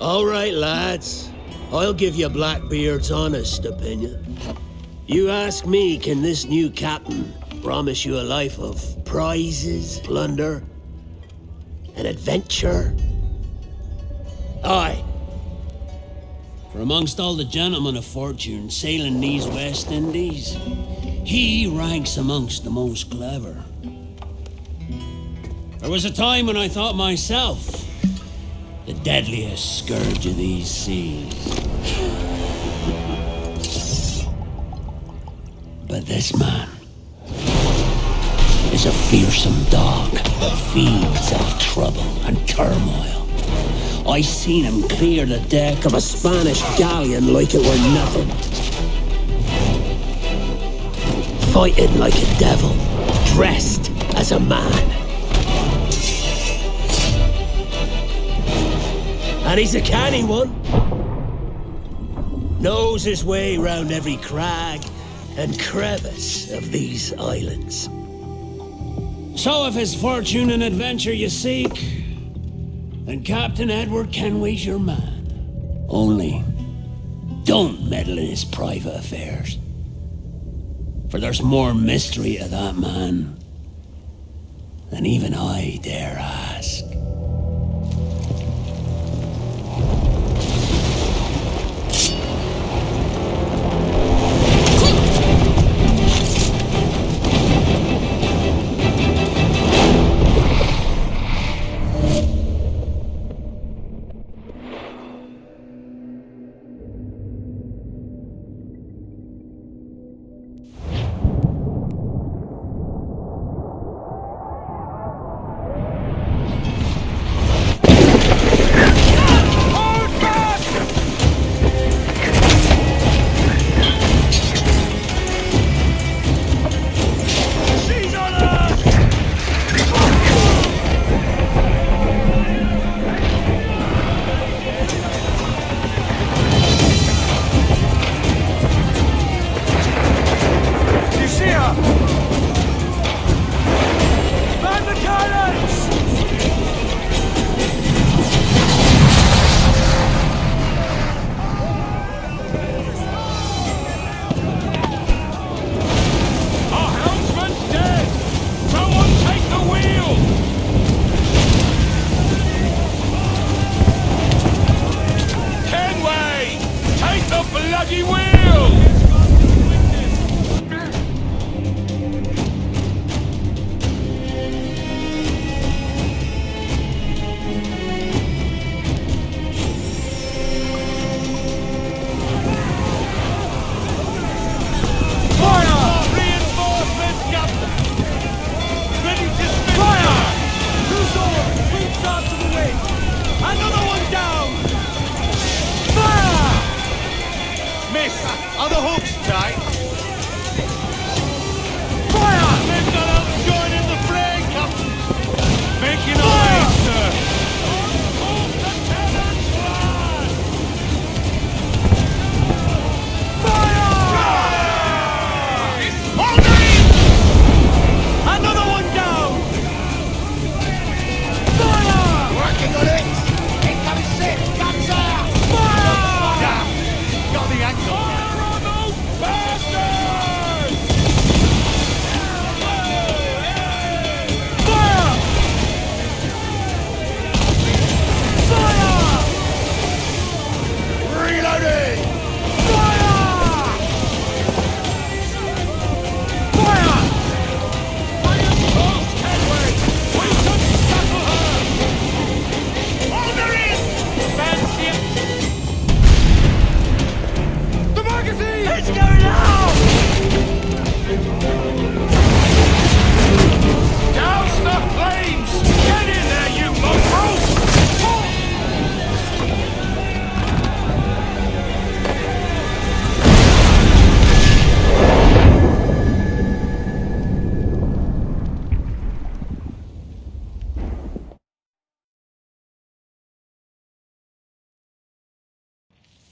All right, lads. I'll give you Blackbeard's honest opinion. You ask me, can this new captain promise you a life of prizes, plunder, and adventure? Aye. For amongst all the gentlemen of fortune sailing these West Indies, he ranks amongst the most clever. There was a time when I thought myself the deadliest scourge of these seas. But this man is a fearsome dog that feeds off trouble and turmoil. I seen him clear the deck of a Spanish galleon like it were nothing. Fighting like a devil, dressed as a man. And he's a canny one. Knows his way round every crag and crevice of these islands. So if it's fortune and adventure you seek, then Captain Edward Kenway's your man. Only, don't meddle in his private affairs. For there's more mystery to that man than even I dare ask.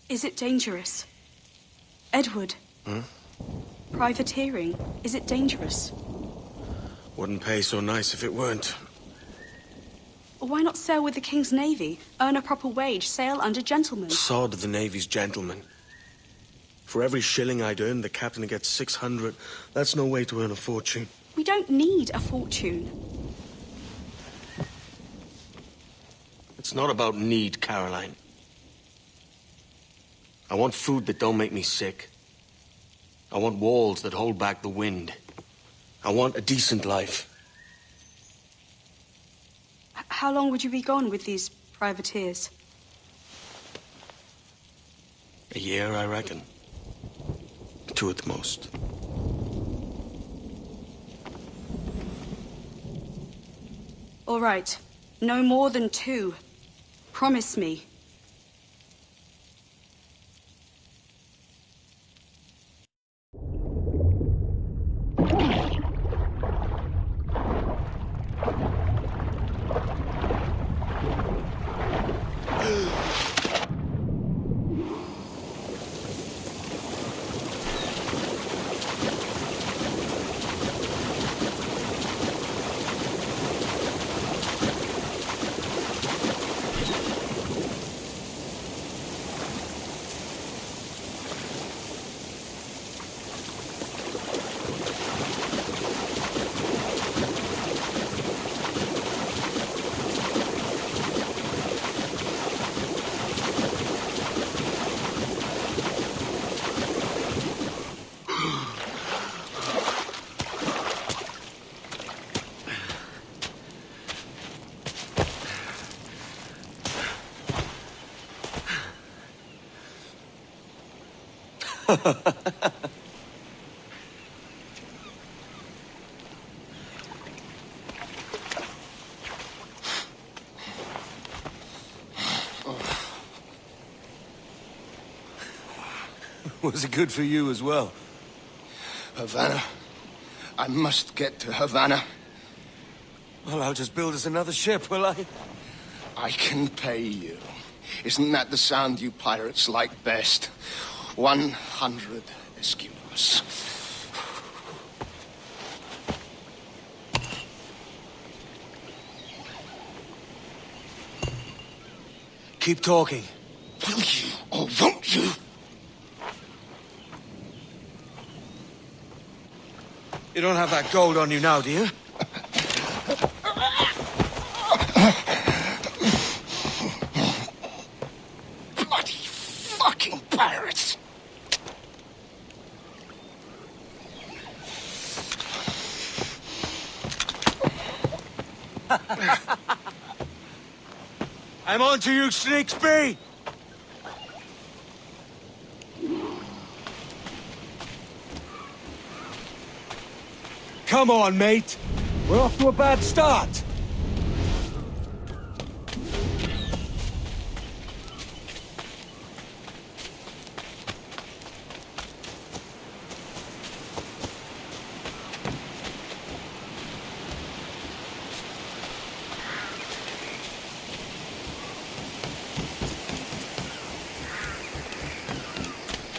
Is it dangerous? Edward? Privateering, is it dangerous? Wouldn't pay so nice if it weren't. Why not sail with the King's Navy? Earn a proper wage, sail under gentlemen. Sod the Navy's gentlemen. For every shilling I'd earn, the captain gets 600. That's no way to earn a fortune. We don't need a fortune. It's not about need, Caroline. I want food that don't make me sick. I want walls that hold back the wind. I want a decent life. How long would you be gone with these privateers? A year, I reckon. 2 at the most. All right. No more than 2. Promise me. Was it good for you as well? Havana. I must get to Havana. Well, I'll just build us another ship, will I? I can pay you. Isn't that the sound you pirates like best? 100 escudos. Keep talking. Will you or won't you? You don't have that gold on you now, do you? Bloody fucking pirates! I'm on to you, Snakesby! Come on, mate. We're off to a bad start.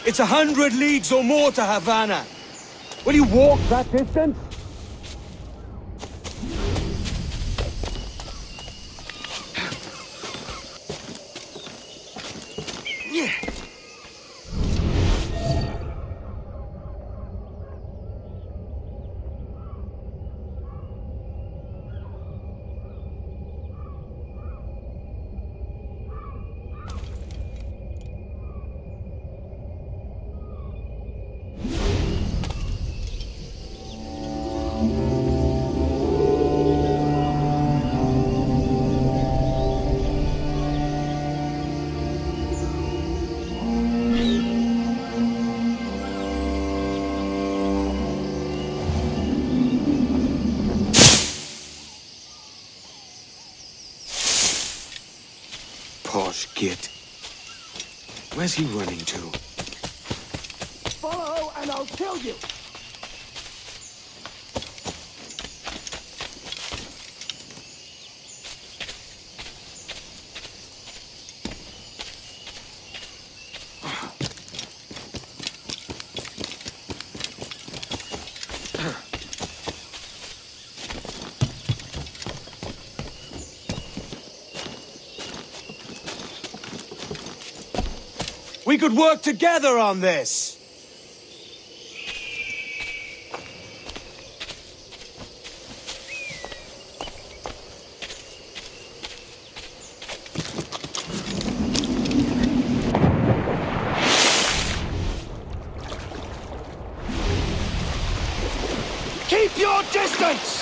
It's 100 leagues or more to Havana. Will you walk that distance? Posh git. Where's he running to? Follow and I'll kill you! We could work together on this! Keep your distance!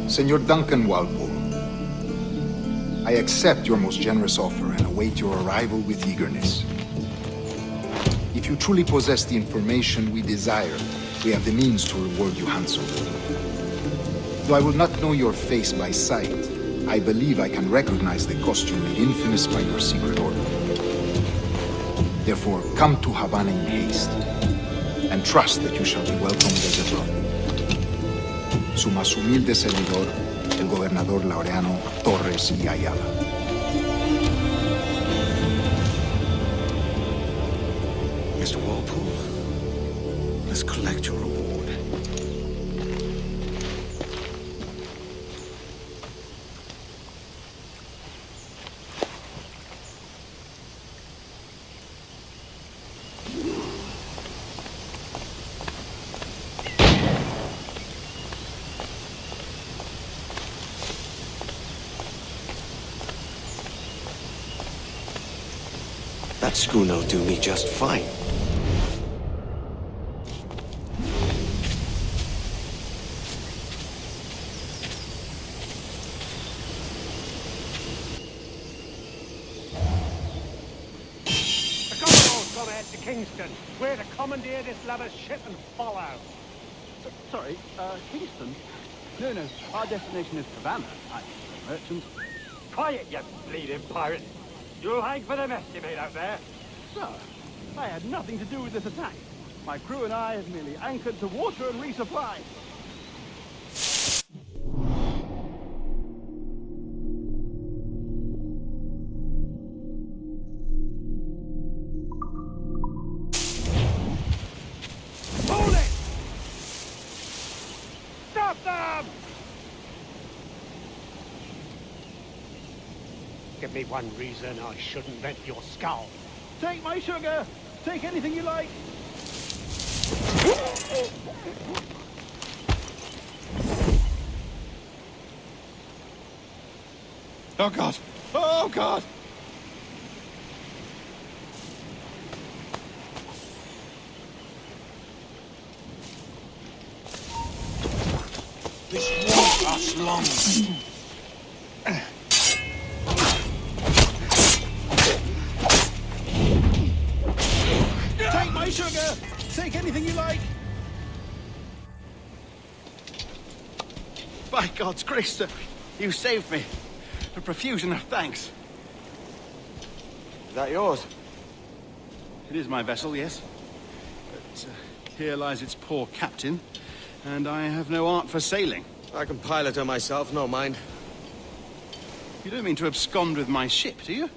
Senor Duncan Walpole, I accept your most generous offer and await your arrival with eagerness. If you truly possess the information we desire, we have the means to reward you handsomely. Though I will not know your face by sight, I believe I can recognize the costume made infamous by your secret order. Therefore, come to Havana in haste, and trust that you shall be welcomed as a brother. Su más humilde servidor, el gobernador Laureano Torres y Ayala. Mr. Walpole, let's collect your reward. That schooner'll do me just fine. The Commodores gone ahead to Kingston. We're to commandeer this lover's ship and follow. Sorry, Kingston? No, our destination is Havana. I'm a merchant. Quiet, you bleeding pirate. You'll hang for the mess you made out there. Sir, I had nothing to do with this attack. My crew and I have merely anchored to water and resupply. Hold it! Stop them! Give me one reason I shouldn't rent your skull. Take my sugar! Take anything you like! Oh God! Oh God! This won't last long. Take my sugar! Take anything you like! By God's grace, sir, you saved me. A profusion of thanks. Is that yours? It is my vessel, yes. But here lies its poor captain, and I have no art for sailing. I can pilot her myself, no mind. You don't mean to abscond with my ship, do you?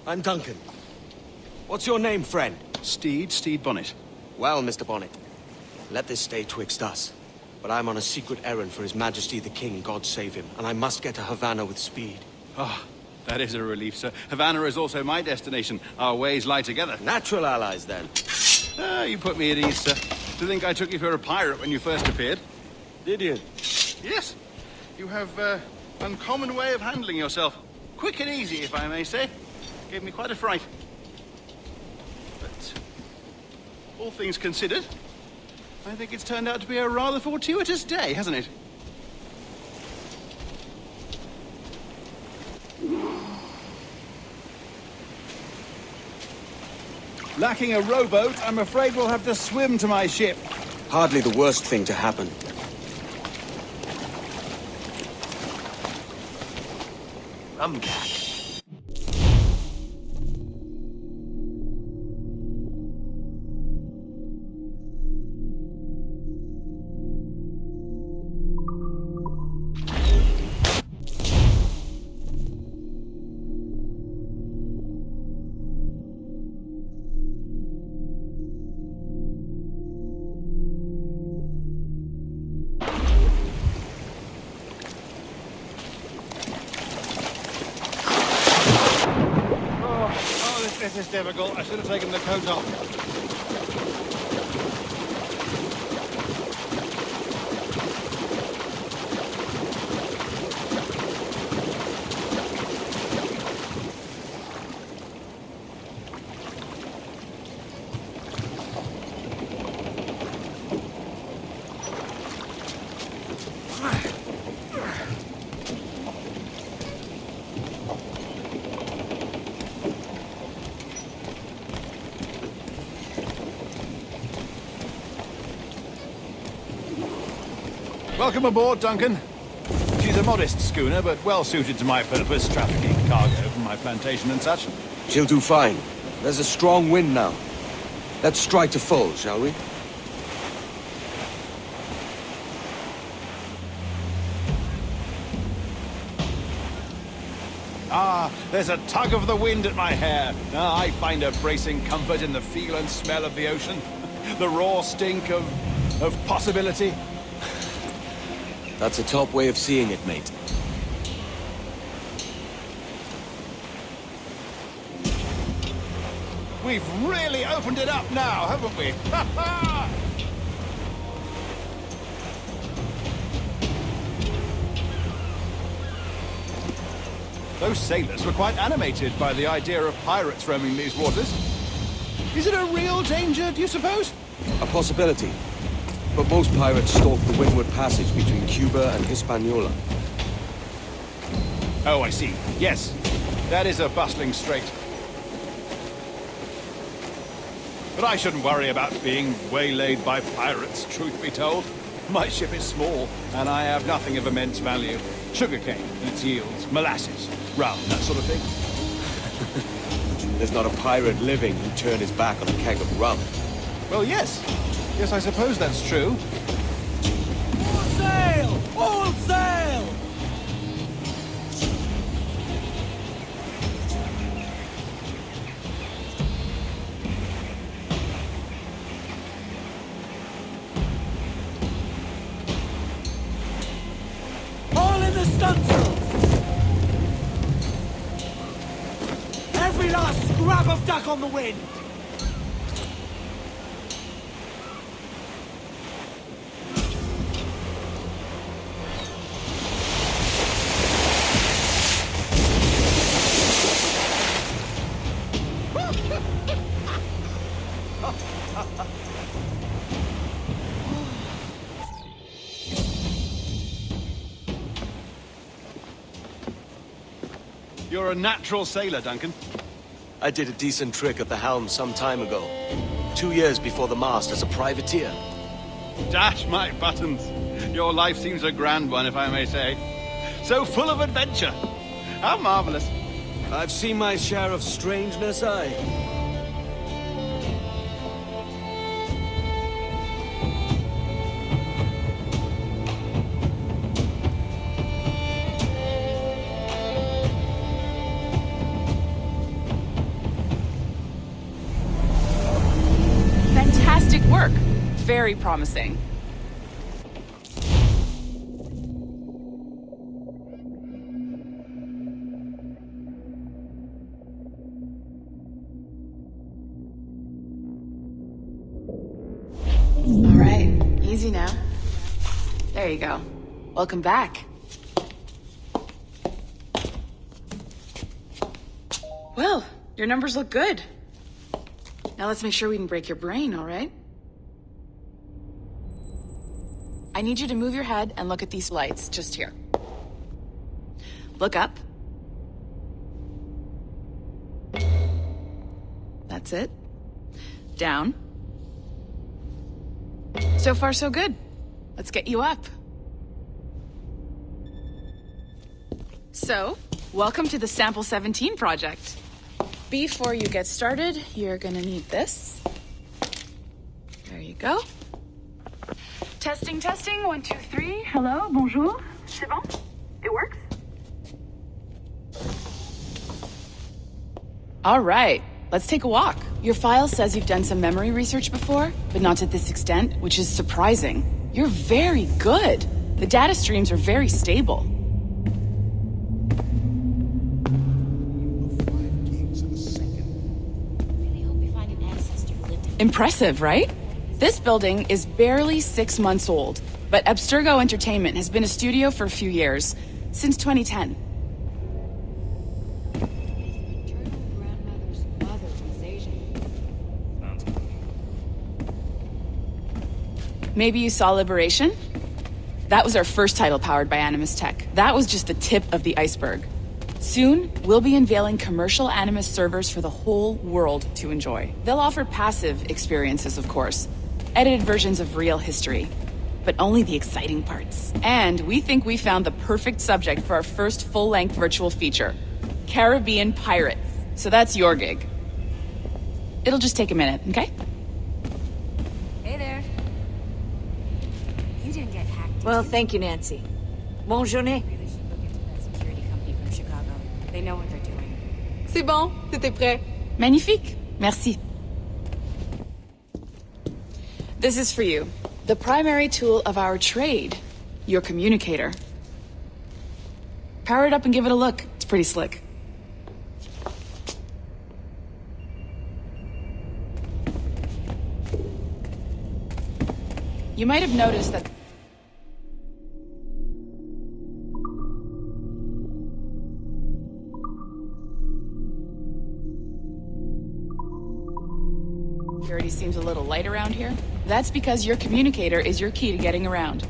I'm Duncan. What's your name, friend? Steed Bonnet. Well, Mr. Bonnet, let this stay twixt us. But I'm on a secret errand for His Majesty the King, God save him, and I must get to Havana with speed. Ah, That is a relief, sir. Havana is also my destination. Our ways lie together. Natural allies, then. Ah, you put me at ease, sir. To think I took you for a pirate when you first appeared. Did you? Yes. You have uncommon way of handling yourself. Quick and easy, if I may say. Gave me quite a fright. But all things considered, I think it's turned out to be a rather fortuitous day, hasn't it? Lacking a rowboat, I'm afraid we'll have to swim to my ship. Hardly the worst thing to happen. I'm back. This is difficult. I should have taken the coat off. Welcome aboard, Duncan. She's a modest schooner, but well suited to my purpose, trafficking cargo from my plantation and such. She'll do fine. There's a strong wind now. Let's strike to full, shall we? Ah, there's a tug of the wind at my hair. Ah, I find a bracing comfort in the feel and smell of the ocean. The raw stink of possibility. That's a top way of seeing it, mate. We've really opened it up now, haven't we? Ha ha! Those sailors were quite animated by the idea of pirates roaming these waters. Is it a real danger, do you suppose? A possibility. But most pirates stalk the windward passage between Cuba and Hispaniola. Oh, I see. Yes, that is a bustling strait. But I shouldn't worry about being waylaid by pirates, truth be told. My ship is small, and I have nothing of immense value. Sugarcane and its yields, molasses, rum, that sort of thing. There's not a pirate living who'd turn his back on a keg of rum. Well, yes. Yes, I suppose that's true. All sail! All sail! All in the stunsails! Every last scrap of duck on the wind! You're a natural sailor, Duncan. I did a decent trick at the helm some time ago. 2 years before the mast as a privateer. Dash my buttons. Your life seems a grand one, if I may say. So full of adventure. How marvelous. I've seen my share of strangeness, aye. Fantastic work. Very promising. There you go. Welcome back. Well, your numbers look good. Now let's make sure we can break your brain, all right? I need you to move your head and look at these lights just here. Look up. That's it. Down. So far, so good. Let's get you up. So, welcome to the Sample 17 project. Before you get started, you're gonna need this. There you go. Testing, testing, 1, 2, 3. Hello, bonjour. C'est bon? It works? All right, let's take a walk. Your file says you've done some memory research before, but not to this extent, which is surprising. You're very good. The data streams are very stable. Impressive, right? This building is barely 6 months old, but Abstergo Entertainment has been a studio for a few years, since 2010. Maybe you saw Liberation? That was our first title powered by Animus Tech. That was just the tip of the iceberg. Soon, we'll be unveiling commercial Animus servers for the whole world to enjoy. They'll offer passive experiences, of course, edited versions of real history, but only the exciting parts. And we think we found the perfect subject for our first full-length virtual feature, Caribbean Pirates. So that's your gig. It'll just take a minute, okay? Hey there. You didn't get hacked. Well, thank you, Nancy. Bonne journée. Really should look into that security company from Chicago. They know what they're doing. C'est bon, c'était prêt. Magnifique. Merci. This is for you. The primary tool of our trade, your communicator. Power it up and give it a look. It's pretty slick. You might have noticed that security seems a little light around here. That's because your communicator is your key to getting around.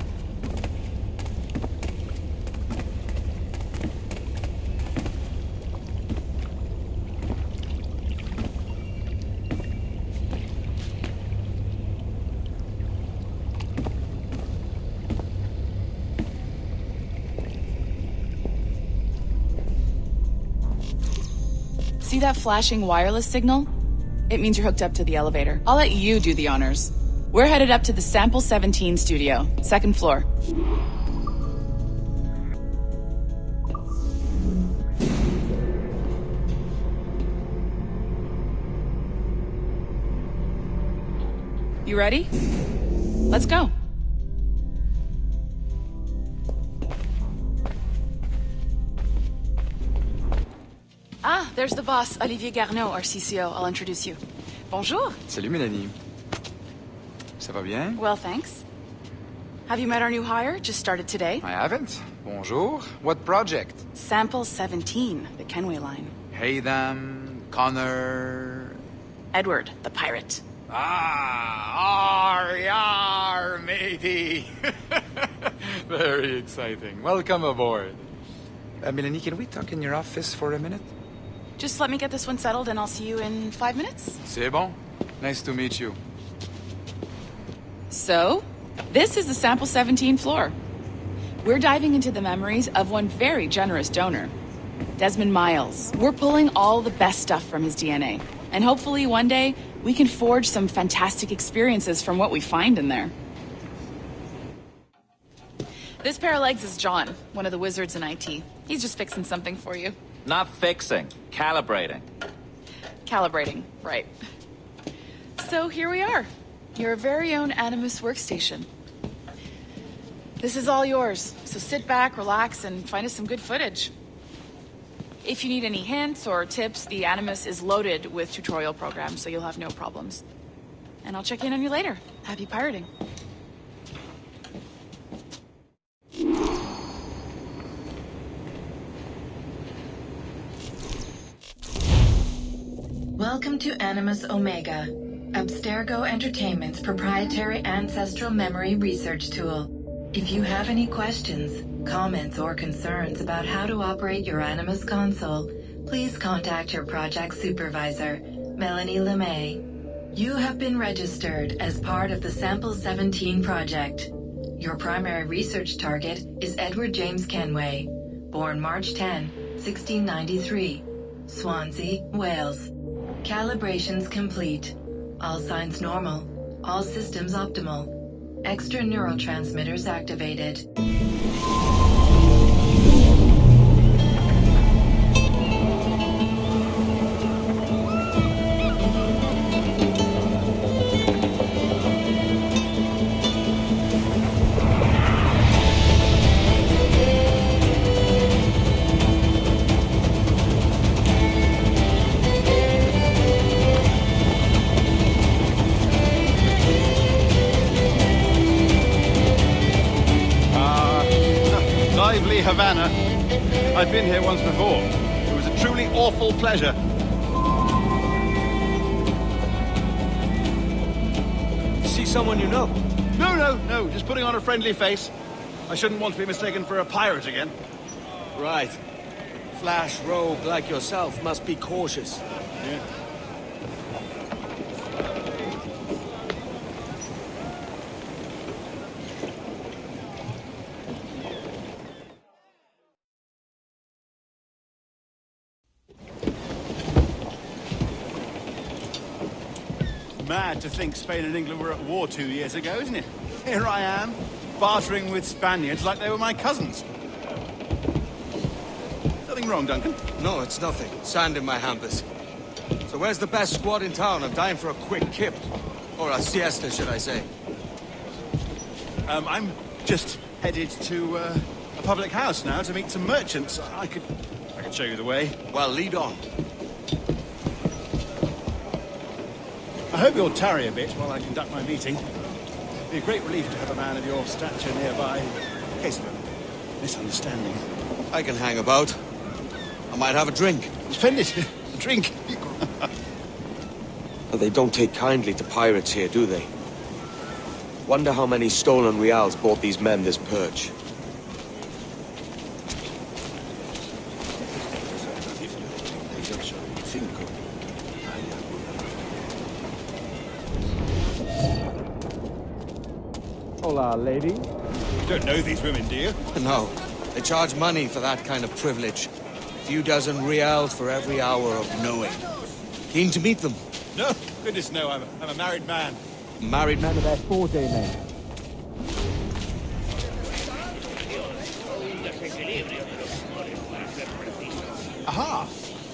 See that flashing wireless signal? It means you're hooked up to the elevator. I'll let you do the honors. We're headed up to the Sample 17 studio, 2nd floor. You ready? Let's go. Ah, there's the boss, Olivier Garneau, our CCO. I'll introduce you. Bonjour. Salut, Mélanie. Ça va bien? Well, thanks. Have you met our new hire? Just started today. I haven't. Bonjour. What project? Sample 17, the Kenway line. Haytham, Connor... Edward, the pirate. Ah, yar, matey. Very exciting. Welcome aboard. Mélanie, can we talk in your office for a minute? Just let me get this one settled and I'll see you in 5 minutes. C'est bon. Nice to meet you. So, this is the Sample 17 floor. We're diving into the memories of one very generous donor, Desmond Miles. We're pulling all the best stuff from his DNA. And hopefully one day, we can forge some fantastic experiences from what we find in there. This pair of legs is John, one of the wizards in IT. He's just fixing something for you. Not fixing, calibrating. Calibrating, right. So here we are, your very own Animus workstation. This is all yours, so sit back, relax, and find us some good footage. If you need any hints or tips, the Animus is loaded with tutorial programs, so you'll have no problems. And I'll check in on you later. Happy pirating. Welcome to Animus Omega, Abstergo Entertainment's proprietary ancestral memory research tool. If you have any questions, comments, or concerns about how to operate your Animus console, please contact your project supervisor, Melanie LeMay. You have been registered as part of the Sample 17 project. Your primary research target is Edward James Kenway, born March 10, 1693, Swansea, Wales. Calibrations complete. All signs normal. All systems optimal. Extra neurotransmitters activated. Havana. I've been here once before. It was a truly awful pleasure. See someone you know? No. Just putting on a friendly face. I shouldn't want to be mistaken for a pirate again. Right. Flash rogue like yourself must be cautious. Yeah. Mad to think Spain and England were at war 2 years ago, isn't it? Here I am, bartering with Spaniards like they were my cousins. Nothing wrong, Duncan? No, it's nothing. Sand in my hampers. So where's the best squad in town? I'm dying for a quick kip. Or a siesta, should I say. I'm just headed to a public house now to meet some merchants. I could show you the way. Well, lead on. I hope you'll tarry a bit while I conduct my meeting. It'd be a great relief to have a man of your stature nearby, in case of a misunderstanding. I can hang about. I might have a drink. Splendid. A drink. They don't take kindly to pirates here, do they? Wonder how many stolen reals bought these men this perch. Hola, lady. You don't know these women, do you? No. They charge money for that kind of privilege. A few dozen reals for every hour of knowing. Keen to meet them? No, goodness no, I'm a married man. Married man? They're 4-day men. Aha!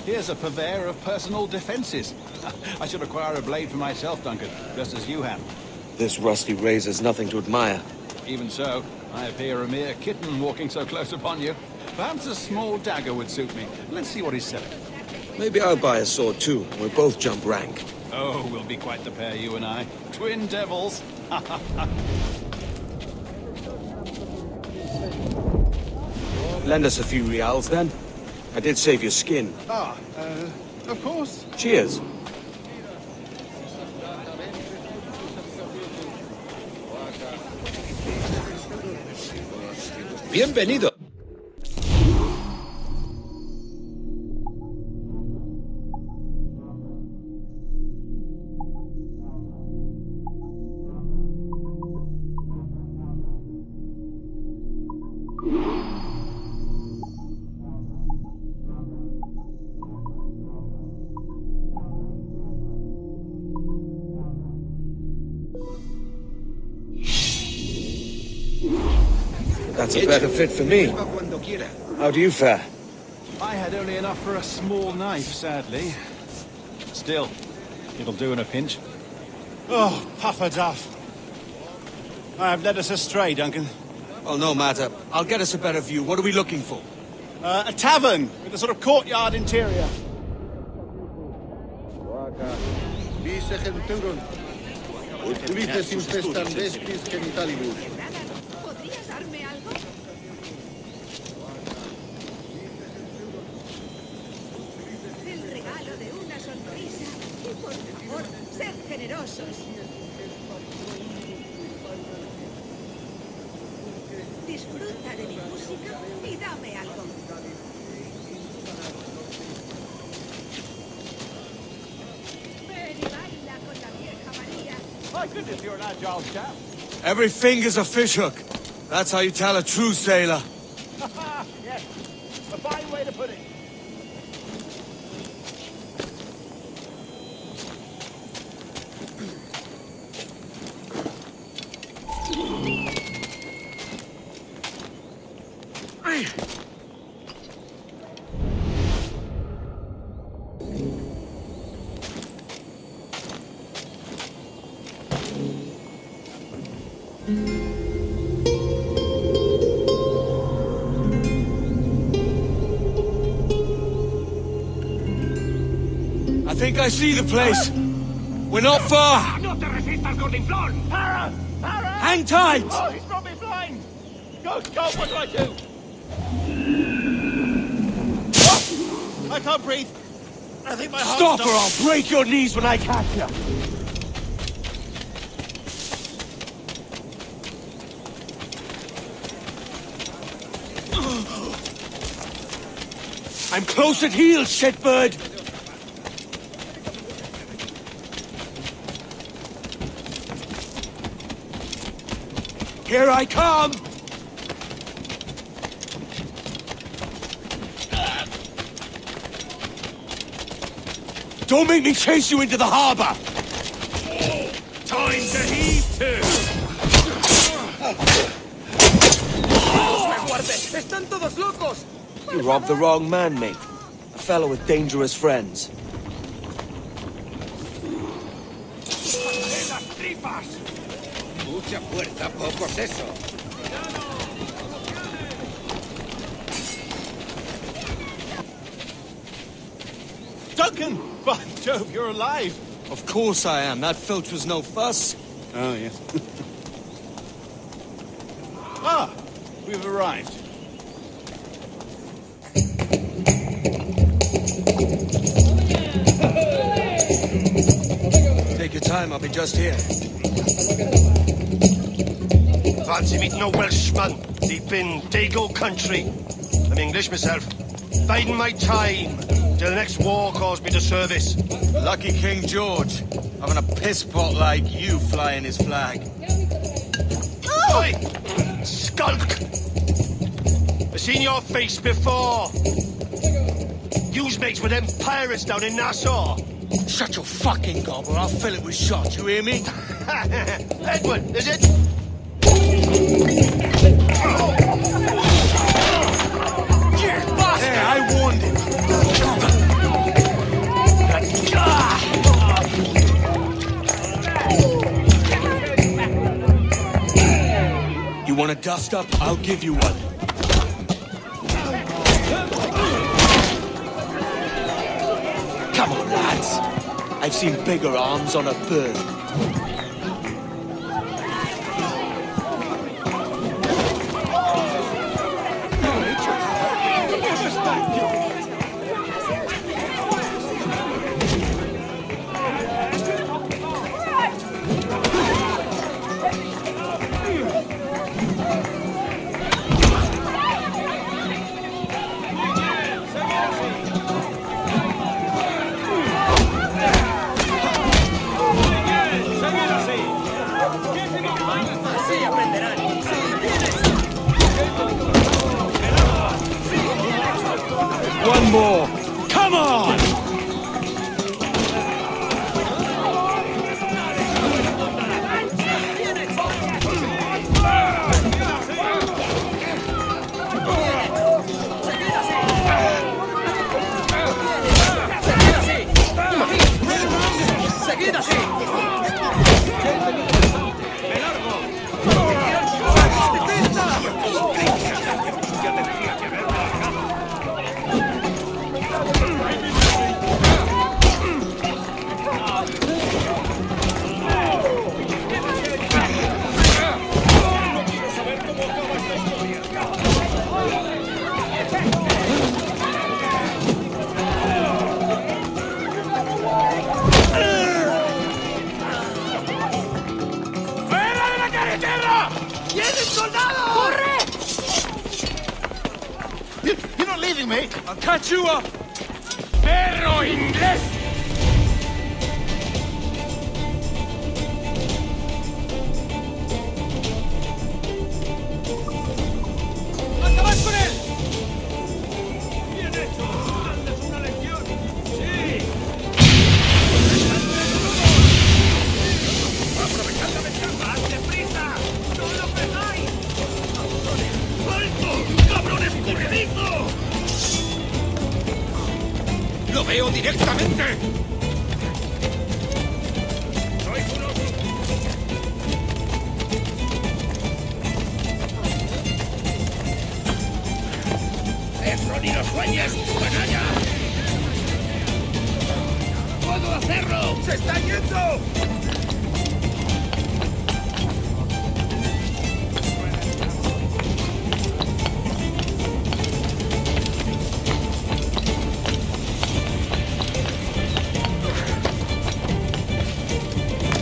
Here's a purveyor of personal defenses. I should acquire a blade for myself, Duncan, just as you have. This rusty razor's nothing to admire. Even so, I appear a mere kitten walking so close upon you. Perhaps a small dagger would suit me. Let's see what he's selling. Maybe I'll buy a sword too. We'll both jump rank. Oh, we'll be quite the pair, you and I. Twin devils. Lend us a few reals, then. I did save your skin. Of course. Cheers. Bienvenido. That's a better fit for me. How do you fare? I had only enough for a small knife, sadly. Still, it'll do in a pinch. Oh, puffer duff. I have led us astray, Duncan. Oh, no matter. I'll get us a better view. What are we looking for? A tavern with a sort of courtyard interior. Disfruta de mi música y dame algo. Ven y baila con la vieja María. My goodness, you're an agile chap. Every finger's a fishhook. That's how you tell a true sailor. Yes, a fine way to put it. I think I see the place. We're not far. ¡No te resistas, gordinflón! Para! Para! Hang tight! Oh, he's brought me blind! Go, what do I do? Oh, I can't breathe. I think my heart Stop stopped. or I'll break your knees when I catch you. I'm close at heel, shitbird! Here I come! Don't make me chase you into the harbor! Time to heave to! Están todos locos! You robbed the wrong man, mate. A fellow with dangerous friends. ¡En las tripas! Mucha fuerza, poco seso. Duncan! By Jove, you're alive! Of course I am. That filch was no fuss. Oh, yes. Ah! We've arrived. Take your time, I'll be just here. Fancy meeting a Welshman deep in Dago country. I'm English myself. Biding my time till the next war calls me to service. Lucky King George, having a piss pot like you flying his flag. Oi! Skulk! I've seen your face before. You's mates with them pirates down in Nassau. Shut your fucking gobble, I'll fill it with shot, you hear me? Edward, is it? There, I warned him. You want a dust up? I'll give you one. Come on, lads. I've seen bigger arms on a bird. One more. Come on! leaving me? I'll catch you up! ¡Perro inglés! ¡Acabad con él! ¡Bien hecho! ¡Dándoles una lección! ¡Sí! ¡Aprovechad la ventaja! ¡Más deprisa! ¡No lo pegáis! ¡Alto! ¡Cabrón escurridizo! ¡Lo veo directamente! ¡Sois unos... ¡Eso ni lo sueñes, canalla! ¡Puedo hacerlo! ¡Se está yendo!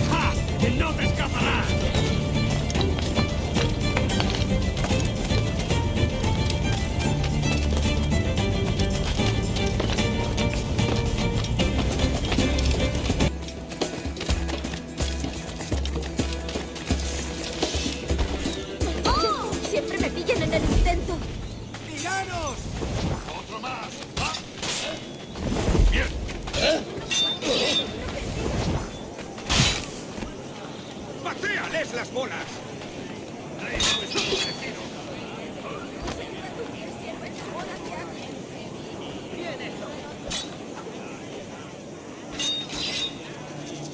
¡Ja! ¡Que no te escapará! ¡Oh! Siempre me pillan en el intento. ¡Tiranos! ¡Otro más! ¡Va! ¡Bien! ¡Patéales las bolas!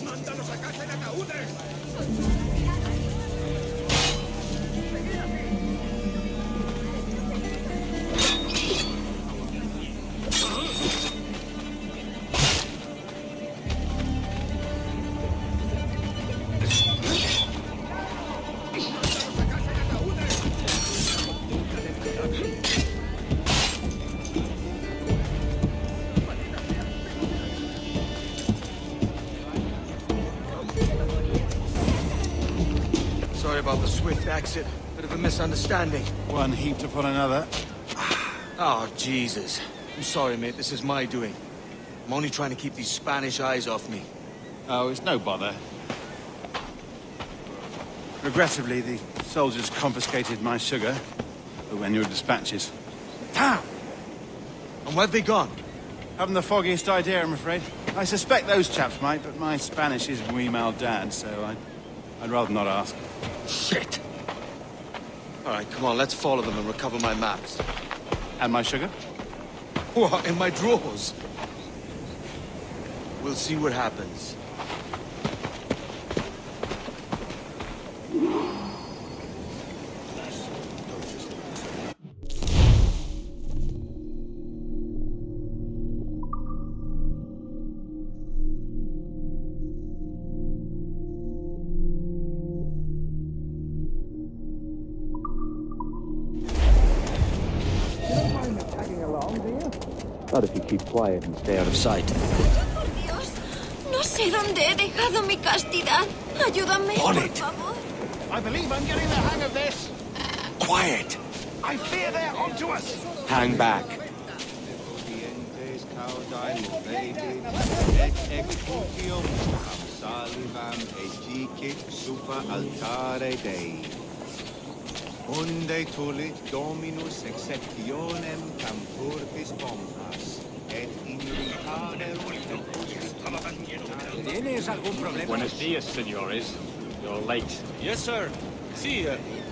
¡Mándalos a casa en ataúdes! Sorry about the swift exit. Bit of a misunderstanding. One heaped upon another. Oh, Jesus. I'm sorry, mate. This is my doing. I'm only trying to keep these Spanish eyes off me. Oh, it's no bother. Regrettably, the soldiers confiscated my sugar when your dispatches. Damn! And where've they gone? Haven't the foggiest idea, I'm afraid. I suspect those chaps might, but my Spanish is muy mal dad, so I'd rather not ask. Shit! All right, come on, let's follow them and recover my maps. And my sugar? What, in my drawers? We'll see what happens. Not if you keep quiet and stay out of sight. Por Dios, no sé dónde he dejado mi castidad. Ayúdame, On por it. favor. I believe I'm getting the hang of this. Quiet! I fear they're onto us. Hang back. Unde tulit Dominus exceptionem campurtis bombas, et in ricadem ¿Tienes algún problema? Buenos dias, senores. You're late. Yes, sir. See,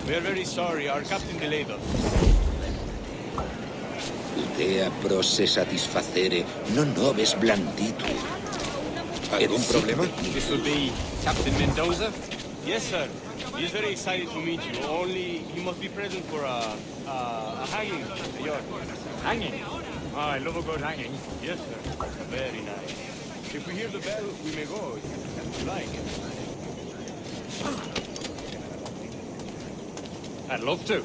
we're very sorry. Our captain delayed us. Idea prosse satisfacere, non nobis blanditur. ¿Algún problema? This will be Captain Mendoza? Yes, sir. He's very excited to meet you. Only he must be present for a hanging, senor. Hanging? Oh, I love a good hanging. Yes, sir. Very nice. If we hear the bell, we may go. If you like. I'd love to.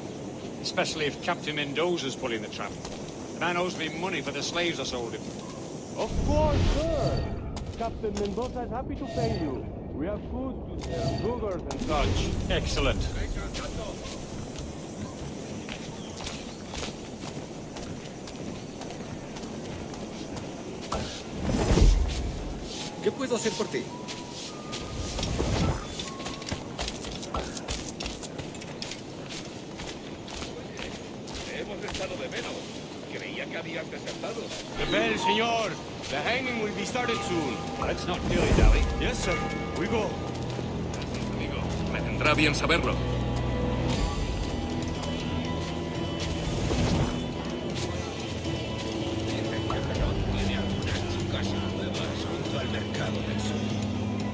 Especially if Captain Mendoza's pulling the trap. The man owes me money for the slaves I sold him. Of course, sir. Captain Mendoza is happy to pay you. We have food to sell, sugars and such. Excellent. puedo hacer por ti? Hemos echado de menos. Creía que habías desertado. The bell, señor. The hanging will be started soon. Let's not dilly-dally. Yes, sir. We go. Amigo, me vendrá bien saberlo.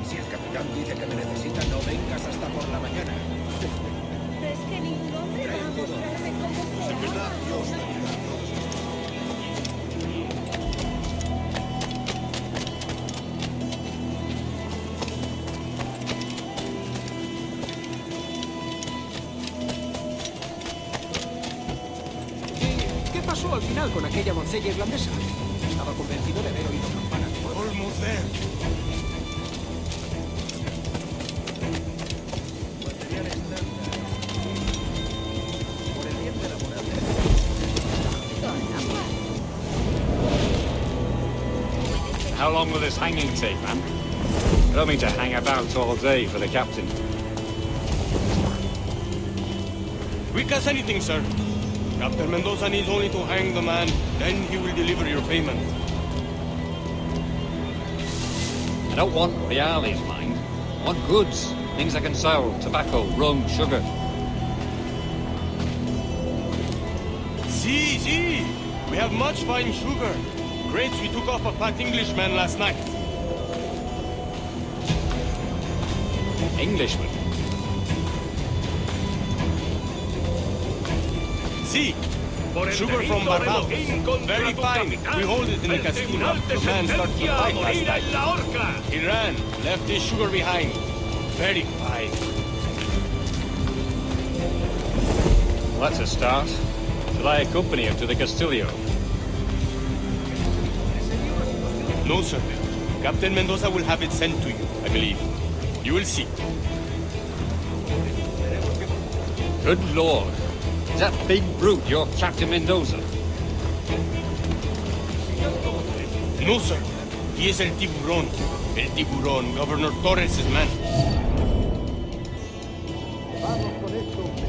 Si el capitán dice que me necesita, no vengas hasta por la mañana. ¿Ves que ningún hombre va a mostrarme cómo se En verdad, Dios me ayuda a todos. ¿Qué pasó al final con aquella doncella irlandesa? Estaba convencido de haber oído campanas. Almost there. How long will this hanging take, man? I don't mean to hang about all day for the captain. Quick as anything, sir. Captain Mendoza needs only to hang the man, then he will deliver your payment. I don't want reales, mind. I want goods. Things I can sell. Tobacco, rum, sugar. See. We have much fine sugar. Grapes we took off a fat Englishman last night. Englishman? See, sugar from Barbados. Very fine. We hold it in the casino. The man started to fight last night. He ran, left his sugar behind. Very fine. Well, that's a start. Shall I accompany him to the Castillo? No, sir. Captain Mendoza will have it sent to you, I believe. You will see. Good Lord. Is that big brute your Captain Mendoza? No, sir. He is el tiburón. El tiburón, Governor Torres' man. Vamos con esto, hombre.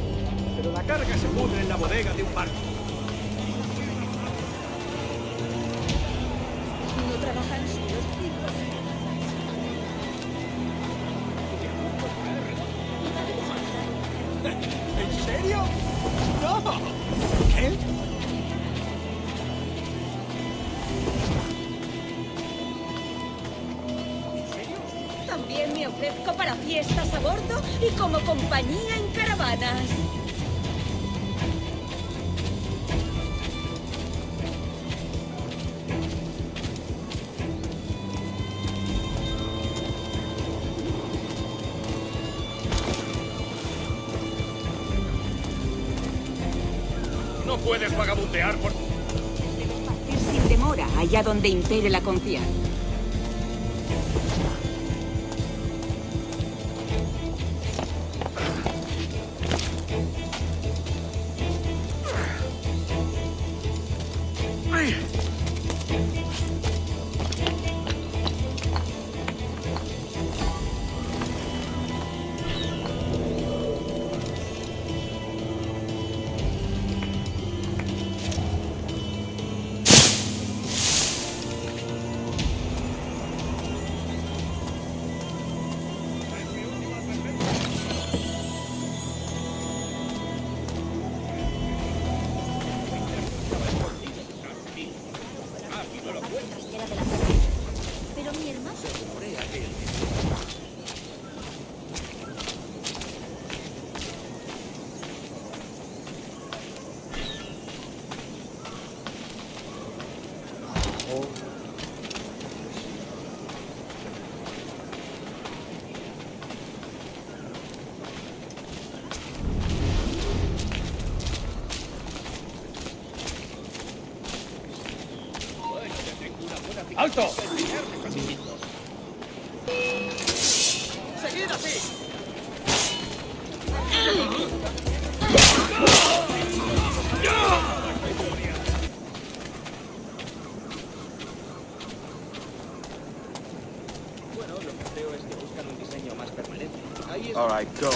Pero la carga se pudre en la bodega de un barco. no trabajan solos, chicos. ¿En serio? ¡No! ¿Qué? También me ofrezco para fiestas a bordo y como compañía en caravanas. No puedes vagabundear por... Partir sin demora allá donde impere la confianza. Pero mi hermano... ¡Alto! ¡Seguid así! All right, go.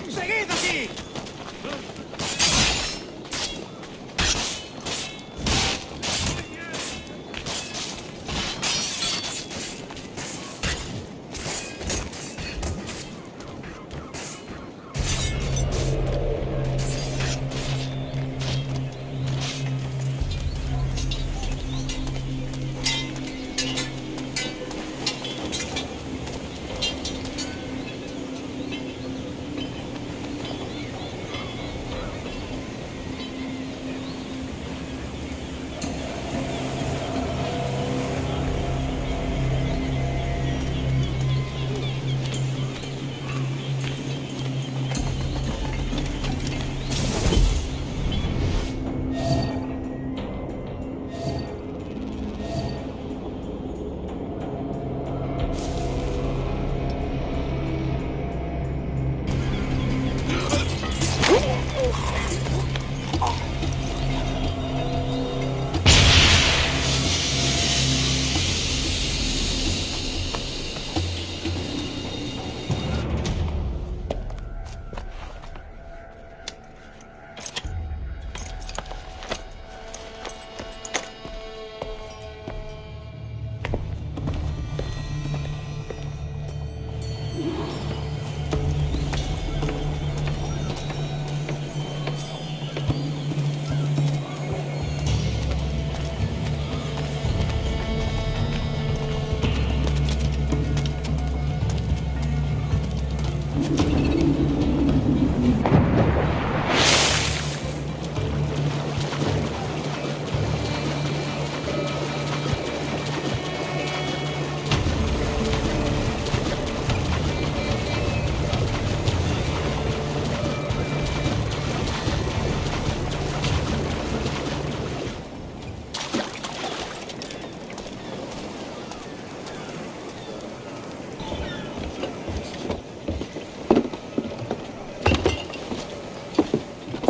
¡Seguid aquí!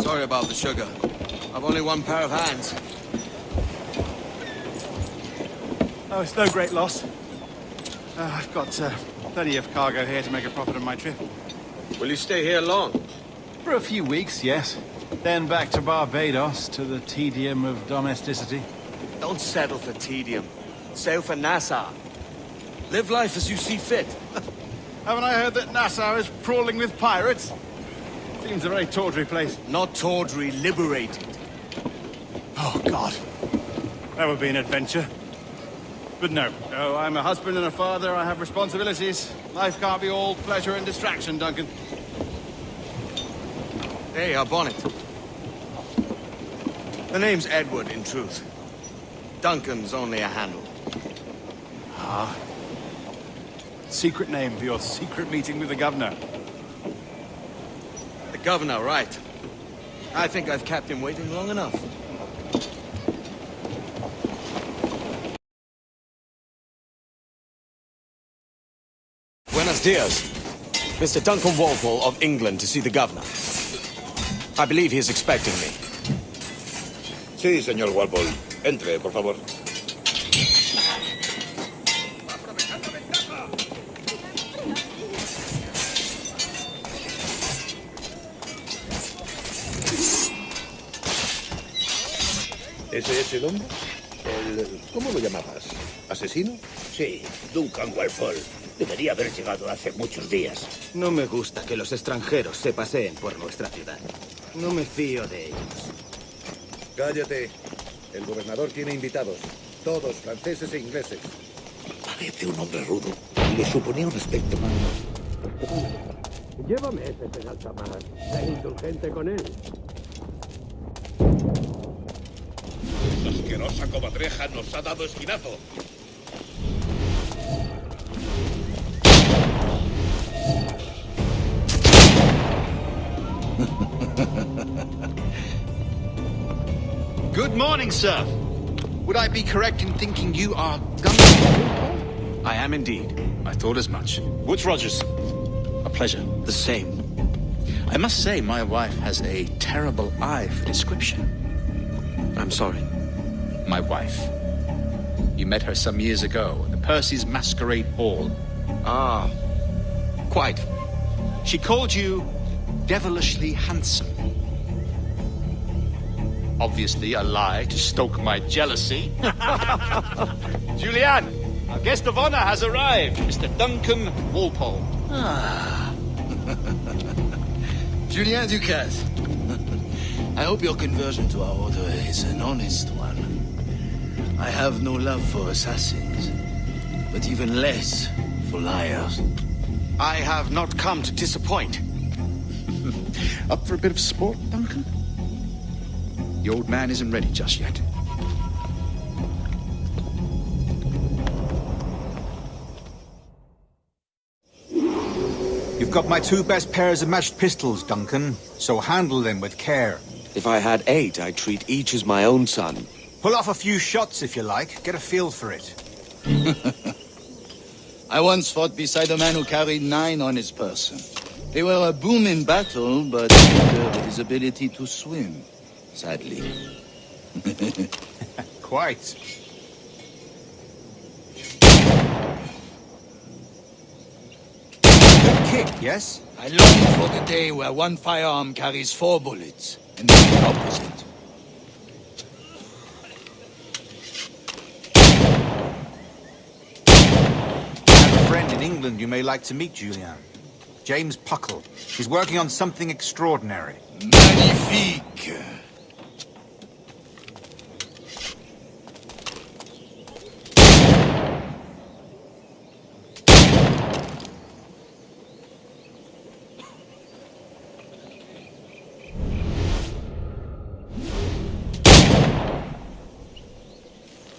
Sorry about the sugar. I've only one pair of hands. Oh, it's no great loss. I've got plenty of cargo here to make a profit on my trip. Will you stay here long? For a few weeks, yes. Then back to Barbados, to the tedium of domesticity. Don't settle for tedium. Sail for Nassau. Live life as you see fit. Haven't I heard that Nassau is crawling with pirates? Seems a very tawdry place. Not tawdry, liberated. Oh, God. That would be an adventure. But no, I'm a husband and a father. I have responsibilities. Life can't be all pleasure and distraction, Duncan. Hey, our bonnet. The name's Edward, in truth. Duncan's only a handle. Ah. Secret name for your secret meeting with the governor. The governor, right. I think I've kept him waiting long enough. Buenos dias. Mr. Duncan Walpole of England to see the governor. I believe he is expecting me. Sí, señor Walpole. Entre, por favor. ¿Ese es el hombre? ¿Cómo lo llamabas? ¿Asesino? Sí, Duncan Walpole. Debería haber llegado hace muchos días. No me gusta que los extranjeros se paseen por nuestra ciudad. No me fío de ellos. Cállate. El gobernador tiene invitados. Todos franceses e ingleses. Parece un hombre rudo. Le suponía un aspecto más. Llévame ese en alta mar. Sé indulgente con él. Esta asquerosa comadreja nos ha dado esquinazo. Good morning, sir. Would I be correct in thinking you are Duncan? I am indeed. I thought as much. Woods Rogers. A pleasure. The same. I must say, my wife has a terrible eye for description. I'm sorry. My wife. You met her some years ago at the Percy's Masquerade Ball. Ah, Quite. She called you devilishly handsome. Obviously a lie to stoke my jealousy. Julianne, our guest of honor has arrived, Mr. Duncan Walpole. Ah. Julien Ducasse. I hope your conversion to our order is an honest one. I have no love for assassins, but even less for liars. I have not come to disappoint. Up for a bit of sport, Duncan? The old man isn't ready just yet. You've got my 2 best pairs of matched pistols, Duncan, so handle them with care. If I had 8, I'd treat each as my own son. Pull off a few shots if you like. Get a feel for it. I once fought beside a man who carried 9 on his person. They were a boom in battle, but hindered his ability to swim, sadly. Quite. Good kick, yes? I long for the day where one firearm carries 4 bullets, and then the opposite. I have a friend in England you may like to meet, Julian. James Puckle. He's working on something extraordinary. Magnifique!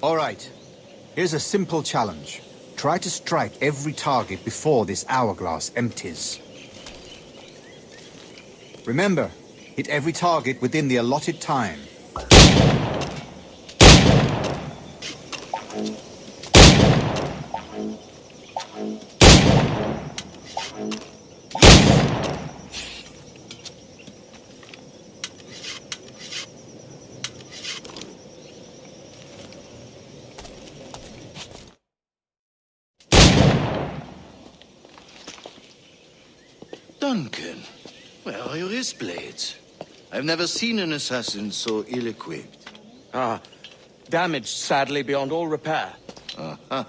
All right. Here's a simple challenge. Try to strike every target before this hourglass empties. Remember, hit every target within the allotted time. Duncan, where are your wrist blades? I've never seen an assassin so ill-equipped. Ah, damaged sadly beyond all repair. Uh-huh.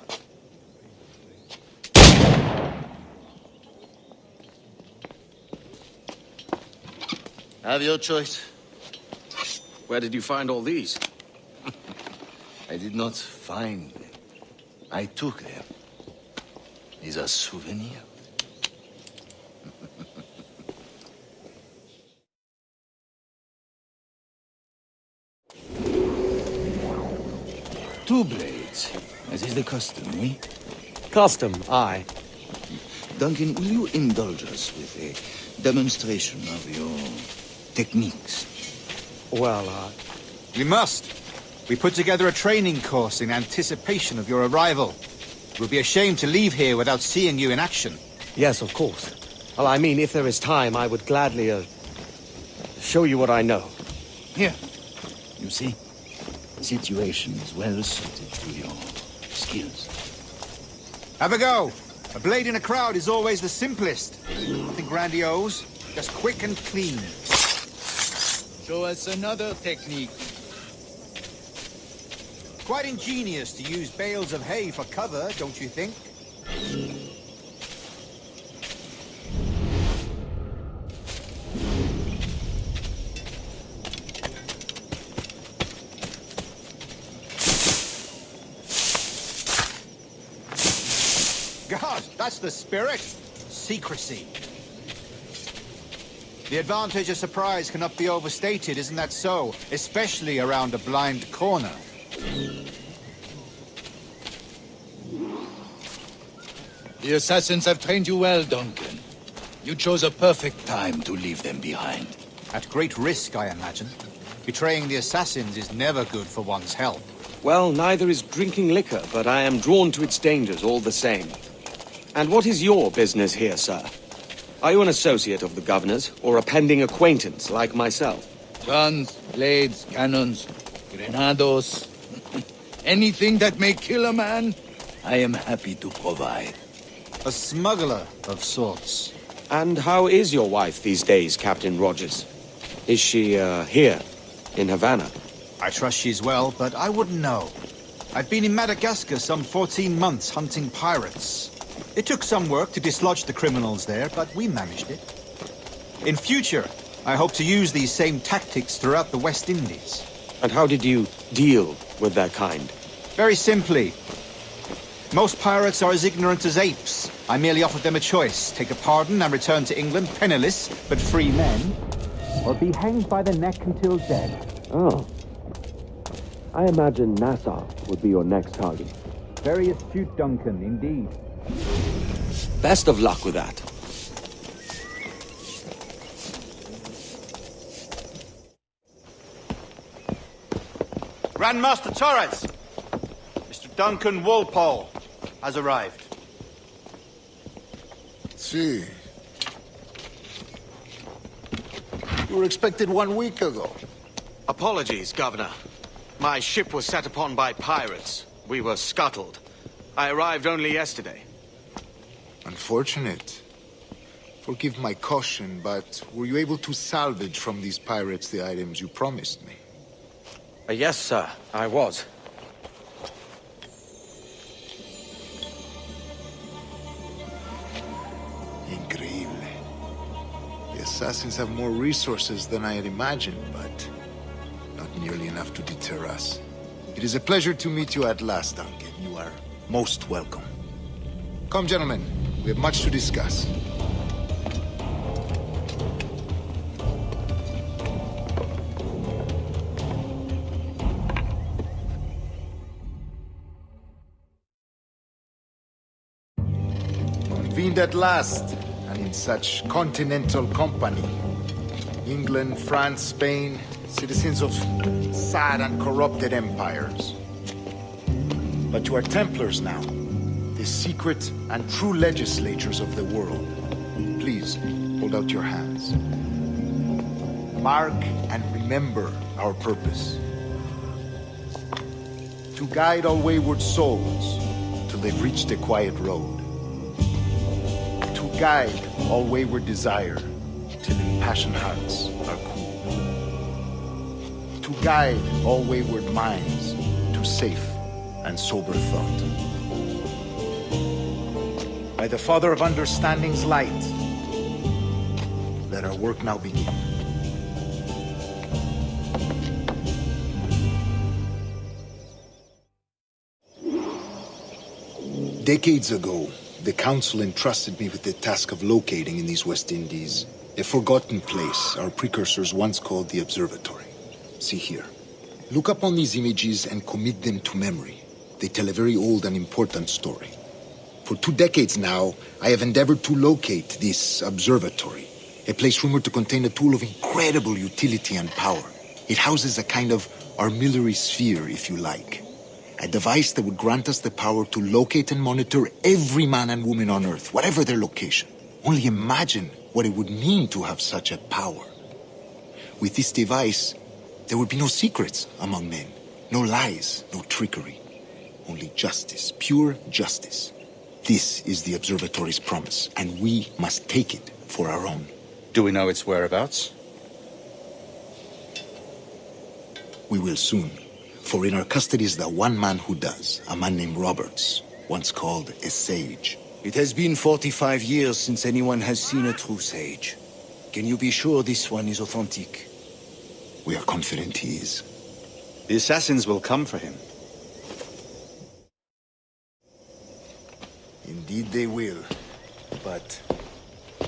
Have your choice. Where did you find all these? I did not find them. I took them. These are souvenirs. Two blades, as is the custom, eh? Custom, aye. Duncan, will you indulge us with a demonstration of your techniques? Well, We must. We put together a training course in anticipation of your arrival. It would be a shame to leave here without seeing you in action. Yes, of course. Well, I mean, if there is time, I would gladly, show you what I know. Here. You see? The situation is well suited to your skills. Have a go. A blade in a crowd is always the simplest. Nothing grandiose, just quick and clean. Show us another technique. Quite ingenious to use bales of hay for cover, don't you think? God, that's the spirit. Secrecy. The advantage of surprise cannot be overstated, isn't that so? Especially around a blind corner. The assassins have trained you well, Duncan. You chose a perfect time to leave them behind. At great risk, I imagine. Betraying the assassins is never good for one's health. Well, neither is drinking liquor, but I am drawn to its dangers all the same. And what is your business here, sir? Are you an associate of the governor's, or a pending acquaintance like myself? Guns, blades, cannons, grenados. Anything that may kill a man, I am happy to provide. A smuggler of sorts. And how is your wife these days, Captain Rogers? Is she, here, in Havana? I trust she's well, but I wouldn't know. I've been in Madagascar some 14 months hunting pirates. It took some work to dislodge the criminals there, but we managed it. In future, I hope to use these same tactics throughout the West Indies. And how did you deal with their kind? Very simply. Most pirates are as ignorant as apes. I merely offered them a choice. Take a pardon and return to England penniless, but free men, or be hanged by the neck until dead. Oh. I imagine Nassau would be your next target. Very astute, Duncan, indeed. Best of luck with that. Grandmaster Torres! Mr. Duncan Walpole has arrived. See. You were expected 1 week ago. Apologies, Governor. My ship was set upon by pirates. We were scuttled. I arrived only yesterday. Unfortunate. Forgive my caution, but were you able to salvage from these pirates the items you promised me? Yes, sir, I was. Increíble. The assassins have more resources than I had imagined, but not nearly enough to deter us. It is a pleasure to meet you at last, Duncan. You are most welcome. Come, gentlemen. We have much to discuss. Convened at last, and in such continental company. England, France, Spain, citizens of sad and corrupted empires. But you are Templars now, the secret and true legislators of the world. Please, hold out your hands. Mark and remember our purpose. To guide all wayward souls till they've reached the quiet road. To guide all wayward desire till impassioned hearts are cool. To guide all wayward minds to safe and sober thought. By the Father of Understanding's light, let our work now begin. Decades ago, the Council entrusted me with the task of locating in these West Indies a forgotten place our precursors once called the Observatory. See here. Look upon these images and commit them to memory. They tell a very old and important story. For 2 decades now, I have endeavored to locate this observatory, a place rumored to contain a tool of incredible utility and power. It houses a kind of armillary sphere, if you like. A device that would grant us the power to locate and monitor every man and woman on Earth, whatever their location. Only imagine what it would mean to have such a power. With this device, there would be no secrets among men, no lies, no trickery. Only justice, pure justice. This is the observatory's promise, and we must take it for our own. Do we know its whereabouts? We will soon, for in our custody is the one man who does, a man named Roberts, once called a sage. It has been 45 years since anyone has seen a true sage. Can you be sure this one is authentic? We are confident he is. The assassins will come for him. Indeed they will. But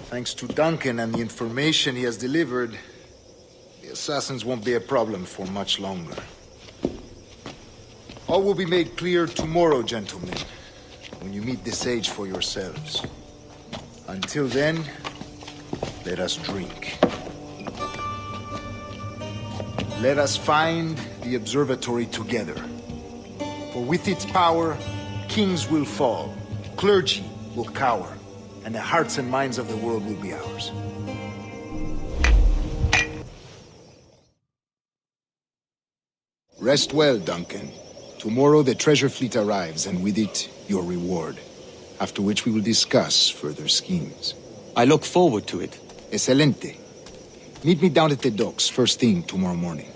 thanks to Duncan and the information he has delivered, the assassins won't be a problem for much longer. All will be made clear tomorrow, gentlemen, when you meet the sage for yourselves. Until then, let us drink. Let us find the observatory together. For with its power, kings will fall, clergy will cower, and the hearts and minds of the world will be ours. Rest well, Duncan. Tomorrow the treasure fleet arrives, and with it, your reward. after which we will discuss further schemes. I look forward to it. Excelente. Meet me down at the docks first thing tomorrow morning.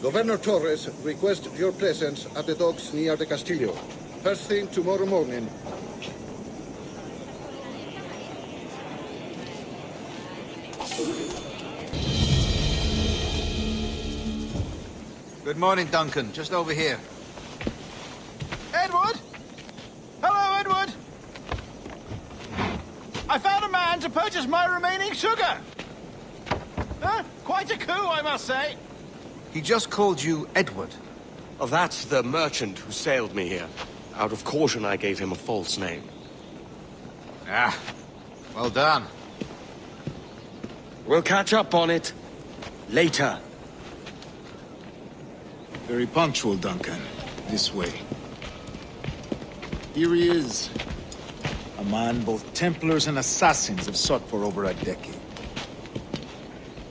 Governor Torres requests your presence at the docks near the Castillo. First thing tomorrow morning. Good morning, Duncan. Just over here. Edward? Hello, Edward. I found a man to purchase my remaining sugar. Huh? Quite a coup, I must say. He just called you Edward. Oh, that's the merchant who sailed me here. Out of caution, I gave him a false name. Ah, well done. We'll catch up on it later. Very punctual, Duncan. This way. Here he is. A man both Templars and Assassins have sought for over a decade.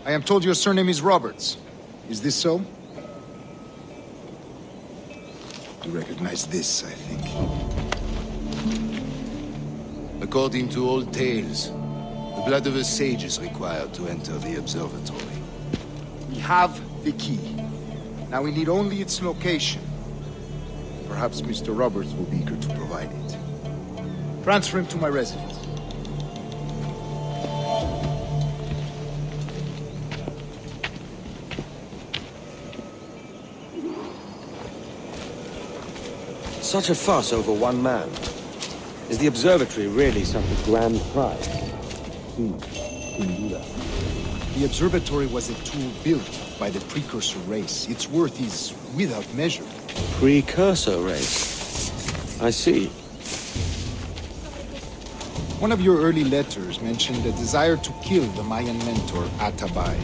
I am told your surname is Roberts. Is this so? You recognize this, I think. According to old tales, the blood of a sage is required to enter the observatory. We have the key. Now we need only its location. Perhaps Mr. Roberts will be eager to provide it. Transfer him to my residence. Such a fuss over one man. Is the observatory really such a grand prize? The observatory was a tool built by the precursor race. Its worth is without measure. Precursor race? I see. One of your early letters mentioned a desire to kill the Mayan mentor, Atabay.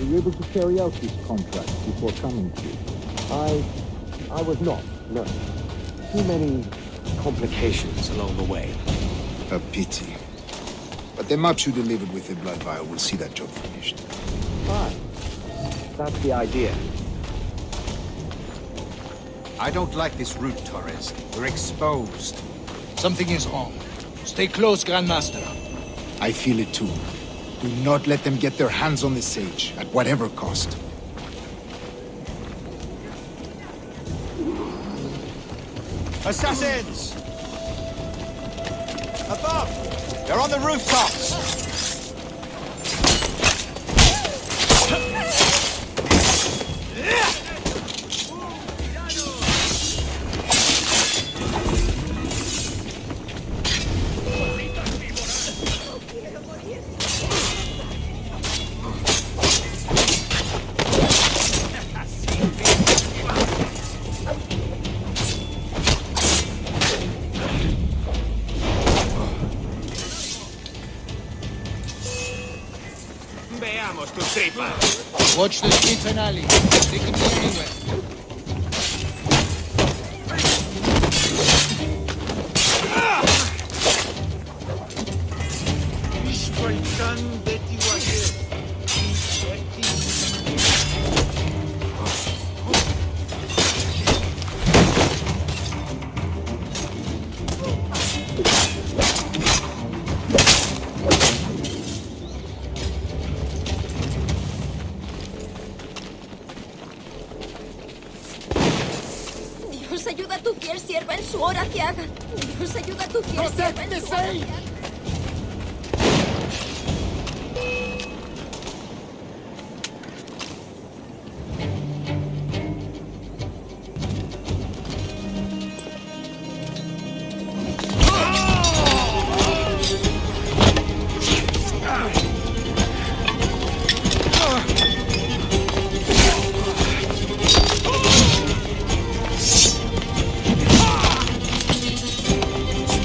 Were you able to carry out this contract before coming to it? I was not, no. Too many complications along the way. A pity. But the maps you delivered with the blood vial will see that job finished. Fine. That's the idea. I don't like this route, Torres. We're exposed. Something is wrong. Stay close, Grandmaster. I feel it too. Do not let them get their hands on the sage, at whatever cost. Assassins! Above! They're on the rooftops! Veamos tus tripas. Watch the streets and alleys. They can be anywhere. Dios, ayuda a tu fiel sierva en su hora que haga. Dios, ayuda a tu fiel sierva en su hora que haga.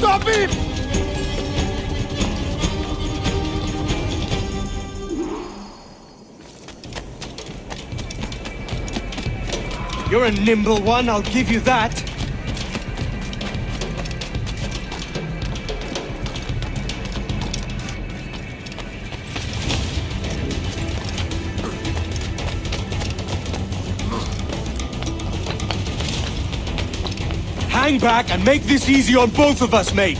Stop him! You're a nimble one, I'll give you that. Hang back and make this easy on both of us, mate!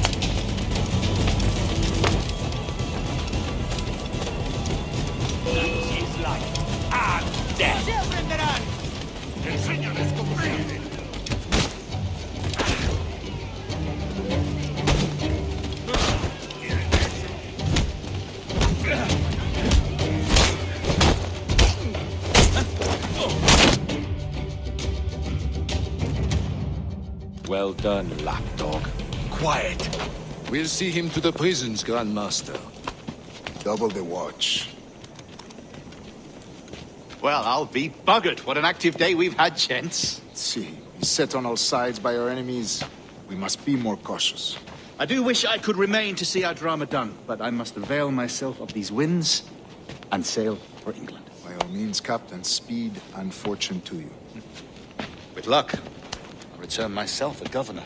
She's like, I'm dead. ¡Se aprenderán! Enséñales cómo se hace. Well done, lapdog. Quiet. We'll see him to the prisons, Grandmaster. Double the watch. Well, I'll be buggered. What an active day we've had, gents. See, he's set on all sides by our enemies. We must be more cautious. I do wish I could remain to see our drama done, but I must avail myself of these winds and sail for England. By all means, Captain, speed and fortune to you. With luck, I'll return myself a governor.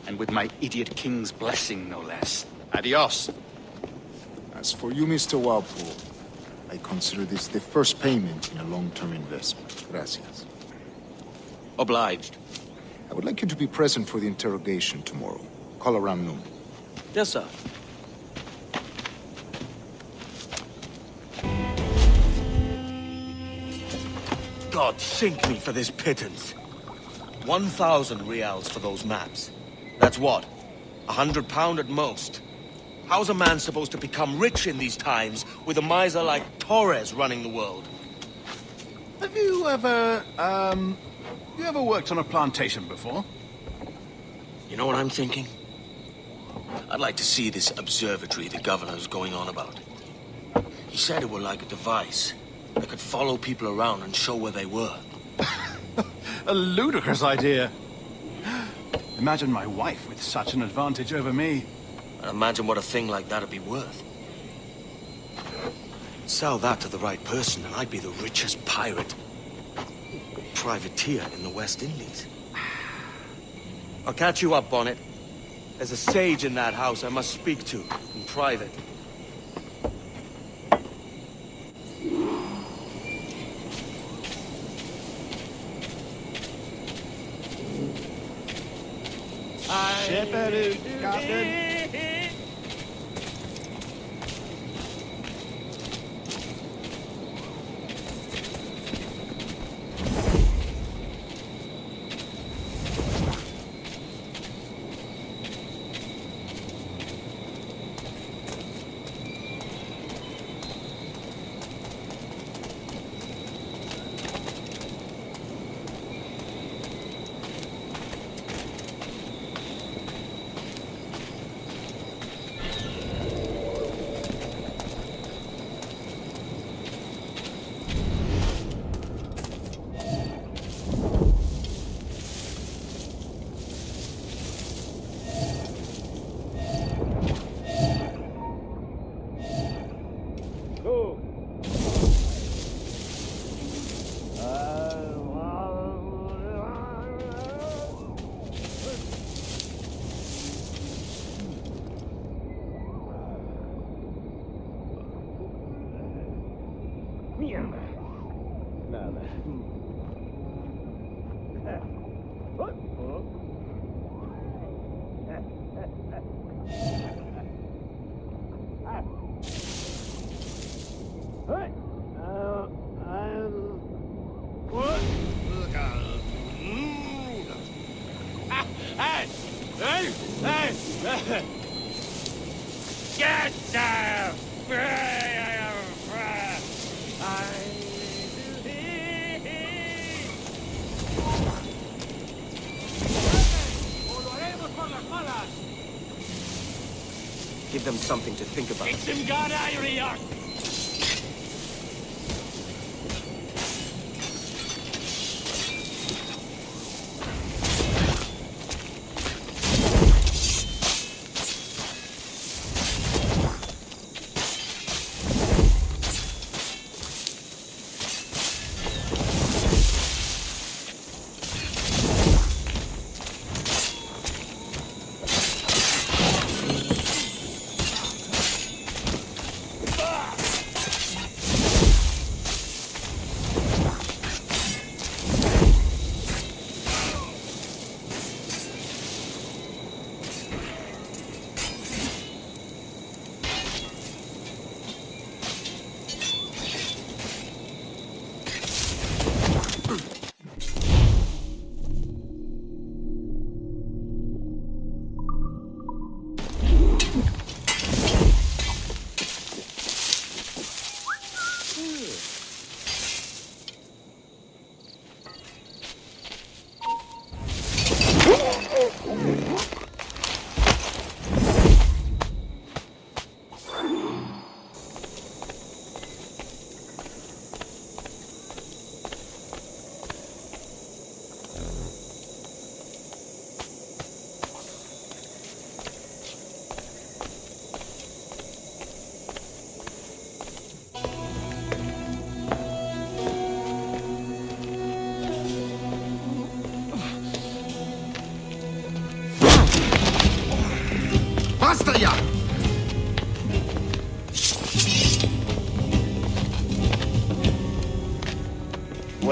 And with my idiot king's blessing, no less. Adios. As for you, Mr. Walpole, I consider this the first payment in a long-term investment. Gracias. Obliged. I would like you to be present for the interrogation tomorrow. Call around noon. Yes, sir. God sink me for this pittance. 1,000 reals for those maps. That's what? £100 at most. How's a man supposed to become rich in these times with a miser like Torres running the world? Have you ever, worked on a plantation before? You know what I'm thinking? I'd like to see this observatory the governor's going on about. He said it were like a device that could follow people around and show where they were. A ludicrous idea. Imagine my wife with such an advantage over me. And imagine what a thing like that'd be worth. Sell that to the right person and I'd be the richest pirate. Privateer in the West Indies. I'll catch you up, Bonnet. There's a sage in that house I must speak to, in private. Shepherd, Captain. Get down! Give them something to think about. It's him gone Irish!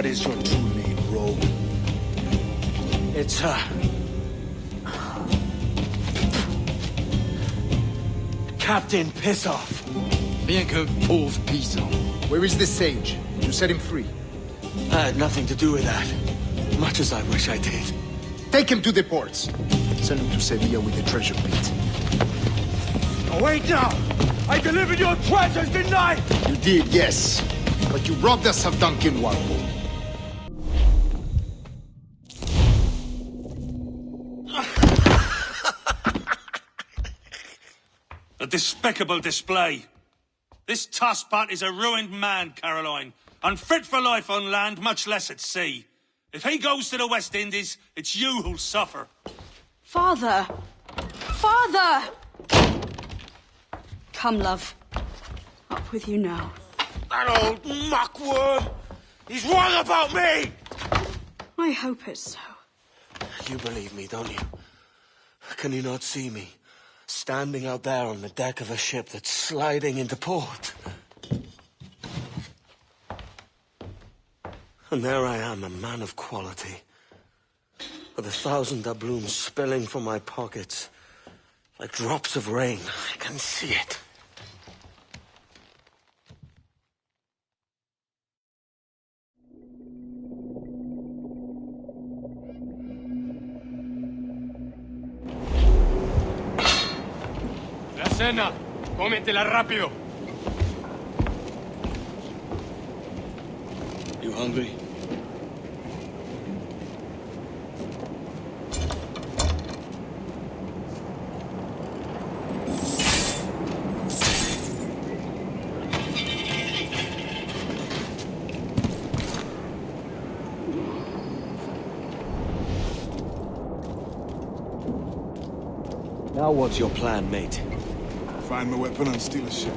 What is your true name, rogue? It's, Captain Pissoff. Bien que pauvre paysan. Where is the sage? You set him free. I had nothing to do with that. Much as I wish I did. Take him to the ports. Send him to Sevilla with the treasure pit. Oh, wait now! I delivered your treasures, didn't I? You did, yes. But you robbed us of Duncan Warble. A despicable display. This tosspot is a ruined man, Caroline. Unfit for life on land, much less at sea. If he goes to the West Indies, it's you who'll suffer. Father! Father! Come, love. Up with you now. That old muckworm! He's wrong about me! I hope it's so. You believe me, don't you? Can you not see me? Standing out there on the deck of a ship that's sliding into port. And there I am, a man of quality. With 1,000 doubloons spilling from my pockets. Like drops of rain. I can see it. La cena. Cómetela rápido. You hungry? Now what's your plan, mate? Find my weapon and steal a ship.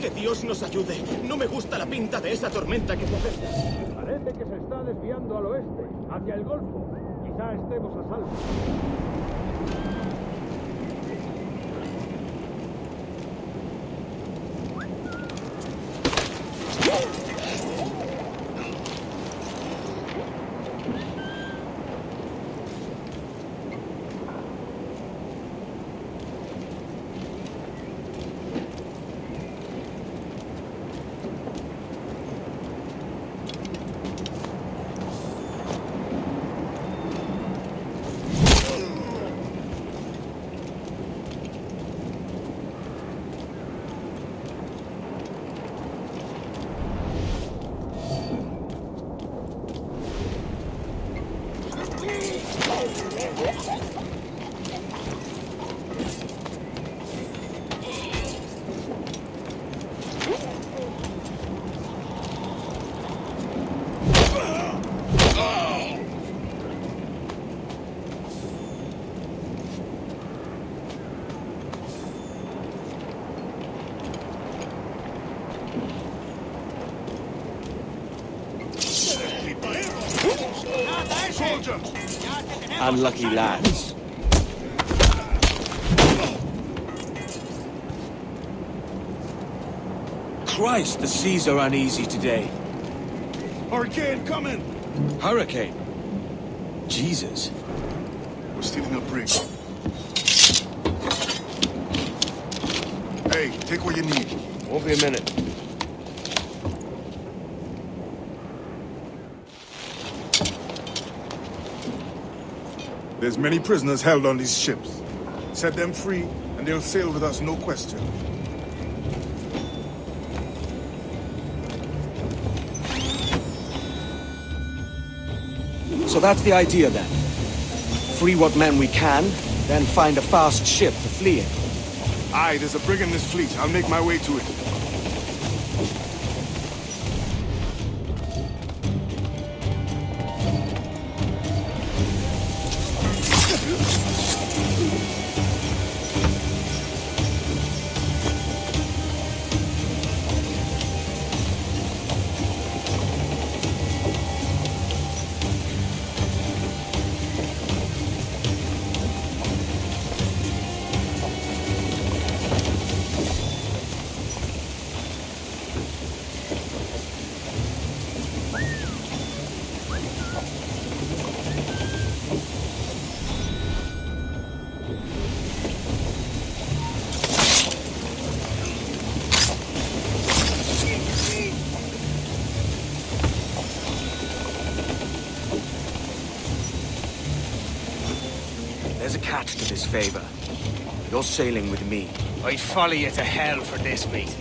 Que Dios nos ayude. No me gusta la pinta de esa tormenta que se acerca. Parece que se está desviando al oeste, hacia el Golfo. Quizá estemos a salvo. Unlucky lads. Christ, the seas are uneasy today. Hurricane coming! Hurricane? Jesus. We're stealing a brig. Hey, take what you need. Won't be a minute. There's many prisoners held on these ships. Set them free, and they'll sail with us, no question. So that's the idea then. Free what men we can, then find a fast ship to flee in. Aye, there's a brig in this fleet. I'll make my way to it. attached to this favor. You're sailing with me. I'd follow you to hell for this, mate.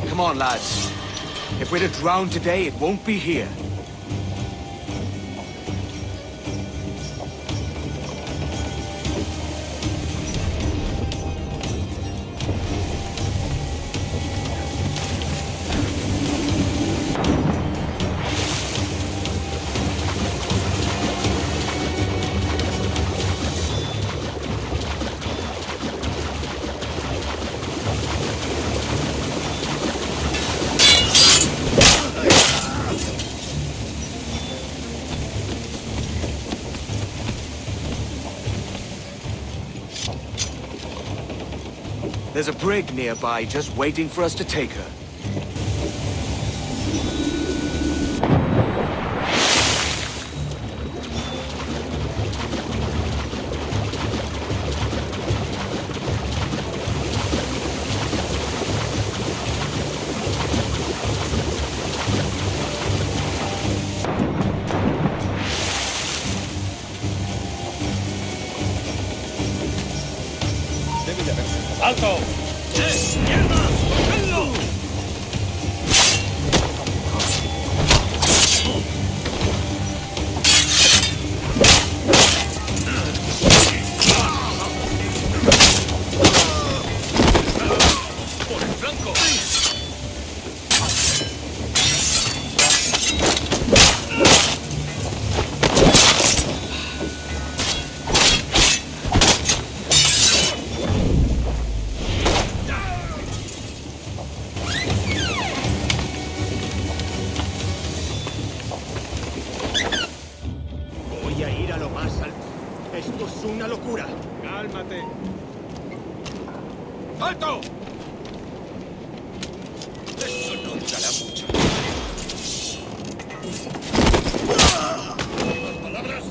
Come on, lads. If we're to drown today, it won't be here. There's a brig nearby just waiting for us to take her. ¡Alto! ¡Izquierda! ¡Venlo! ¡Por el flanco! Voy a ir a lo más alto. Esto es una locura. Cálmate. ¡Alto! Esto no durará mucho. ¿Más palabras?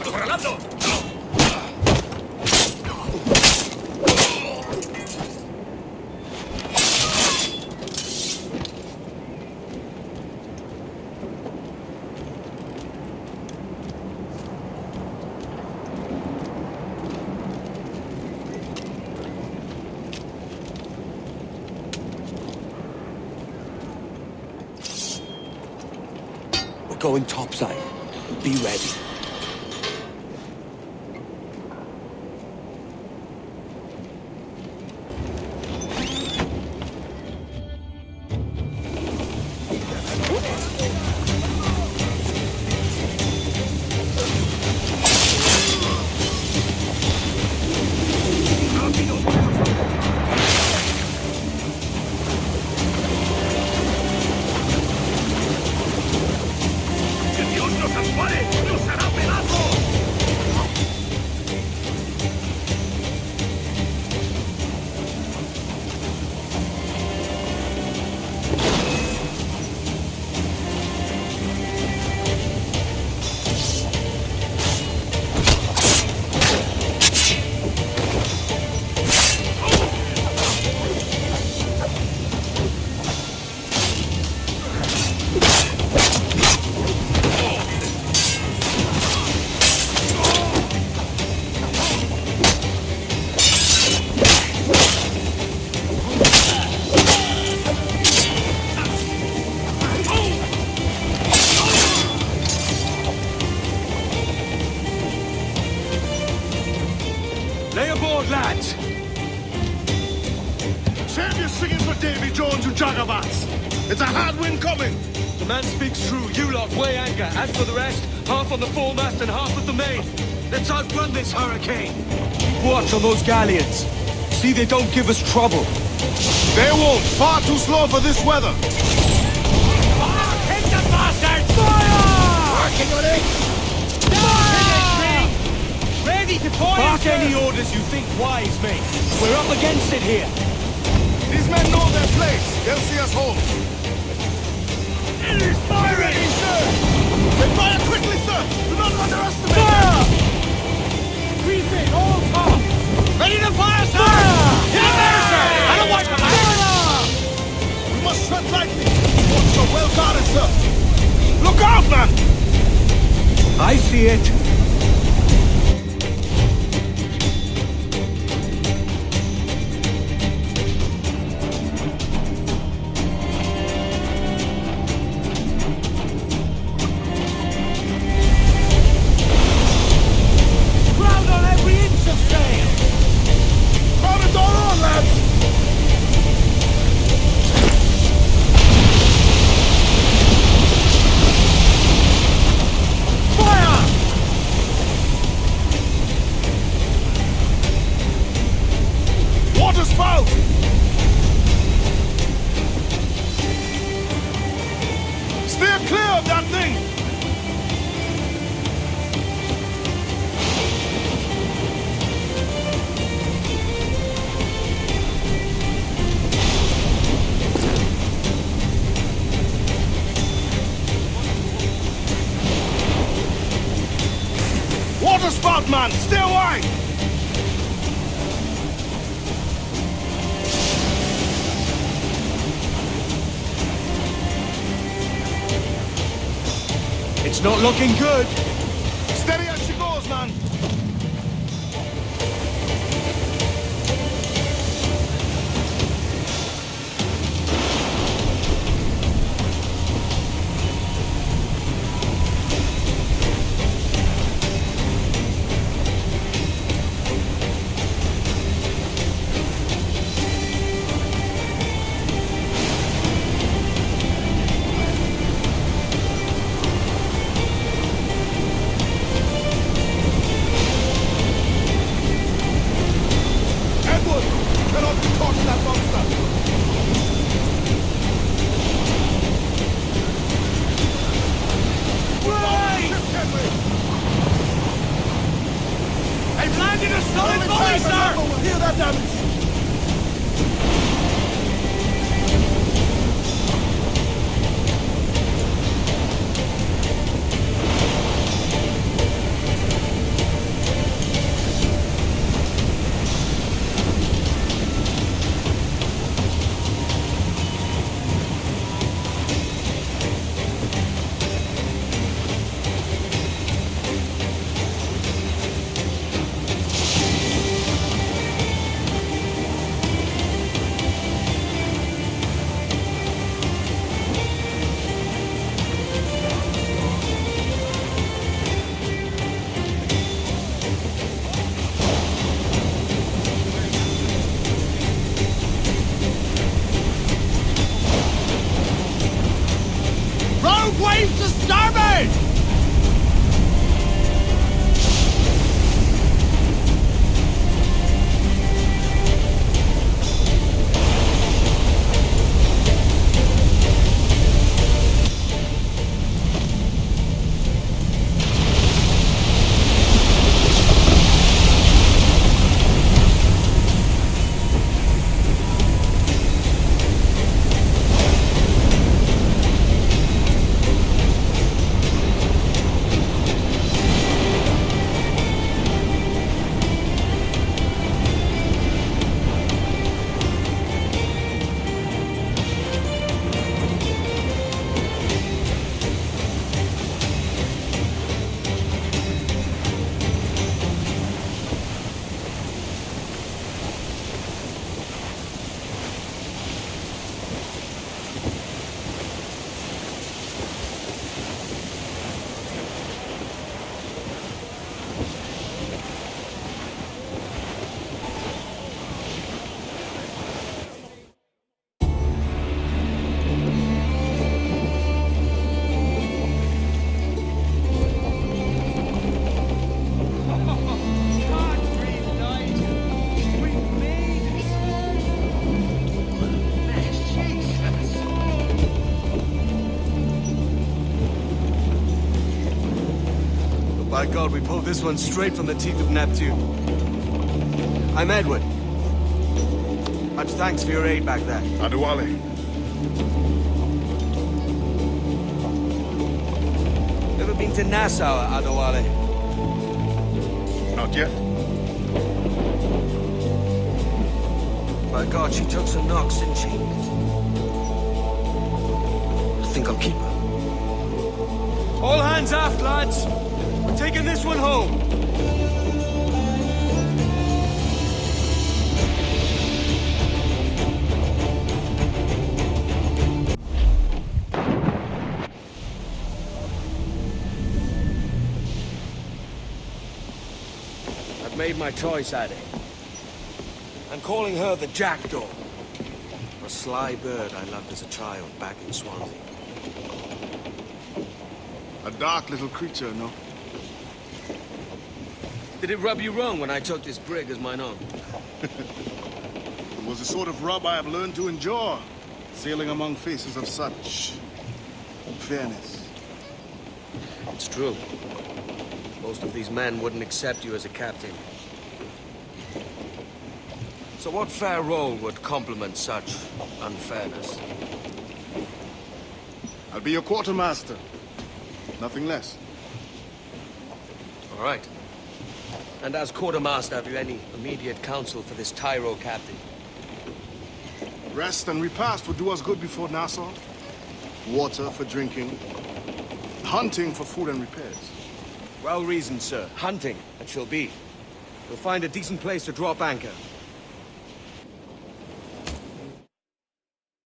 ¡Acorralando! We're going topside. Be ready. ¡Que Dios nos ampare! ¡Nos hará pedazos! Lay aboard, lads! Save your singing for Davy Jones, you jagabats! It's a hard wind coming! The man speaks true. You lot weigh anchor. As for the rest, half on the foremast and half at the main. Let's outrun this hurricane! Keep watch on those galleons. See they don't give us trouble. They won't. Far too slow for this weather. Hit the bastards! Fire! Working on it! Ready to fire! Bark any orders you think wise, mate. We're up against it here. These men know their place. They'll see us home. Enemy's firing! Ready, sir! They fire quickly, sir! Do not underestimate Fire! them! Squeeze in, all top! Ready to fire, sir! Hit him there, sir! I don't want to We must tread lightly. Forts are well guarded, sir. Look out, man! I see it. Ground on every inch of sail! Crowd the door on, lads! Fire! Water spout! Steer clear of that thing! Water spout, man! Stay wide! It's not looking good. Steady as she goes, man! My God, we pulled this one straight from the teeth of Neptune. I'm Edward. Much thanks for your aid back there. Adewale. Ever been to Nassau, Adewale? Not yet. My God, she took some knocks, didn't she? I think I'll keep her. All hands aft, lads. We're taking this one home. I've made my choice, Addy. I'm calling her the Jackdaw. A sly bird I loved as a child back in Swansea. A dark little creature, no? Did it rub you wrong when I took this brig as mine own? It was the sort of rub I have learned to endure, sailing among faces of such fairness. It's true. Most of these men wouldn't accept you as a captain. So what fair role would complement such unfairness? I'll be your quartermaster. Nothing less. All right. And as quartermaster, have you any immediate counsel for this Tyro captain? Rest and repast would do us good before Nassau. Water for drinking. Hunting for food and repairs. Well reasoned, sir. Hunting, it shall be. We'll find a decent place to drop anchor.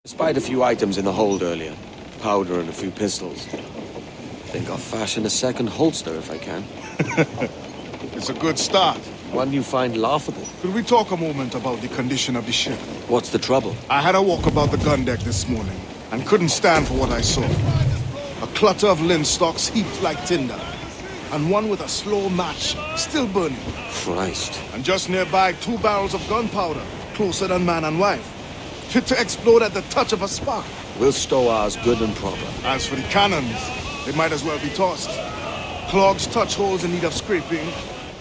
Despite a few items in the hold earlier, powder and a few pistols, I think I'll fashion a second holster if I can. It's a good start. One you find laughable. Could we talk a moment about the condition of the ship? What's the trouble? I had a walk about the gun deck this morning and couldn't stand for what I saw. A clutter of linstocks heaped like tinder, and one with a slow match still burning. Christ. And just nearby, 2 barrels of gunpowder, closer than man and wife, fit to explode at the touch of a spark. We'll stow ours good and proper. As for the cannons, they might as well be tossed. Clogs touch holes in need of scraping,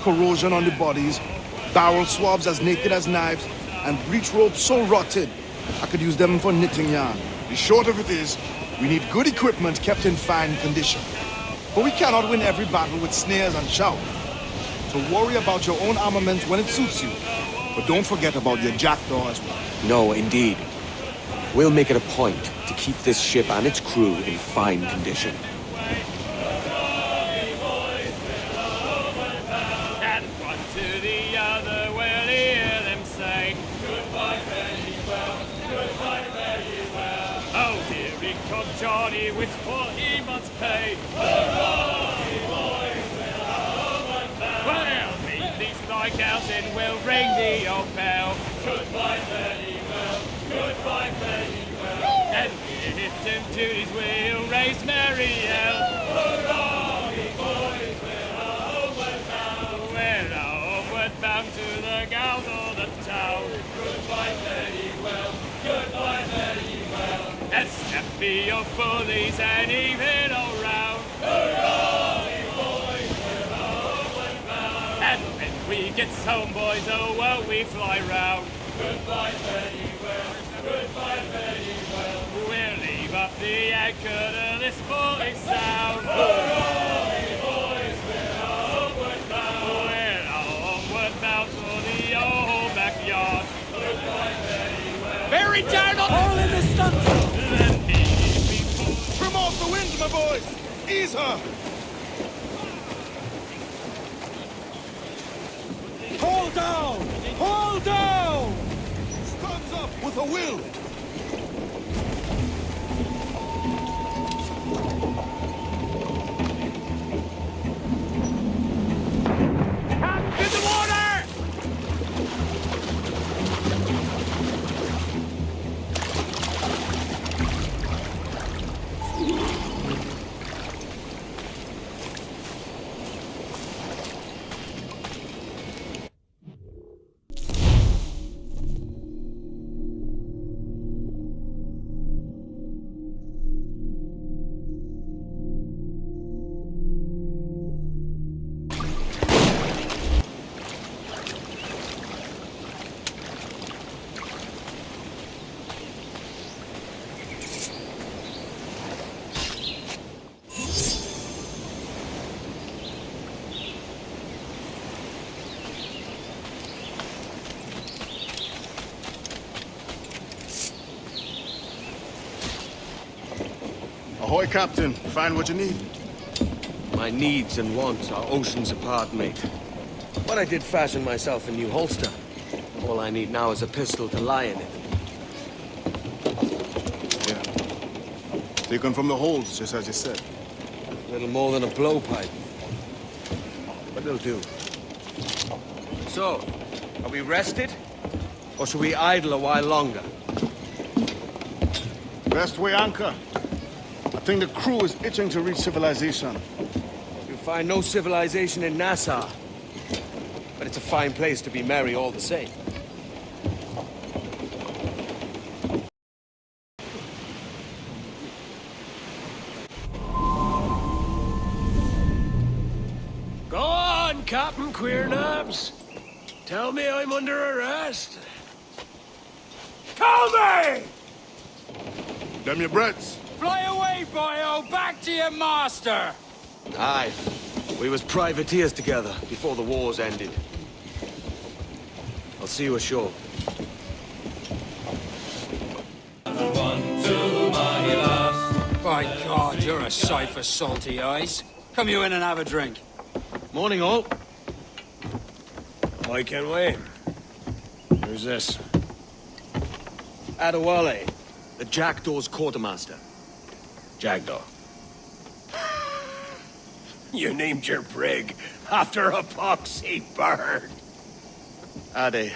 corrosion on the bodies, barrel swabs as naked as knives, and breech ropes so rotted, I could use them for knitting yarn. The short of it is, we need good equipment kept in fine condition. But we cannot win every battle with snares and shouts. So worry about your own armament when it suits you. But don't forget about your jackdaw as well. No, indeed. We'll make it a point to keep this ship and its crew in fine condition. And one to the other will hear them say, goodbye, fare ye well, goodbye, fare ye well. Oh, here he comes Johnny with 40 months' pay. Hurrah, ye boys, we're homeward bound. Well, meet these lighthouse and we'll ring the old bell. Goodbye, fare ye well, goodbye, fare ye well. And if them duties will raise merry yell. Hurrah, ye boys, we're homeward bound. We're homeward bound to the gals of the town. Goodbye, fare ye well, goodbye, fare ye well. And snappy your bullies and even all round. Hurrah, ye boys, we're homeward bound. And when we get home, boys, oh, well, we fly round. Goodbye, fare ye well, goodbye, fare ye well. We'll leave up the anchor to this morning sound. Hurrah, ye boys, we're homeward bound. We're homeward bound to the old backyard. Goodbye, fare ye well. Very down on all in the stunsail. Trim off the wind, my boys! Ease her! Hold down! Hold down! Stands up with a will! In the water! Ahoy, Captain. Find what you need. My needs and wants are oceans apart, mate. But I did fashion myself a new holster. All I need now is a pistol to lie in it. Yeah. Taken from the holds, just as you said. Little more than a blowpipe. But it'll do. So, are we rested? Or should we idle a while longer? Best way anchor. I think the crew is itching to reach civilization. You'll find no civilization in Nassau. But it's a fine place to be merry all the same. Go on, Captain Queernabs. Tell me I'm under arrest. Tell me! Them your breads. Fly away, boyo! Back to your master! Aye. We was privateers together before the wars ended. I'll see you ashore. By God, you're a sight for salty eyes. Come you in and have a drink. Morning, all. I can wait. Who's this? Adewale, the Jackdaw's quartermaster. Jackdaw. You named your brig after a poxy bird. Ade,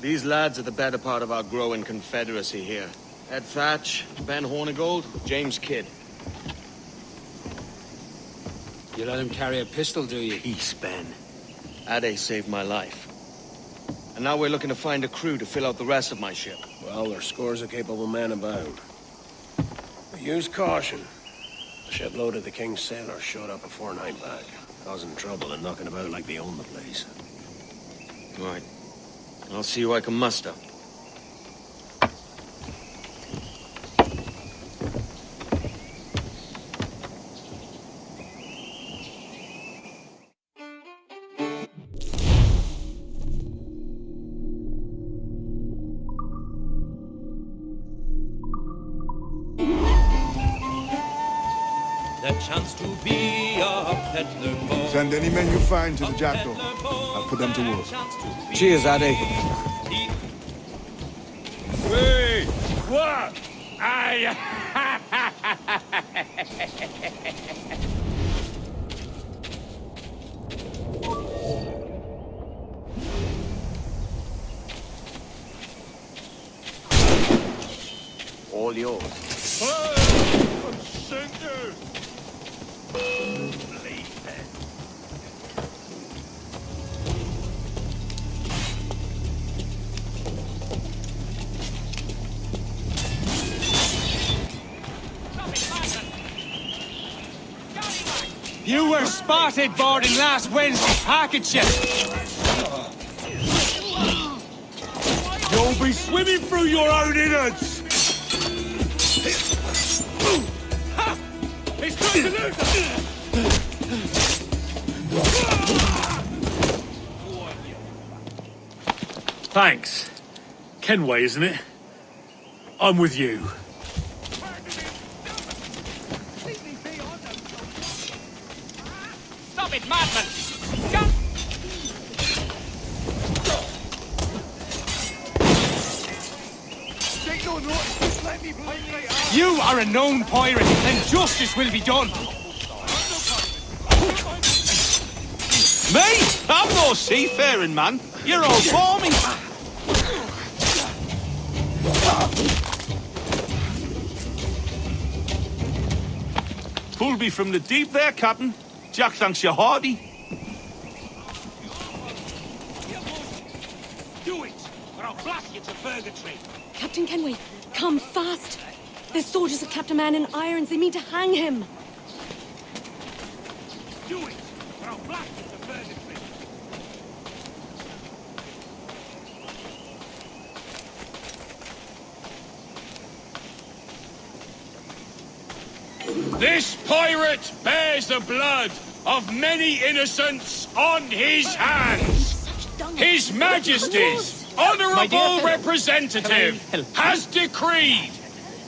these lads are the better part of our growing confederacy here. Ed Thatch, Ben Hornigold, James Kidd. You let him carry a pistol, do you? Peace, Ben. Ade saved my life. And now we're looking to find a crew to fill out the rest of my ship. Well, there's scores of capable men about. But use caution. The shipload of the King's sailors showed up a fortnight back, causing trouble and knocking about like they own the place. Right. I'll see who I can muster. The chance to be a peddler boy. Send any men you find to the Jackdaw. I'll put them to work. Cheers, Ade. Wait! What? I... All yours. I'm sinking! You were spotted boarding last Wednesday's packet ship. You'll be swimming through your own innards! He's trying to lose us! Thanks. Kenway, isn't it? I'm with you. Stop it, madman! Jump! You are a known pirate, and justice will be done. Me? I'm no seafaring man. You're all for me. Pulled me from the deep there, Captain. Jack thanks you hardy. Do it, or I'll blast you to purgatory! Captain Kenway, come fast! There's soldiers of Captain Man in irons. They mean to hang him. Do it, or I'll blast you to purgatory! This pirate bears the blood of many innocents on his hands. His Majesty's honourable representative has decreed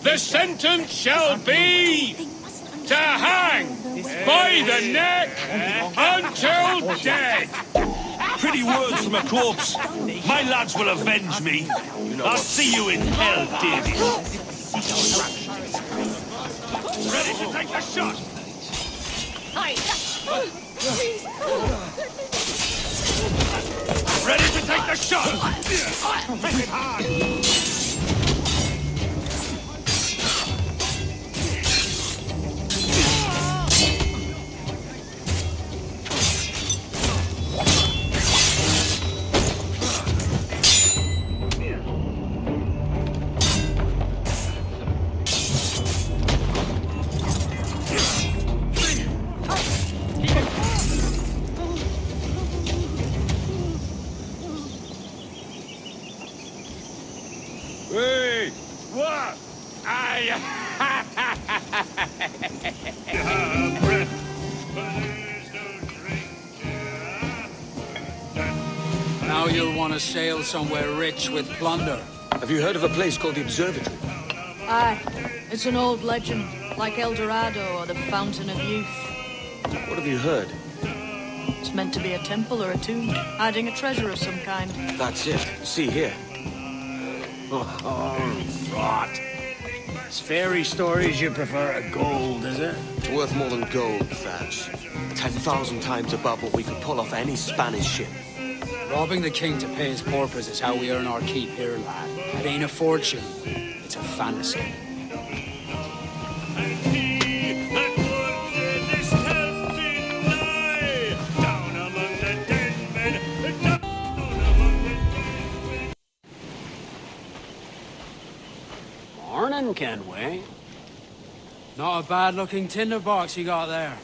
the sentence shall be To hang! By the neck! Until dead! Pretty words from a corpse. My lads will avenge me. I'll see you in hell, David. Ready to take the shot? Ready to take the shot? Hit it hard! Wait! What? Now you'll want to sail somewhere rich with plunder. Have you heard of a place called the Observatory? Aye. It's an old legend, like El Dorado or the Fountain of Youth. What have you heard? It's meant to be a temple or a tomb, hiding a treasure of some kind. That's it. See here. Oh, rot. It's fairy stories you prefer to gold, is it? It's worth more than gold, Thatch. 10,000 times above what we could pull off any Spanish ship. Robbing the king to pay his paupers is how we earn our keep here, lad. It ain't a fortune. It's a fantasy. Morning, Kenway. Not a bad-looking tinderbox you got there.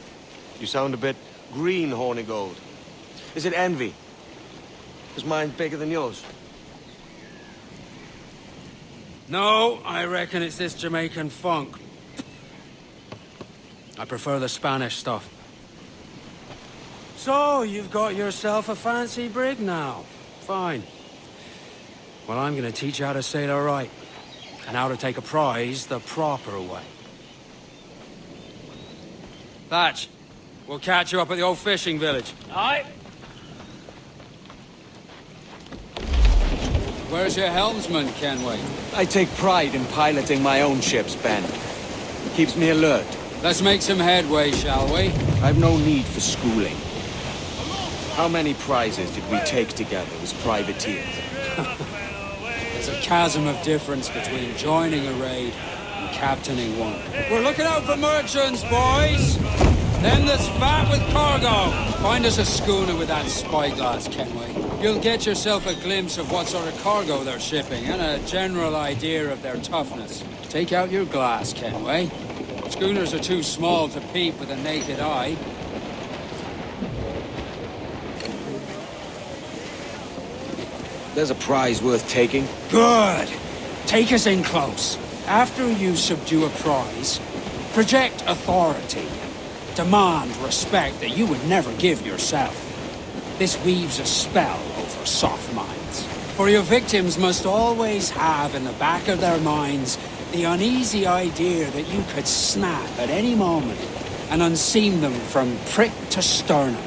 You sound a bit green, Horny Gold. Is it envy? Is mine bigger than yours? No, I reckon it's this Jamaican funk. I prefer the Spanish stuff. So, you've got yourself a fancy brig now. Fine. Well, I'm gonna teach you how to sail her right. And how to take a prize the proper way. Thatch, we'll catch you up at the old fishing village. Aye. Where's your helmsman, Kenway? I take pride in piloting my own ships, Ben. Keeps me alert. Let's make some headway, shall we? I've no need for schooling. How many prizes did we take together as privateers? There's a chasm of difference between joining a raid and captaining one. We're looking out for merchants, boys! Them that's fat with cargo! Find us a schooner with that spyglass, Kenway. You'll get yourself a glimpse of what sort of cargo they're shipping and a general idea of their toughness. Take out your glass, Kenway. Schooners are too small to peep with a naked eye. There's a prize worth taking. Good! Take us in close. After you subdue a prize, project authority. Demand respect that you would never give yourself. This weaves a spell over soft minds. For your victims must always have in the back of their minds the uneasy idea that you could snap at any moment and unseam them from prick to sternum.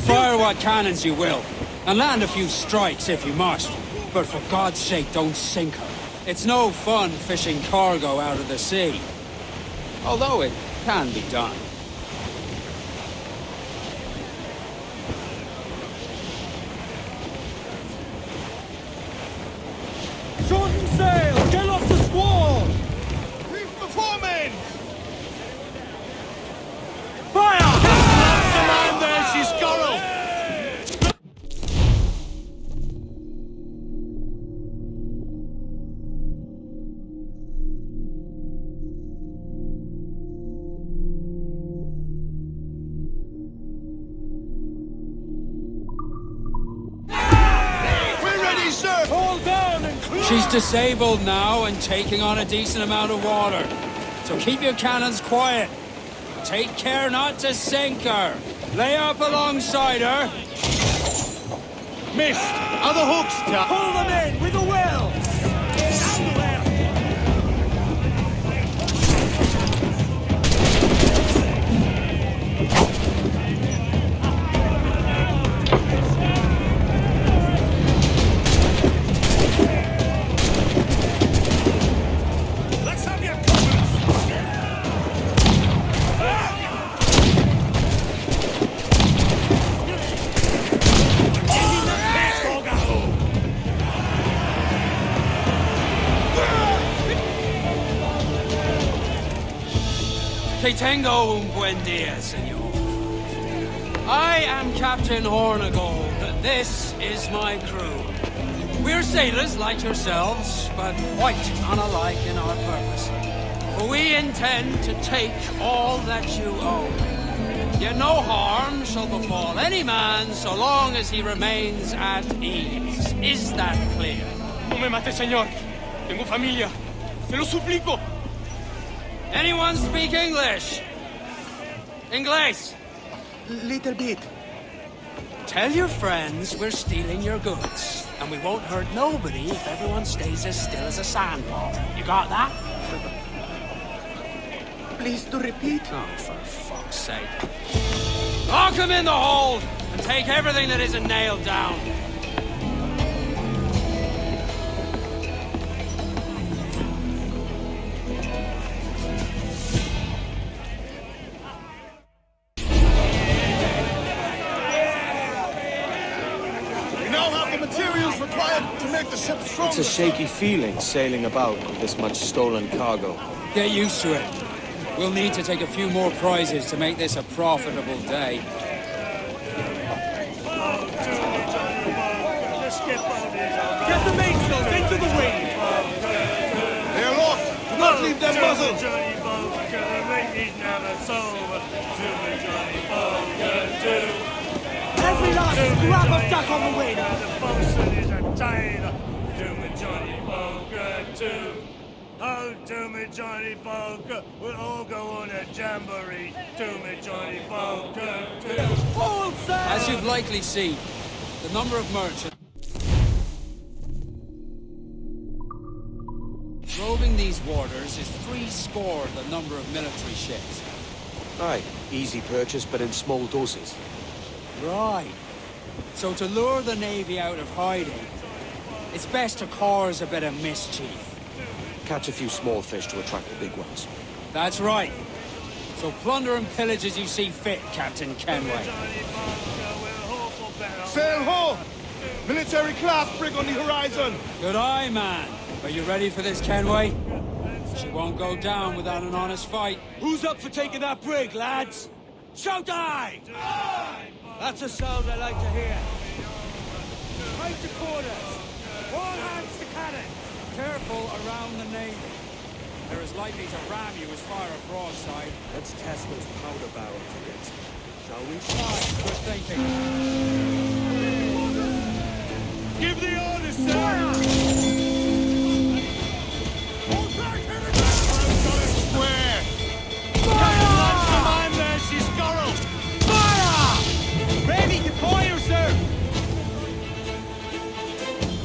Fire what cannons you will, and land a few strikes if you must. But for God's sake, don't sink her. It's no fun fishing cargo out of the sea. Although it can be done. Shorten sail! Get off the squall! Reef before men! Fire! That's the man there, she's Scorrel! She's disabled now and taking on a decent amount of water. So keep your cannons quiet. Take care not to sink her. Lay up alongside her. Missed! Other hooks, Cap! Pull them in with a will! Let's have your coffins! Que tengo un buen día, señor. I am Captain Hornigold. This is my crew. We're sailors like yourselves, but quite unalike in our purpose. For we intend to take all that you own. Yet no harm shall befall any man so long as he remains at ease. Is that clear? No me mate, señor. Tengo familia. Se lo suplico. Anyone speak English? English? Little bit. Tell your friends we're stealing your goods, and we won't hurt nobody if everyone stays as still as a sandwall. You got that? Please to repeat. Oh, for fuck's sake. Lock them in the hold, and take everything that isn't nailed down. It's a shaky feeling sailing about with this much stolen cargo. Get used to it. We'll need to take a few more prizes to make this a profitable day. Get the mainsails into the wind! They're locked! Do not leave them muzzled! Every last scrap of duck on the wind! Oh, do me Johnny Poker, we'll all go on a jamboree. Do me Johnny Poker, All sail! As you've likely seen, the number of merchants roving these waters is 70 the number of military ships. Aye, easy purchase, but in small doses. Right. So to lure the Navy out of hiding, it's best to cause a bit of mischief. Catch a few small fish to attract the big ones. That's right. So plunder and pillage as you see fit, Captain Kenway. Sail ho! Military class brig on the horizon! Good eye, man. Are you ready for this, Kenway? She won't go down without an honest fight. Who's up for taking that brig, lads? Shout aye! That's a sound I like to hear. Right to quarters. All hands to cannon. Careful around the Navy. They're as likely to ram you as fire a broadside. Let's test those powder barrels against them, shall we? Aye, good thinking. Give the order, sir! Square! Captain Lance, command there, she's Scorrel! Fire! Ready to fire, sir!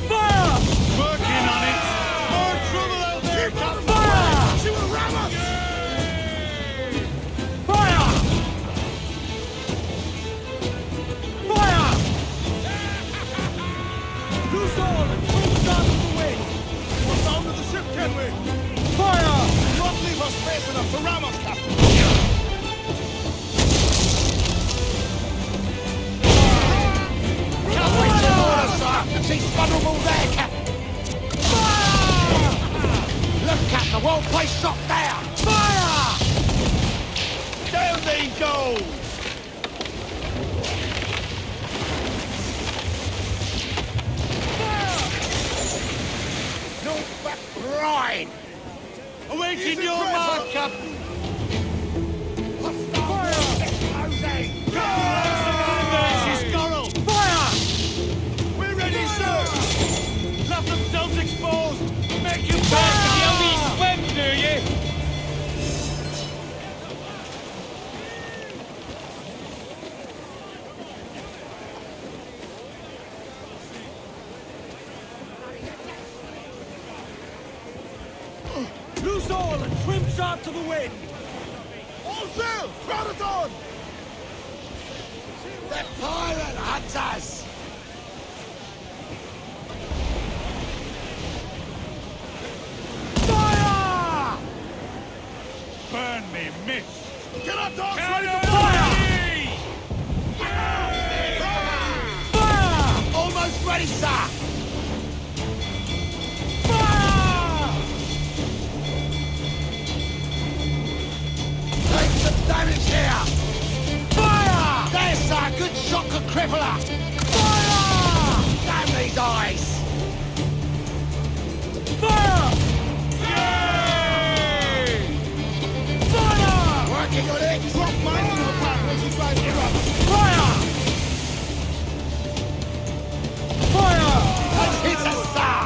Fire! Working on it! More trouble out there, Captain! Fire! She will ram us! Fire! Fire! Loose all and full start to the wind! We're down to the ship, Kenway! Fire! Do not leave us space enough to ram us, Captain! Captain's in order, sir! She's vulnerable there, Captain! Look, Captain, the whole place shot down! Fire! Down they go! No back ride! Awaiting your mark, Captain! She's Scorrel! Fire! We're ready, sir! Left themselves exposed! Loose all and trim sharp to the wind! All sail! Crowd it on! The pirate hunters! Fire! Burn me, miss! Get up, dogs! Cannon! Ready to Fire! Almost ready, sir! Fire! Take some damage here! Fire! There's sir! Good shot could cripple her! Fire! Damn these eyes! Fire! Yay! Fire! Working on it! Drop mine in her path when she tries to run. Fire! Fire! Let's hit us, sir!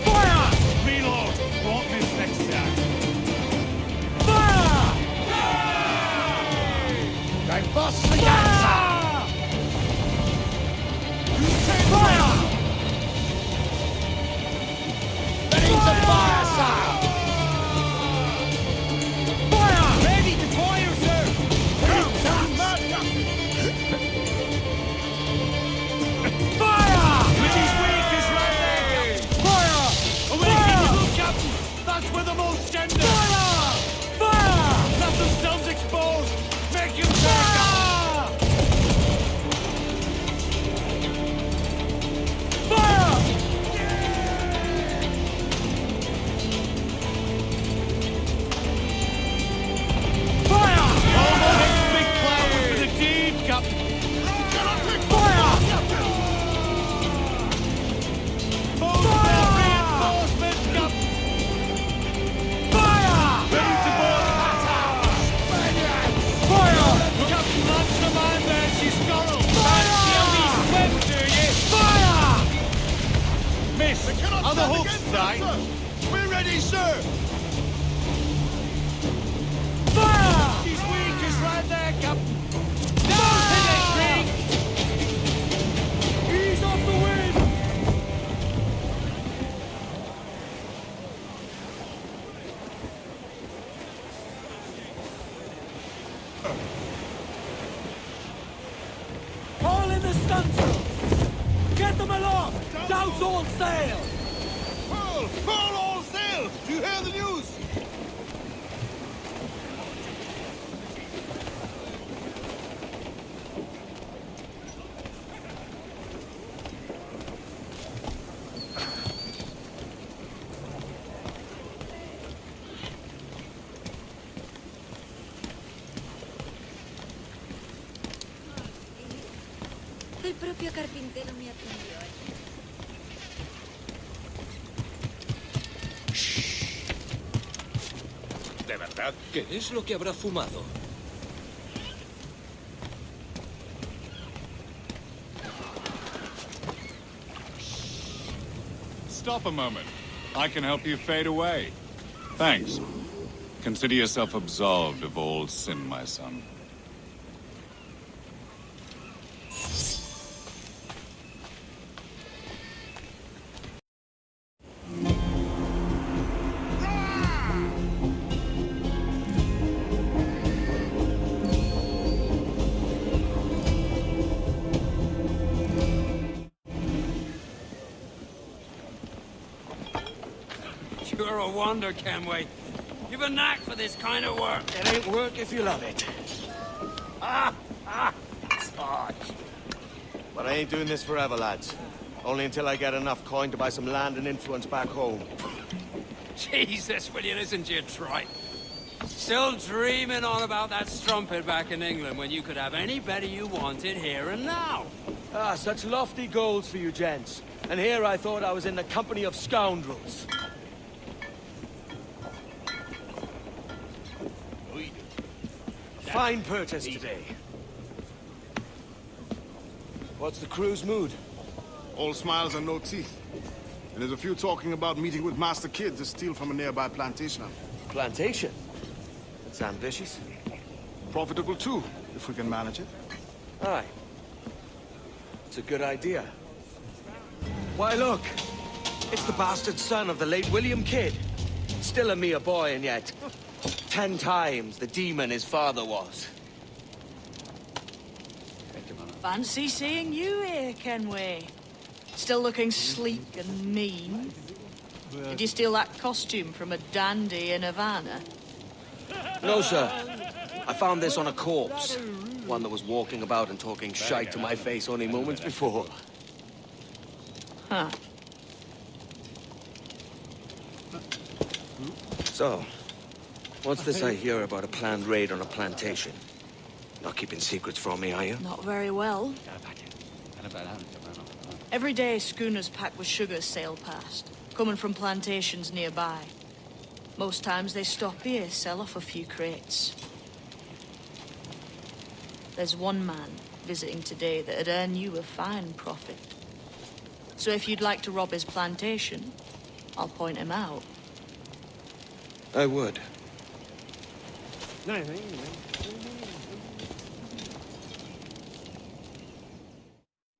Fire! Reload! Won't miss next time. Fire! They boss the answer! You take fire! Ready to fire, sir! Fire! Ready to fire, sir! Fire! British weak is right there, Captain! Fire! Away, Captain! That's where the most gender! Fire! Fire! Let themselves exposed! Make him back up! Fire! Fire! Almost big cloud for the deed, Captain! Fire! Fire! Reinforcements, Captain! Fire! Ready to board! Spaniards! Fire! Captain, launch the mine there, she's scuttled! Fancy a wee swim, do ye? Fire! Miss, are the hooks right? We're ready, sir! Fire! She's weak is right there, Captain! Down to the creek! Ease off the wind! Haul in the stunsails! Get them aloft! Douse all sail! Furl! Furl all sail! Do you hear the news? El propio carpintero me atendió. ¿De verdad? ¿Qué es lo que habrá fumado? Stop a moment. I can help you fade away. Thanks. Consider yourself absolved of all sin, my son. You're a wonder, Kenway. You've a knack for this kind of work. It ain't work if you love it. It's hard. But I ain't doing this forever, lads. Only until I get enough coin to buy some land and influence back home. Jesus, will you listen to your tripe? Still dreaming on about that strumpet back in England when you could have any better you wanted here and now. Ah, such lofty goals for you gents. And here I thought I was in the company of scoundrels. Fine purchase today. What's the crew's mood? All smiles and no teeth. And there's a few talking about meeting with Master Kid to steal from a nearby plantation. Plantation? That's ambitious. Profitable too, if we can manage it. Aye. It's a good idea. Why, look! It's the bastard son of the late William Kidd. Still a mere boy, and yet 10 times the demon his father was. Fancy seeing you here, Kenway. Still looking sleek and mean. Did you steal that costume from a dandy in Havana? No, sir. I found this on a corpse. One that was walking about and talking shite to my face only moments before. Huh. So, what's this I hear about a planned raid on a plantation? Not keeping secrets from me, are you? Not very well. Every day, schooners packed with sugar sail past, coming from plantations nearby. Most times they stop here, sell off a few crates. There's one man visiting today that'd earn you a fine profit. So if you'd like to rob his plantation, I'll point him out. I would.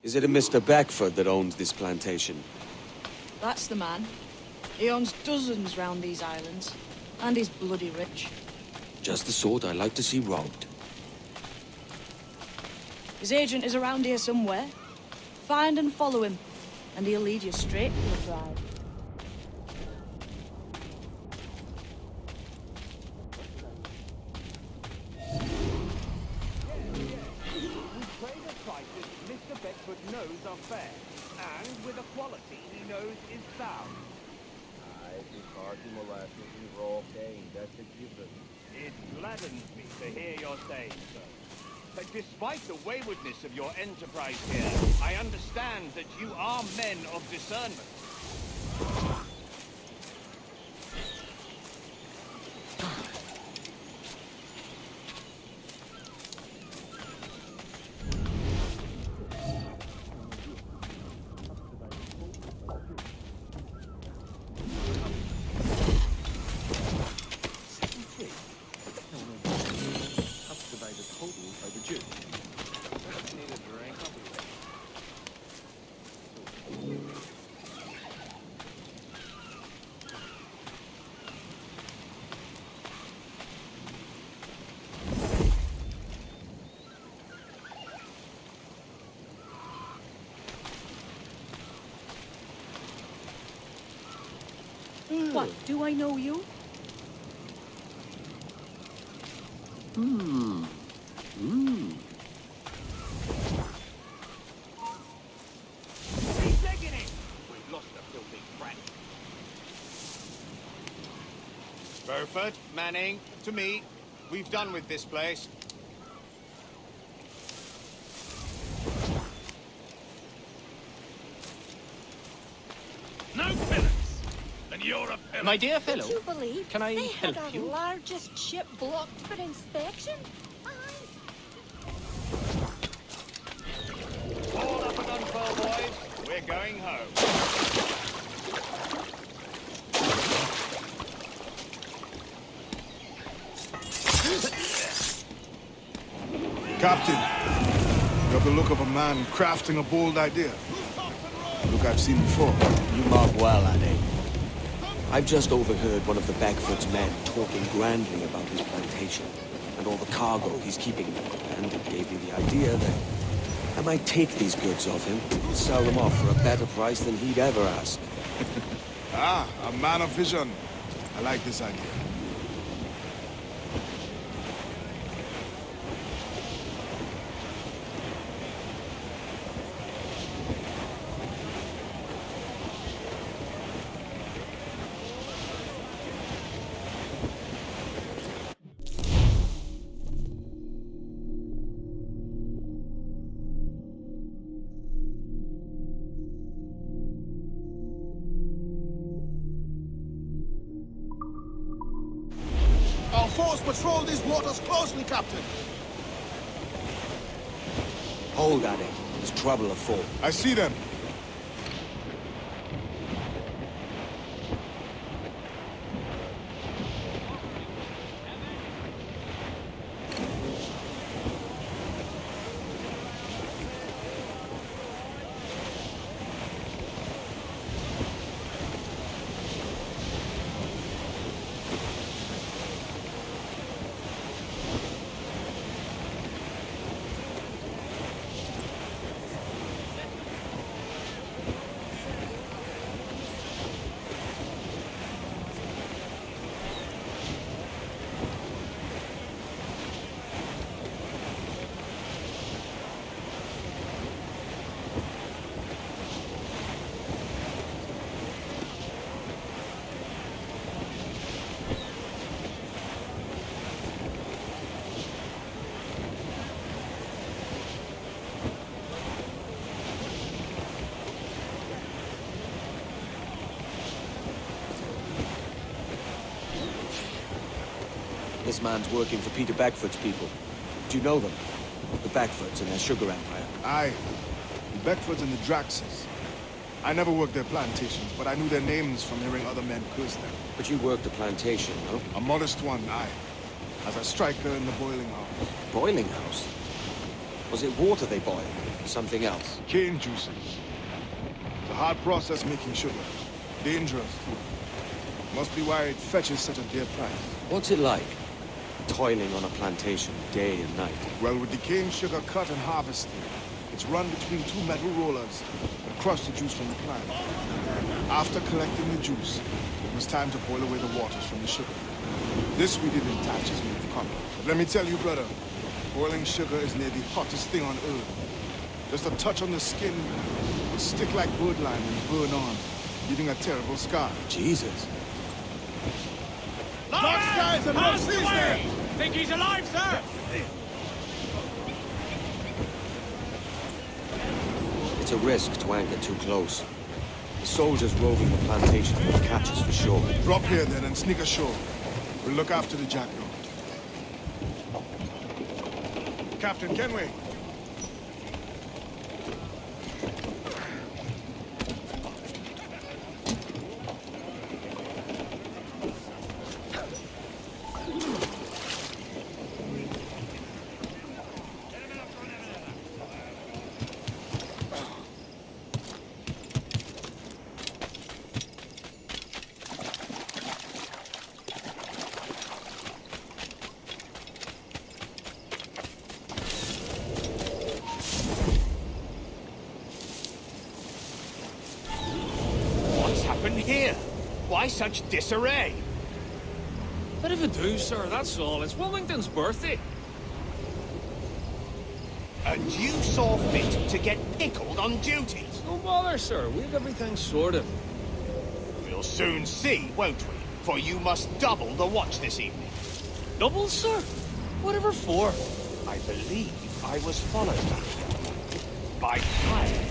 Is it a Mr. Beckford that owns this plantation? That's the man. He owns dozens round these islands, and he's bloody rich. Just the sort I like to see robbed. His agent is around here somewhere. Find and follow him, and he'll lead you straight to the bride. Mr. Beckford knows are fair, and with a quality he knows is sound. Molasses and raw cane, that's a given. It gladdens me to hear your saying so. But despite the waywardness of your enterprise here, I understand that you are men of discernment. What, do I know you? He's taking it! We've lost the filthy brat. Burford, Manning, to me. We've done with this place. No pillars! Then you're a pillar. My dear fellow, Would you believe can I they had help our you? largest ship blocked for inspection? All up and unfurl, boys. We're going home. Captain, you have the look of a man crafting a bold idea. Look I've seen before. You mark well, Addy. I've just overheard one of the Beckford's men talking grandly about his plantation and all the cargo he's keeping, and it gave me the idea that I might take these goods off him and sell them off for a better price than he'd ever ask. Ah, a man of vision. I like this idea. Our force patrol these waters closely, Captain. Hold, Addy. There's trouble afoot. I see them. This man's working for Peter Beckford's people. Do you know them? The Beckfords and their sugar empire. Aye. The Beckfords and the Draxes. I never worked their plantations, but I knew their names from hearing other men curse them. But you worked a plantation, no? A modest one, aye. As a striker in the boiling house. Boiling house? Was it water they boiled? Something else? Cane juices. It's a hard process making sugar. Dangerous. Must be why it fetches such a dear price. What's it like? Toiling on a plantation day and night. Well, with the cane sugar cut and harvested, it's run between two metal rollers and crush the juice from the plant. After collecting the juice, it was time to boil away the waters from the sugar. This we did in Thatcher's made of copper. But let me tell you, brother, boiling sugar is near the hottest thing on earth. Just a touch on the skin will stick like birdlime and burn on, leaving a terrible scar. Jesus. Dark skies and no seas there! Think he's alive, sir? It's a risk to anchor too close. The soldiers roving the plantation will catch us for sure. Drop here then and sneak ashore. We'll look after the jackdaw. Captain Kenway. Here? Why such disarray? Bit of a do, sir, that's all. It's Wilmington's birthday. And you saw fit to get pickled on duty? No bother, sir. We've everything sorted. We'll soon see, won't we? For you must double the watch this evening. Double, sir? Whatever for? I believe I was followed by fire.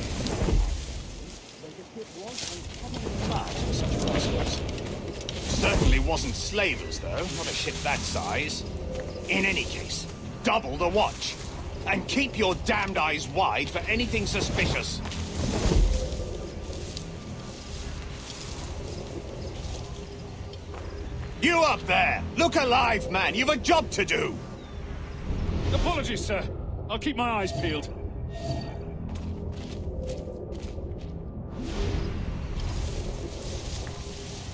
Certainly wasn't slavers, though. Not a ship that size. In any case, double the watch. And keep your damned eyes wide for anything suspicious. You up there! Look alive, man! You've a job to do! Apologies, sir. I'll keep my eyes peeled.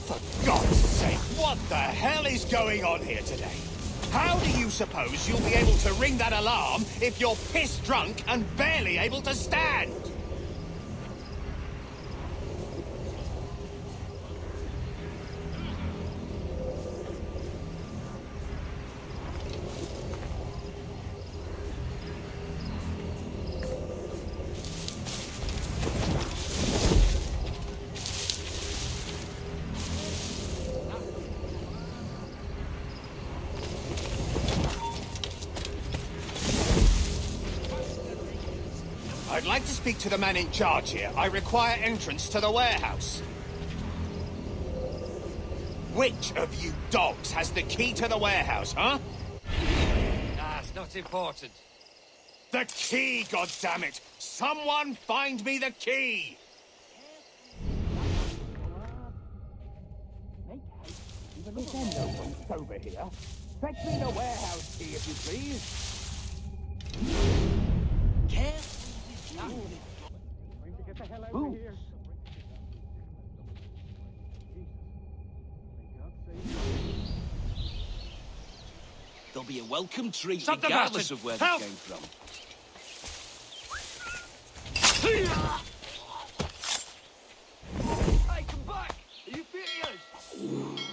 For God's sake, what the hell is going on here today? How do you suppose you'll be able to ring that alarm if you're piss drunk and barely able to stand? I'd like to speak to the man in charge here. I require entrance to the warehouse. Which of you dogs has the key to the warehouse, huh? It's not important. The key, goddammit! Someone find me the key! Even if I'm no one sober here, fetch me the warehouse key, if you please. Careful. Get the hell out of here. They'll be a welcome treat, Stop the regardless bastard. of where Help. they came from. Hey, come back! Are you furious?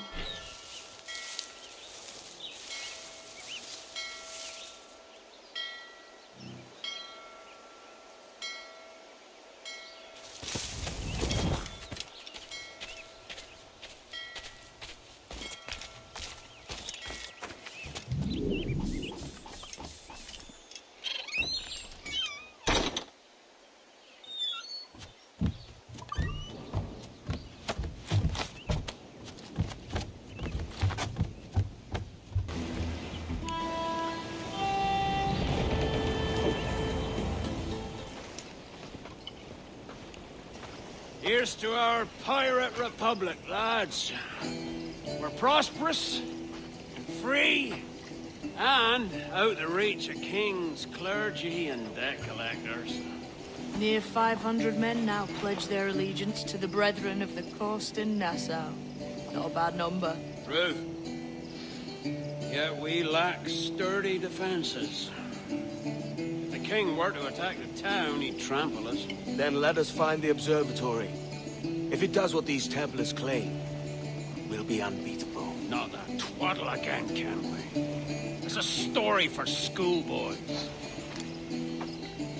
Here's to our pirate republic, lads. We're prosperous, and free, and out of reach of kings, clergy, and debt collectors. Near 500 men now pledge their allegiance to the Brethren of the Coast in Nassau. Not a bad number. Truth. Yet we lack sturdy defenses. If the king were to attack the town, he'd trample us. Then let us find the observatory. If it does what these Templars claim, we'll be unbeatable. Not that twaddle again, can we? It's a story for schoolboys.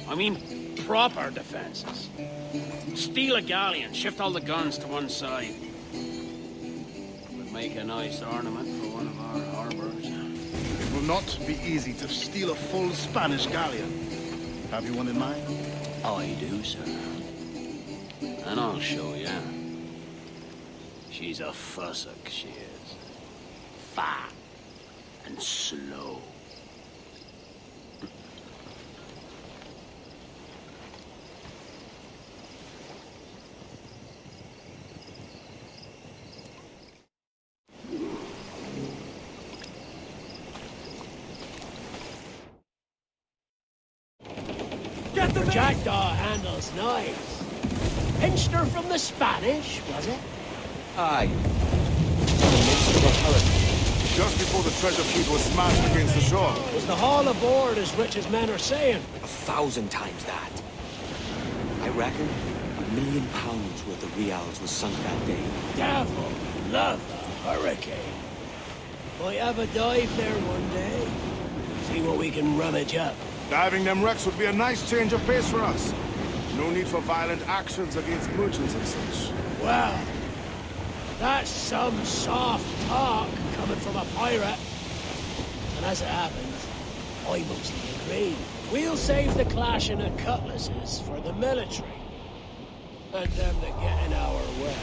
I mean, proper defenses. Steal a galleon, shift all the guns to one side. Would make a nice ornament for one of our harbors. It will not be easy to steal a full Spanish galleon. Have you one in mind? I do, sir. And I'll show you. She's a fussock, she is. Fat and slow. The jackdaw handles knives. Pinched her from the Spanish, was it? Aye. Just before the treasure fleet was smashed against the shore. Was the haul aboard as rich as men are saying? 1,000 times that. I reckon £1 million worth of reals was sunk that day. Devil love a hurricane. Might have a dive there one day. See what we can rummage up. Diving them wrecks would be a nice change of pace for us. No need for violent actions against merchants and such. Well, that's some soft talk coming from a pirate. And as it happens, I mostly agree. We'll save the clashing of cutlasses for the military. And them that get in our way.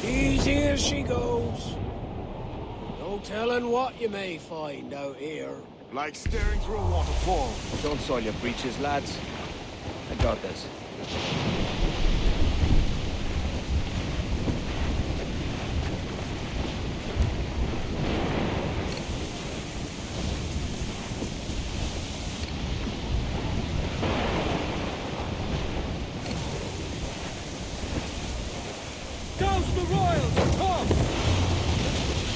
Easy as she goes. No telling what you may find out here. Like staring through a waterfall. Don't soil your breeches, lads. I got this. Douse the royals, Tom!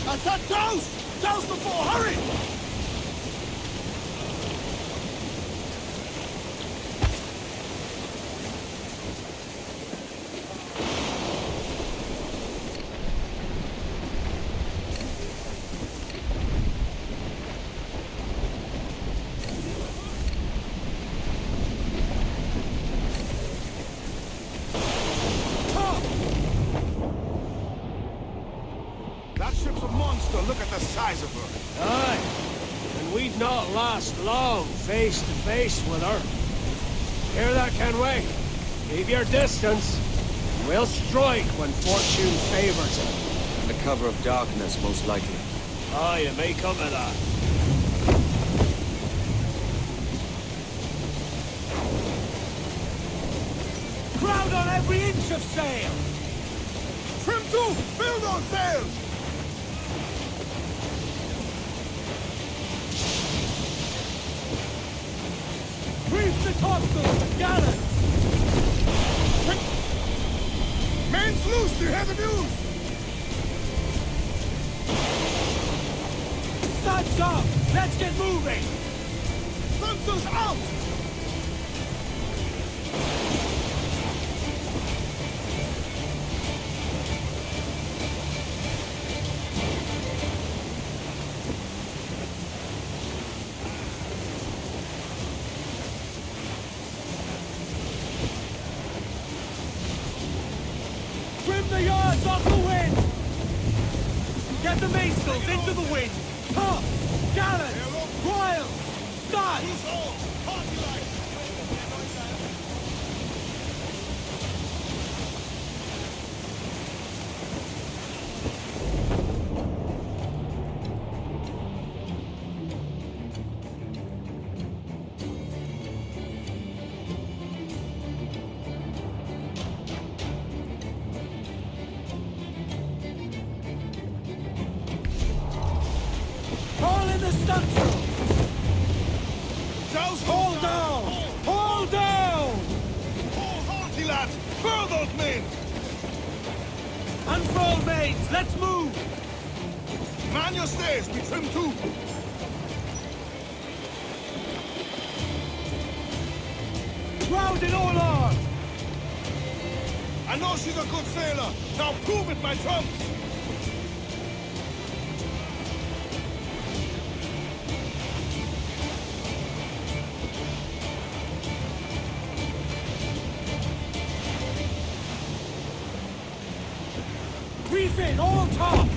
I said douse! Douse the four, hurry! That ship's a monster. Look at the size of her. Aye, and we'd not last long face to face with her. Hear that, Kenway? Keep your distance. We'll strike when fortune favors it. Under cover of darkness, most likely. Aye, it may come to that. Crowd on every inch of sail! Trim to! Fill those sails! Reef the topsails! Gallant! Main's loose! Do you hear the news? Stunts up! Let's get moving! Stunsails out! Trim the yards off the wind! Get the minstrels into the wind! Top! Gallant! Royal! Start! All in the stunsail! Hold down! Hold down! Hold hearty, lads! Furl those men! Unfurl mains! Let's move! Man your stays, we trim too! Round it all on! I know she's a good sailor! Now prove it, my trumps! Refit all tops!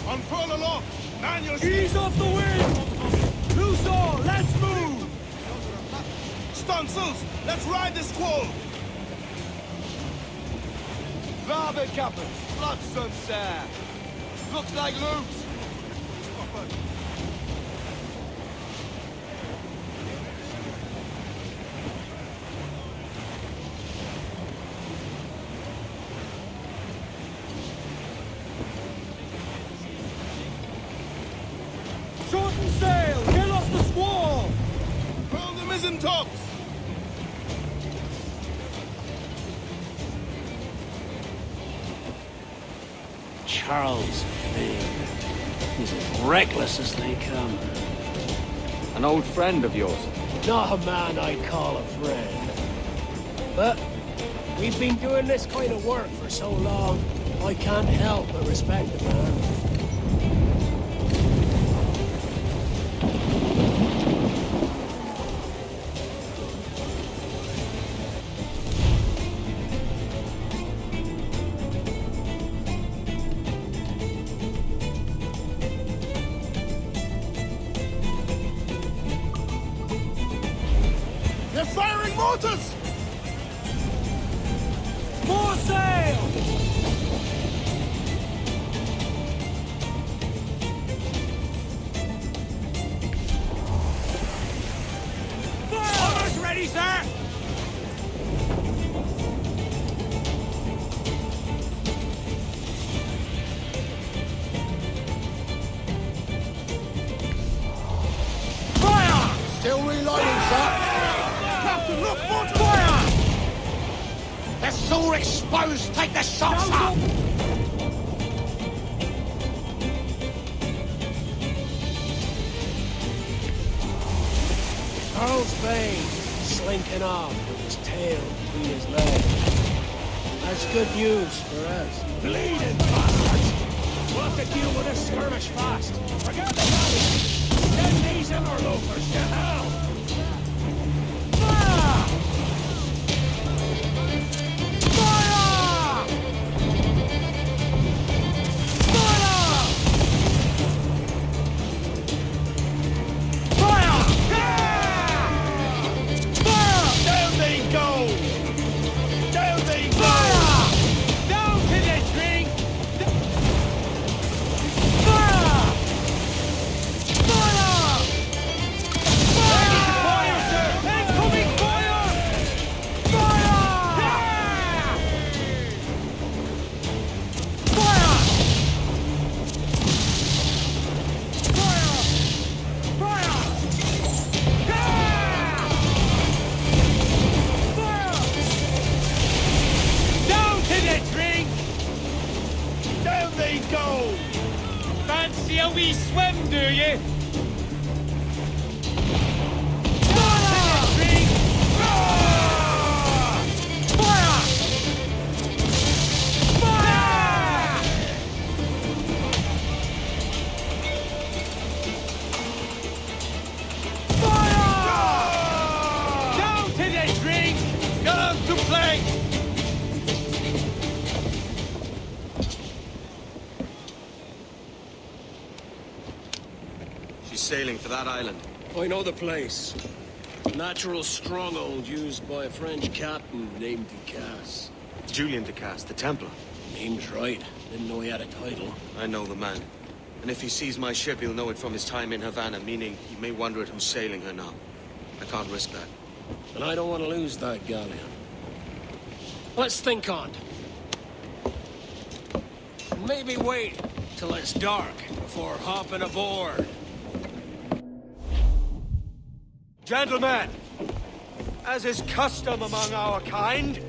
Unfurl aloft! Man your Ease off the wind! Loose all! Let's move! Stunsails! Let's ride this squall! Larboard, Captain! Flood some, sir! Looks like loot! Shorten sail! Get off the squall! Furl the mizzen tops! Charles Fane. He's as reckless as they come. An old friend of yours? Not a man I'd call a friend. But we've been doing this kind of work for so long, I can't help but respect the man. They're firing mortars! More sail! Almost ready, sir! Fire! Still reloading, sir! Captain, look, mortar! Fire! They're so exposed! Take the shots up! Charles Fane slinking off with his tail between his legs. That's good news for us. Bleeding bastards! We'll have to deal with this skirmish fast. Forget the valley! Send these interlopers to hell! Fire! Fire! Fire! Fire! Fire! Down they go! Down they go! Fire! Down to the tree! Fire! Fire! Fire! Sir! Incoming fire! Fire! Fire! Down to the tree! Down they go! Fancy a wee swim, do you? Down to the tree! Fire! Fire! Fire! Down to the tree! Go to play! sailing for that island? I know the place. A natural stronghold used by a French captain named Ducasse. Julian Ducasse, the Templar. Name's right. Didn't know he had a title. I know the man. And if he sees my ship, he'll know it from his time in Havana, meaning he may wonder at who's sailing her now. I can't risk that. And I don't want to lose that galleon. Let's think on it. Maybe wait till it's dark before hopping aboard. Gentlemen, as is custom among our kind,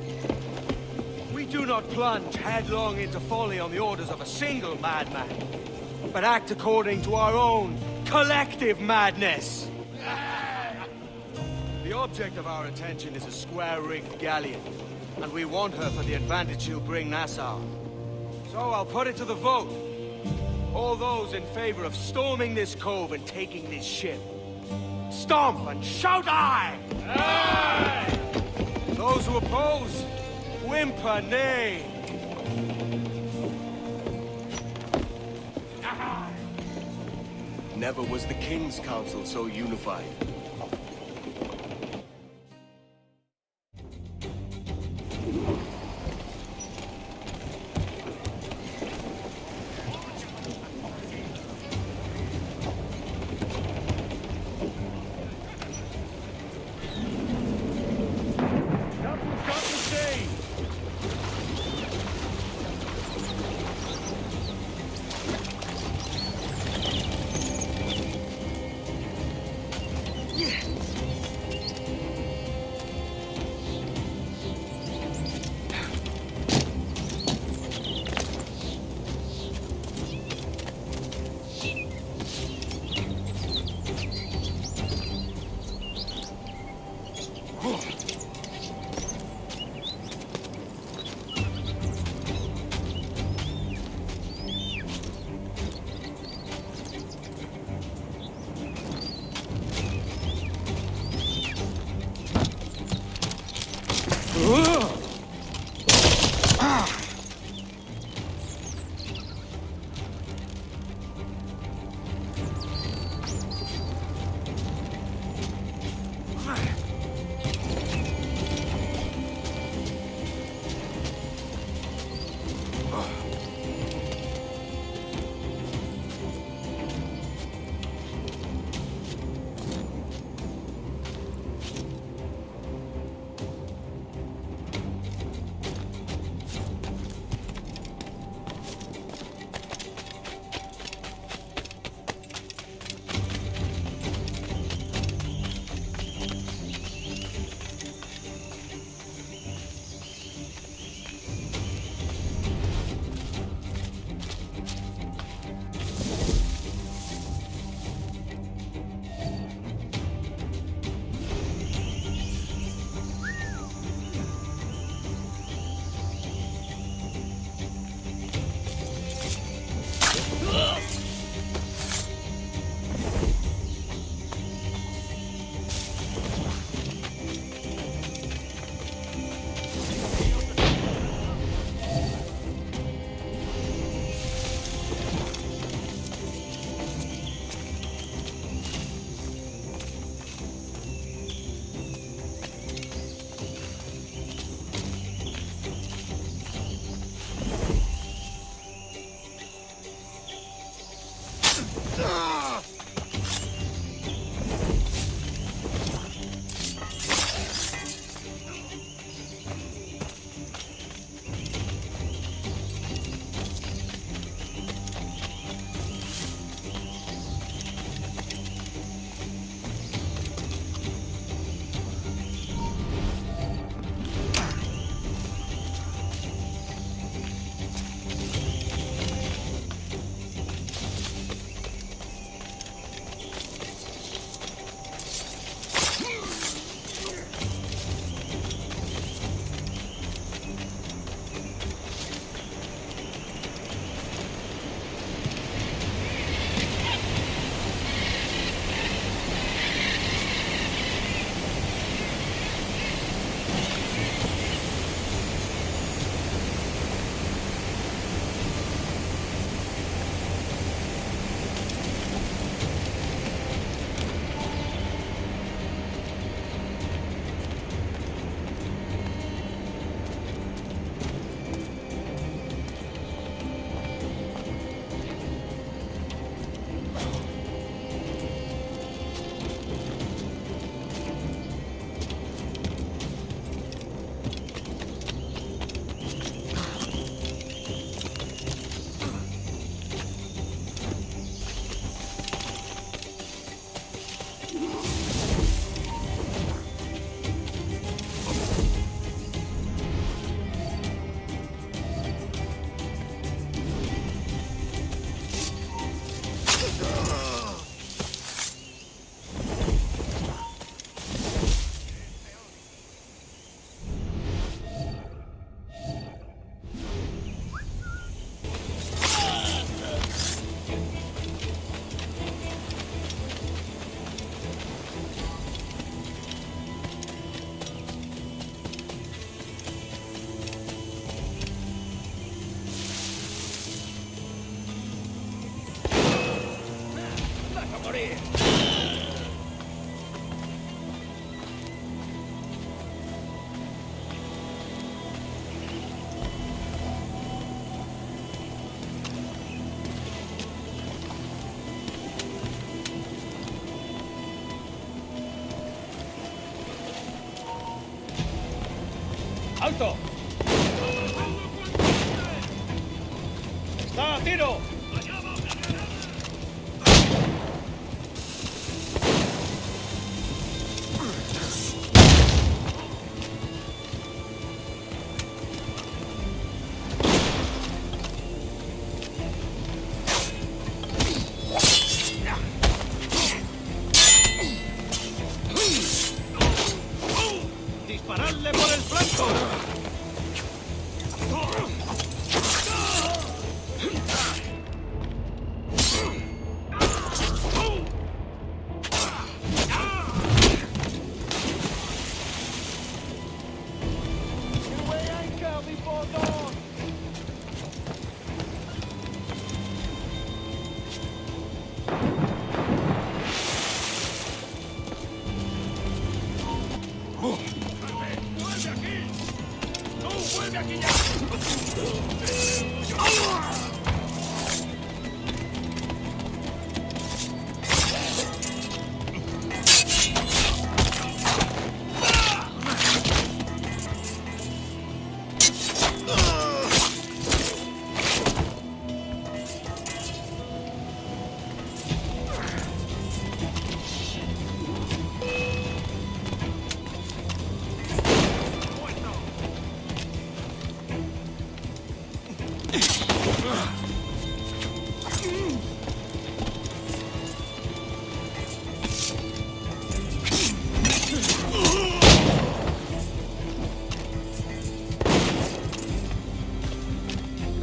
we do not plunge headlong into folly on the orders of a single madman, but act according to our own collective madness. The object of our attention is a square-rigged galleon, and we want her for the advantage she'll bring Nassau. So I'll put it to the vote. All those in favor of storming this cove and taking this ship, stomp and shout aye! Aye! Those who oppose, whimper nay. Never was the King's Council so unified. here! ¡Alto! ¡Está a tiro! ¡Disparadle por el flanco!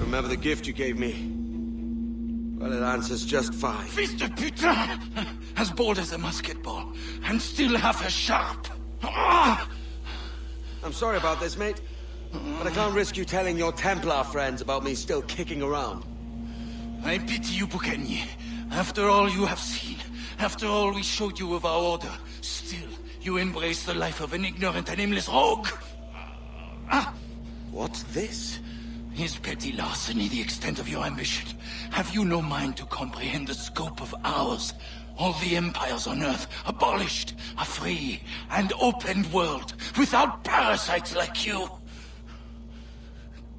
Remember the gift you gave me? Well, it answers just fine. Fils de putain! As bold as a musket ball, and still half as sharp. Ah! I'm sorry about this, mate. But I can't risk you telling your Templar friends about me still kicking around. I pity you, Boucanier. After all you have seen, after all we showed you of our order, still you embrace the life of an ignorant and aimless rogue. Ah! What's this? Is petty larceny the extent of your ambition? Have you no mind to comprehend the scope of ours? All the empires on Earth abolished, a free and open world, without parasites like you.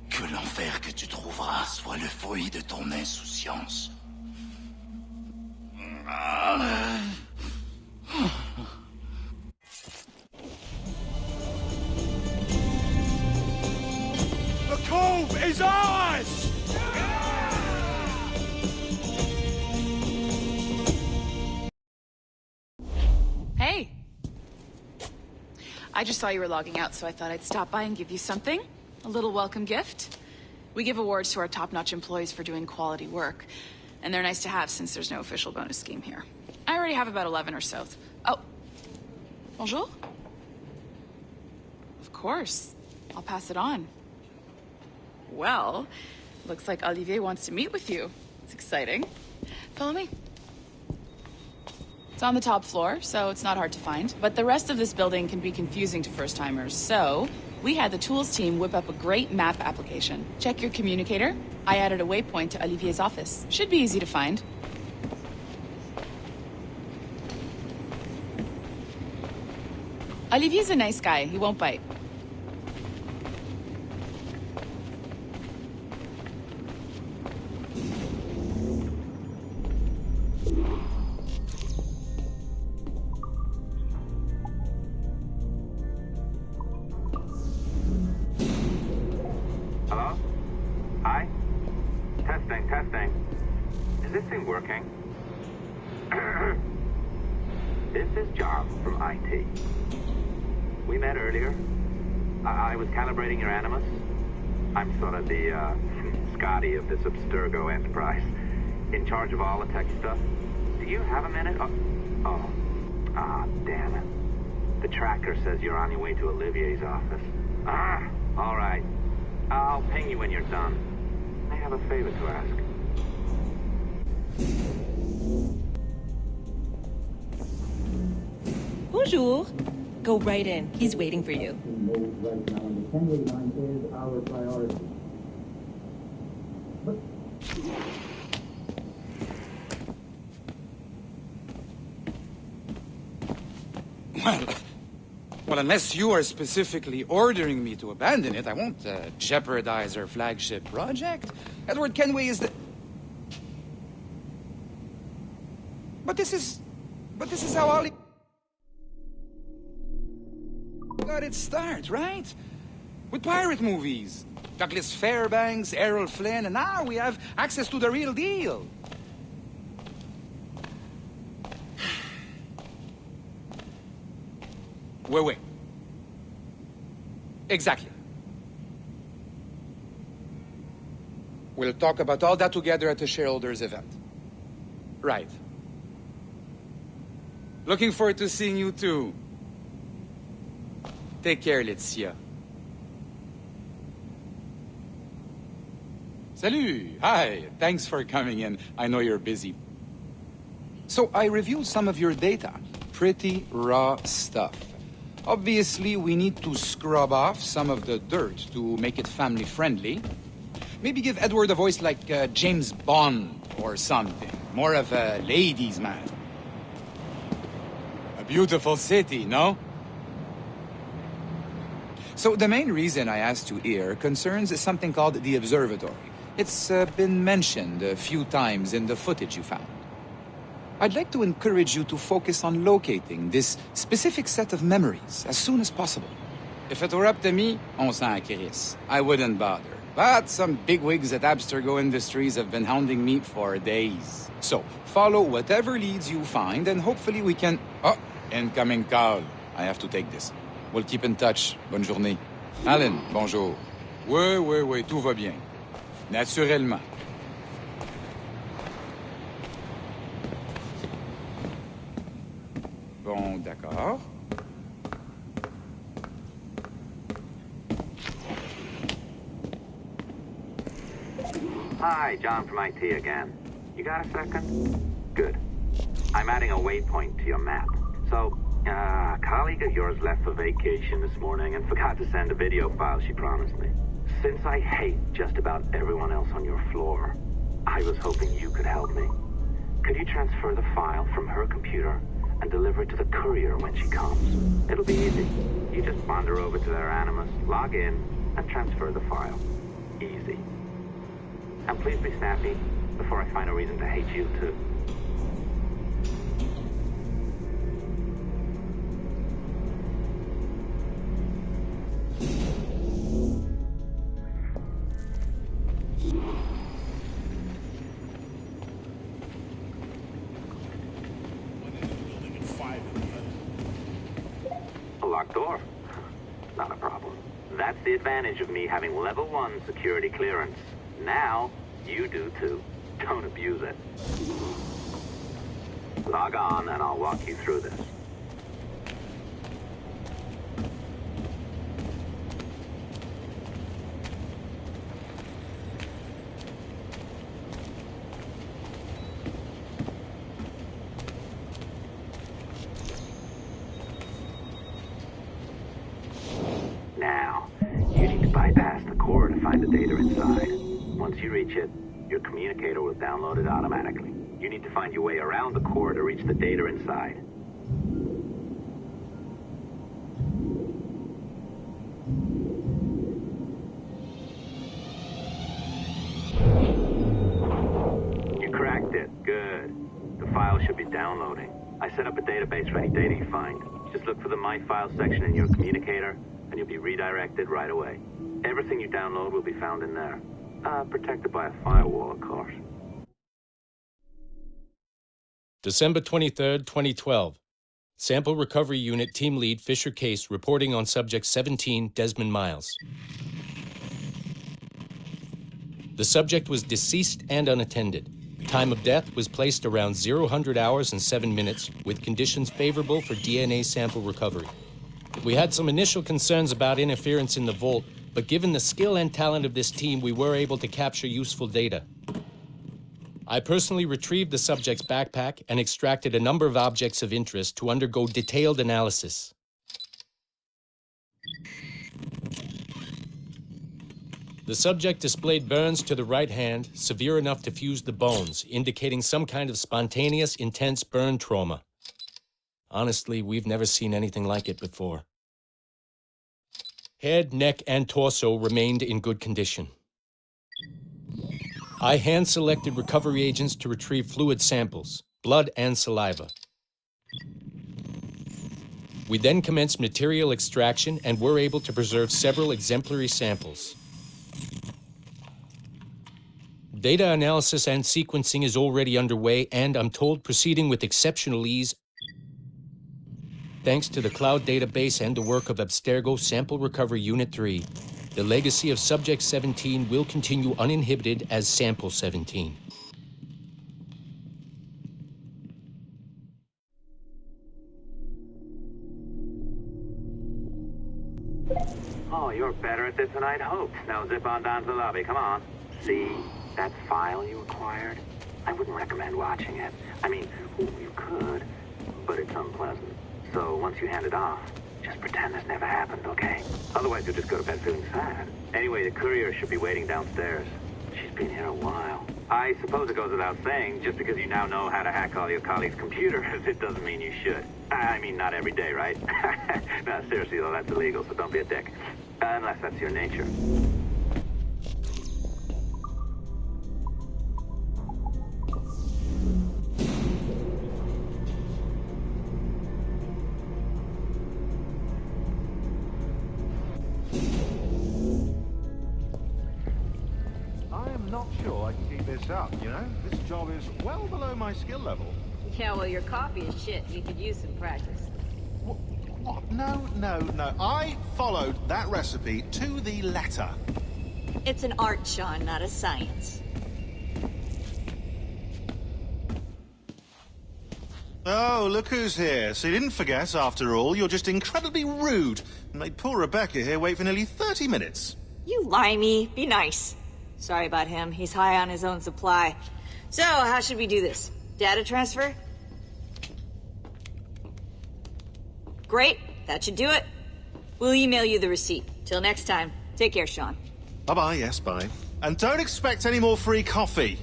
Que l'enfer que tu trouveras soit le fruit de ton insouciance. The cove is ours! Hey! I just saw you were logging out, so I thought I'd stop by and give you something. A little welcome gift. We give awards to our top-notch employees for doing quality work, and they're nice to have since there's no official bonus scheme here. I already have about 11 or so. Oh. Bonjour? Of course. I'll pass it on. Well, looks like Olivier wants to meet with you. It's exciting. Follow me. It's on the top floor, so it's not hard to find. But the rest of this building can be confusing to first-timers, so we had the tools team whip up a great map application. Check your communicator. I added a waypoint to Olivier's office. Should be easy to find. Olivier's a nice guy. He won't bite. Hello? Hi? Testing. Is this thing working? This is John from IT. We met earlier. I was calibrating your Animus. I'm sort of the, Scotty of this Abstergo enterprise. In charge of all the tech stuff. Do you have a minute? Damn it. The tracker says you're on your way to Olivier's office. All right. I'll ping you when you're done. I have a favor to ask. Bonjour. Go right in. He's waiting for you. Well, unless you are specifically ordering me to abandon it, I won't jeopardize our flagship project. Edward Kenway is the... But this is how Ollie got its start, right? With pirate movies. Douglas Fairbanks, Errol Flynn, and now we have access to the real deal. Wait. Exactly. We'll talk about all that together at the shareholders event. Right. Looking forward to seeing you too. Take care, Laetitia. Salut! Hi! Thanks for coming in. I know you're busy. So I reviewed some of your data. Pretty raw stuff. Obviously, we need to scrub off some of the dirt to make it family-friendly. Maybe give Edward a voice like James Bond or something. More of a ladies' man. A beautiful city, no? So the main reason I asked you here concerns something called the Observatory. It's been mentioned a few times in the footage you found. I'd like to encourage you to focus on locating this specific set of memories as soon as possible. If it were up to me, on s'en crisse. I wouldn't bother. But some bigwigs at Abstergo Industries have been hounding me for days. So, follow whatever leads you find and hopefully we can... Oh, incoming call. I have to take this. We'll keep in touch. Bonne journée. Alan, bonjour. Oui, tout va bien. Naturellement. Bon, d'accord. Hi, John from IT again. You got a second? Good. I'm adding a waypoint to your map. So, a colleague of yours left for vacation this morning and forgot to send a video file she promised me. Since I hate just about everyone else on your floor, I was hoping you could help me. Could you transfer the file from her computer and deliver it to the courier when she comes? It'll be easy. You just wander over to their Animus, log in, and transfer the file. Easy. And please be snappy before I find a reason to hate you too. A locked door? Not a problem. That's the advantage of me having level 1 security clearance. Now, you do too. Don't abuse it. Log on and I'll walk you through this. Now, you need to bypass the core to find the data inside. Once you reach it, your communicator will download it automatically. You need to find your way around the core to reach the data inside. You cracked it. Good. The file should be downloading. I set up a database for any data you find. Just look for the My Files section in your communicator, and you'll be redirected right away. Everything you download will be found in there. Protected by a firewall, of course. December 23rd, 2012. Sample Recovery Unit Team Lead Fisher Case reporting on Subject 17, Desmond Miles. The subject was deceased and unattended. Time of death was placed around 00 hours and 7 minutes, with conditions favorable for DNA sample recovery. We had some initial concerns about interference in the vault, but given the skill and talent of this team, we were able to capture useful data. I personally retrieved the subject's backpack and extracted a number of objects of interest to undergo detailed analysis. The subject displayed burns to the right hand, severe enough to fuse the bones, indicating some kind of spontaneous, intense burn trauma. Honestly, we've never seen anything like it before. Head, neck, and torso remained in good condition. I hand-selected recovery agents to retrieve fluid samples, blood and saliva. We then commenced material extraction and were able to preserve several exemplary samples. Data analysis and sequencing is already underway, and I'm told proceeding with exceptional ease thanks to the cloud database and the work of Abstergo Sample Recovery Unit 3. The legacy of Subject 17 will continue uninhibited as Sample 17. Oh, you're better at this than I'd hoped. Now zip on down to the lobby. Come on. See that file you acquired? I wouldn't recommend watching it. I mean, you could, but it's unpleasant. So once you hand it off, just pretend this never happened, okay? Otherwise, you'll just go to bed feeling sad. Anyway, the courier should be waiting downstairs. She's been here a while. I suppose it goes without saying, just because you now know how to hack all your colleagues' computers, it doesn't mean you should. I mean, not every day, right? No, seriously, though, that's illegal, so don't be a dick. Unless that's your nature. Not sure I can keep this up, you know? This job is well below my skill level. Yeah, well, your coffee is shit. You could use some practice. What? No. I followed that recipe to the letter. It's an art, Sean, not a science. Oh, look who's here. So you didn't forget, after all. You're just incredibly rude. And made poor Rebecca here wait for nearly 30 minutes. You limey. Be nice. Sorry about him. He's high on his own supply. So, how should we do this? Data transfer? Great. That should do it. We'll email you the receipt. Till next time. Take care, Sean. Bye-bye, yes, bye. And don't expect any more free coffee.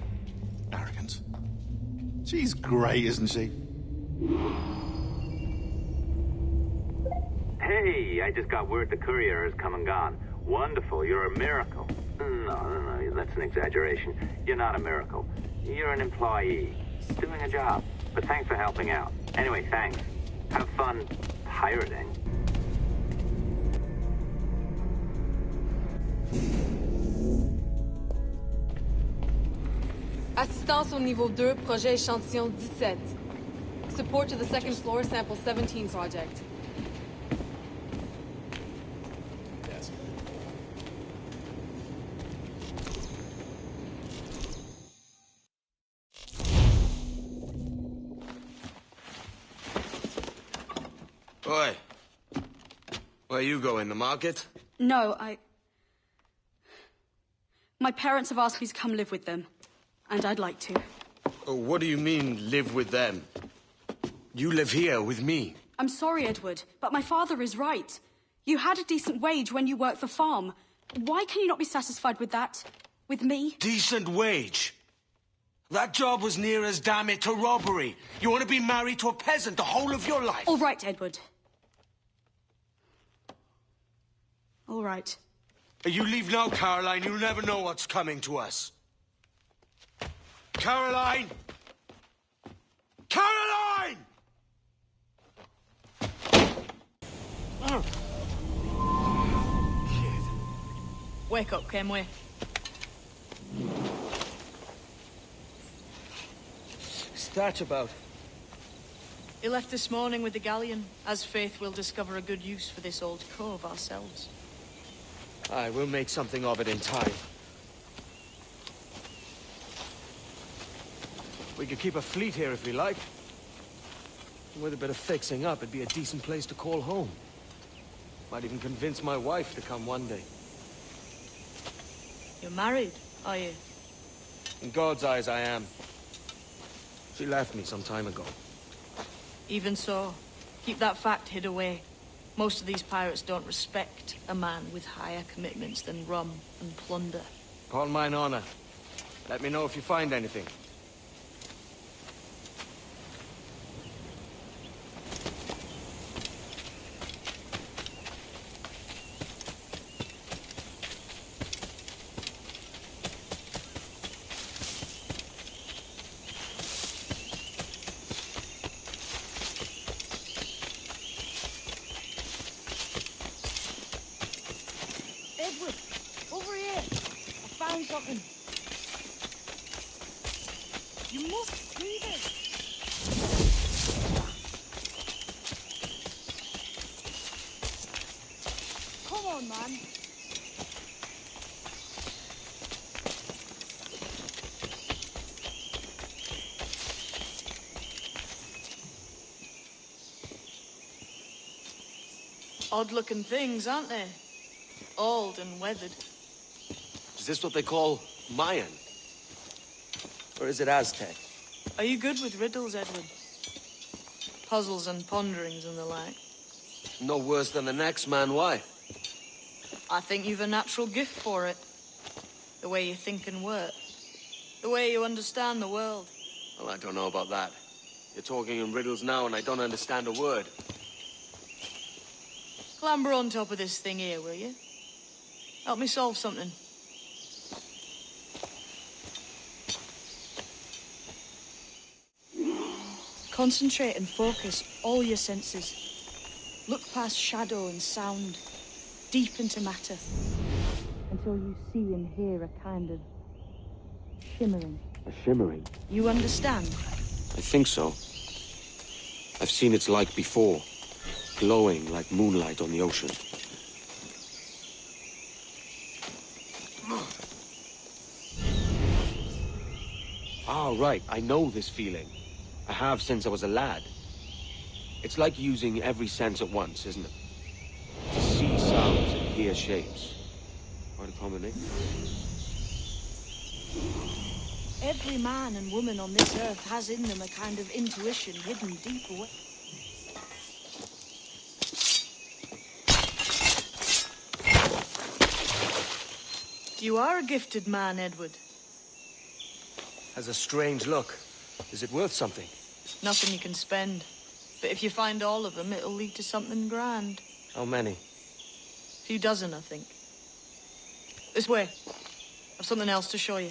Arrogant. She's great, isn't she? Hey, I just got word the courier has come and gone. Wonderful, you're a miracle. No, that's an exaggeration. You're not a miracle. You're an employee, doing a job. But thanks for helping out. Anyway, thanks. Have fun pirating. Assistance au niveau 2, projet échantillon 17. Support to the second floor sample 17 project. Oi. Where you going, the market? No, my parents have asked me to come live with them. And I'd like to. Oh, what do you mean, live with them? You live here with me. I'm sorry, Edward, but my father is right. You had a decent wage when you worked the farm. Why can you not be satisfied with that? With me? Decent wage? That job was near as, damn it, to robbery. You want to be married to a peasant the whole of your life? All right, Edward. All right. You leave now, Caroline. You'll never know what's coming to us. Caroline! Caroline! Wake up, Kenway. What's that about? He left this morning with the galleon. As faith, we'll discover a good use for this old cove ourselves. Aye, we'll make something of it in time. We could keep a fleet here if we like. With a bit of fixing up, it'd be a decent place to call home. Might even convince my wife to come one day. You're married, are you? In God's eyes, I am. She left me some time ago. Even so, keep that fact hid away. Most of these pirates don't respect a man with higher commitments than rum and plunder. Call mine honor. Let me know if you find anything. Edward, over here. I found something. You must see this. Come on, man. Odd-looking things, aren't they? Old and weathered. Is this what they call Mayan? Or is it Aztec? Are you good with riddles, Edward? Puzzles and ponderings and the like? No worse than the next man, why? I think you've a natural gift for it. The way you think and work. The way you understand the world. Well, I don't know about that. You're talking in riddles now and I don't understand a word. Clamber on top of this thing here, will you? Help me solve something. Concentrate and focus all your senses. Look past shadow and sound, deep into matter, until you see and hear a kind of shimmering. A shimmering? You understand? I think so. I've seen its like before, glowing like moonlight on the ocean. Ah, right. I know this feeling. I have since I was a lad. It's like using every sense at once, isn't it? To see sounds and hear shapes. Quite a combination. Every man and woman on this earth has in them a kind of intuition hidden deep away. You are a gifted man, Edward. Has a strange look. Is it worth something? Nothing you can spend. But if you find all of them, it'll lead to something grand. How many? A few dozen, I think. This way. I've something else to show you.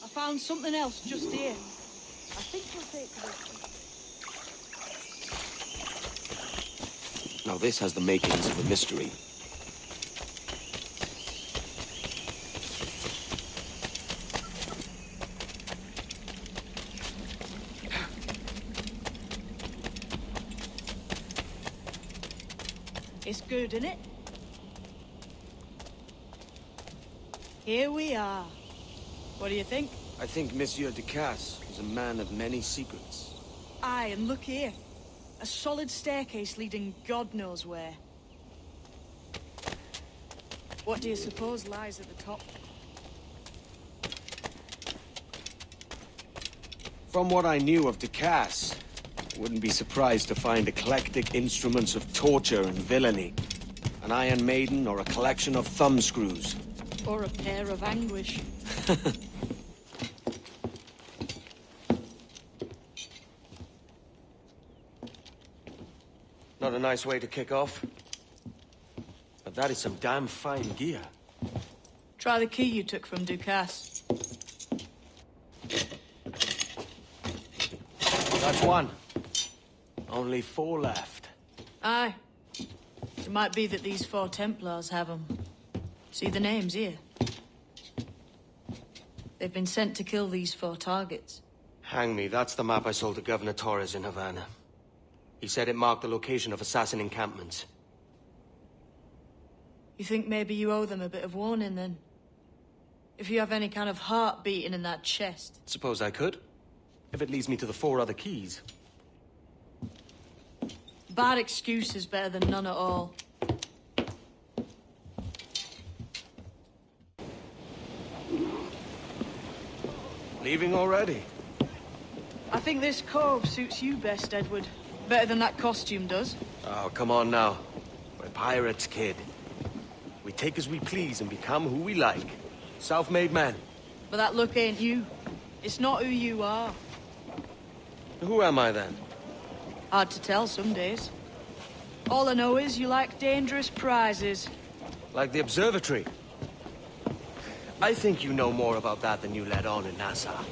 I found something else just here. I think you'll take this. Now this has the makings of a mystery. It's good, isn't it? Here we are. What do you think? I think Monsieur Ducasse is a man of many secrets. Aye, and look here. A solid staircase leading God knows where. What do you suppose lies at the top? From what I knew of Ducasse, I wouldn't be surprised to find eclectic instruments of torture and villainy. An Iron Maiden or a collection of thumbscrews. Or a pair of anguish. Not a nice way to kick off. But that is some damn fine gear. Try the key you took from Ducasse. That's one. Only 4 left. Aye. It might be that these 4 Templars have them. See the names here? They've been sent to kill these 4 targets. Hang me, that's the map I sold to Governor Torres in Havana. He said it marked the location of assassin encampments. You think maybe you owe them a bit of warning, then? If you have any kind of heart beating in that chest. Suppose I could. If it leads me to the 4 other keys. Bad excuse is better than none at all. Leaving already? I think this cove suits you best, Edward. Better than that costume does. Oh, come on now. We're pirates, kid. We take as we please and become who we like. Self-made men. But that look ain't you. It's not who you are. Who am I then? Hard to tell some days. All I know is you like dangerous prizes. Like the observatory. I think you know more about that than you let on in Nassau.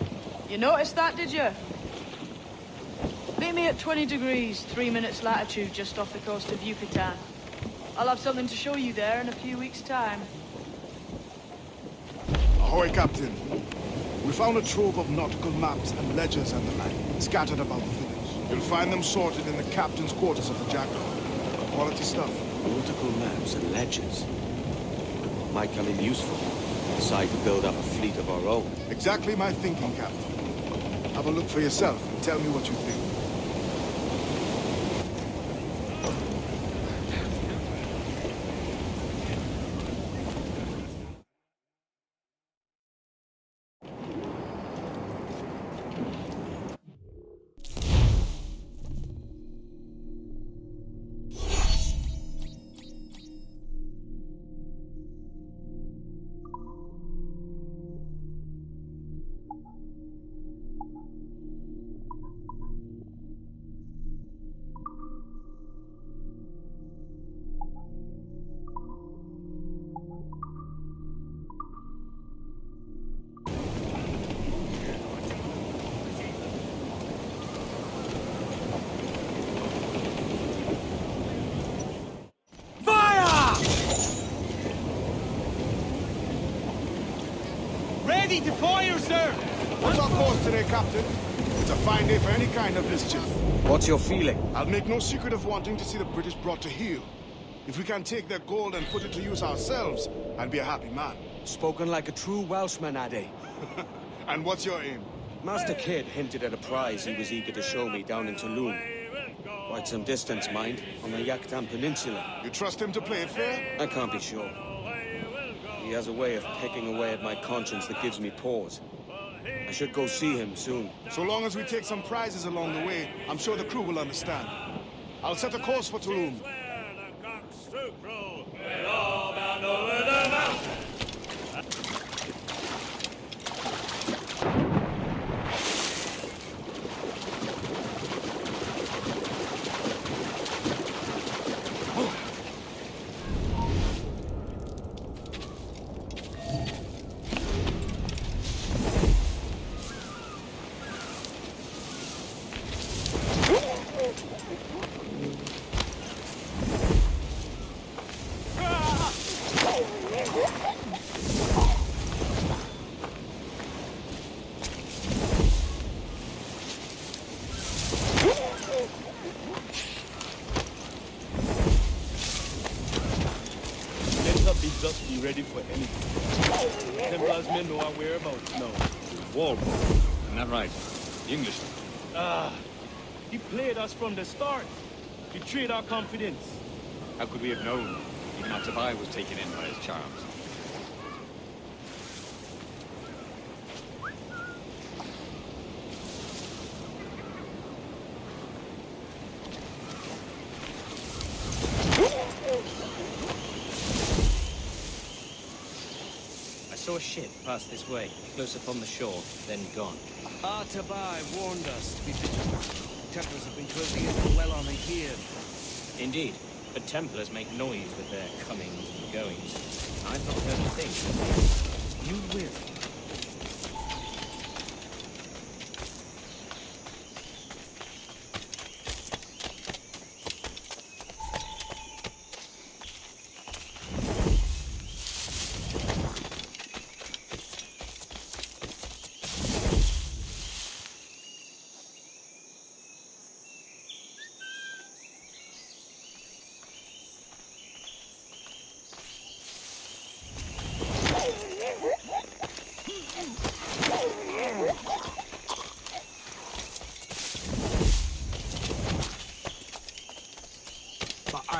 You noticed that, did you? Meet me at 20 degrees, 3 minutes latitude just off the coast of Yucatan. I'll have something to show you there in a few weeks' time. Ahoy, Captain. We found a trove of nautical maps and ledgers and the like, scattered about the village. You'll find them sorted in the captain's quarters of the Jackal. Quality stuff. Nautical maps and ledgers. Might come in useful. Decide to build up a fleet of our own. Exactly my thinking, Captain. Have a look for yourself and tell me what you think. Ready to fire, sir! What's our course today, Captain? It's a fine day for any kind of mischief. What's your feeling? I'll make no secret of wanting to see the British brought to heel. If we can take their gold and put it to use ourselves, I'll be a happy man. Spoken like a true Welshman, Addy. And what's your aim? Master Kidd hinted at a prize he was eager to show me down in Tulum. Quite some distance, mind, on the Yucatan Peninsula. You trust him to play it fair? I can't be sure. He has a way of pecking away at my conscience that gives me pause. I should go see him soon. So long as we take some prizes along the way, I'm sure the crew will understand. I'll set a course for Tulum. Just be ready for anything. Templars may know our whereabouts now. Walpole. Isn't that right? The Englishman. He played us from the start. Betrayed our confidence. How could we have known? Even our Tobiah was taken in by his charms. Saw a ship pass this way, close upon the shore, then gone. Our Tobiah warned us to be vigilant. Templars have been closing in well on here. Indeed, but Templars make noise with their comings and goings. I've not heard a thing. You will.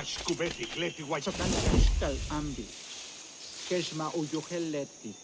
Mash kubeti kleti white. Sotan fiscal ambi. Keshma uyoheleti.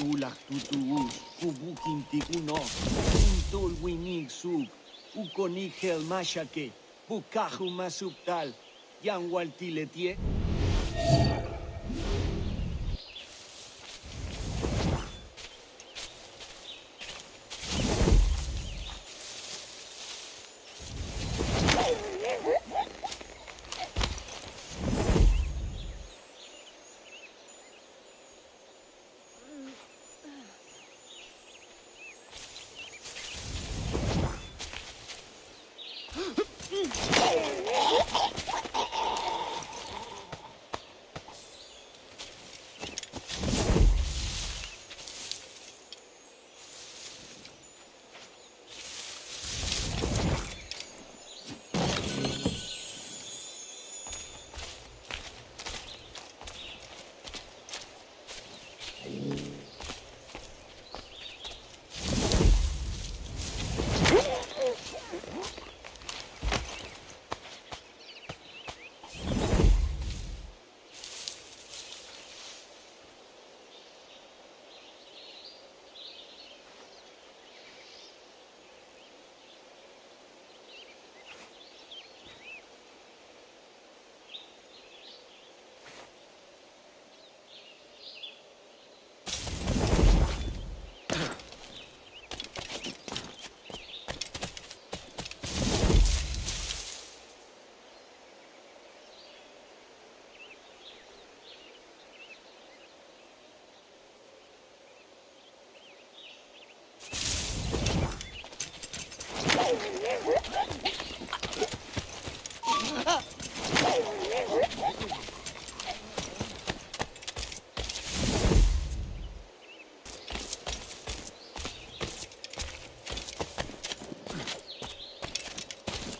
Tulak tutuus, kubukin tikuno, untol winig sub, ukonigel mashake, bukahu masubtal, yang waltiletie.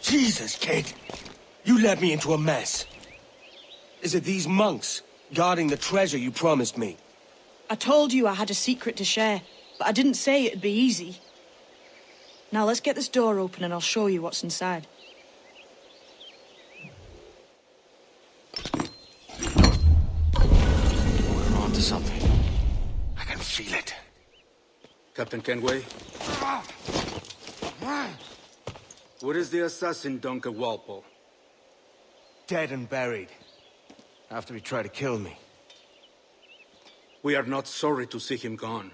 Jesus, kid! You led me into a mess. Is it these monks guarding the treasure you promised me? I told you I had a secret to share, but I didn't say it'd be easy. Now let's get this door open and I'll show you what's inside. We're onto something. I can feel it. Captain Kenway? Where is the assassin, Duncan Walpole? Dead and buried. After he tried to kill me. We are not sorry to see him gone,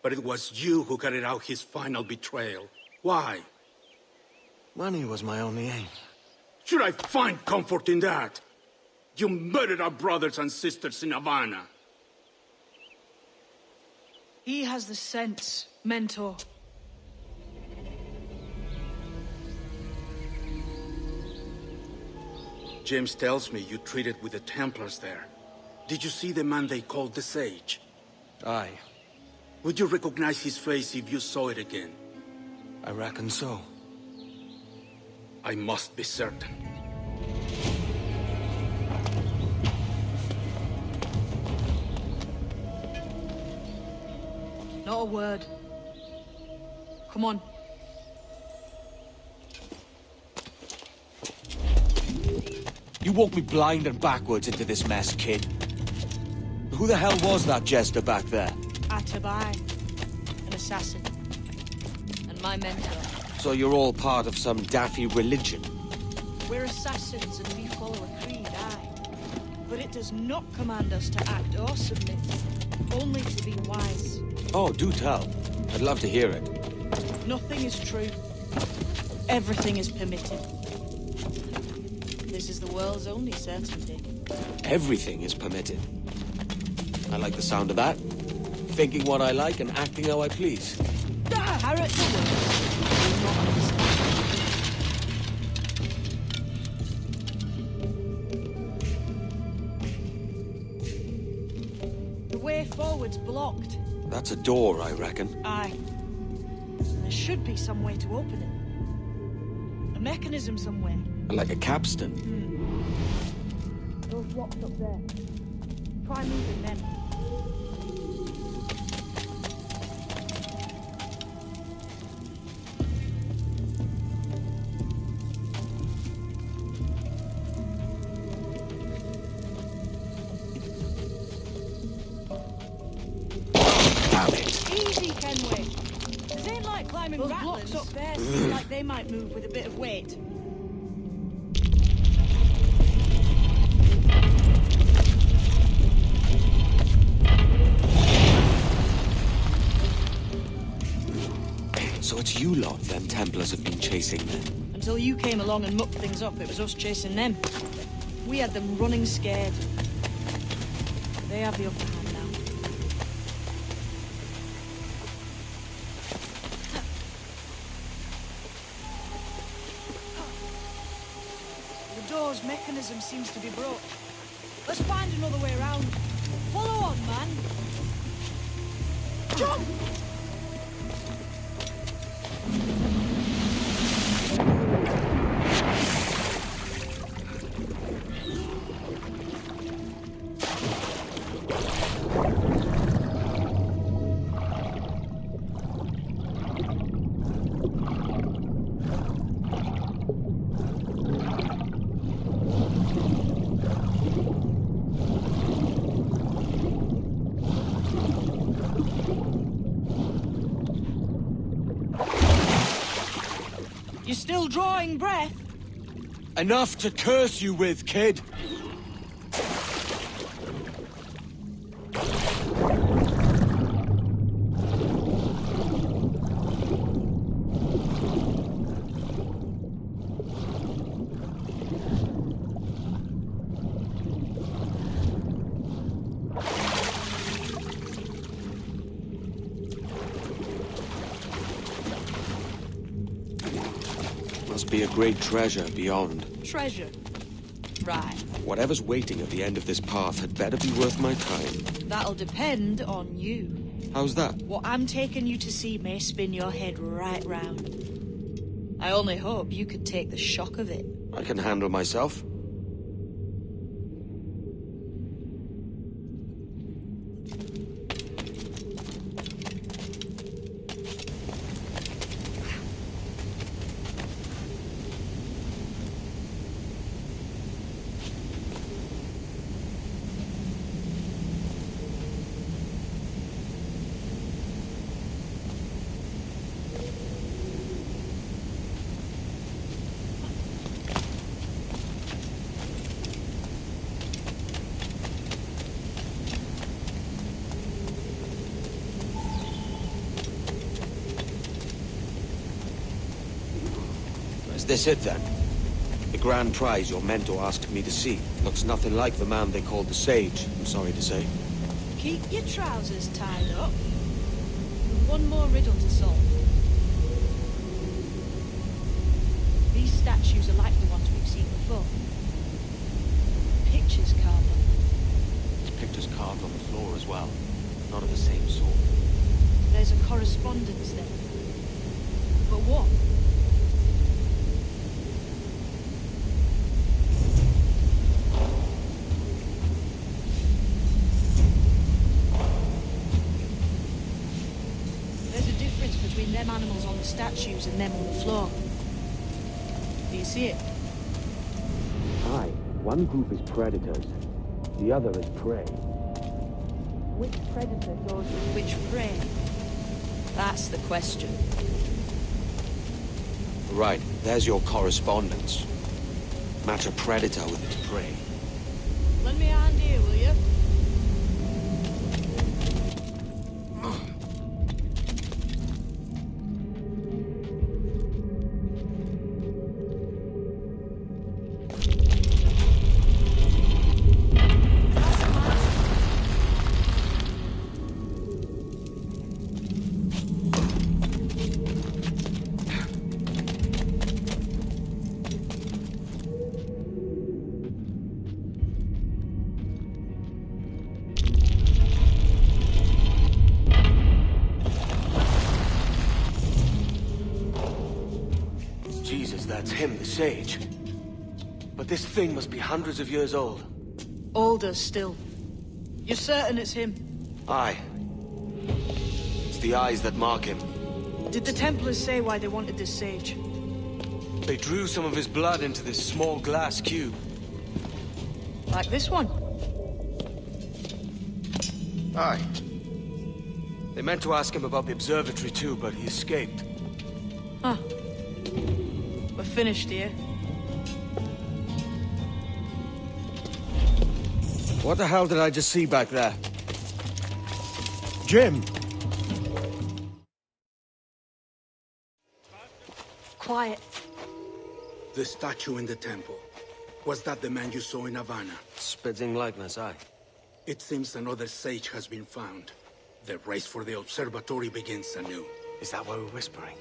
but it was you who carried out his final betrayal. Why? Money was my only aim. Should I find comfort in that? You murdered our brothers and sisters in Havana. He has the sense, Mentor. James tells me you treated with the Templars there. Did you see the man they called the Sage? Aye. Would you recognize his face if you saw it again? I reckon so. I must be certain. Not a word. Come on. You walked me blind and backwards into this mess, kid. Who the hell was that jester back there? Atabai, an assassin. And my mentor. So you're all part of some daffy religion? We're assassins and we follow a creed, aye. But it does not command us to act or submit, only to be wise. Oh, do tell. I'd love to hear it. Nothing is true. Everything is permitted. This is the world's only certainty. Everything is permitted. I like the sound of that. Thinking what I like and acting how I please. Character words. Do not understand. The way forward's blocked. That's a door, I reckon. Aye. There should be some way to open it. A mechanism somewhere. Like a capstan. Those rocks up there. Try moving them. Easy, Kenway. This ain't like climbing those blocks up there seem like they might move with a bit of weight. So it's you lot them Templars have been chasing then? Until you came along and mucked things up, it was us chasing them. We had them running scared. They have the upper hand now. The door's mechanism seems to be broke. Let's find another way around. Follow on, man. Jump! You're still drawing breath? Enough to curse you with, kid! Must be a great treasure beyond. Treasure. Right. Whatever's waiting at the end of this path had better be worth my time. That'll depend on you. How's that? What I'm taking you to see may spin your head right round. I only hope you could take the shock of it. I can handle myself. Is this it, then? The grand prize your mentor asked me to see. Looks nothing like the man they called the Sage, I'm sorry to say. Keep your trousers tied up. One more riddle to solve. These statues are like the ones we've seen before. Pictures carved on them. There's pictures carved on the floor as well. Not of the same sort. There's a correspondence there. But what? Between them animals on the statues and them on the floor. Do you see it? Aye. One group is predators. The other is prey. Which predator goes with which prey? That's the question. Right. There's your correspondence. Match a predator with its prey. Lend me a hand here, will you? Jesus, that's him, the sage. But this thing must be hundreds of years old. Older still. You're certain it's him? Aye. It's the eyes that mark him. Did the Templars say why they wanted this sage? They drew some of his blood into this small glass cube. Like this one? Aye. They meant to ask him about the observatory too, but he escaped. Huh. We're finished here. What the hell did I just see back there? Jim! Quiet. The statue in the temple. Was that the man you saw in Havana? Spitting likeness, aye. It seems another sage has been found. The race for the observatory begins anew. Is that why we're whispering?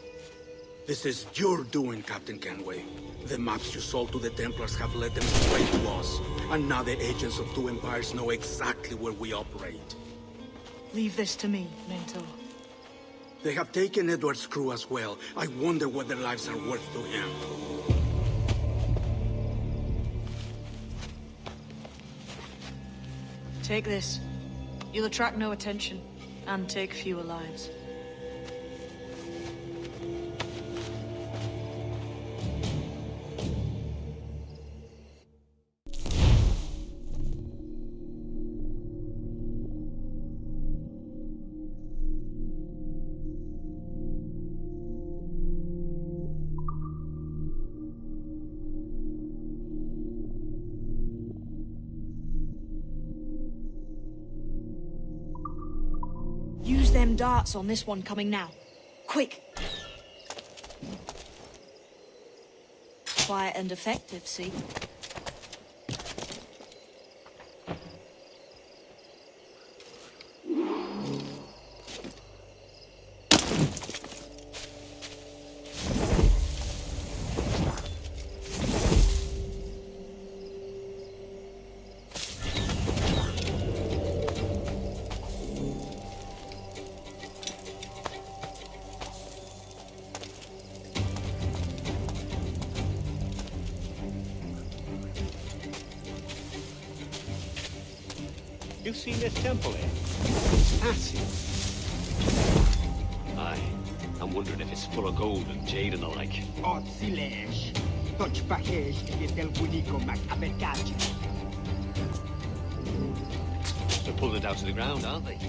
This is your doing, Captain Kenway. The maps you sold to the Templars have led them straight to us. And now the agents of two empires know exactly where we operate. Leave this to me, Mentor. They have taken Edward's crew as well. I wonder what their lives are worth to him. Take this. You'll attract no attention, and take fewer lives. Use them darts on this one coming now. Quick! Quiet and effective, see? You've seen this temple here? Assassin's. Aye. I'm wondering if it's full of gold and jade and the like. Od silêncio. Toți pahești e del bunico mac amercati. They're pulling it out to the ground, aren't they?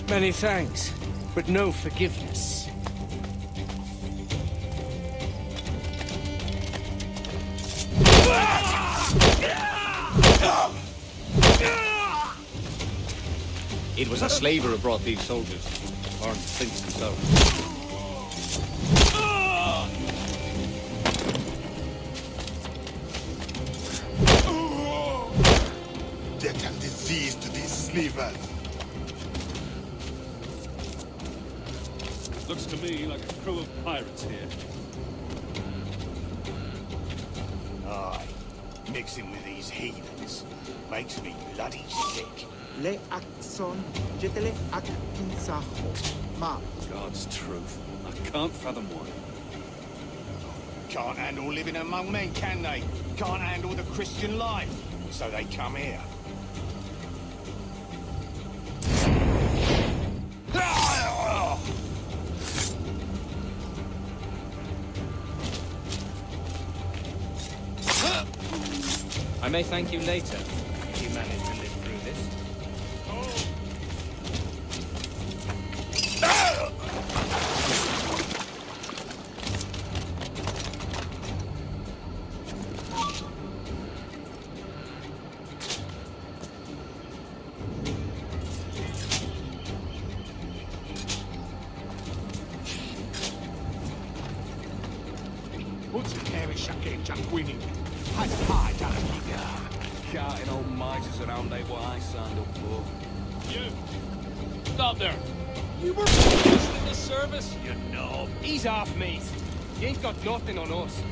Many thanks, but no forgiveness. It was a slaver who brought these soldiers. Or Sphinx himself. Death and disease to this. slavers. Looks to me like a crew of pirates here. Aye, mixing with these heathens makes me bloody sick. Le Axon, jetele ak pinsaho. Ma. God's truth. I can't fathom why. Can't handle living among men, can they? Can't handle the Christian life, so they come here. I may thank you later, if you manage to live through this. What's the parish again, Janquini? Has pie done Carting old misers around ain't what I signed up for. You! Stop there! You were in this service? You knob! Ease off, mate! You ain't got nothing on us.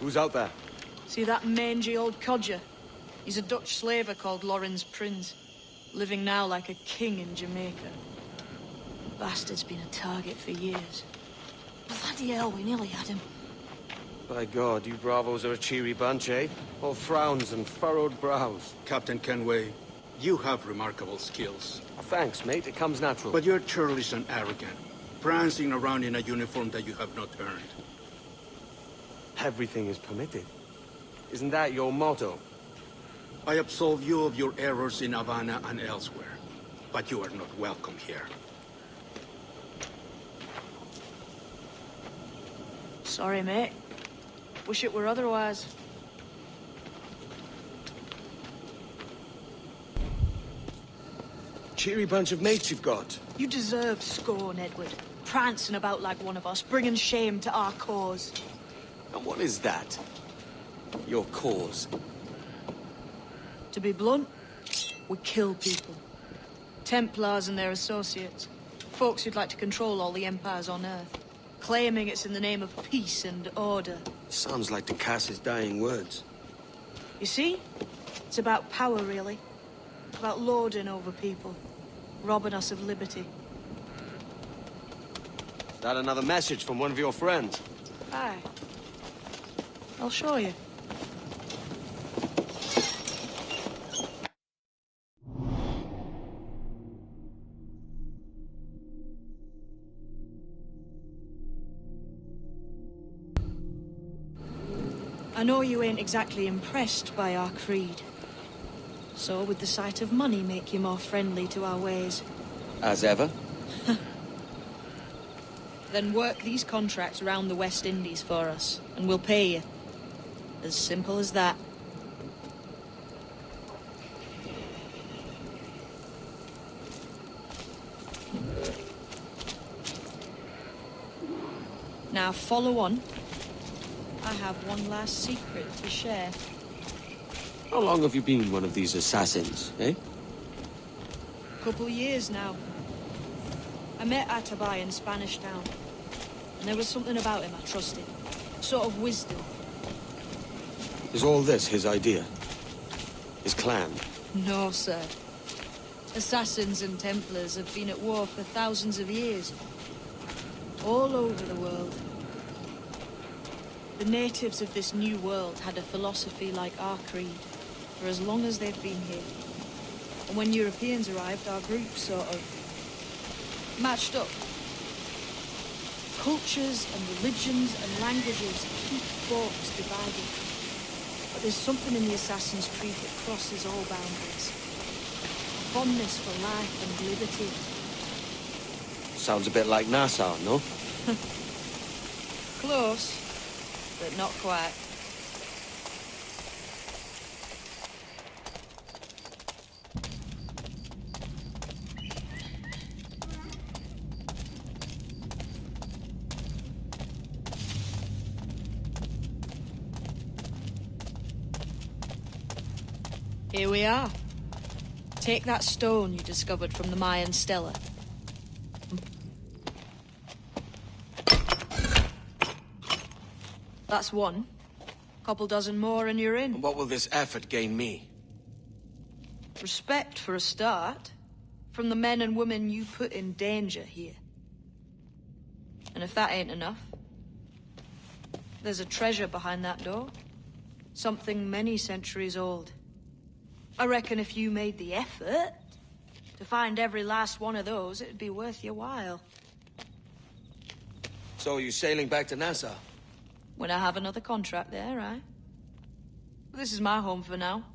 Who's out there? See that mangy old codger? He's a Dutch slaver called Lawrence Prince, living now like a king in Jamaica. Bastard's been a target for years. Bloody hell, we nearly had him. By God, you bravos are a cheery bunch, eh? All frowns and furrowed brows. Captain Kenway, you have remarkable skills. Thanks, mate. It comes natural. But you're churlish and arrogant, prancing around in a uniform that you have not earned. Everything is permitted. Isn't that your motto? I absolve you of your errors in Havana and elsewhere, but you are not welcome here. Sorry, mate. Wish it were otherwise. Cheery bunch of mates you've got. You deserve scorn, Edward. Prancing about like one of us, bringing shame to our cause. And what is that? Your cause? To be blunt, we kill people. Templars and their associates. Folks who'd like to control all the empires on Earth. Claiming it's in the name of peace and order. Sounds like Ducass's dying words. You see? It's about power, really. About lording over people. Robbing us of liberty. Is that another message from one of your friends? Aye. I'll show you. I know you ain't exactly impressed by our creed. So would the sight of money make you more friendly to our ways? As ever. Then work these contracts round the West Indies for us, and we'll pay you. As simple as that. Now follow on. I have one last secret to share. How long have you been one of these assassins, eh? Couple years now. I met Atabai in Spanish Town. And there was something about him I trusted. Sort of wisdom. Is all this his idea? His clan? No, sir. Assassins and Templars have been at war for thousands of years. All over the world. The natives of this new world had a philosophy like our creed, for as long as they've been here. And when Europeans arrived, our group sort of matched up. Cultures and religions and languages keep folks divided. But there's something in the Assassin's Creed that crosses all boundaries. Fondness for life and liberty. Sounds a bit like Nassau, no? Close, but not quite. Here we are. Take that stone you discovered from the Mayan Stela. That's one. Couple dozen more and you're in. And what will this effort gain me? Respect for a start. From the men and women you put in danger here. And if that ain't enough, there's a treasure behind that door. Something many centuries old. I reckon if you made the effort to find every last one of those, it'd be worth your while. So you sailing back to Nassau? When I have another contract there, right? This is my home for now.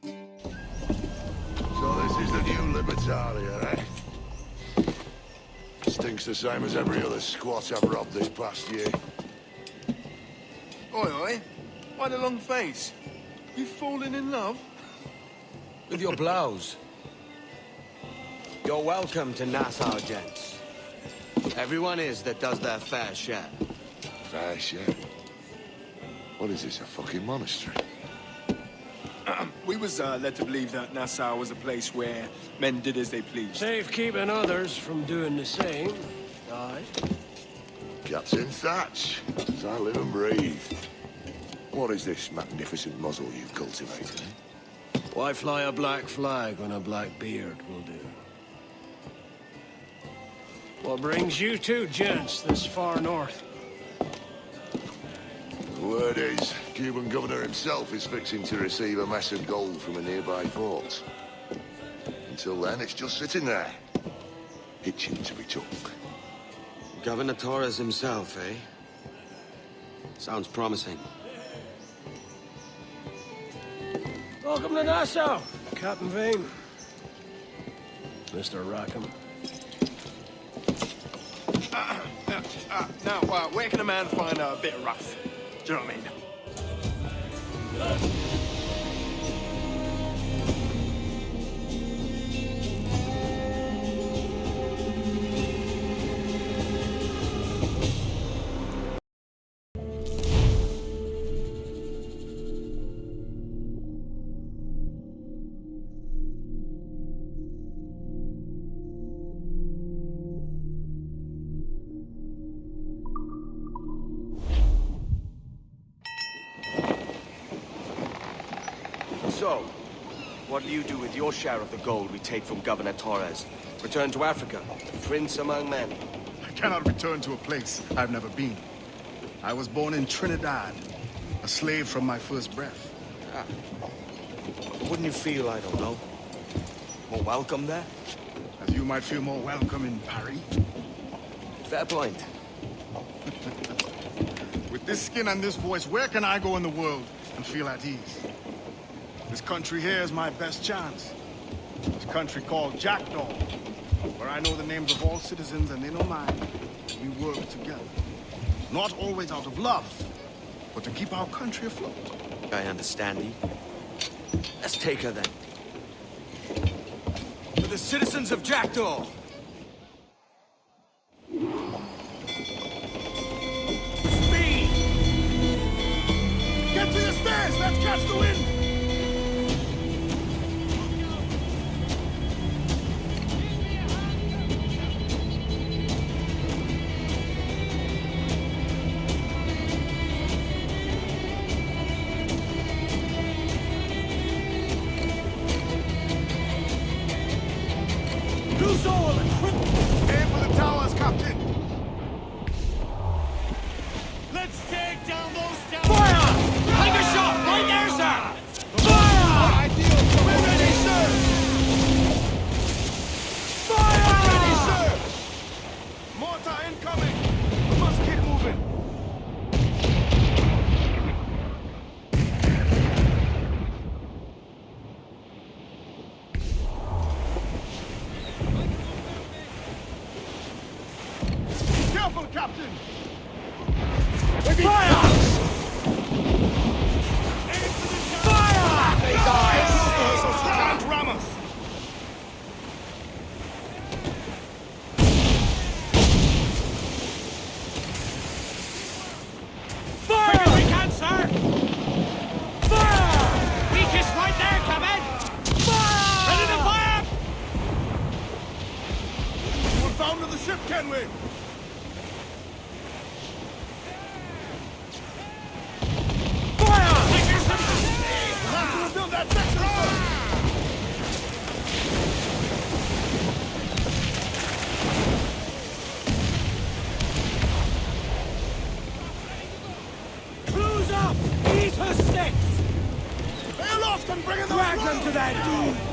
So this is the new Libertalia, eh? Stinks the same as every other squat I've robbed this past year. Oi, oi. Why the long face? You fallen in love? With your blouse. You're welcome to Nassau, gents. Everyone is that does their fair share. Fair share? What is this, a fucking monastery? We was led to believe that Nassau was a place where men did as they pleased. Safe keeping others from doing the same. Aye. Captain Thatch, as I live and breathe. What is this magnificent muzzle you've cultivated, eh? Why fly a black flag when a black beard will do? What brings you two gents this far north? The word is, Cuban governor himself is fixing to receive a mess of gold from a nearby fort. Until then, it's just sitting there, itching to be took. Governor Torres himself, eh? Sounds promising. Welcome to Nassau, Captain Vane. Mr. Rackham. Now, where can a man find a bit of rough? Do you know what I mean? So, what will you do with your share of the gold we take from Governor Torres? Return to Africa, prince among men? I cannot return to a place I've never been. I was born in Trinidad, a slave from my first breath. Ah. Wouldn't you feel, I don't know, more welcome there? As you might feel more welcome in Paris. Fair point. With this skin and this voice, where can I go in the world and feel at ease? This country here is my best chance. This country called Jackdaw, where I know the names of all citizens and they know mine. We work together. Not always out of love, but to keep our country afloat. I understand you. Let's take her then. For the citizens of Jackdaw! Speed! Get to the stairs! Let's catch the wind! Aim for the towers, Captain! Let's take down those towers! Fire! Take a shot! Right there, sir! Fire! We're ready, sir! Fire! We're ready, sir! Mortar incoming! We must keep moving! Careful, Captain! Fire! Fire! Hey, guys! Can't ram us! the ship, can we? Crews up! Eat her sticks! They're lost and bring them Drag them to that dude!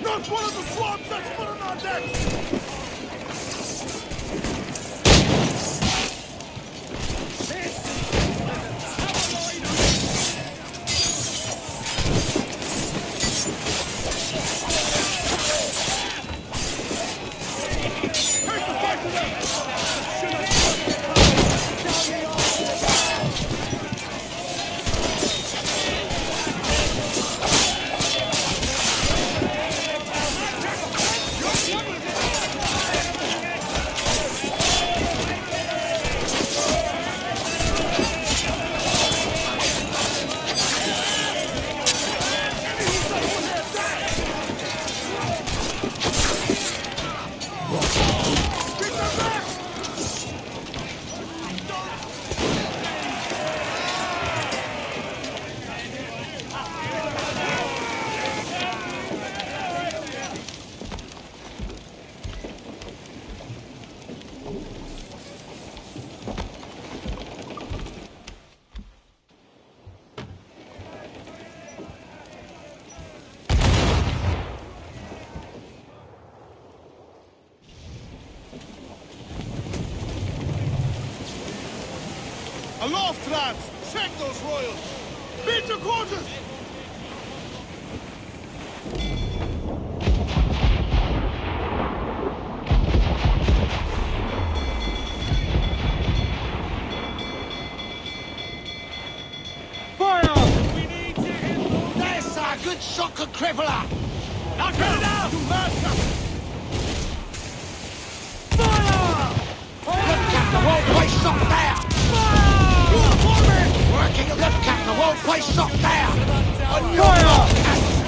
Not one of the swabs that's put on our decks! Aloft, lads! Check those royals! Beat your quarters! Fire! We need to hit those... That's a good shocker crippler! Now get it out! You master! Fire! Look, Captain, the whole place shot down! Working at left, Captain, the whole place shot down! On your mark, Captain!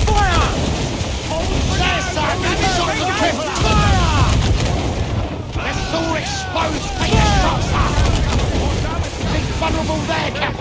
Fire! There's our good shocker crippler! Fire! Let's all expose Peter's shots up! Big vulnerable there, Captain!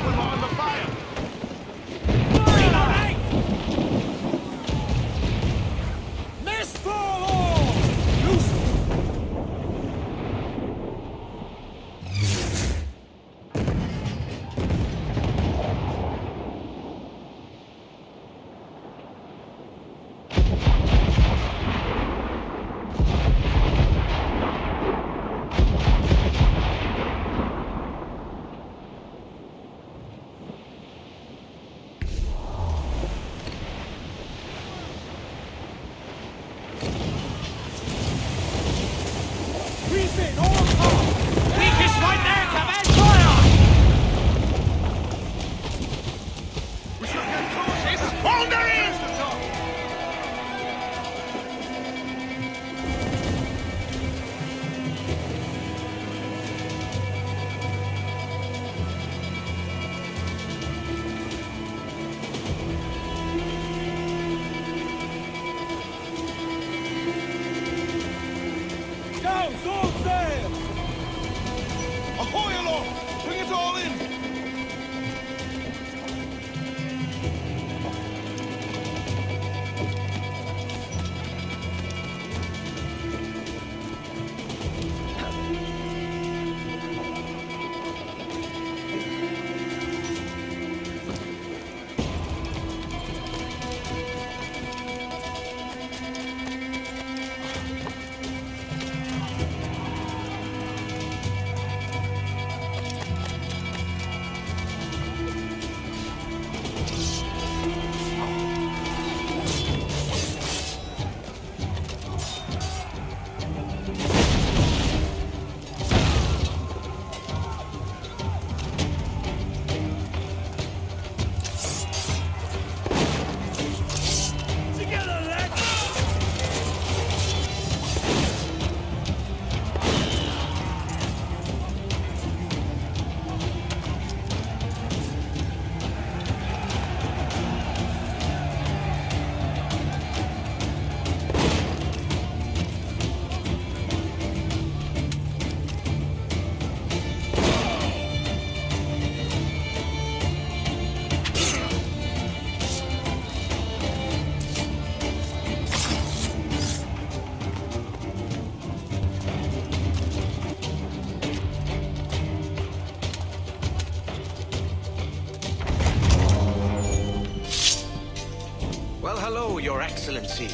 Hello, Your Excellency.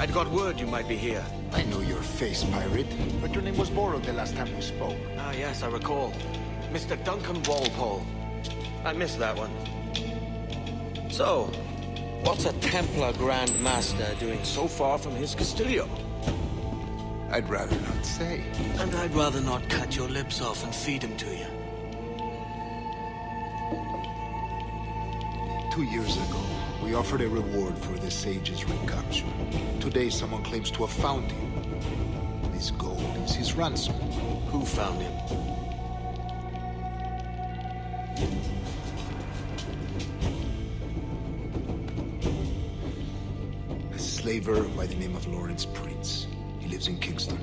I'd got word you might be here. I know your face, pirate, but your name was borrowed the last time we spoke. Ah, yes, I recall. Mr. Duncan Walpole. I missed that one. So, what's a Templar Grand Master doing so far from his Castillo? I'd rather not say. And I'd rather not cut your lips off and feed him to you. 2 years ago, we offered a reward for the sage's recapture. Today, someone claims to have found him. This gold is his ransom. Who found him? A slaver by the name of Lawrence Prince. He lives in Kingston.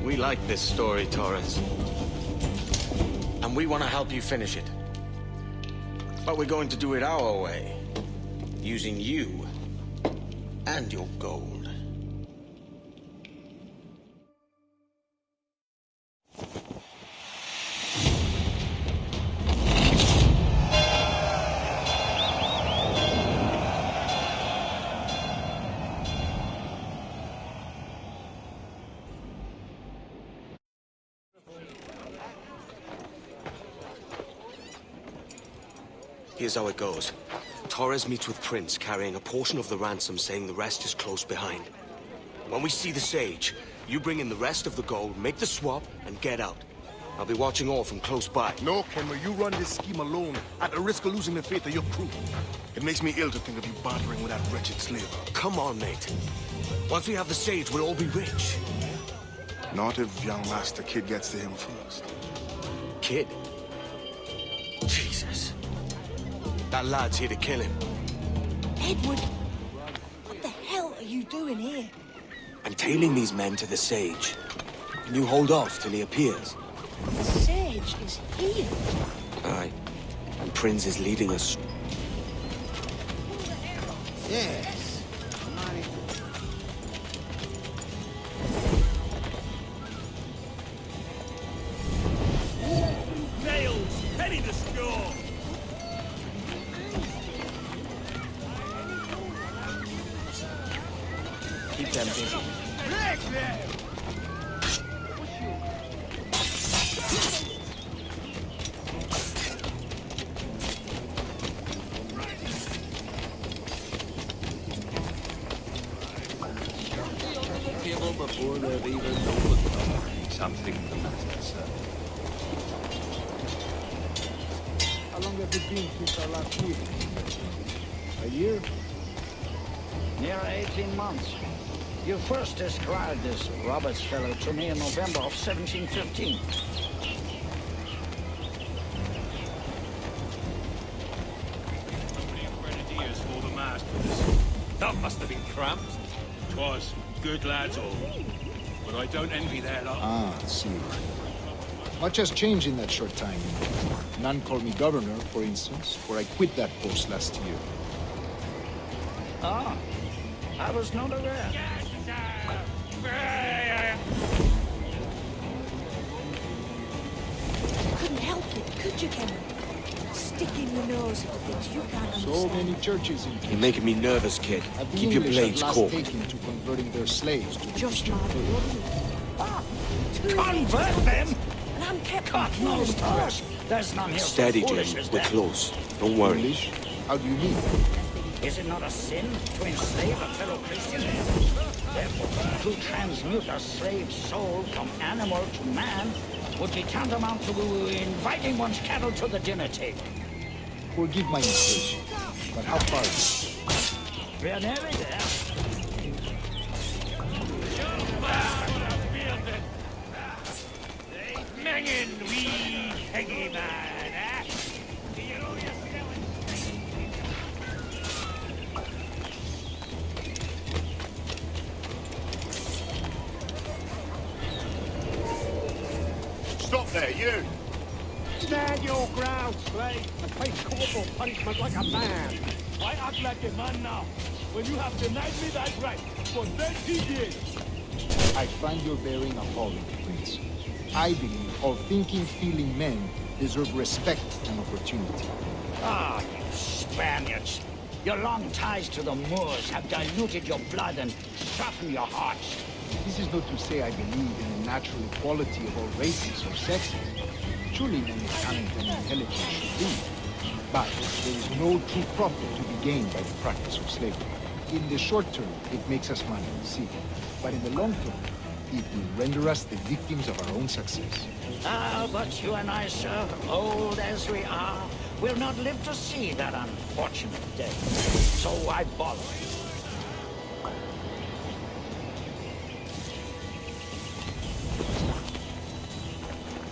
We like this story, Torres. And we want to help you finish it. But we're going to do it our way. Using you and your gold. Here's how it goes. Torres meets with Prince, carrying a portion of the ransom, saying the rest is close behind. When we see the sage, you bring in the rest of the gold, make the swap, and get out. I'll be watching all from close by. No, Kenway, you run this scheme alone, at the risk of losing the faith of your crew. It makes me ill to think of you bartering with that wretched slave. Come on, mate. Once we have the sage, we'll all be rich. Not if young Master Kid gets to him first. Kid? Jesus. That lad's here to kill him. Edward, what the hell are you doing here? I'm tailing these men to the sage. Can you hold off till he appears? The sage is here. Aye. And Prince is leading us. Yes. Nails! Penny the score! Keep them busy. Rick there! Table before they've even opened the door. Something the master said. How long have you been since our last meeting? A year? Near 18 months. You first described this Roberts fellow to me in November of 1715. Grenadiers for the masters. That must have been cramped. 'Twas. Good lads all. But I don't envy their lot. Ah, I see. Much has changed in that short time. None called me governor, for instance, for I quit that post last year. Ah, I was not aware. You couldn't help it, could you, Cameron? Sticking your nose into things you can't understand. So many churches in You're making me nervous, kid. Have the Keep your English at blades last cool. taken to converting their slaves to Just Christian my faith? blood. Convert them? And I'm kept God knows to us. There's none here Steady, so Jim. foolish as We're that. close. Don't worry. English? How do you mean? Is it not a sin to enslave a fellow Christian? Therefore, to transmute a slave's soul from animal to man would be tantamount to inviting one's cattle to the dinner table. Forgive my impatience, but how far is it? We are nearly there. Mangin' wee Peggy man, eh? Do you know your Stop there, you! Stand your ground, slave, and face corporal punishment like a man. I act like a man now, when you have denied me that right for 30 years. I find your bearing appalling, Prince. I believe all thinking, feeling men deserve respect and opportunity. Ah, you Spaniards. Your long ties to the Moors have diluted your blood and softened your hearts. This is not to say I believe in the natural equality of all races or sexes. Surely only talent and intelligence should be. But there is no true profit to be gained by the practice of slavery. In the short term, it makes us money, see. But in the long term, it will render us the victims of our own success. Ah, but you and I, sir, old as we are, will not live to see that unfortunate day. So I borrow.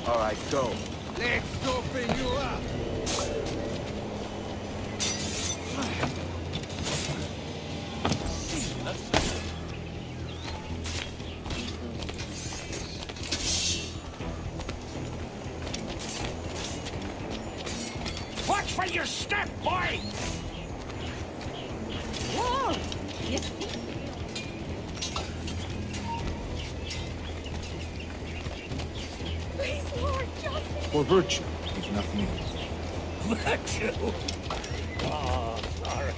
All right, go. Let's open you up! Watch for your step, boy! Whoa! Please, Lord, justice! For virtue, if nothing else. Virtue? Oh, sorry.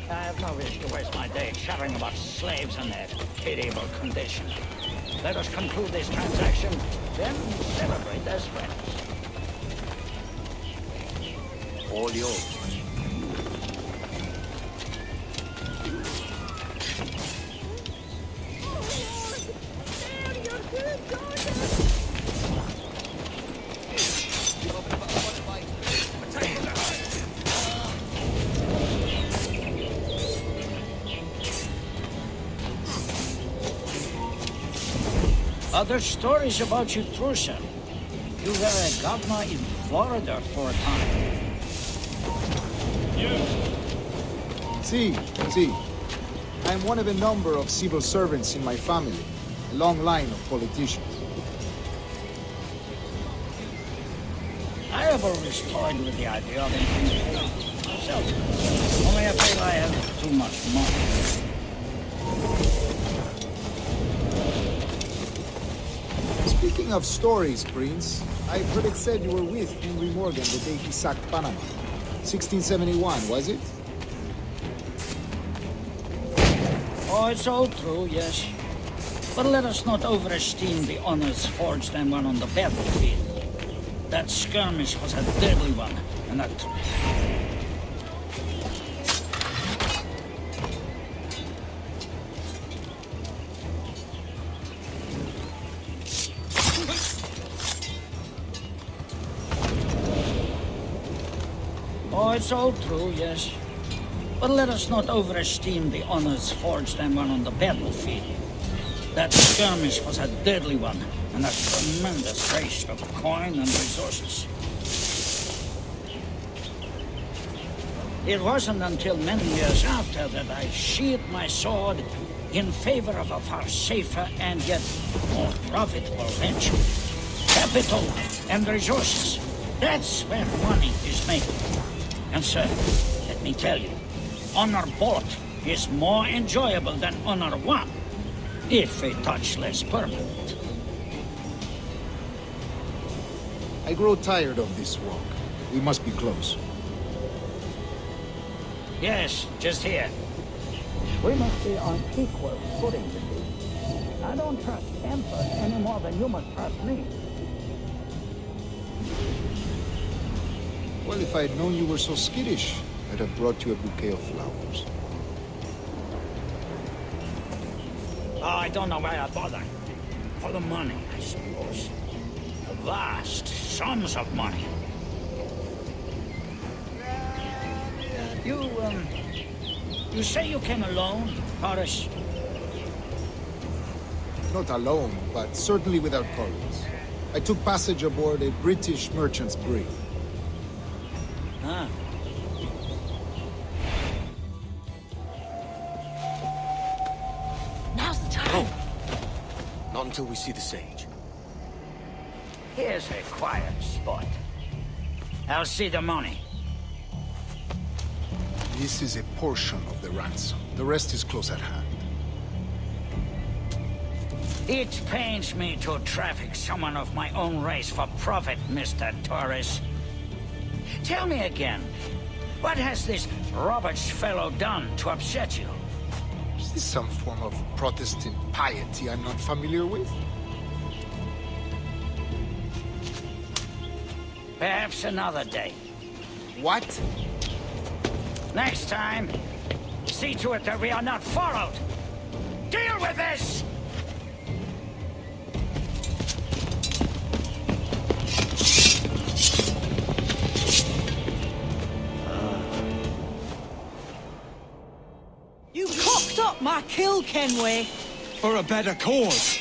I have no wish to waste my day chattering about slaves and their pitiable condition. Let us conclude this transaction, then celebrate as friends. All yours. Other stories about you too, sir. You were a governor in Florida for a time. See. I am one of a number of civil servants in my family, a long line of politicians. I have always toyed with the idea of entering politics myself. Only I feel I have too much money. Speaking of stories, Prince, I've heard it said you were with Henry Morgan the day he sacked Panama. 1671, was it? Oh, it's all true, yes. But let us not overesteem the honors forged and won on the battlefield. That skirmish was a deadly one, and that... Oh, it's all true, yes. But let us not overesteem the honors forged and won on the battlefield. That skirmish was a deadly one, and a tremendous waste of coin and resources. It wasn't until many years after that I sheathed my sword in favor of a far safer and yet more profitable venture. Capital and resources. That's where money is made. And sir, let me tell you, honor bought is more enjoyable than honor won, if a touch less permanent. I grow tired of this walk. We must be close. Yes, just here. We must be on equal footing with you. I don't trust Emperor any more than you must trust me. Well, if I had known you were so skittish, I'd have brought you a bouquet of flowers. Oh, I don't know why I bother. For the money, I suppose. Vast sums of money. You say you came alone, Horace? Not alone, but certainly without colleagues. I took passage aboard a British merchant's brig. Ah. Now's the time. Not until we see the sage. Here's a quiet spot. I'll see the money. This is a portion of the ransom. The rest is close at hand. It pains me to traffic someone of my own race for profit, Mr. Torres. Tell me again, What has this rubbish fellow done to upset you? Is this some form of Protestant piety I'm not familiar with? Perhaps another day. What? Next time, see to it that we are not followed. Deal with this! You cocked up my kill, Kenway. For a better cause.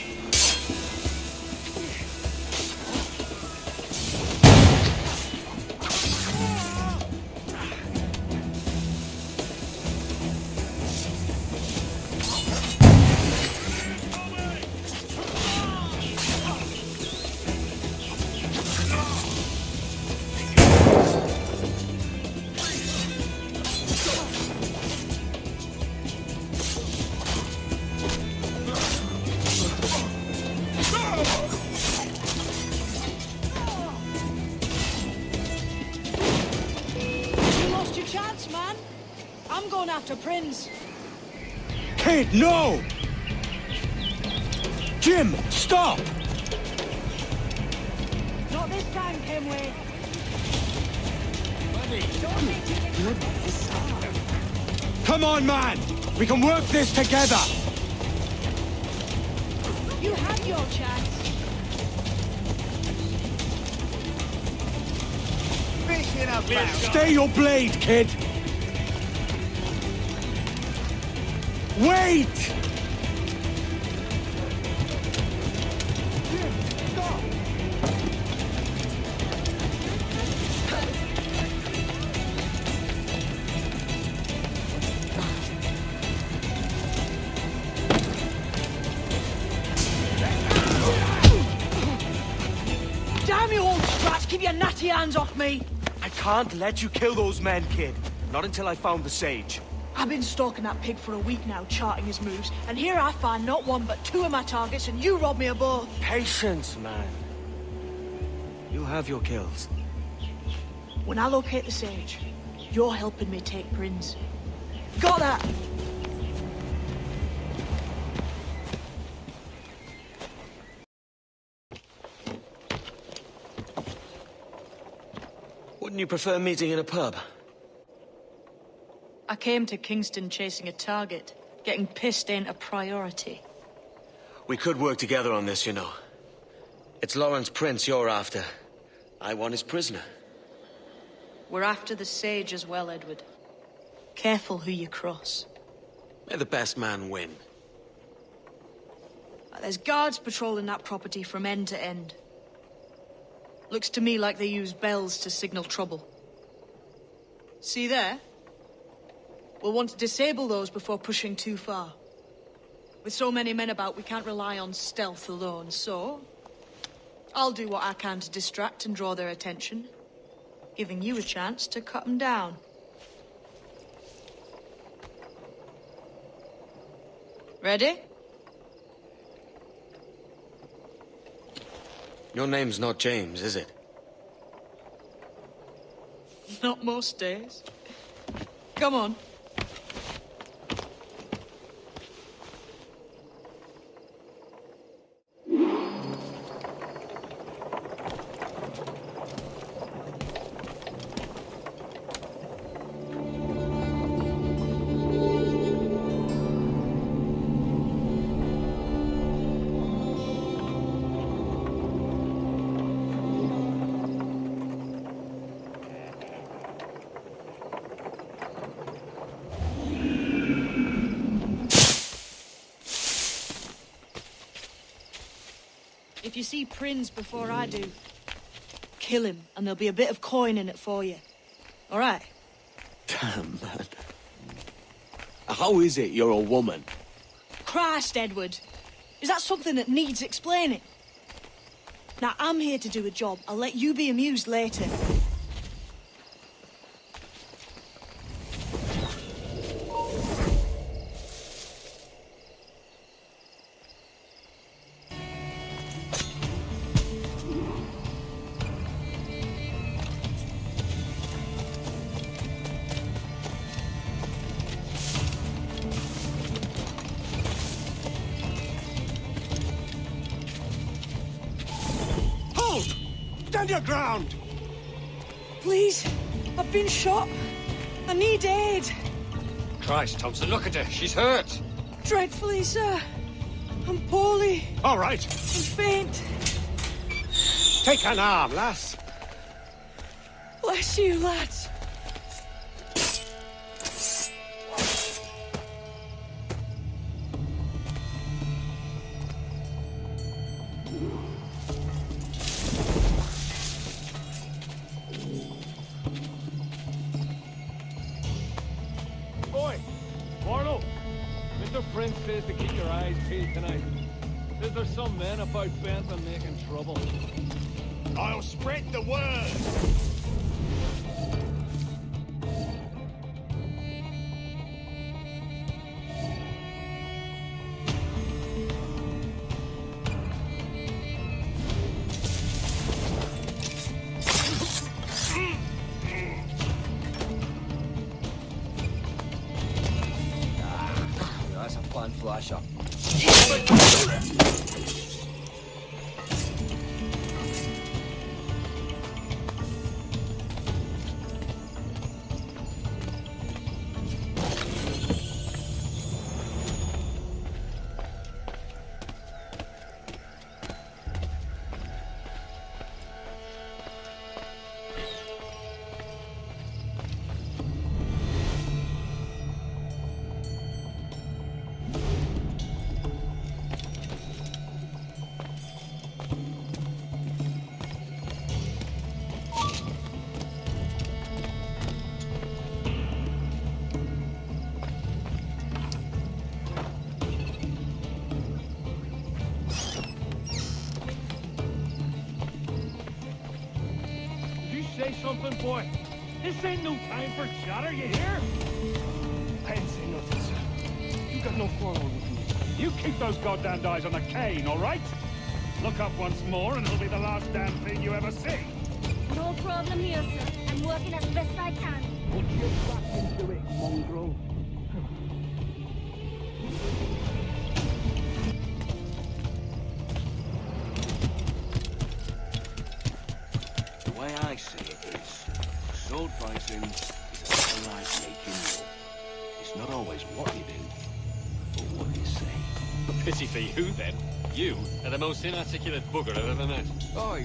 After Prince. Kid, no! Jim, stop! Not this time, Kenway. Come on, man! We can work this together! You had your chance. Stay your blade, kid! Wait! Damn you old strats, keep your natty hands off me! I can't let you kill those men, kid. Not until I found the sage. I've been stalking that pig for a week now, charting his moves, and here I find not one but two of my targets, and you rob me of both. Patience, man. You'll have your kills. When I locate the sage, you're helping me take Prince. Got that? Wouldn't you prefer meeting in a pub? I came to Kingston chasing a target. Getting pissed ain't a priority. We could work together on this, you know. It's Lawrence Prince you're after. I want his prisoner. We're after the sage as well, Edward. Careful who you cross. May the best man win. There's guards patrolling that property from end to end. Looks to me like they use bells to signal trouble. See there? We'll want to disable those before pushing too far. With so many men about, we can't rely on stealth alone, so... I'll do what I can to distract and draw their attention, giving you a chance to cut them down. Ready? Your name's not James, is it? Not most days. Come on. If you see Prince before I do, kill him, and there'll be a bit of coin in it for you. All right? Damn, man. How is it you're a woman? Christ, Edward. Is that something that needs explaining? Now, I'm here to do a job. I'll let you be amused later. Stand your ground! Please, I've been shot. I need aid. Christ, Thompson, look at her. She's hurt. Dreadfully, sir. I'm poorly. All right. I'm faint. Take an arm, lass. Bless you, lads. Boy, Mortal, Mr. Prince says to keep your eyes peeled tonight. Says there's some men about Bentham making trouble. I'll spread the word. That's a fun flasher. Say something, boy. This ain't no time for chatter, you hear? I ain't saying nothing, sir. You got no quarrel with me. You keep those goddamned eyes on the cane, all right? Look up once more and it'll be the last damn thing you ever see. No problem here, sir. I'm working as best I can. Put your back into it, mongrel. The way I see it is, sword fighting is a lot like making war. It's not always what you do, but what you say. Pity for you, then. You are the most inarticulate bugger I've ever met. Oh, man.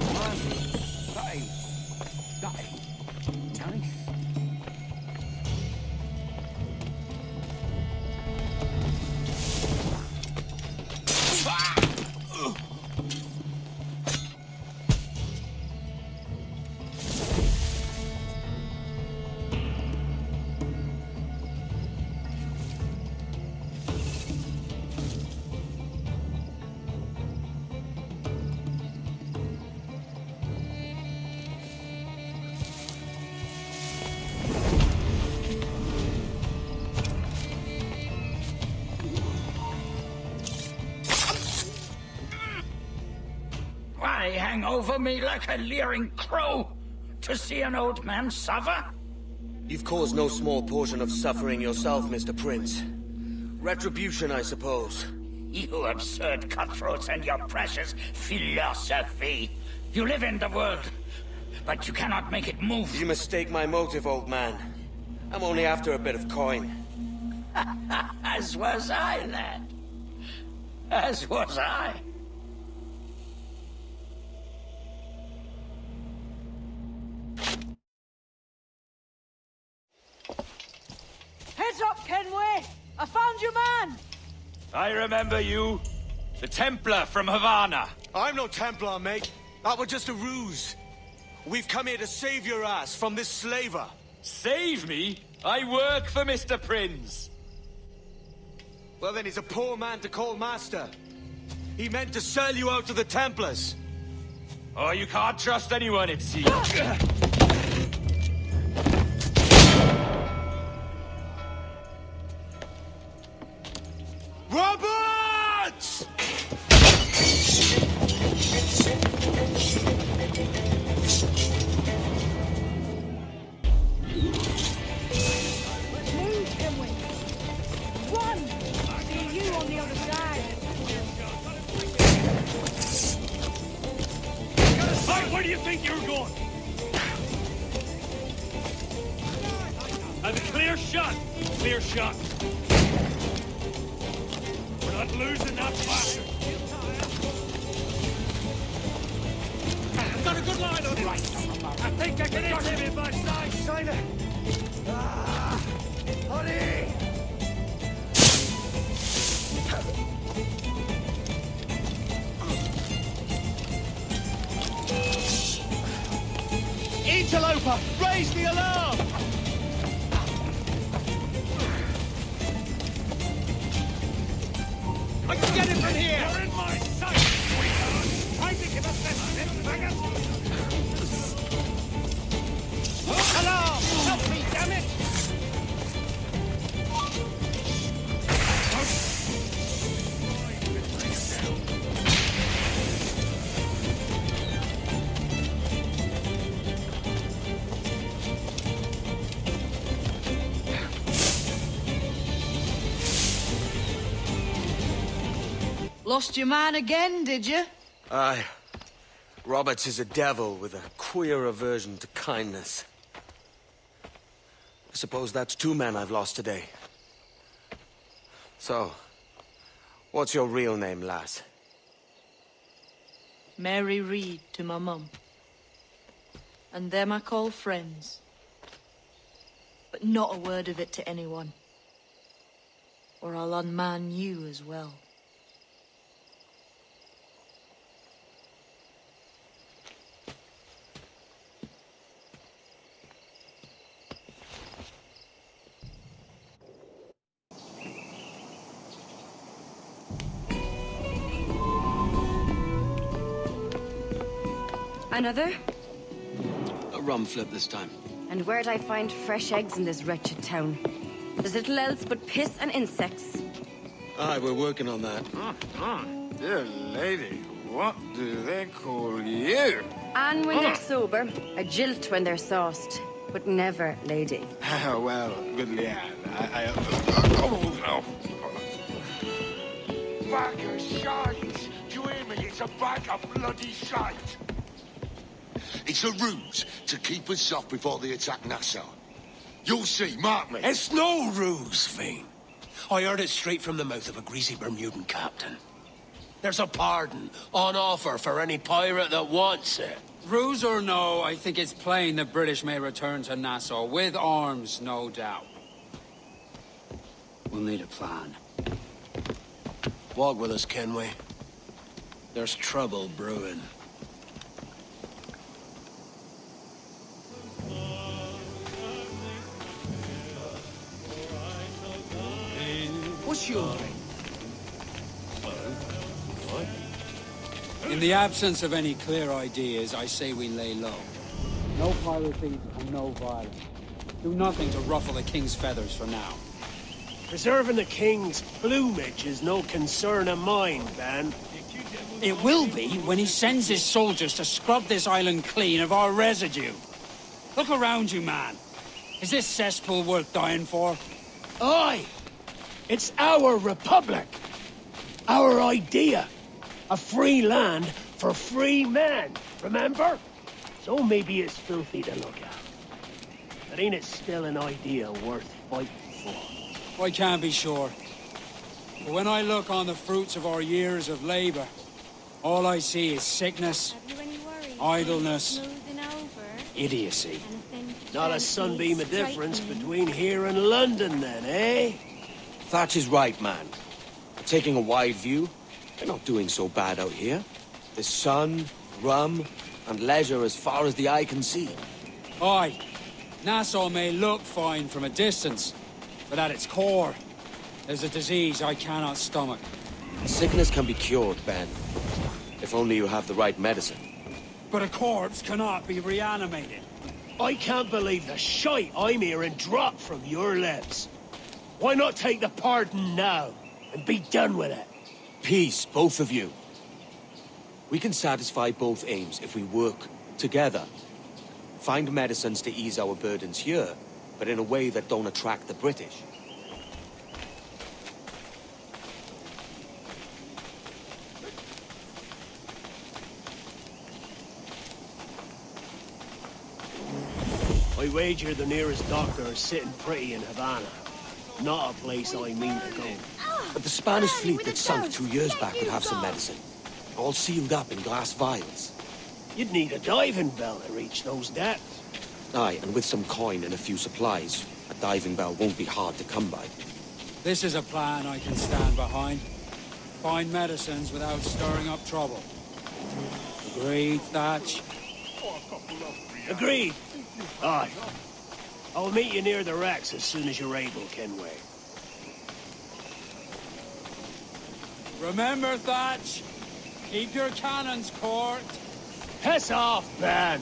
That ain't nice. Why hang over me like a leering crow? To see an old man suffer? You've caused no small portion of suffering yourself, Mr. Prince. Retribution, I suppose. You absurd cutthroats and your precious philosophy. You live in the world, but you cannot make it move. You mistake my motive, old man. I'm only after a bit of coin. As was I, lad. As was I. Heads up, Kenway! I found your man! I remember you. The Templar from Havana. I'm no Templar, mate. That was just a ruse. We've come here to save your ass from this slaver. Save me? I work for Mr. Prince. Well, then he's a poor man to call master. He meant to sell you out to the Templars. Oh, you can't trust anyone, it seems. Roberts! Let's move, Kenway! Run! See you on the other side! Hey, where do you think think you're going? And a clear shot. Clear shot. We're not losing that bastard. I've got a good line on him. Right. I think I can hit him in my side, China. Ah, honey. Interloper, raise the alarm! I can get him from here! You're in my sight! Try to give us this, faggot! Alarm! Help me, damn it! Lost your man again, did you? Aye. Roberts is a devil with a queer aversion to kindness. I suppose that's 2 men I've lost today. So, what's your real name, lass? Mary Reed to my mum. And them I call friends. But not a word of it to anyone. Or I'll unman you as well. Another? A rum flip this time. And where'd I find fresh eggs in this wretched town? There's little else but piss and insects. Aye, we're working on that. Dear lady, what do they call you? And when they're sober, a jilt when they're sauced, but never lady. Well, good lad. Oh, Bag of shite! Do you hear me? It's a bag of bloody shite! It's a ruse to keep us off before they attack Nassau. You'll see, mark me. It's no ruse, Fiend. I heard it straight from the mouth of a greasy Bermudan captain. There's a pardon on offer for any pirate that wants it. Ruse or no, I think it's plain the British may return to Nassau, with arms, no doubt. We'll need a plan. Walk with us, Kenway. There's trouble brewing. What's your name? In the absence of any clear ideas, I say we lay low. No piracy and no violence. Do nothing to ruffle the king's feathers for now. Preserving the king's plumage is no concern of mine, Ben. It will be when he sends his soldiers to scrub this island clean of our residue. Look around you, man. Is this cesspool worth dying for? Aye! It's our republic. Our idea. A free land for free men, remember? So maybe it's filthy to look at. But ain't it still an idea worth fighting for? I can't be sure. But when I look on the fruits of our years of labor, all I see is sickness, idleness, idiocy. Not a sunbeam of difference between here and London, then, eh? Thatch is right, man. Taking a wide view, we're not doing so bad out here. There's sun, rum, and leisure as far as the eye can see. Aye, Nassau may look fine from a distance, but at its core, there's a disease I cannot stomach. Sickness can be cured, Ben. If only you have the right medicine. But a corpse cannot be reanimated. I can't believe the shite I'm hearing drop from your lips. Why not take the pardon now and be done with it? Peace, both of you. We can satisfy both aims if we work together. Find medicines to ease our burdens here, but in a way that don't attract the British. I wager the nearest doctor is sitting pretty in Havana. Not a place I mean to go. But the Spanish fleet that sunk 2 years back would have some medicine. All sealed up in glass vials. You'd need a diving bell to reach those depths. Aye, and with some coin and a few supplies, a diving bell won't be hard to come by. This is a plan I can stand behind. Find medicines without stirring up trouble. Agreed, Thatch? Agreed. Aye. I'll meet you near the wrecks as soon as you're able, Kenway. Remember, Thatch, keep your cannons court. Piss off, man!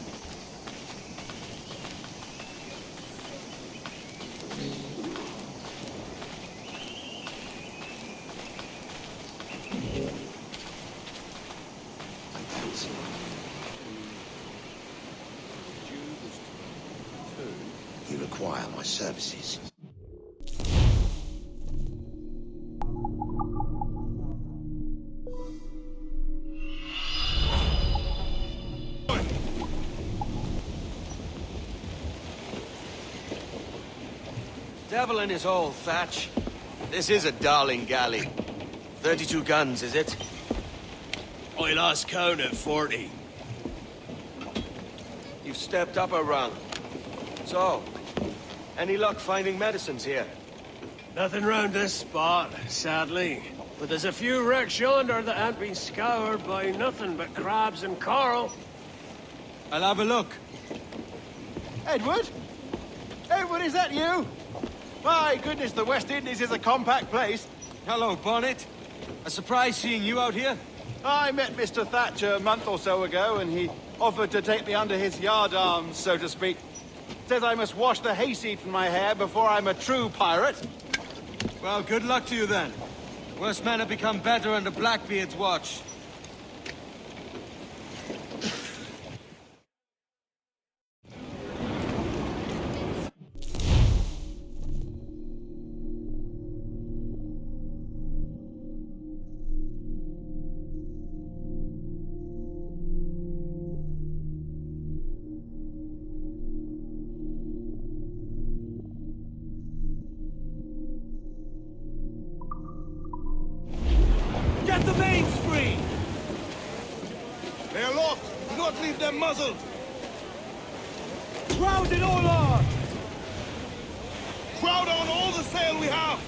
You require my services. Devil in his hole, Thatch. This is a darling galley. 32 guns, is it? I lost count at 40. You've stepped up a rung. So, any luck finding medicines here? Nothing round this spot, sadly. But there's a few wrecks yonder that ain't been scoured by nothing but crabs and coral. I'll have a look. Edward? Edward, is that you? My goodness, the West Indies is a compact place. Hello, Bonnet. A surprise seeing you out here. I met Mr. Thatcher a month or so ago, and he offered to take me under his yardarms, so to speak. Says I must wash the hayseed from my hair before I'm a true pirate. Well, good luck to you then. Worst men have become better under Blackbeard's watch. Get the mains free! They are locked! Do not leave them muzzled! Crowd it all on! Crowd on all the sail we have!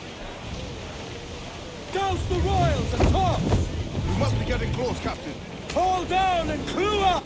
Douse the royals and tops! We must be getting close, Captain. Haul down and clew up!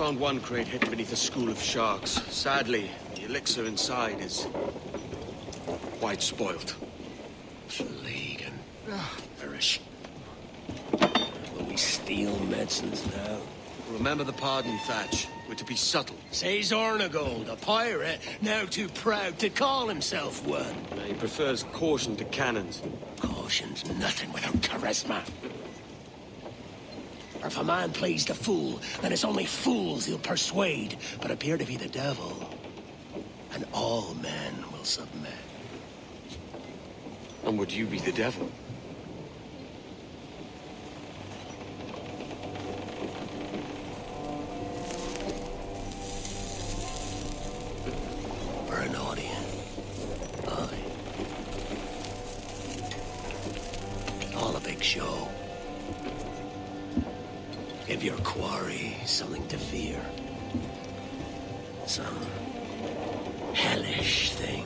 found one crate hidden beneath a school of sharks. Sadly, the elixir inside is quite spoiled. Laden. Perish. Will we steal medicines now? Remember the pardon, Thatch. We're to be subtle. Says Ornagold, a pirate, now too proud to call himself one. He prefers caution to cannons. Caution's nothing without charisma. Or if a man plays the fool, then it's only fools he'll persuade, but appear to be the devil. And all men will submit. And would you be the devil? For an audience. Aye. All a big show. Give your quarry something to fear. Some hellish thing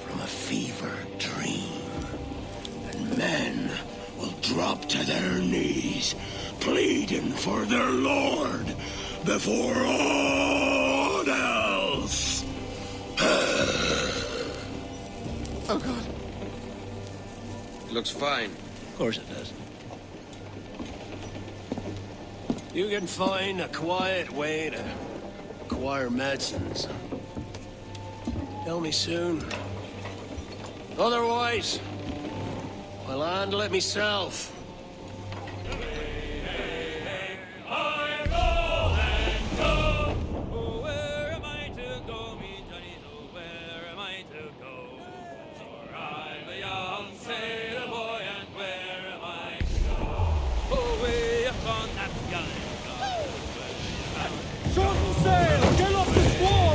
from a fevered dream. And men will drop to their knees, pleading for their lord before all else. Oh, God. It looks fine. Of course it does. You can find a quiet way to acquire medicines. Tell me soon. Otherwise, I'll handle it myself. Shorten sail! Get off the squall!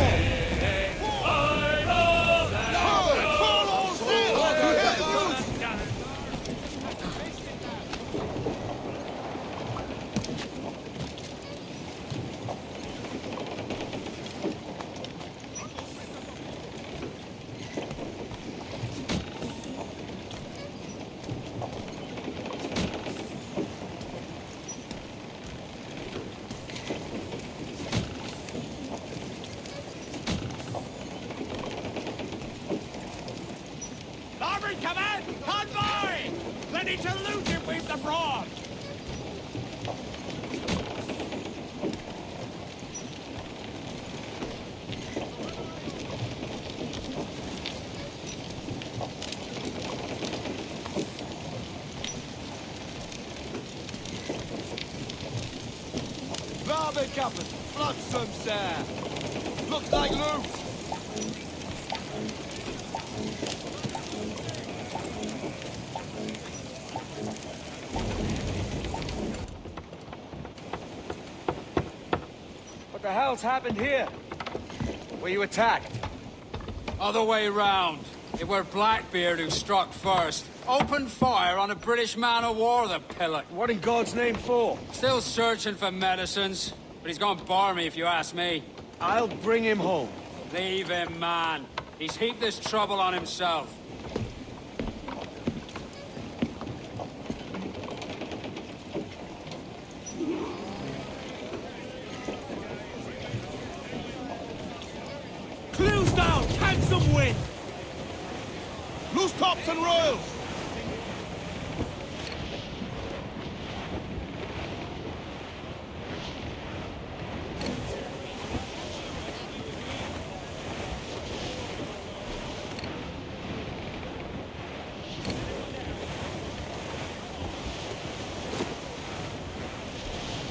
Larboard command! Convoy! Ready to loot if we've the broad! Larboard, Captain! Flotsam, sir! Looks like loot! What the hell's happened here? Were you attacked? Other way round. It were Blackbeard who struck first. Opened fire on a British man-o'-war, the pillock. What in God's name for? Still searching for medicines, but he's gone barmy if you ask me. I'll bring him home. Leave him, man. He's heaped this trouble on himself. Clues down! Catch some wind! Loose tops and royals!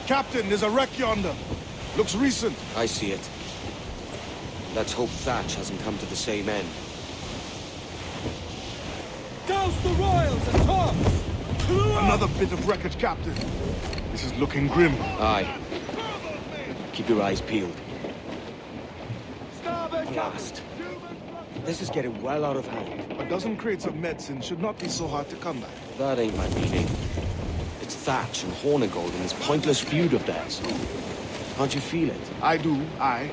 Captain, there's a wreck yonder. Looks recent. I see it. Let's hope Thatch hasn't come to the same end. Douse the royals and tops! Another bit of wreckage, Captain. This is looking grim. Aye. Keep your eyes peeled. Starboard, Blast. This is getting well out of hand. A dozen crates of medicine should not be so hard to come by. That ain't my meaning. It's Thatch and Hornigold in this pointless feud of theirs. Can't you feel it? I do, aye.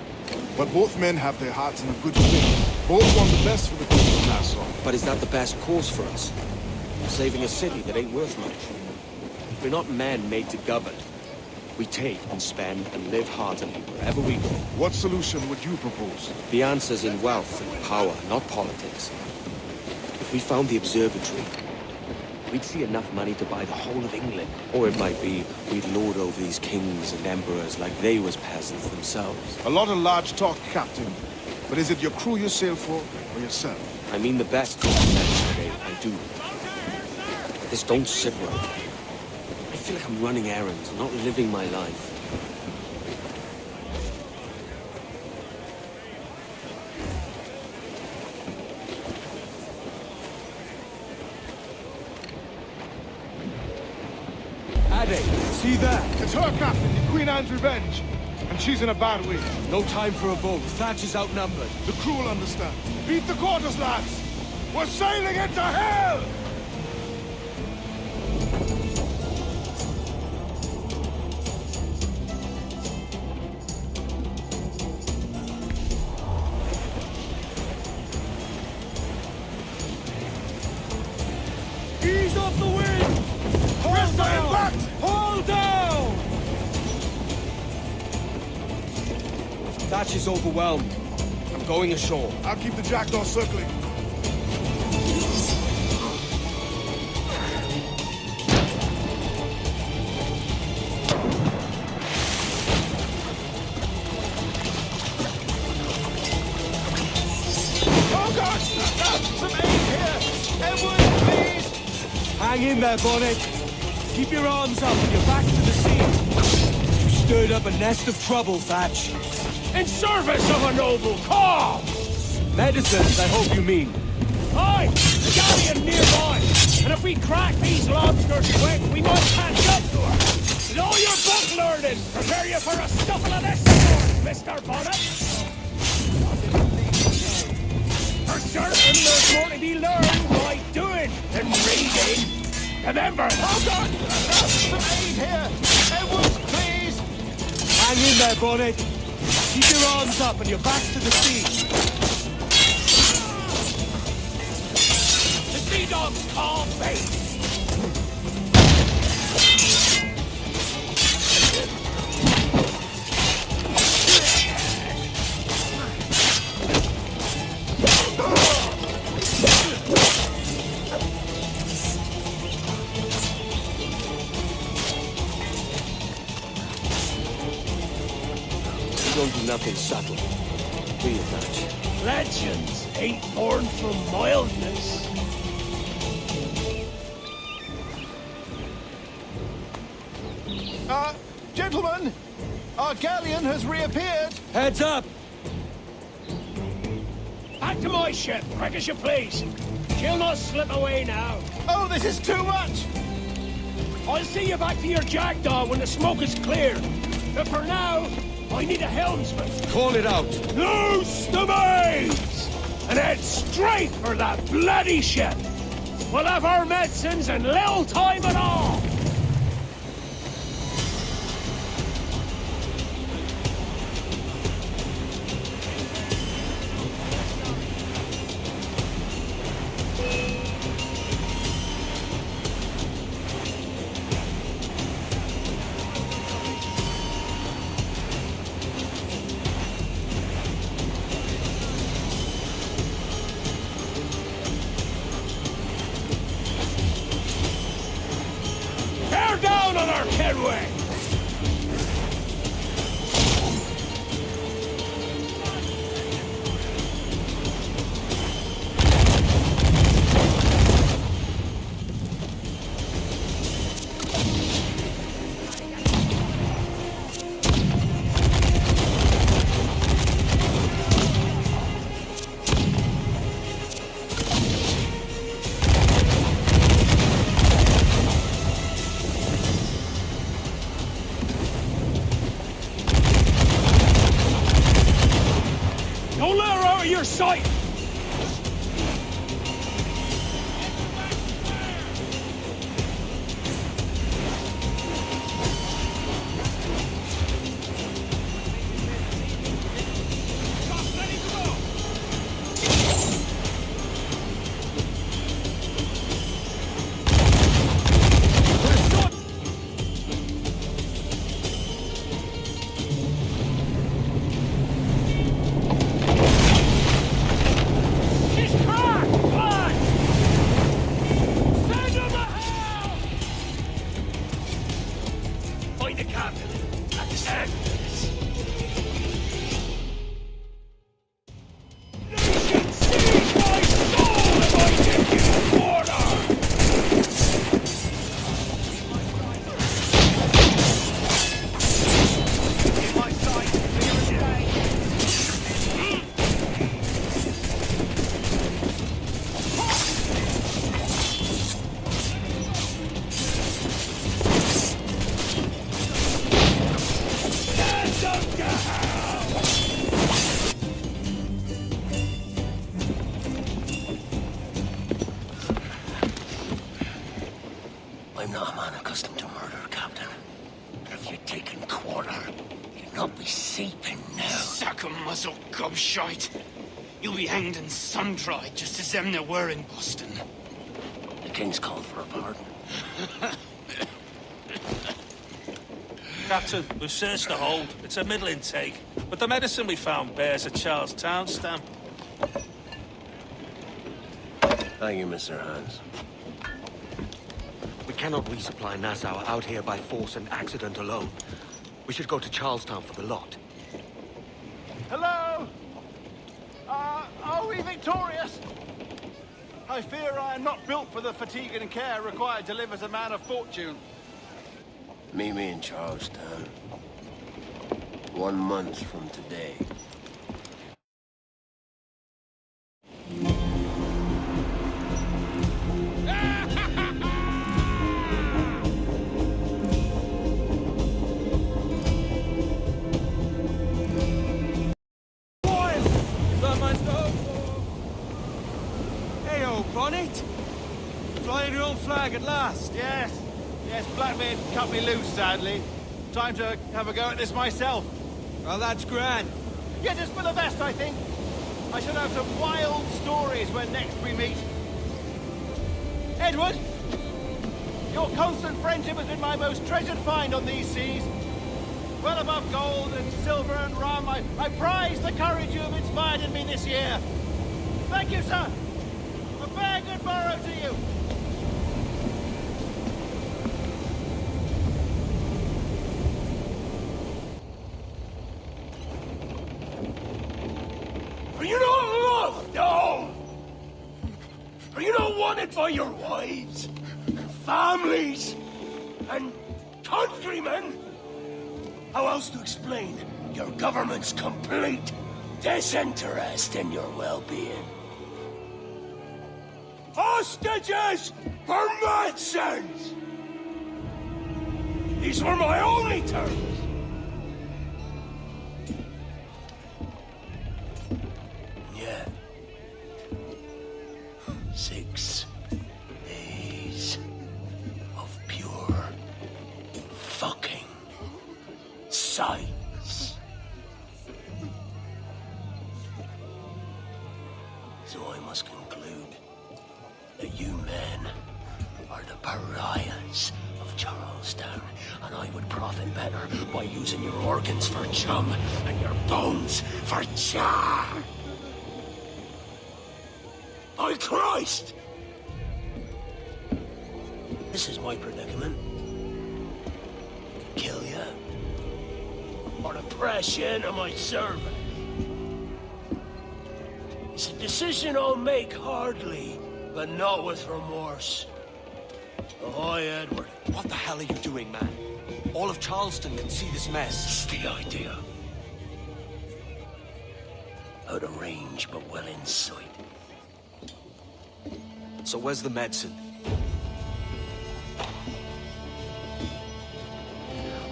But both men have their hearts in a good place. Both want the best for the people of Nassau. But is that the best course for us? Saving a city that ain't worth much. We're not men made to govern. We take and spend and live heartily wherever we go. What solution would you propose? The answer's in wealth and power, not politics. If we found the observatory, we'd see enough money to buy the whole of England. Or it might be we'd lord over these kings and emperors like they was peasants themselves. A lot of large talk, Captain. But is it your crew you sail for, or yourself? I mean the best for today, I do. This don't sit right. I feel like I'm running errands, not living my life. Ade, see that? It's her, Captain, the Queen Anne's revenge. And she's in a bad way. No time for a vote. Thatch is outnumbered. The crew will understand. Beat the quarters, lads! We're sailing into hell! Ease off the wind! Hold down! Hold down! Thatch is overwhelmed. I'm going ashore. I'll keep the jackdaw circling. Oh God! Some aid here! Edward, please! Hang in there, Bonnet. Keep your arms up and your back to the sea. You stirred up a nest of trouble, Thatch. In service of a noble cause! Medicines, I hope you mean. Aye! The galleon nearby! And if we crack these lobsters quick, we might catch up to her! With all your book learning, prepare you for a scuffle of this sort, Mr. Bonnet! For certain, there's more to be learned by doing than reading. Remember... Oh God! Some aid here! Edwards, please! Hang in there, Bonnet. Keep your arms up and your back to the sea. The sea dogs call bait! Don't do nothing subtle. Do you, Thatch? Legends ain't born from mildness. Gentlemen, our galleon has reappeared. Heads up! Back to my ship, quick as you please. She'll not slip away now. Oh, this is too much! I'll see you back to your jackdaw when the smoke is cleared. But for now, I need a helmsman. Call it out. Loose the mains! And head straight for that bloody ship. We'll have our medicines in little time at all. Down on our headway! Don't let her out of your sight! I'm not a man accustomed to murder, Captain. And if you're taking quarter, you'll not be seeping now. Sack a muzzle, gobshite. You'll be hanged and sun-dried, just as them there were in Boston. The King's called for a pardon. Captain, we've searched the hold. It's a middle intake, but the medicine we found bears a Charlestown stamp. Thank you, Mr. Hans. We cannot resupply Nassau out here by force and accident alone. We should go to Charlestown for the lot. Hello? Are we victorious? I fear I am not built for the fatigue and care required to live as a man of fortune. Meet me in Charlestown. 1 month from today. Hey-o, Bonnet! Flying your own flag at last. Yes. Yes, Blackbeard cut me loose, sadly. Time to have a go at this myself. Well, that's grand. Yes, it's for the best, I think. I shall have some wild stories when next we meet. Edward! Your constant friendship has been my most treasured find on these seas. Well above gold and silver and rum, I prize the courage you have inspired in me this year. Thank you, sir. A fair good morrow to you. Are you not loved? No! Are you not wanted by your wives, and families, and countrymen? How else to explain your government's complete disinterest in your well-being? Hostages for medicines! These were my only terms. Yeah. 6 days of pure fucking science. So I must conclude that you men are the pariahs of Charlestown, and I would profit better by using your organs for chum and your bones for char. By Christ! This is my predicament. Kill you, or to press you into my service. It's a decision I'll make hardly, but not with remorse. Ahoy, Edward. What the hell are you doing, man? All of Charleston can see this mess. It's the idea. Out of range, but well in sight. So where's the medicine?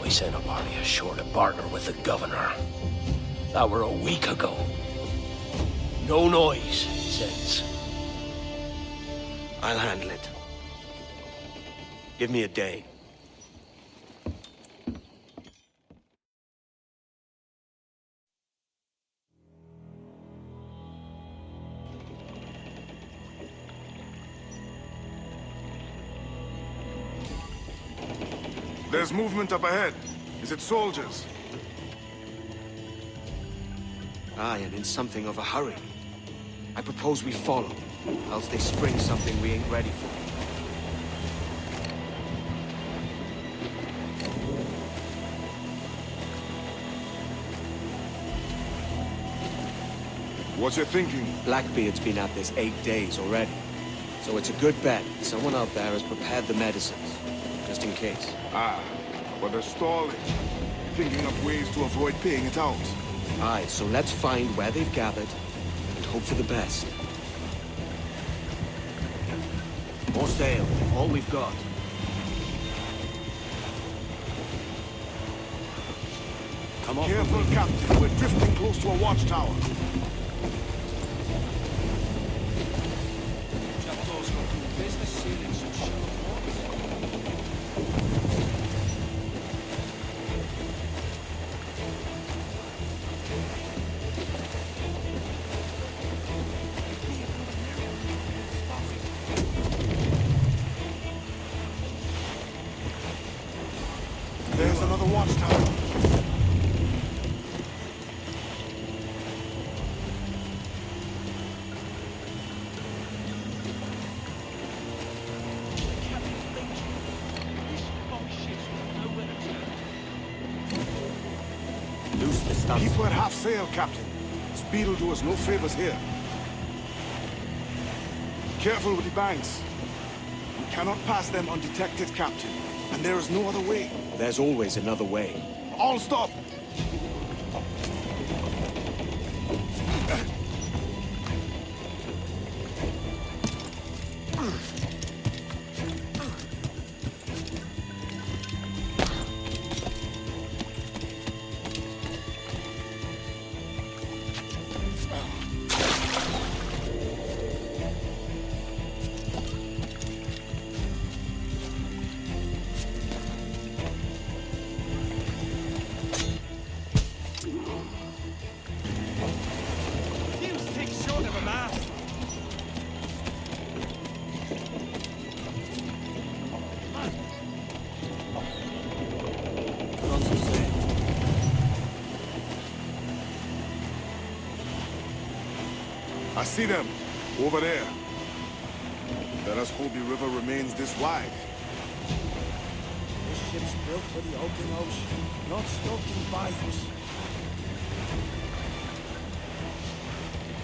We sent a party ashore to partner with the governor. That were a week ago. No noise since. I'll handle it. Give me a day. There's movement up ahead. Is it soldiers? Aye, and in something of a hurry. I propose we follow, else they spring something we ain't ready for. What's your thinking? Blackbeard's been at this 8 days already. So it's a good bet someone out there has prepared the medicines, just in case. Ah, but they're stalling. Thinking of ways to avoid paying it out. Aye, so let's find where they've gathered and hope for the best. More sail, all we've got. Come on. Careful, Captain. We're drifting close to a watchtower. watchtower. Loose the stuff. Keep her at half sail, Captain. This beetle do us no favors here. Careful with the banks. We cannot pass them undetected, Captain. And there is no other way. There's always another way. All stop! I see them, over there. Let us hope the river remains this wide. This ship's built for the open ocean, not stuck in bayous.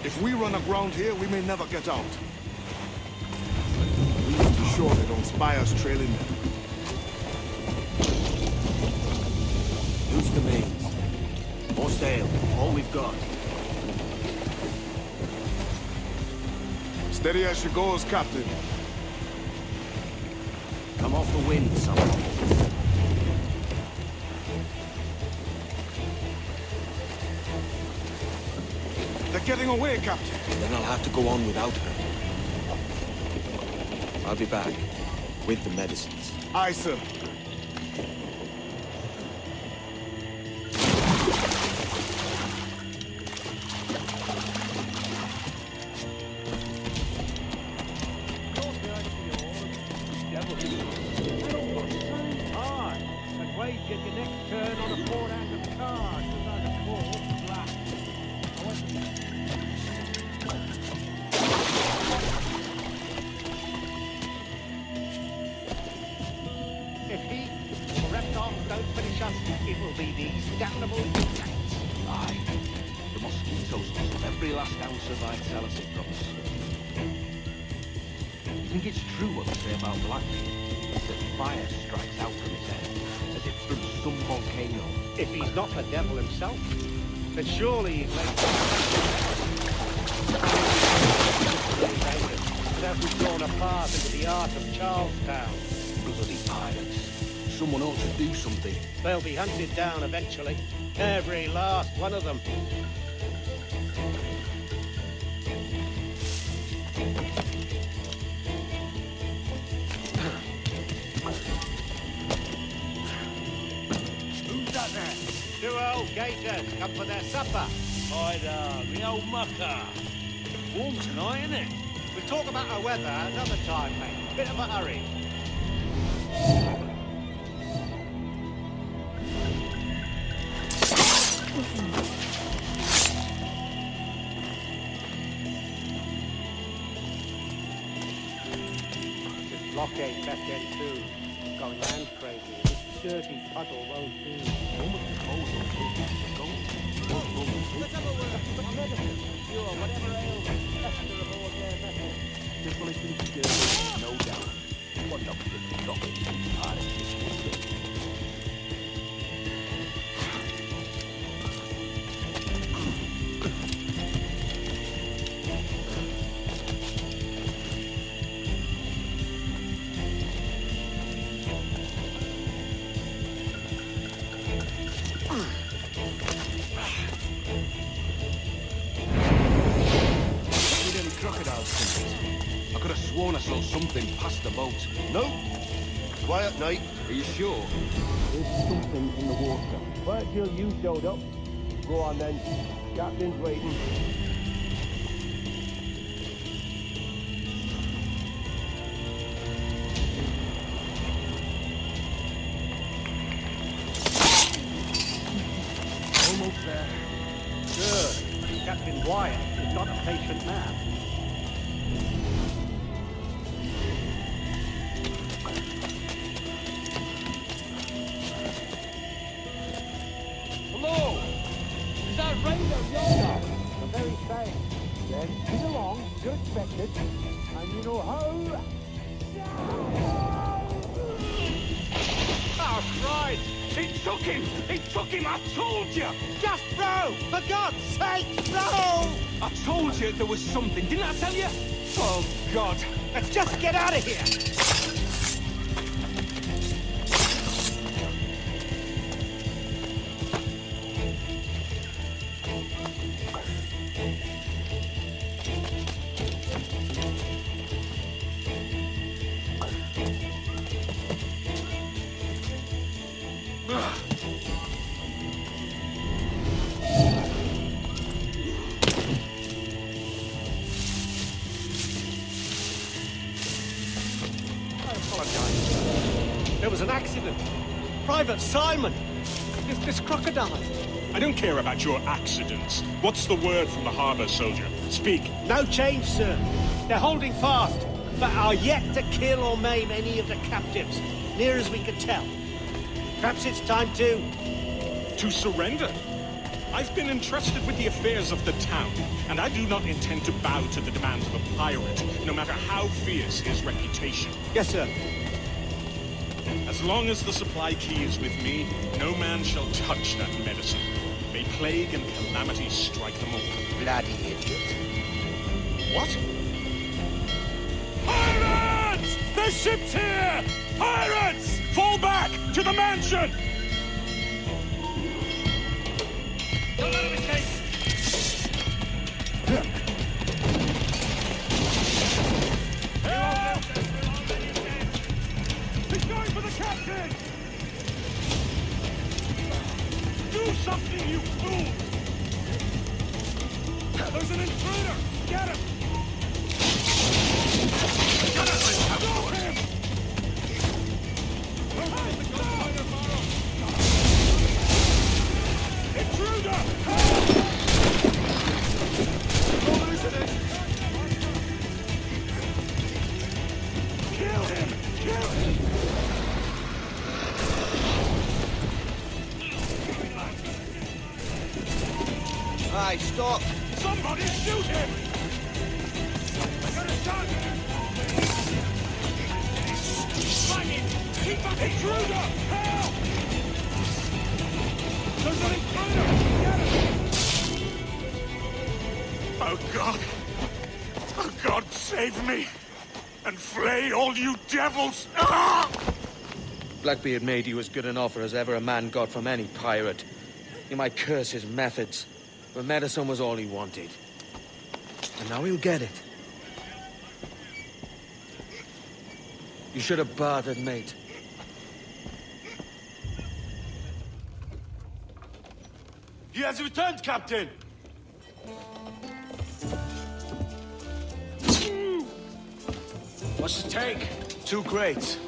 If we run aground here, we may never get out. We need to be sure they don't spy us trailing them. Loose the mains. More sail, all we've got. Steady as she goes, Captain. Come off the wind, someone. They're getting away, Captain. Then I'll have to go on without her. I'll be back with the medicines. Aye, sir. It will be these damnable insects. Aye. The mosquitoes will every last ounce of vitality from us. You think it's true what they say about Blackbeard? That fire strikes out from his head, as if from some volcano. If he's not the devil himself, then surely he's like... That we've gone apart into the art of Charlestown. Bloody pirates. Someone ought to do something. They'll be hunted down eventually. Every last one of them. Who's that there? Two old gators come for their supper. Ida, the old mucker. Warm tonight, isn't it? We'll talk about our weather another time, mate. Bit of a hurry. Blockade left end too. Going land crazy. This dirty puddle won't do. Let's have a word. Medicine. Sure, whatever ails us. Faster aboard their vessel. Simple as things to do, no doubt. What the doctor pirates. I could have sworn I saw something past the boat. No. Quiet night. Are you sure? There's something in the water. Wait till you showed up. Go on then. Captain's waiting. quiet. You've got a patient man. Hello! Is that Raider yonder? The very same. Then head along, you expect it, and you know how... Oh, Christ! He took him! He took him! I told you! Just row! For God's sake, row! I told you there was something, didn't I tell you? Oh, God. Let's just get out of here! There was an accident. Private Simon! This crocodile. I don't care about your accidents. What's the word from the harbor, soldier? Speak. No change, sir. They're holding fast, but are yet to kill or maim any of the captives, near as we can tell. Perhaps it's time to... To surrender? I've been entrusted with the affairs of the town, and I do not intend to bow to the demands of a pirate, no matter how fierce his reputation. Yes, sir. As long as the supply key is with me, no man shall touch that medicine. May plague and calamity strike them all. Bloody idiot. What? Pirates! The ship's here! Pirates! Fall back! To the mansion! Don't let him escape! He's going for the captain! Do something, you fool! There's an intruder! Get him! Stop him! Intruder! Don't listen it! Kill him! Kill him! Aye, stop! Somebody shoot him! I got a gun! Find him! Keep up! Intruder! Help! There's an intruder! Get him! Oh, God! Oh, God, save me! And flay all you devils! Ah! Blackbeard made you as good an offer as ever a man got from any pirate. You might curse his methods, but medicine was all he wanted. And now he'll get it. You should have bartered, mate. He has returned, Captain! What's the take? 2 crates.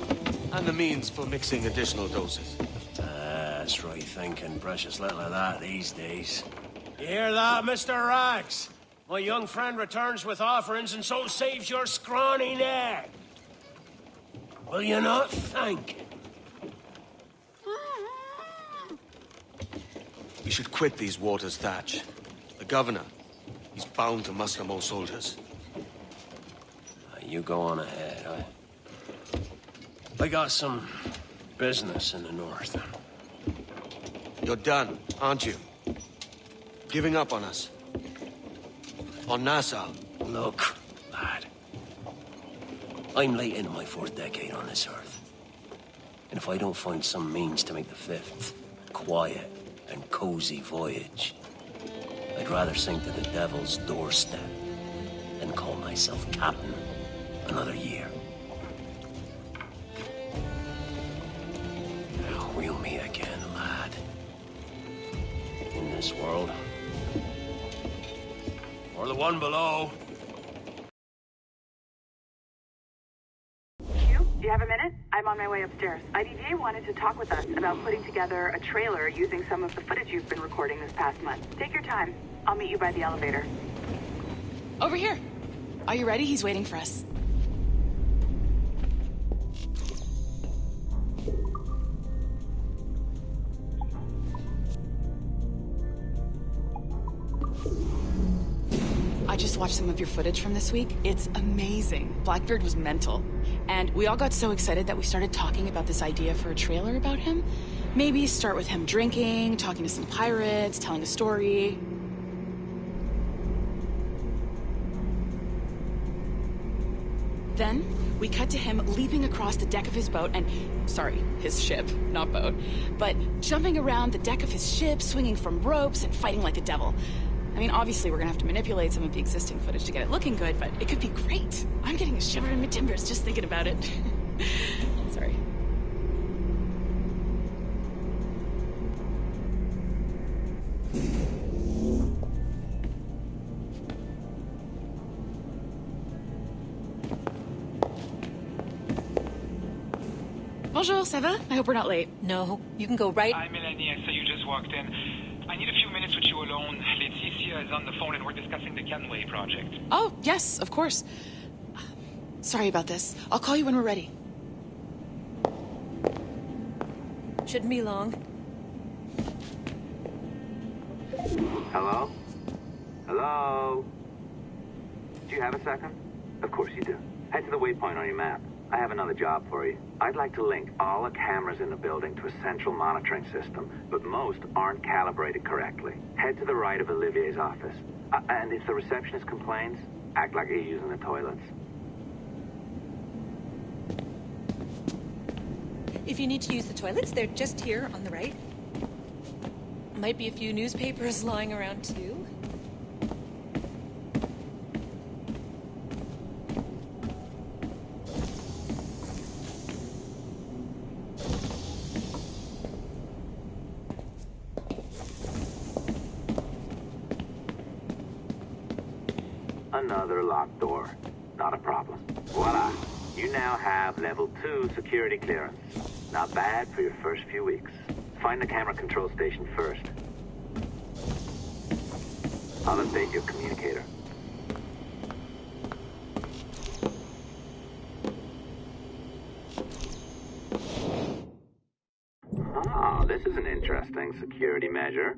And the means for mixing additional doses. That's right thinking. Precious little of that these days. You hear that, Mr. Rags? My young friend returns with offerings and so saves your scrawny neck. Will you not thank him? We should quit these waters, Thatch. The governor, he's bound to muster more soldiers. You go on ahead. I got some business in the north. You're done, aren't you? Giving up on us. On Nassau. Look, lad. I'm late into my 4th decade on this earth. And if I don't find some means to make the 5th quiet and cozy voyage, I'd rather sink to the devil's doorstep than call myself captain another year. Now we'll meet again, lad. In this world. Or the one below. Do you have a minute? I'm on my way upstairs. IDJ wanted to talk with us about putting together a trailer using some of the footage you've been recording this past month. Take your time. I'll meet you by the elevator. Over here. Are you ready? He's waiting for us. I just watched some of your footage from this week. It's amazing. Blackbeard was mental. And we all got so excited that we started talking about this idea for a trailer about him. Maybe start with him drinking, talking to some pirates, telling a story. Then, we cut to him leaping across the deck of his boat and... Sorry, his ship, not boat. But jumping around the deck of his ship, swinging from ropes, and fighting like a devil. I mean, obviously we're gonna have to manipulate some of the existing footage to get it looking good, but it could be great. I'm getting a shiver in my timbers just thinking about it. Sorry. Bonjour, ça va? I hope we're not late. No, you can go right... Hi, Melanie. I saw you just walked in. I need a few minutes with you alone. Laetitia is on the phone and we're discussing the Canway project. Oh, yes, of course. Sorry about this. I'll call you when we're ready. Shouldn't be long. Hello? Hello? Do you have a second? Of course you do. Head to the waypoint on your map. I have another job for you. I'd like to link all the cameras in the building to a central monitoring system, but most aren't calibrated correctly. Head to the right of Olivier's office. And if the receptionist complains, act like you're using the toilets. If you need to use the toilets, they're just here on the right. Might be a few newspapers lying around too. Another locked door. Not a problem. Voila. You now have level 2 security clearance. Not bad for your first few weeks. Find the camera control station first. I'll update your communicator. Ah, this is an interesting security measure.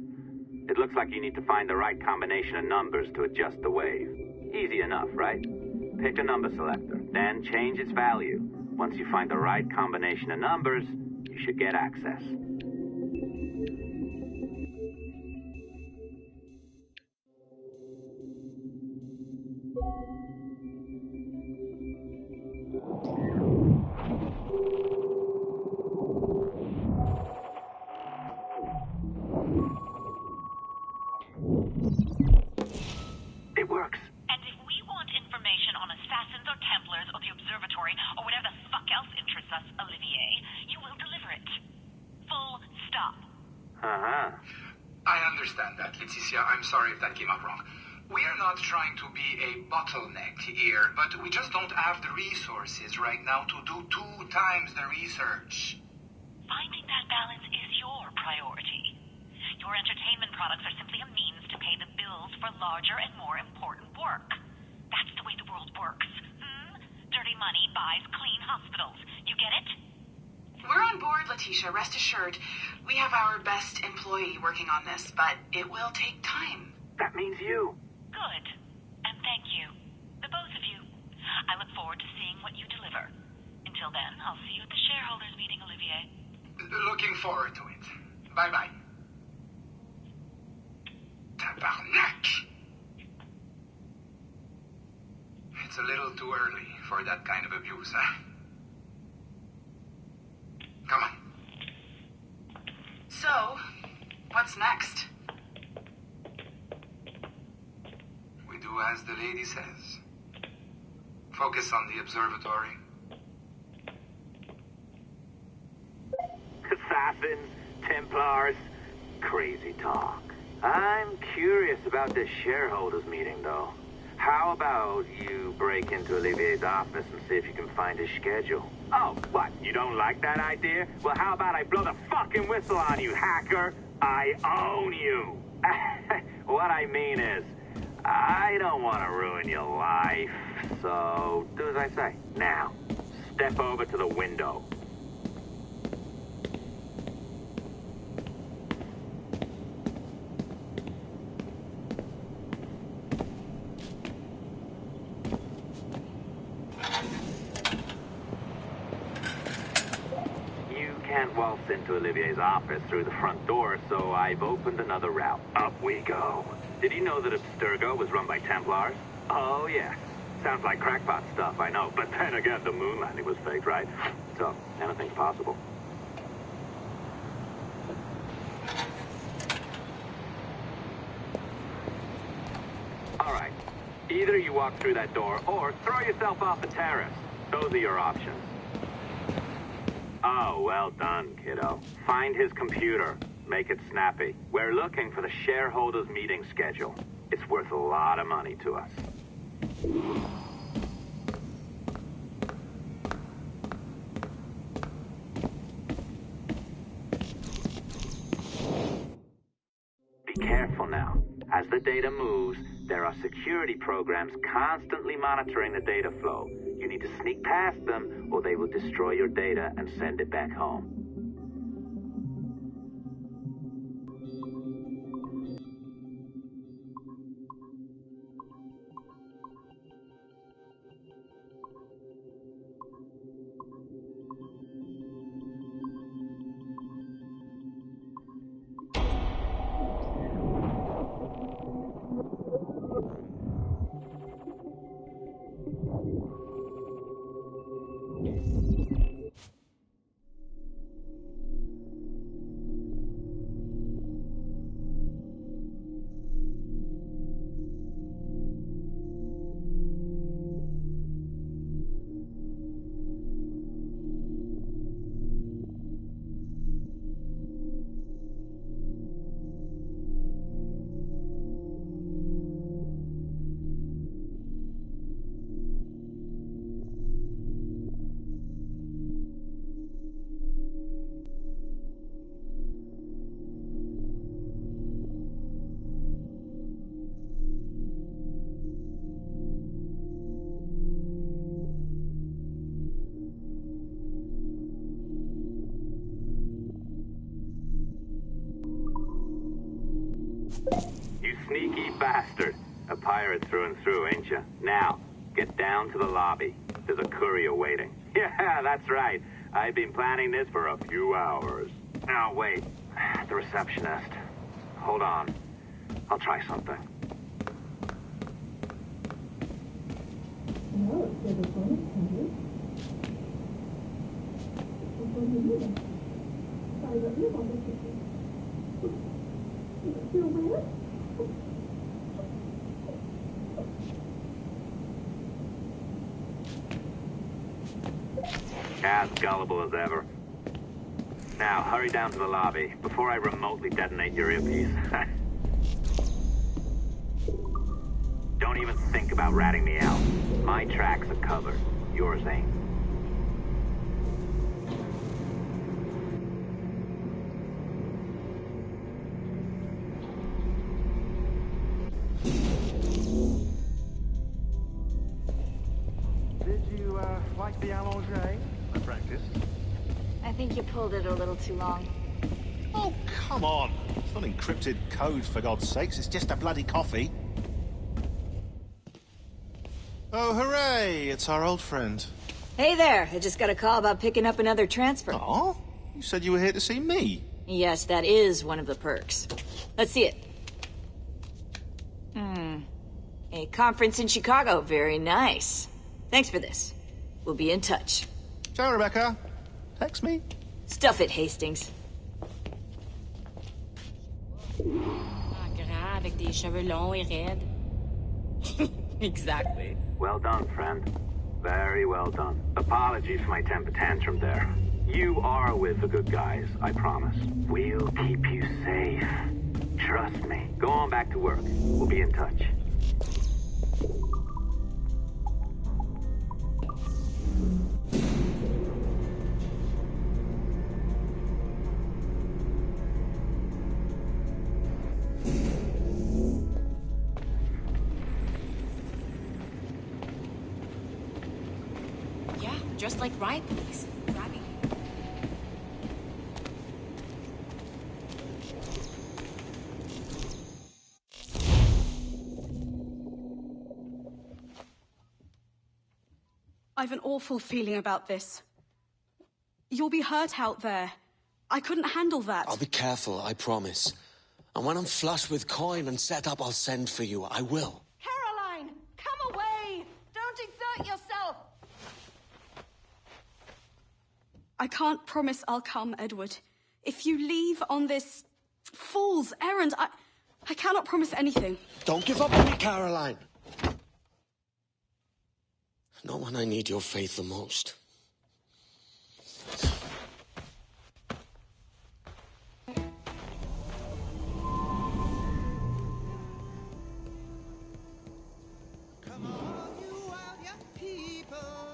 It looks like you need to find the right combination of numbers to adjust the wave. Easy enough, right? Pick a number selector, then change its value. Once you find the right combination of numbers, you should get access. It works. And if we want information on assassins or Templars or the observatory or whatever the fuck else interests us, Olivier, you will deliver it. Full stop. Uh-huh. I understand that, Laetitia. I'm sorry if that came out wrong. We are not trying to be a bottleneck here, but we just don't have the resources right now to do 2 times the research. Finding that balance is your priority. Your entertainment products are simply a means to pay the bills for larger and more important work. That's the way the world works. Dirty money buys clean hospitals. You get it? We're on board, Letitia, rest assured. We have our best employee working on this, but it will take time. That means you. Good. And thank you. The both of you. I look forward to seeing what you deliver. Until then, I'll see you at the shareholders meeting, Olivier. Looking forward to it. Bye-bye. Tabarnak! It's a little too early for that kind of abuse, huh? Come on. So, what's next? We do as the lady says. Focus on the observatory. Assassins, Templars, crazy talk. I'm curious about this shareholders meeting, though. How about you break into Olivier's office and see if you can find his schedule? Oh, what? You don't like that idea? Well, how about I blow the fucking whistle on you, hacker? I own you. What I mean is, I don't want to ruin your life, so do as I say. Now, step over to the window. You can't waltz into Olivier's office through the front door, so I've opened another route. Up we go. Did you know that Abstergo was run by Templars? Oh, yes. Sounds like crackpot stuff, I know. But then again, the moon landing was faked, right? So, anything's possible. All right. Either you walk through that door, or throw yourself off the terrace. Those are your options. Oh, well done, kiddo. Find his computer. Make it snappy. We're looking for the shareholders' meeting schedule. It's worth a lot of money to us. Be careful now. As the data moves, there are security programs constantly monitoring the data flow. You need to sneak past them, or they will destroy your data and send it back home. You sneaky bastard. A pirate through and through, ain't you? Now, get down to the lobby. There's a courier waiting. Yeah, that's right. I've been planning this for a few hours. Now, wait. The receptionist. Hold on. I'll try something. As gullible as ever. Now, hurry down to the lobby before I remotely detonate your earpiece. Don't even think about ratting me out. My tracks are covered. Yours ain't. Did you, like the allongé? I practiced. I think you pulled it a little too long. Oh, come on. It's not encrypted code, for God's sakes. It's just a bloody coffee. Oh, hooray! It's our old friend. Hey there, I just got a call about picking up another transfer. Oh? You said you were here to see me. Yes, that is one of the perks. Let's see it. A conference in Chicago. Very nice. Thanks for this. We'll be in touch. Ciao, Rebecca. Text me. Stuff it, Hastings. Grand avec des cheveux longs et raides. Exactly. Well done, friend. Very well done. Apologies for my temper tantrum there. You are with the good guys, I promise. We'll keep you safe. Trust me. Go on back to work. We'll be in touch. just like riot police, grabbing you. I've an awful feeling about this. You'll be hurt out there. I couldn't handle that. I'll be careful, I promise. And when I'm flush with coin and set up, I'll send for you. I will. Caroline, come away! Don't exert yourself! I can't promise I'll come, Edward. If you leave on this fool's errand, I cannot promise anything. Don't give up on me, Caroline. Not when I need your faith the most.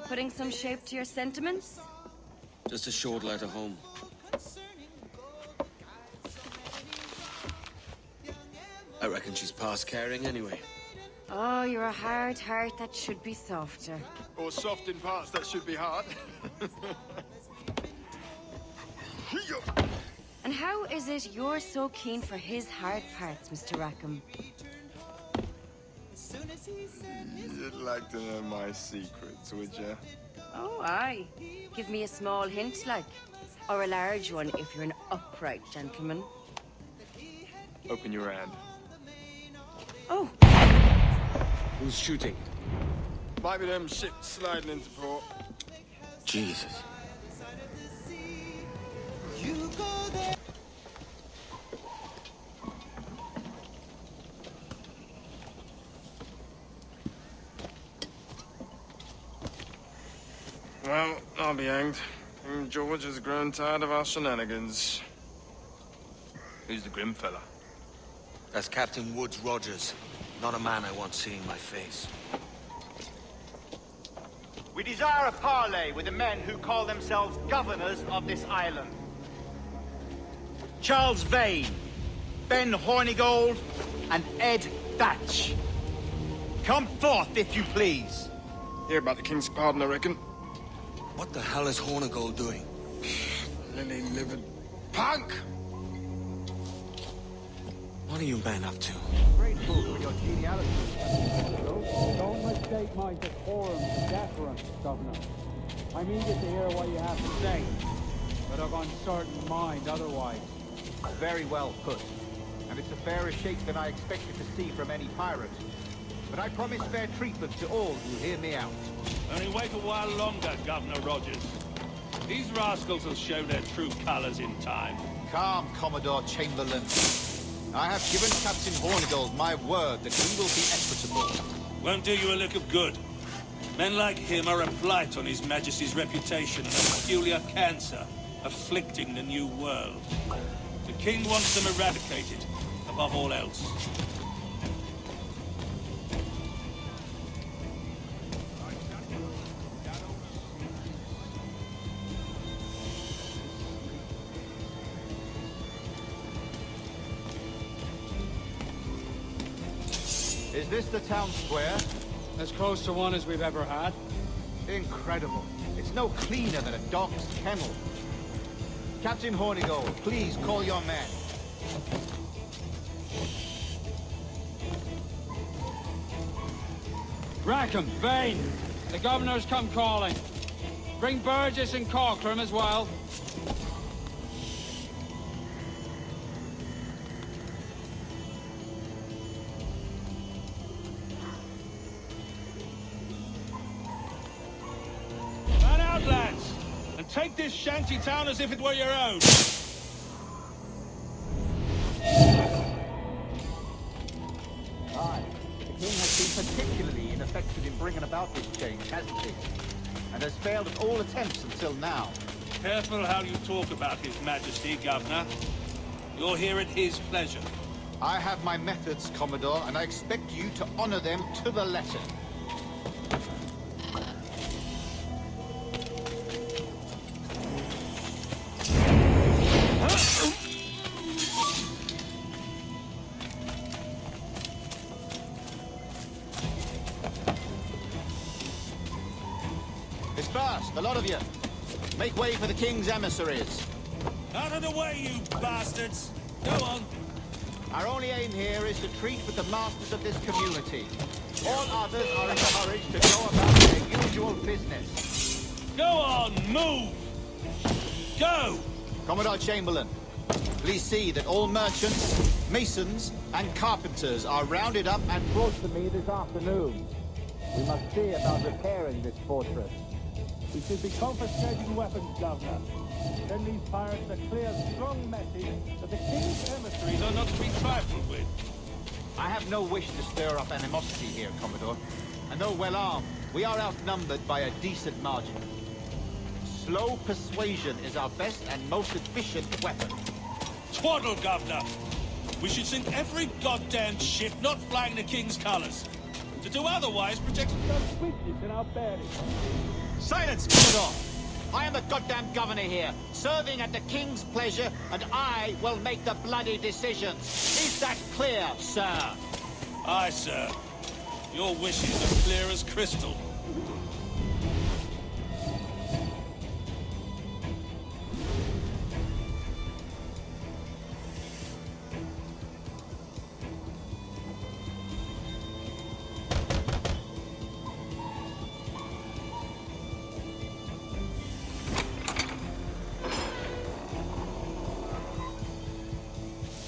Putting some shape to your sentiments? Just a short letter home. I reckon she's past caring anyway. Oh, you're a hard heart that should be softer. Or soft in parts that should be hard. And how is it you're so keen for his hard parts, Mr. Rackham? You'd like to know my secrets, would you? Oh, aye. Give me a small hint, like. Or a large one, if you're an upright gentleman. Open your hand. Oh! Who's shooting? Might be them ships sliding into port. Jesus. Well, I'll be hanged. King George has grown tired of our shenanigans. Who's the grim fella? That's Captain Woods Rogers. Not a man I want seeing my face. We desire a parley with the men who call themselves governors of this island. Charles Vane, Ben Hornigold, and Ed Thatch. Come forth, if you please. Hear about the King's pardon, I reckon. What the hell is Hornigold doing? Lily-livered punk! What are you men up to? Grateful for your geniality. Don't mistake my decorum for deference, Governor. I'm eager to hear what you have to say, but of uncertain mind otherwise. Very well put. And it's a fairer shake than I expected to see from any pirate. But I promise fair treatment to all who hear me out. Only wait a while longer, Governor Rogers. These rascals will show their true colors in time. Calm, Commodore Chamberlain. I have given Captain Hornigold my word that he will be equitable. Won't do you a lick of good. Men like him are a blight on His Majesty's reputation and a peculiar cancer afflicting the New World. The King wants them eradicated, above all else. Is this the town square? As close to one as we've ever had. Incredible. It's no cleaner than a dog's kennel. Captain Hornigold, please call your men. Rackham, Vane, the Governor's come calling. Bring Burgess and Cockram as well. Take this shanty town as if it were your own. Aye. The King has been particularly ineffective in bringing about this change, hasn't he? And has failed at all attempts until now. Careful how you talk about His Majesty, Governor. You're here at his pleasure. I have my methods, Commodore, and I expect you to honor them to the letter. Disperse, the lot of you. Make way for the king's emissaries. Out of the way, you bastards! Go on. Our only aim here is to treat with the masters of this community. All others are encouraged to go about their usual business. Go on, move! Go! Commodore Chamberlain, please see that all merchants, masons, and carpenters are rounded up and brought to me this afternoon. We must see about repairing this fortress. We should be confiscating weapons, Governor. Send these pirates a clear, strong message that the king's emissaries are not to be trifled with. I have no wish to stir up animosity here, Commodore. And though well armed, we are outnumbered by a decent margin. Slow persuasion is our best and most efficient weapon. Twaddle, Governor! We should sink every goddamn ship not flying the king's colours. To do otherwise protects some weakness in our bearing. Silence, Commodore! I am the goddamn governor here, serving at the king's pleasure, and I will make the bloody decisions. Is that clear, sir? Aye, sir. Your wishes are clear as crystal.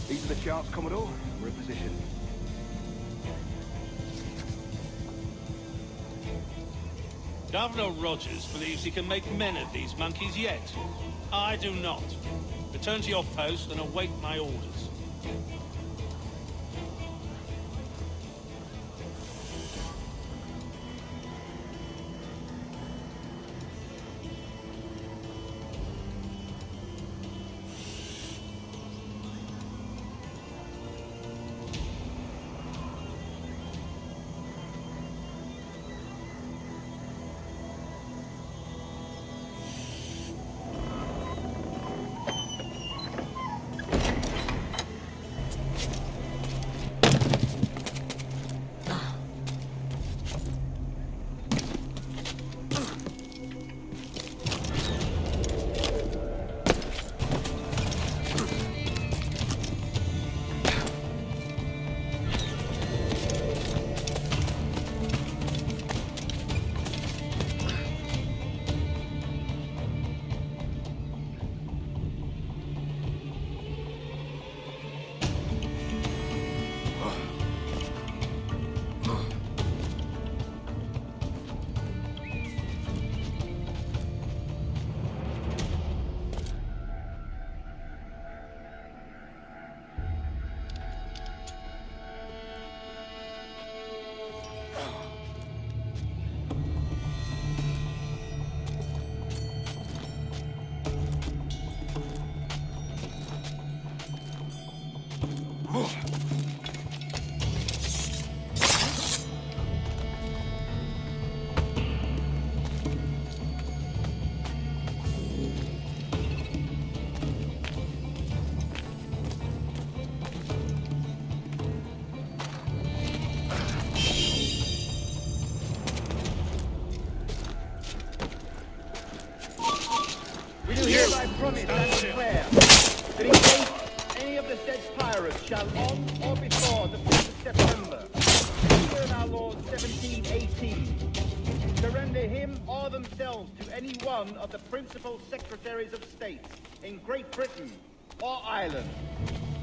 These are the charts, Commodore. We're in position. Governor Rogers believes he can make men of these monkeys yet. I do not. Return to your post and await my orders. Promise and declare that in case any of the said pirates shall on or before the 5th of September, year of our Lord 1718, surrender him or themselves to any one of the principal secretaries of state in Great Britain or Ireland,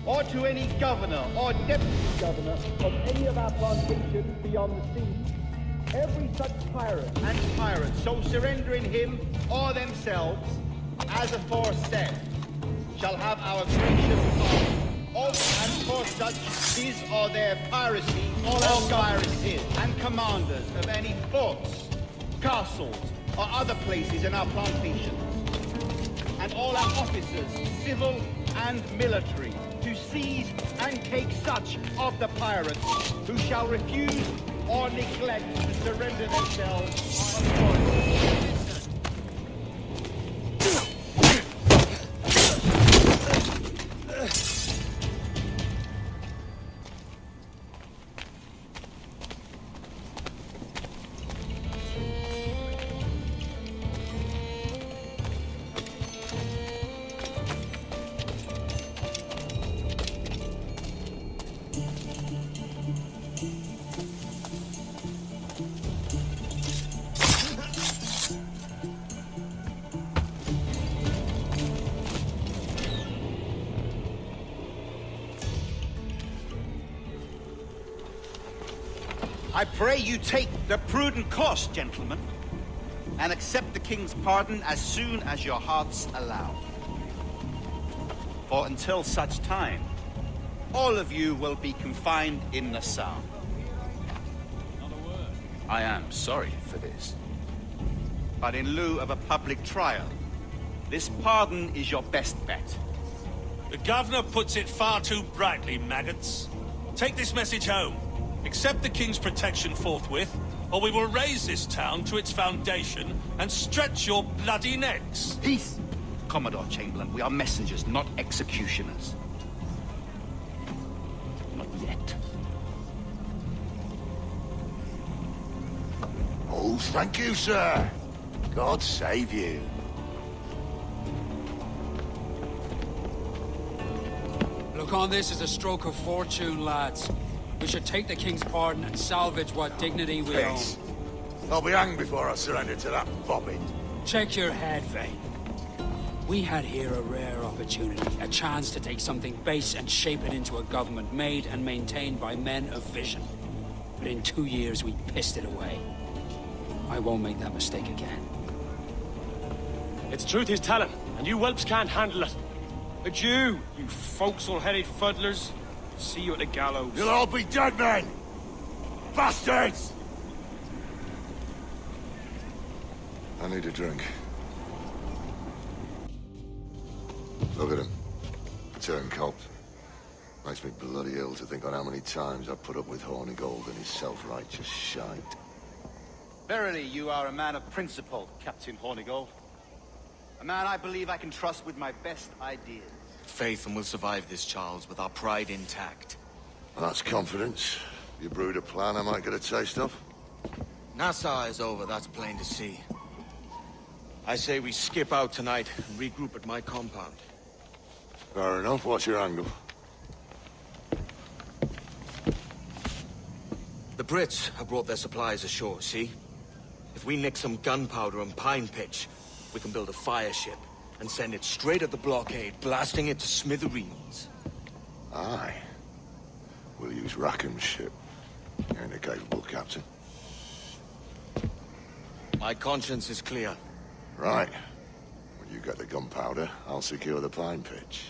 or to any governor or deputy governor of any of our plantations beyond the sea, every such pirate and pirate so surrendering him or themselves as aforesaid, shall have our gracious pardon. Of and for such his or their piracy, all our piracies and commanders of any forts, castles, or other places in our plantations, and all our officers, civil and military, to seize and take such of the pirates who shall refuse or neglect to surrender themselves on board. I pray you take the prudent course, gentlemen, and accept the king's pardon as soon as your hearts allow. For until such time, all of you will be confined in Nassau. I am sorry for this. But in lieu of a public trial, this pardon is your best bet. The governor puts it far too brightly, maggots. Take this message home. Accept the king's protection forthwith, or we will raise this town to its foundation and stretch your bloody necks. Peace! Commodore Chamberlain, we are messengers, not executioners. Not yet. Oh, thank you, sir. God save you. Look on this as a stroke of fortune, lads. We should take the king's pardon and salvage what dignity we own. Peace. I'll be hanged before I surrender to that bobbin. Check your head, Vane. We had here a rare opportunity, a chance to take something base and shape it into a government made and maintained by men of vision. But in 2 years, we pissed it away. I won't make that mistake again. It's truth he's telling, and you whelps can't handle it. But you forecastle-headed fuddlers, see you at the gallows. You'll all be dead men! Bastards! I need a drink. Look at him. Turncoat. Makes me bloody ill to think on how many times I've put up with Hornigold and his self-righteous shite. Verily, you are a man of principle, Captain Hornigold. A man I believe I can trust with my best ideas. Faith, and we'll survive this, Charles, with our pride intact. Well, that's confidence. You brewed a plan I might get a taste of? Nassau is over, that's plain to see. I say we skip out tonight and regroup at my compound. Fair enough. What's your angle? The Brits have brought their supplies ashore, see? If we nick some gunpowder and pine pitch, we can build a fire ship and send it straight at the blockade, blasting it to smithereens. Aye. We'll use Rackham's ship. You ain't a capable captain. My conscience is clear. Right. When you get the gunpowder, I'll secure the pine pitch.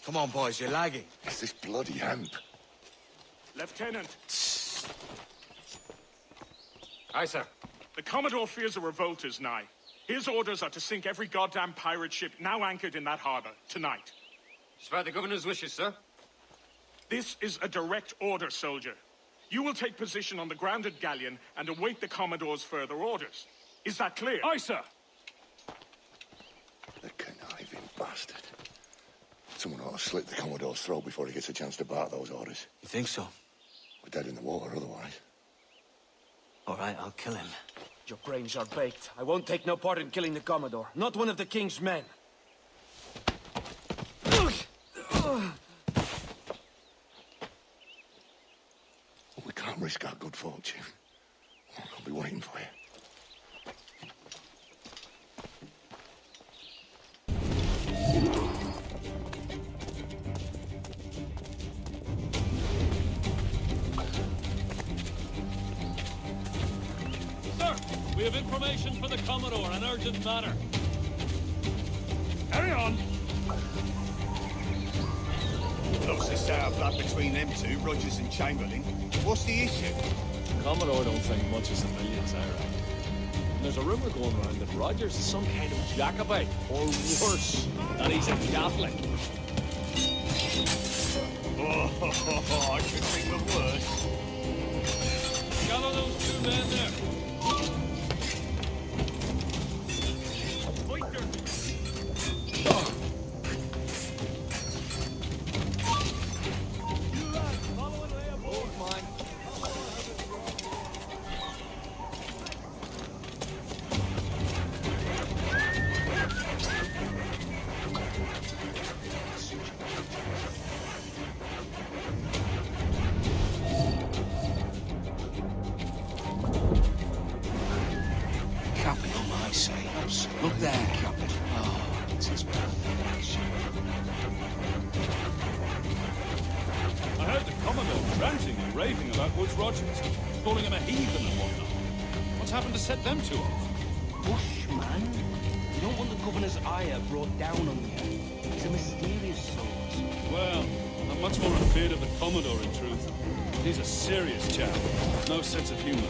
Come on, boys, you're lagging. It's this bloody hemp. Lieutenant. Aye, sir. The Commodore fears a revolt is nigh. His orders are to sink every goddamn pirate ship now anchored in that harbor, tonight. It's by the governor's wishes, sir. This is a direct order, soldier. You will take position on the grounded galleon and await the Commodore's further orders. Is that clear? Aye, sir. The conniving bastard. Someone ought to slit the Commodore's throat before he gets a chance to bark those orders. You think so? We're dead in the water otherwise. All right, I'll kill him. Your brains are baked. I won't take no part in killing the Commodore. Not one of the King's men. We can't risk our good fortune. I'll be waiting for you. Sir, we have information for the Commodore, an urgent matter. Carry on. Looks a setup that between them two, Rogers and Chamberlain. What's the issue? Commodore don't think much of civilians, I reckon. And there's a rumor going around that Rogers is some kind of Jacobite, or worse, that he's a Catholic. I could think of worse. Gather those two men there. ranting and raving about Woods Rogers, calling him a heathen and whatnot. What's happened to set them two off? Bushman? You don't want the governor's ire brought down on you. He's a mysterious sort. Well, I'm much more afraid of the Commodore, in truth. He's a serious chap. No sense of humor.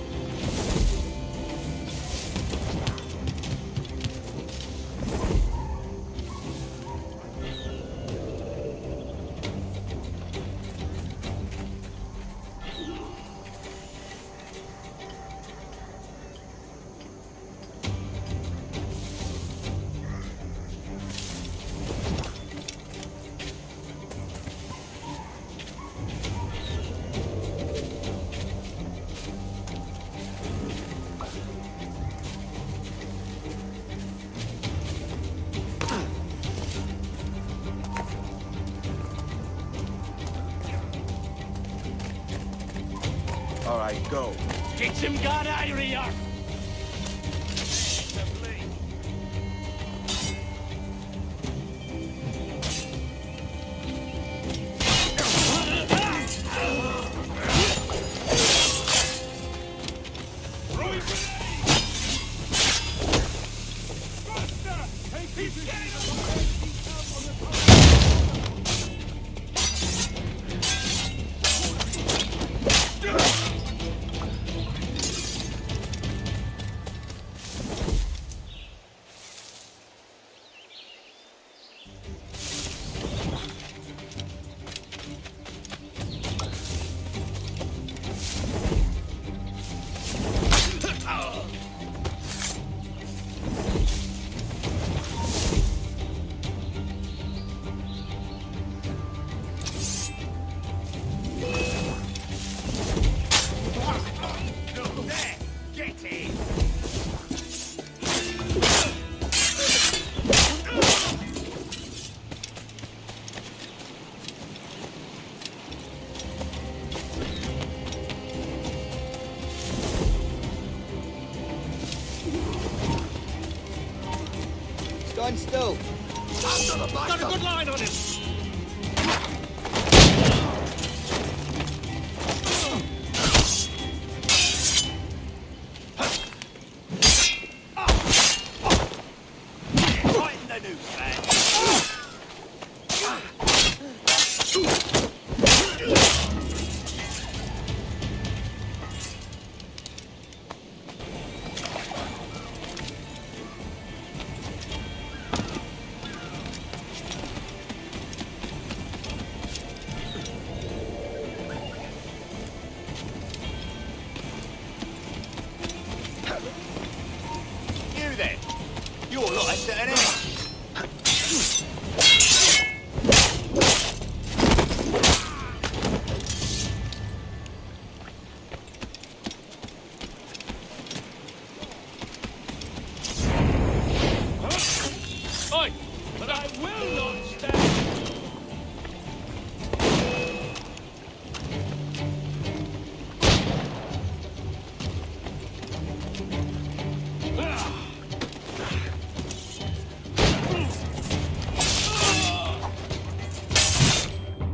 All right, go. Get him gone out of here! Stand still. Got a good line on him! Right in the noose, man. You then. You're like setting in. Oi! But I will not stand.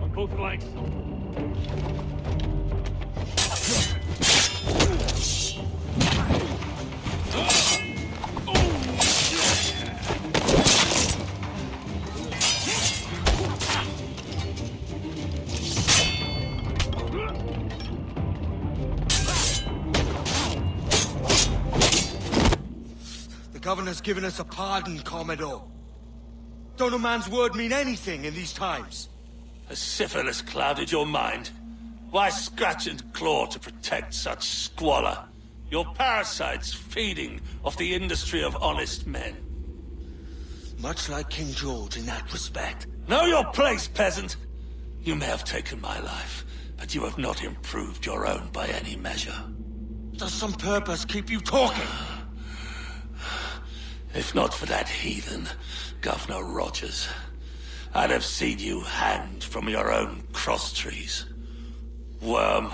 On both legs. The governor's given us a pardon, Commodore. Don't a man's word mean anything in these times? Has syphilis clouded your mind? Why scratch and claw to protect such squalor? Your parasites feeding off the industry of honest men. Much like King George in that respect. Know your place, peasant! You may have taken my life, but you have not improved your own by any measure. Does some purpose keep you talking? If not for that heathen, Governor Rogers, I'd have seen you hanged from your own cross trees. Worm.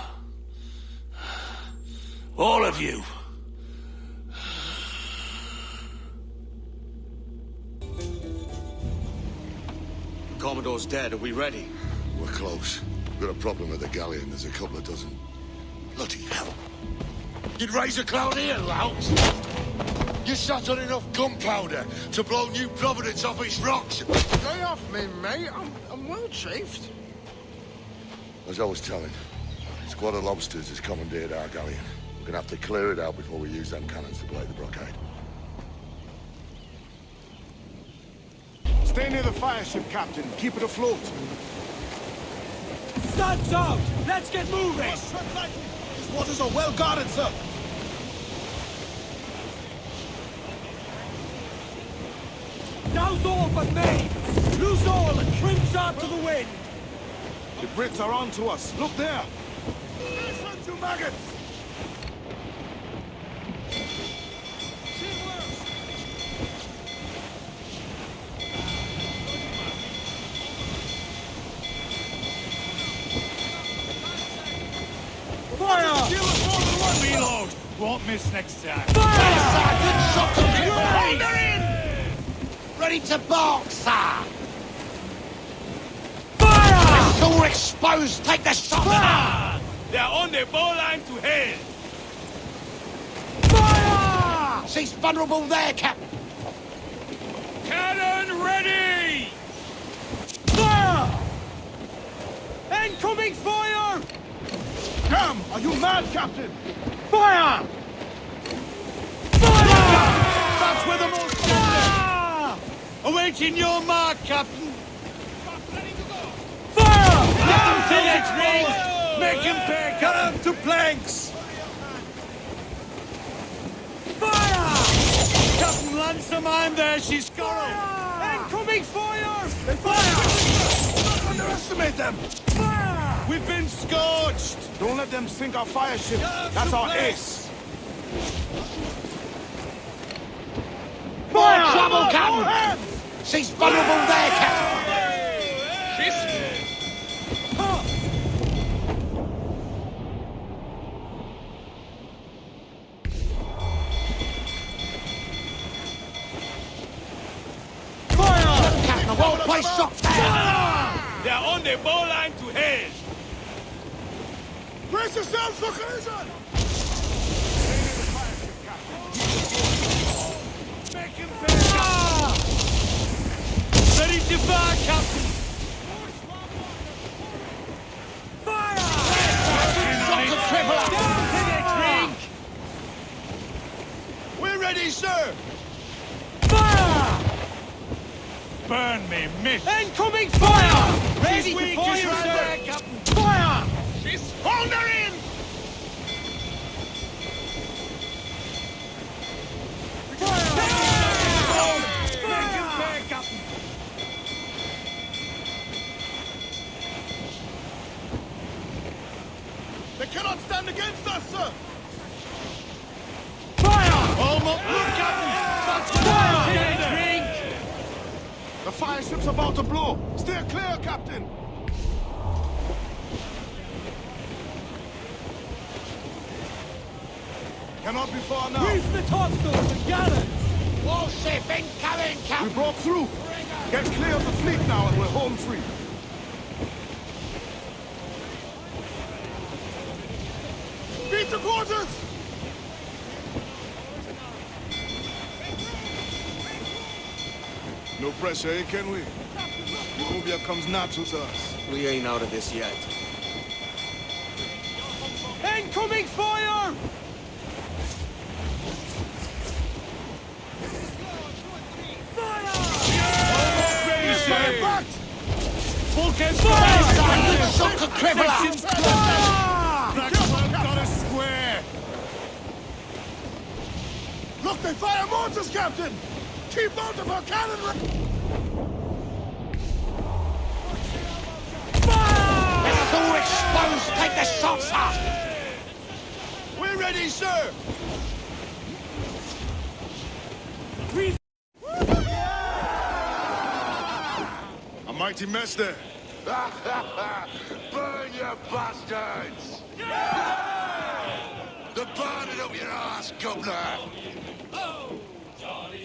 All of you. Commodore's dead. Are we ready? We're close. We've got a problem with the galleon. There's a couple of dozen. Bloody hell. You'd raise a cloud here, louts. You sat on enough gunpowder to blow New Providence off its rocks. Lay off me, mate. I'm well chafed. As I was telling, a squad of lobsters has commandeered our galleon. We're gonna have to clear it out before we use them cannons to blow the blockade. Stay near the fire ship, Captain. Keep it afloat. Sun's out! Let's get moving! These waters are well guarded, sir. Douse all but me! Loose all and trim sharp to the wind! The Brits are on to us. Look there. Listen to maggots! Fire! Reload! Won't miss next time. Fire! Good shot to They're in! Ready to bark, sir! Fire! It's all exposed! Take the shot! Fire! They're on the bowline to hell! Fire! She's vulnerable there, Captain! Cannon ready! Fire! Incoming fire! Damn! Are you mad, Captain? Fire! That's where the most fire! Awaiting your mark, Captain! Fire! Let them see its ring! Make him pay! Cut him to planks! Fire! Captain Ransom, I'm there, she's scoring! Incoming fire! Fire! Don't underestimate them! Fire! We've been scorched! Don't let them sink our fire ship. That's our ace. Fire! Trouble, Captain! She's vulnerable there, Captain! Fire! Captain, a well-placed shot there! They're on the bowline to hell! Brace yourselves for collision! Make him pay, Ready to fire, Captain! Fire! Shot to triple! Down! Drink! We're ready, sir! Fire! Burn me, miss! Incoming fire! Ready to fire, sir, Captain! Fire! She's hold her in! They cannot stand against us, sir! Fire! Almost! Look, Captain! That's the Fire! drink! The fire ship's about to blow. Steer clear, Captain! Cannot be far now. Reef the topsails and gallants! Warship incoming, We Captain! broke through. Get clear of the fleet now and we're home free. Beat the quarters! No pressure, eh, can we? Utopia comes natural to us. We ain't out of this yet. Incoming fire! Fire! Back! Vulcan's Fire! shot to cripple her! Fire! Blackwell got a square! Look, they fire mortars, Captain! Keep out of our cannon! It's all exposed! Take the shots, sir! We're ready, sir! A mighty mess there. Burn, you bastards! They're burning up your ass, governor!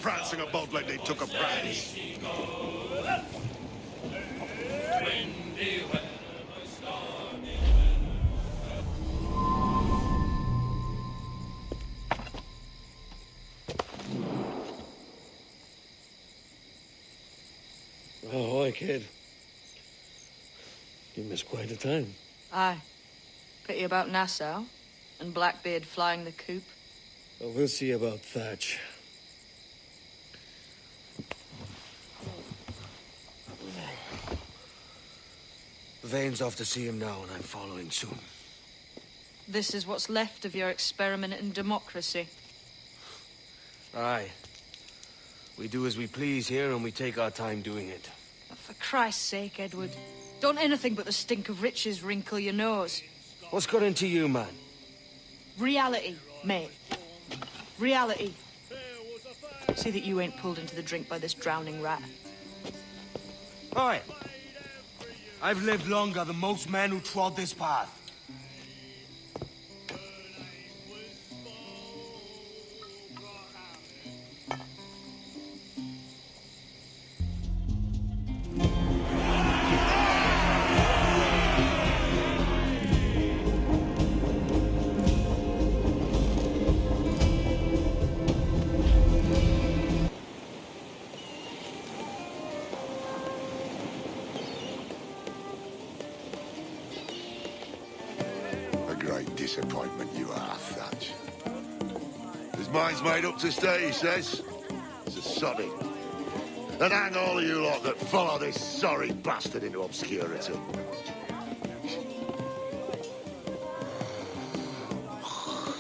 Prancing about like they took a prize. kid. You missed quite a time. Aye. Pity about Nassau, and Blackbeard flying the coop. Well, we'll see about Thatch. Vane's off to see him now, and I'm following soon. This is what's left of your experiment in democracy. Aye. We do as we please here, and we take our time doing it. For Christ's sake, Edward. Don't anything but the stink of riches wrinkle your nose. What's got into you, man? Reality, mate. Reality. See that you ain't pulled into the drink by this drowning rat. Oi! I've lived longer than most men who trod this path. Disappointment you are, Thatch. His mind's made up to stay, he says. It's a soddy. And hang all of you lot that follow this sorry bastard into obscurity. Oh,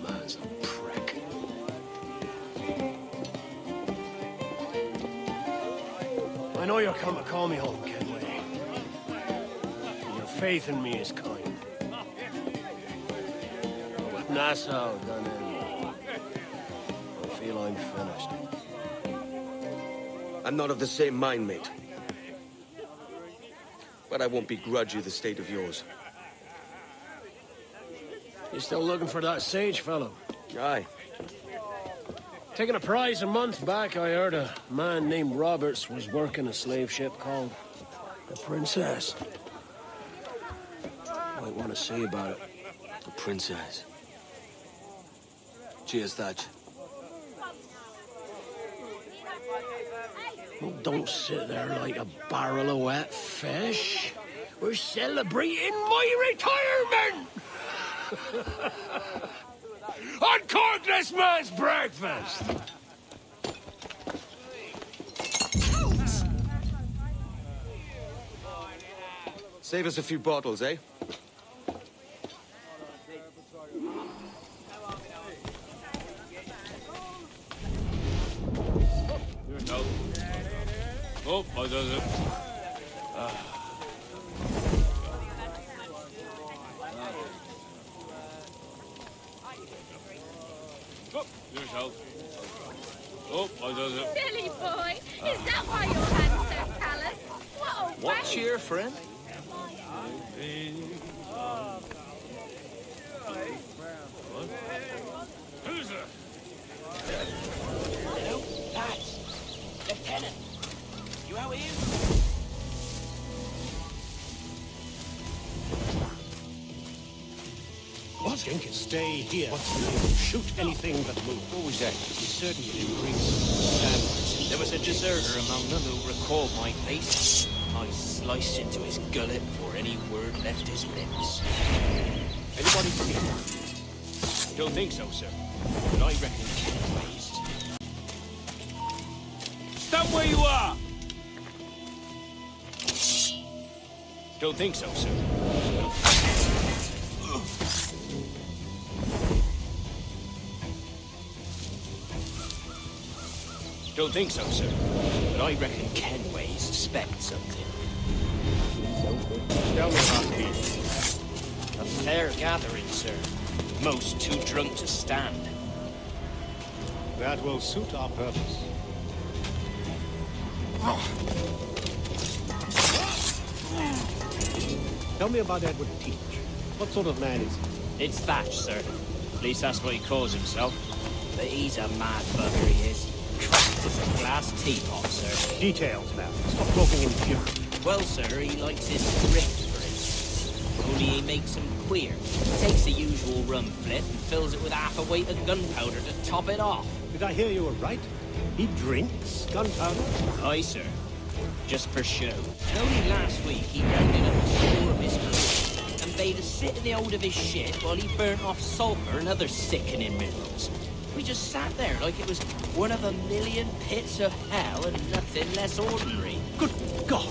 man's a prick. I know you're come to call me home, Kenway. Faith in me is kind. But with Nassau done in, I feel I'm finished. I'm not of the same mind, mate. But I won't begrudge you the state of yours. You still looking for that sage fellow? Aye. Taking a prize a month back, I heard a man named Roberts was working a slave ship called the Princess. Might want to see about it. The Princess. Cheers, Thatch. Well, don't sit there like a barrel of wet fish. We're celebrating my retirement! Uncork this man's breakfast! Save us a few bottles, eh? Oh, I does it. Oh, there's help. Oh, I does it. Silly boy! Is that why your hands so callous? What a What's wank. your friend? Who's there? Hello, lads. Lieutenant, you out here? What? You can stay here. Shoot anything that moves. What was that? You certainly didn't bring some standards. There was a deserter among them who recalled my face. I sliced into his gullet before any word left his lips. Anybody see him? Don't think so, sir. But I reckon Ken raised. Stop where you are! Don't think so, sir. Don't think so, sir. But I reckon Kenway suspects something. Tell me about it. A fair gathering, sir. Most too drunk to stand. That will suit our purpose. Tell me about Edward Teach. What sort of man is he? It's Thatch, sir. At least that's what he calls himself. But he's a mad bugger, he is. Cracked as a glass teapot, sir. Details now. Stop talking in fury. Well, sir, he likes his drift, for instance. Only he makes them queer. Takes the usual rum flip and fills it with half a weight of gunpowder to top it off. Did I hear you were right? He drinks gunpowder? Aye, sir. Just for show. And only last week he rounded up a score of his crew and bade us sit in the hold of his ship while he burnt off sulphur and other sickening minerals. We just sat there like it was one of a million pits of hell and nothing less ordinary. Good God!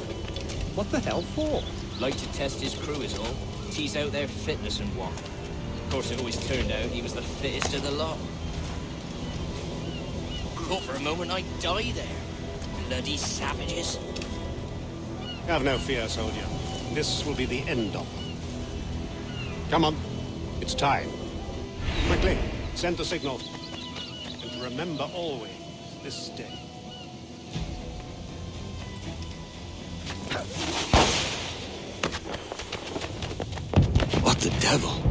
What the hell for? Like to test his crew is all. Tease out their fitness and what. Of course, it always turned out he was the fittest of the lot. Thought for a moment I'd die there. Bloody savages. Have no fear, soldier. This will be the end of them. Come on. It's time. Quickly, send the signal. And remember always this day. What the devil?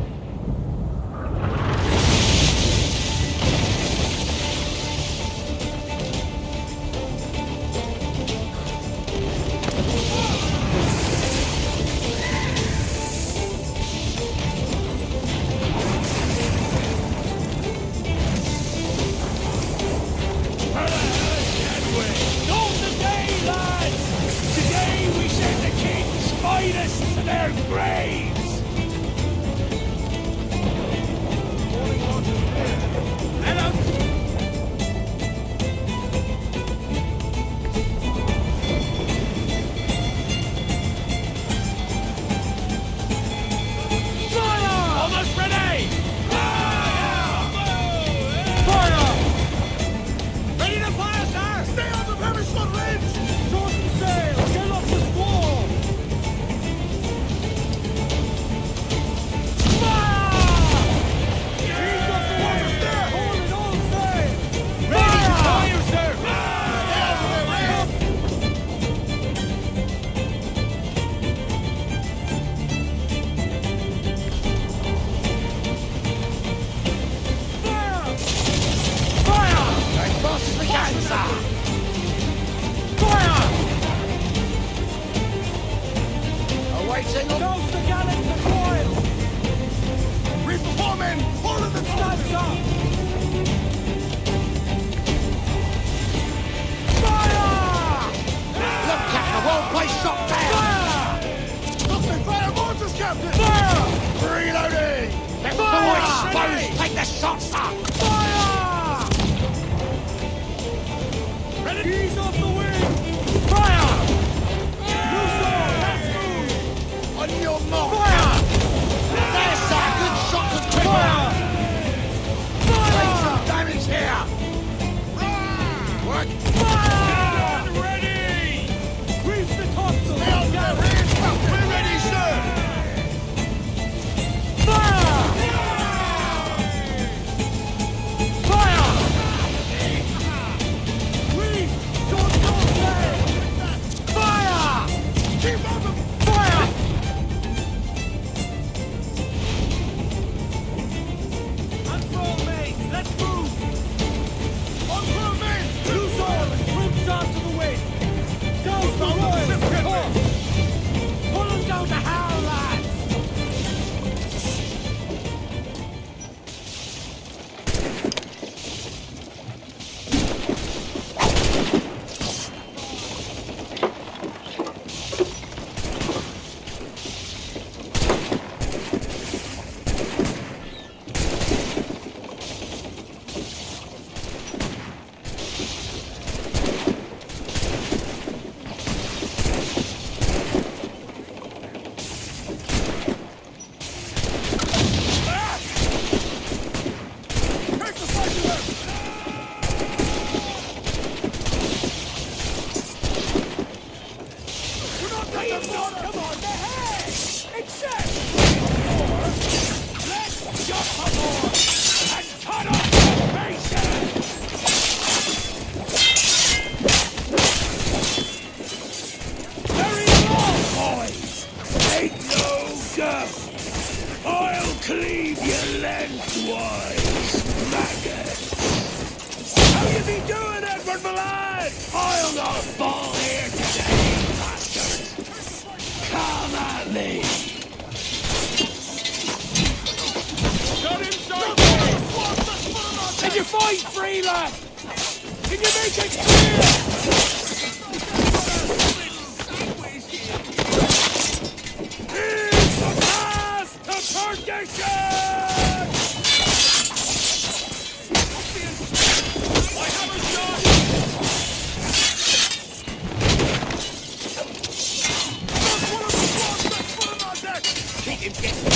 Can you fight free, lad? Can you make it clear! It's the path to perdition! I have a shot! That's one of the squads that's put him on deck! Keep him getting...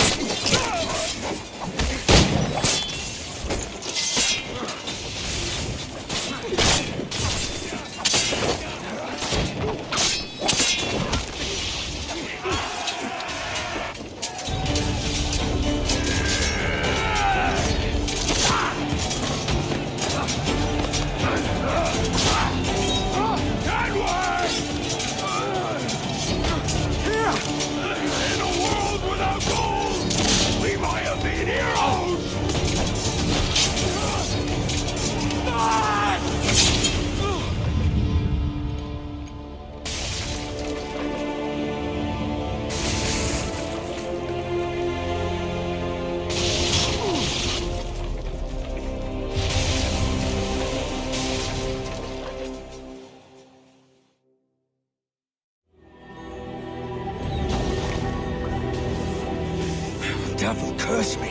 Devil curse me.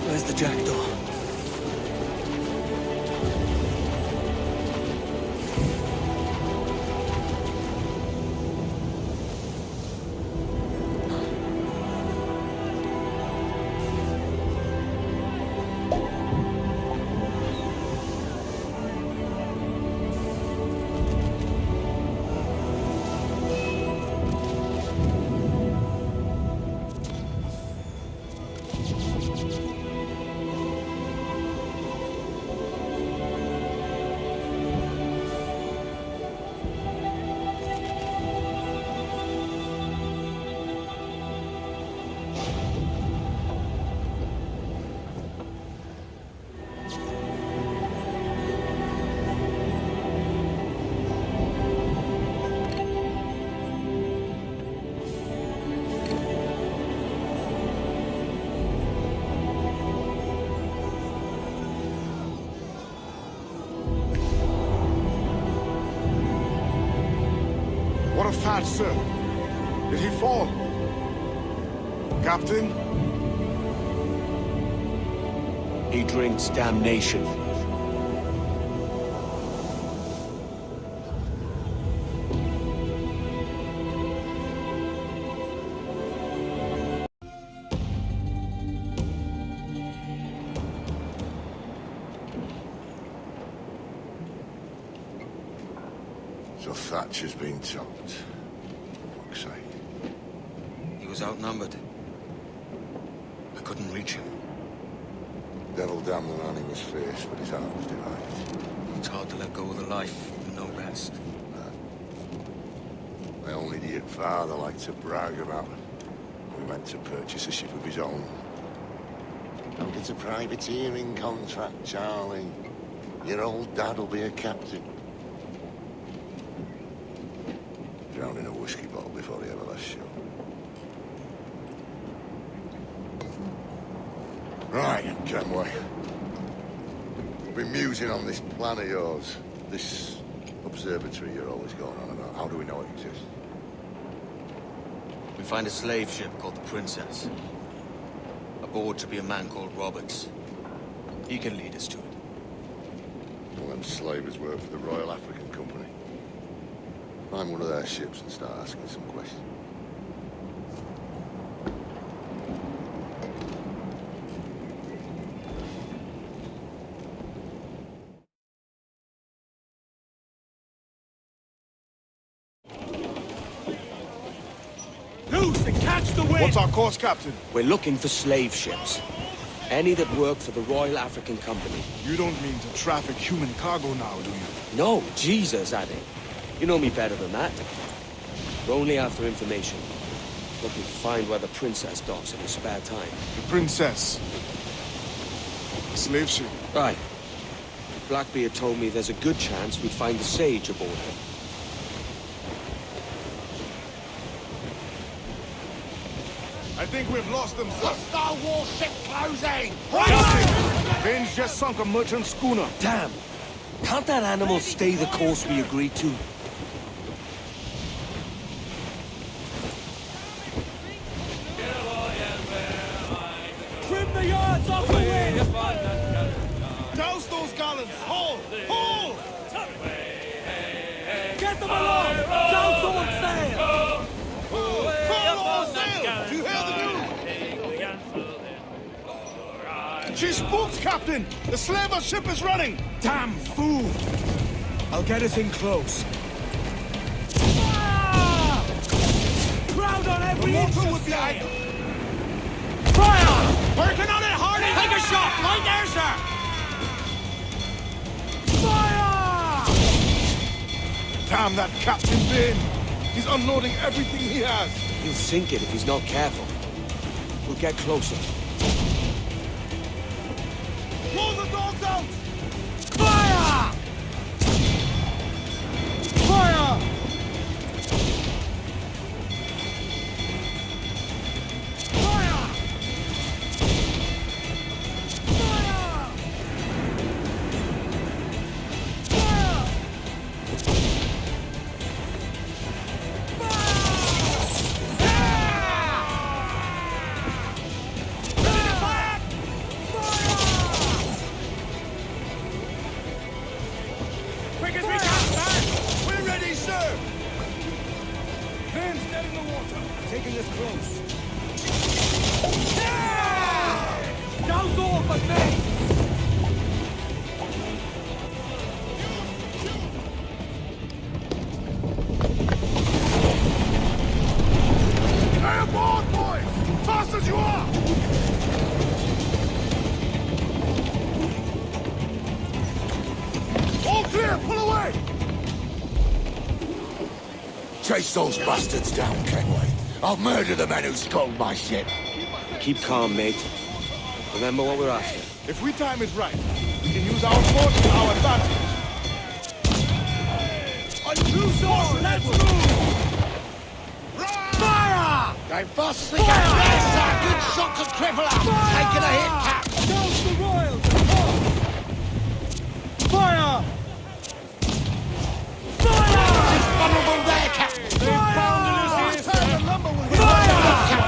Where's the jackdaw? What a fat, sir. Did he fall? Captain? He drinks damnation. So Thatcher's been topped. For fuck's sake. He was outnumbered. I couldn't reach him. Devil damn the man he was fierce, but his heart was divided. It's hard to let go of the life you know best. My own idiot father liked to brag about it. We meant to purchase a ship of his own. Don't get a privateering contract, Charlie. Your old dad'll be a captain. Drowned in a whiskey bottle before he ever left shore. Right, Kenway. I've been musing on this plan of yours. This observatory you're always going on about. How do we know it exists? We find a slave ship called the Princess. Aboard should be a man called Roberts. He can lead us to it. Well, them slavers work for the Royal African Company. Find one of their ships and start asking some questions. Loose and catch the wind! What's our course, Captain? We're looking for slave ships. Any that work for the Royal African Company. You don't mean to traffic human cargo now, do you? No, Jesus, Addy. You know me better than that. We're only after information. Looking to find where the Princess docks in her spare time. The Princess. A slave ship. Right. Blackbeard told me there's a good chance we'd find the Sage aboard her. I think we've lost them, sir. Star warship closing! Captain! Vane's just sunk a merchant schooner. Damn! Can't that animal stay the course we agreed to? Trim the yards off the wind! Douse those gallons! Haul! Haul! Get them along! Douse all sail! Furl all sail! Do you hear the news? She spooks, Captain! The slaver ship is running! Damn fool! I'll get us in close. Crowd on every The inch mortar of would be sail! idle. Fire! Working on it, Hardy! Take a shot! Right there, sir! Fire! Damn that Captain Bane! He's unloading everything he has. He'll sink it if he's not careful. We'll get closer. Roll the dogs out! Fire! Fire! Quick as we can, sir! We're ready, sir! Van's dead in the water. Taking this close. Douse all but me! Stay aboard, boys! Fast as you are! All clear! Pull away! Chase those bastards down, Kenway. I'll murder the men who stole my ship. Keep calm, mate. Remember what we're after. If we time it right, we can use our fort to our advantage. On two swords, let's move! Fire! They boss the gas! Good shot to cripple up! Taking a hit, Cap! Douse the royals! Fire! Fire! It's vulnerable there, Captain! Fire!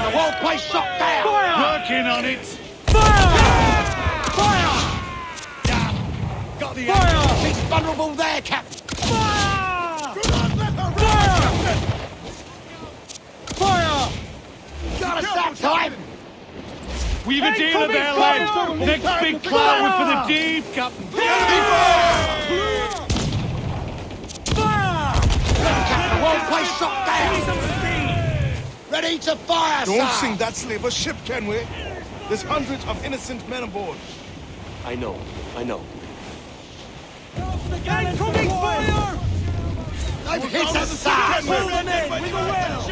The whole place shot down! Fire! Working on it! Fire! Fire! Got the Fire! It's vulnerable there, Captain! Fire! Do not let her Fire! run, Captain! Got us that time! We've a deal of their lads. Next big cloud for the deep, Captain. Fire! Captain, the whole place shot down! Ready to fire, Don't sir! sink that slaver ship, Kenway. There's hundreds of innocent men aboard. I know. Incoming fire! I've hit us, sir! Pull them in with a will!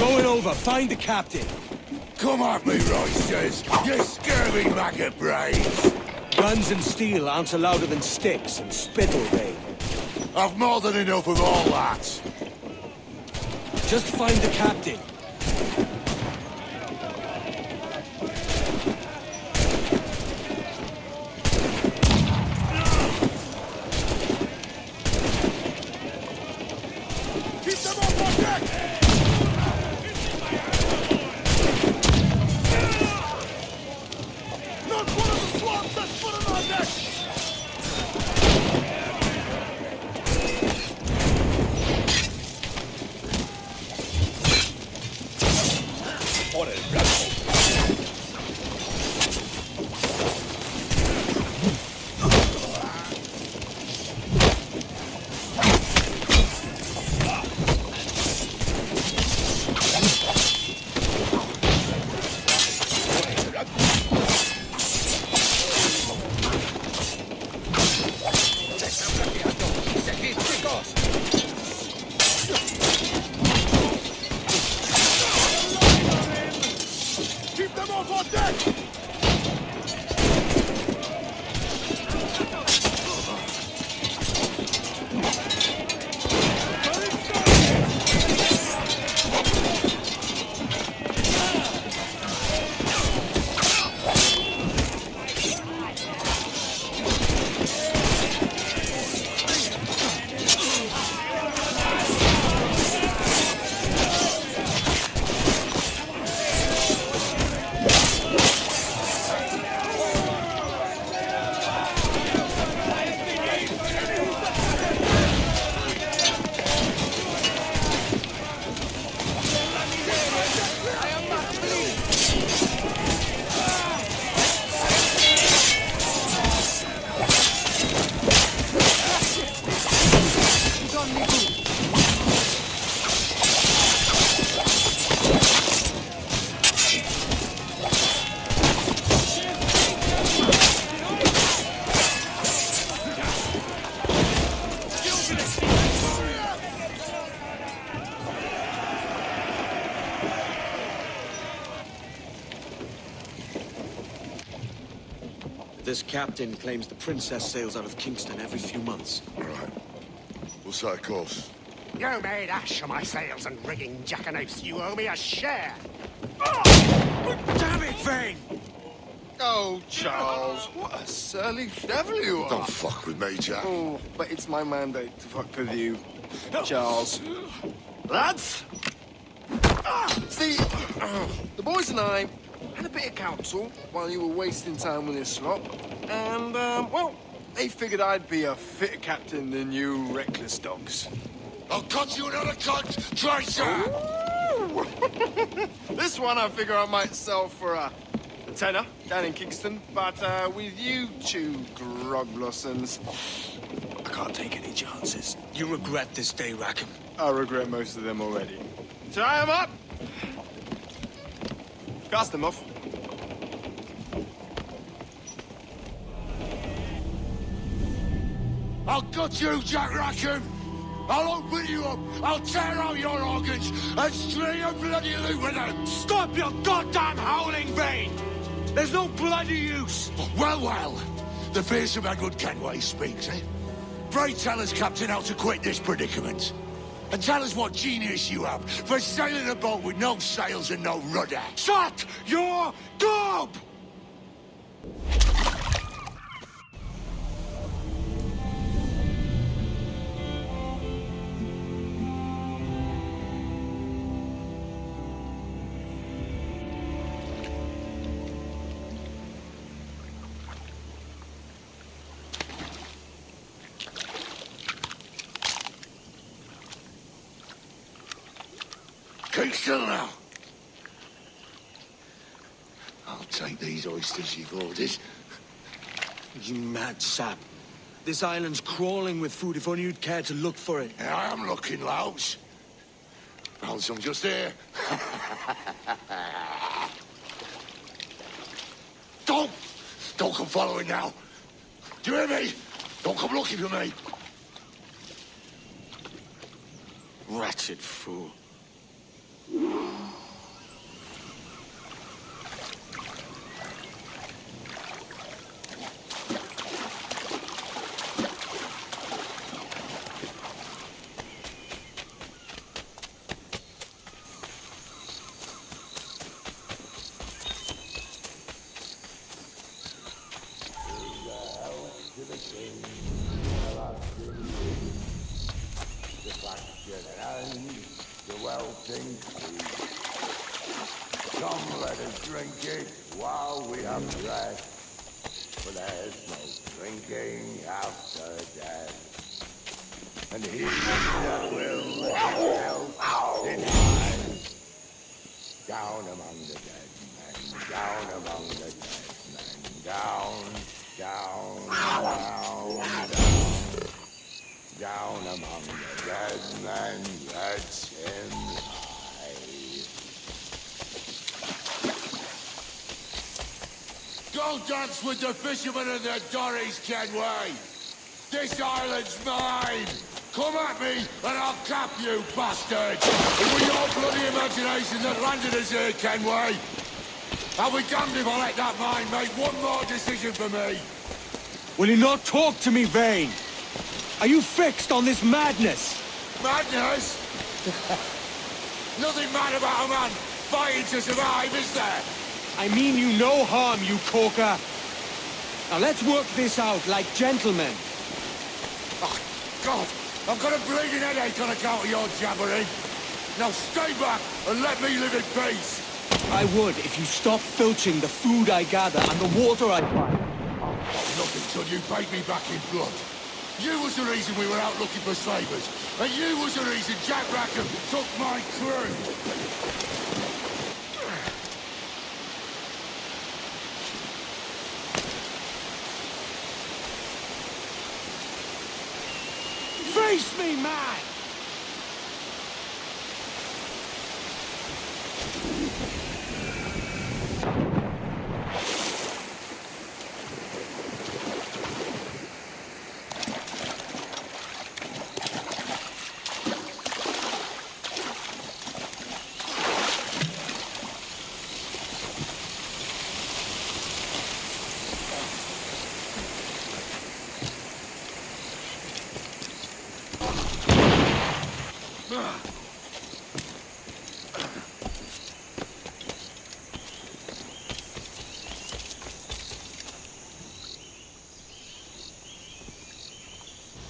Going over. Find the captain. Come at me, Roysters! You scurvy maggot brains! Guns and steel answer louder than sticks and spittle rain. I've more than enough of all that! Just find the captain. Keep them off on deck! Not one of the swabs that's put on deck! What a rebel! Keep them off on deck! this captain claims the princess sails out of Kingston every few months. Right. We'll set a course. You made ash of my sails and rigging, jackanapes. You owe me a share. Damn it, Vane! Oh, Charles, what a surly devil you are. Don't fuck with me, Jack. Oh, but it's my mandate to fuck with you, Charles. Lads! See, the boys and I had a bit of counsel while you were wasting time with this lot. And, well, they figured I'd be a fitter captain than you reckless dogs. I'll cut you another cunt, traitor! This one I figure I might sell for a tenner down in Kingston, but with you two grog blossoms, I can't take any chances. You regret this day, Rackham. I regret most of them already. Tie them up! Cast them off. I'll gut you, Jack Rackham! I'll open you up, I'll tear out your organs, and string a bloody loot with them! Stop your goddamn howling, Vane! There's no bloody use! Well, well, the fearsome Edward Kenway speaks, eh? Pray tell us, Captain, how to quit this predicament. And tell us what genius you have for sailing a boat with no sails and no rudder. Shut your gob! Keep still now. I'll take these oysters you've ordered. You mad sap. This island's crawling with food if only you'd care to look for it. Yeah, I am looking, Louse. Found some just here. Don't come following now. Do you hear me? Don't come looking for me. Wretched fool. Come, let us drink it while we have breath, for there's no drinking after death. And he that will help in down among the dead men, down among the dead men, down, down among the dead men, let him lie. Go dance with the fishermen and their dories, Kenway! This island's mine! Come at me, and I'll cap you, bastard! It was your bloody imagination that landed us here, Kenway! I'll be damned if I let that mind make one more decision for me! Will you not talk to me, Vane? Are you fixed on this madness? Madness? Nothing mad about a man fighting to survive, is there? I mean you no harm, you corker. Now let's work this out like gentlemen. Oh, God! I've got a bleeding headache on account of your jabbering. Now stay back and let me live in peace. I would if you stopped filching the food I gather and the water I find. Nothing till you paid me back in blood. You was the reason we were out looking for slavers. And you was the reason Jack Rackham took my crew. Face me, man!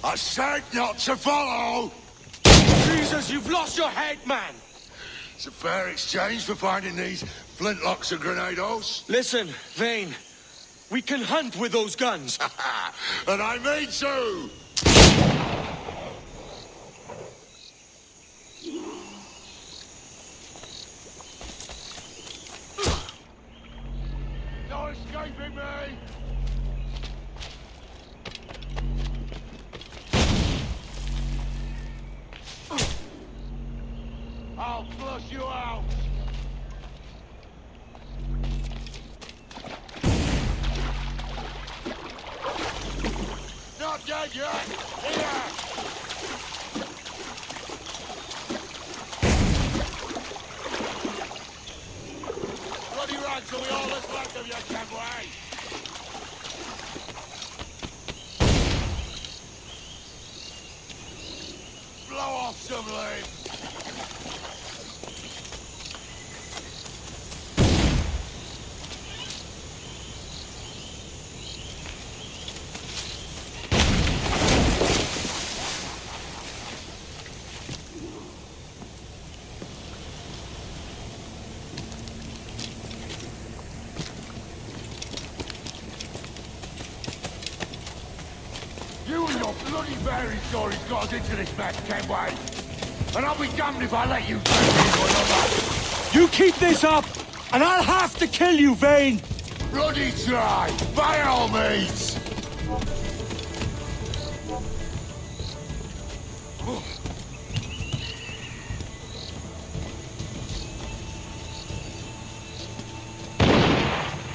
I said not to follow! Jesus, you've lost your head, man! It's a fair exchange for finding these flintlocks and grenados. Listen, Vane. We can hunt with those guns. And I mean to! No escaping me! I'll flush you out! Not dead yet! Here! Bloody rags are we all that's left of you, Kenway! Blow off some limbs! You and your bloody fairy stories got us into this mess, Kenway. And I'll be damned if I let you turn me into another. You keep this up, and I'll have to kill you, Vane! Bloody try, by all means!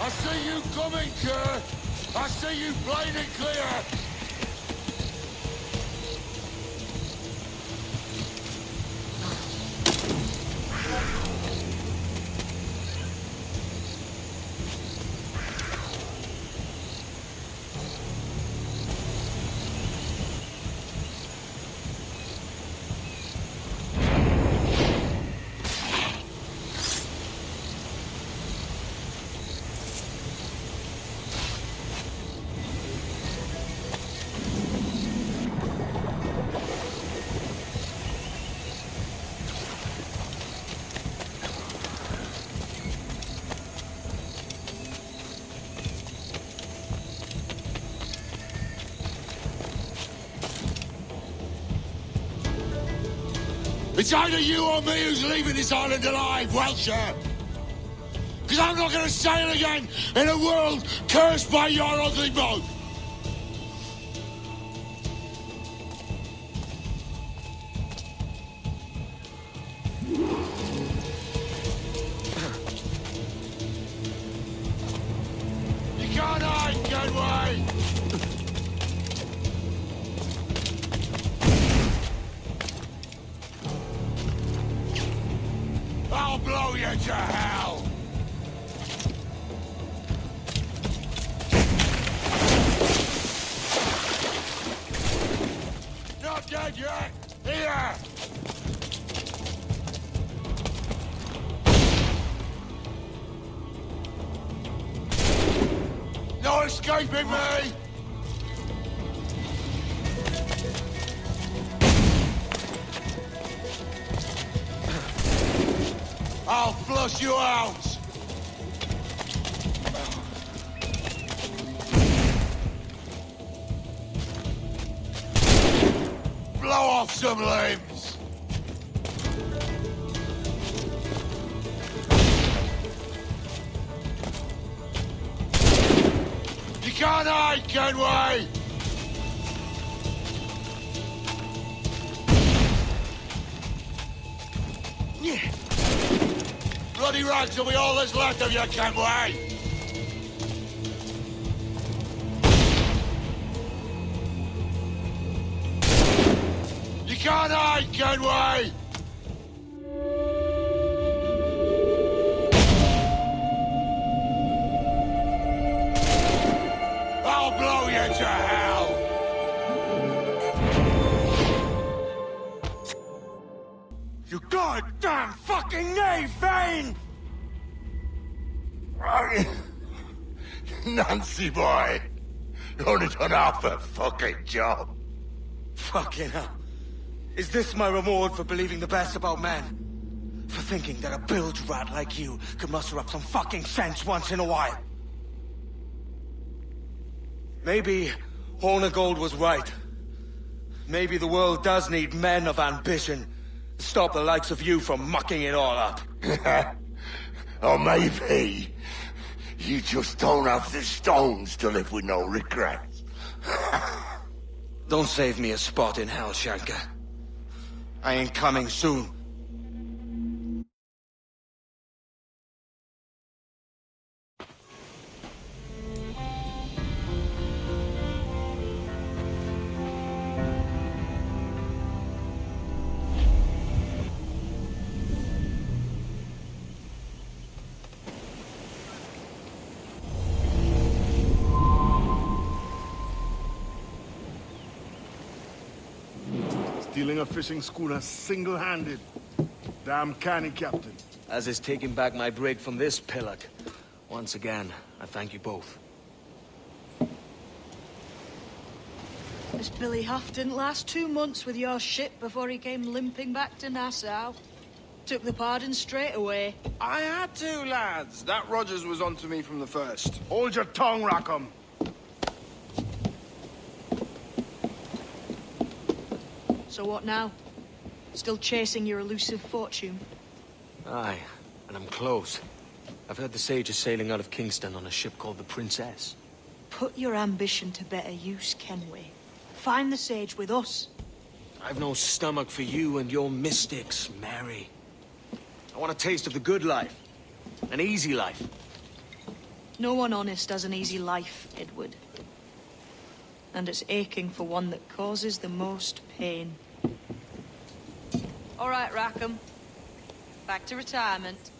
I see you coming, Kerr! I see you plain and clear! It's either you or me who's leaving this island alive, Welsher! Because I'm not going to sail again in a world cursed by your ugly boat! You can't hide, Kenway! I'll blow you to hell! Not dead yet! Here! No escaping me! I'll flush you out! Blow off some limbs! You can't hide, Kenway! Yeah. Bloody rags will be all that's left of you, Kenway! You can't hide, Kenway! I'll blow you to hell! Hey, Vane! Nancy boy, you only done half a fucking job. Fucking hell. Is this my reward for believing the best about men? For thinking that a bilge rat like you could muster up some fucking sense once in a while? Maybe Hornigold was right. Maybe the world does need men of ambition to stop the likes of you from mucking it all up. Or maybe you just don't have the stones to live with no regrets. Don't save me a spot in hell, Shanka. I ain't coming soon. Stealing a fishing schooner single-handed. Damn canny, Captain. As is taking back my brig from this pillock. Once again, I thank you both. This Billy Huff didn't last 2 months with your ship before he came limping back to Nassau. Took the pardon straight away. I had to, lads. That Rogers was onto me from the first. Hold your tongue, Rackham. So what now? Still chasing your elusive fortune? Aye, and I'm close. I've heard the Sage is sailing out of Kingston on a ship called the Princess. Put your ambition to better use, Kenway. Find the Sage with us. I've no stomach for you and your mystics, Mary. I want a taste of the good life. An easy life. No one honest has an easy life, Edward. And it's aching for one that causes the most pain. All right, Rackham. Back to retirement.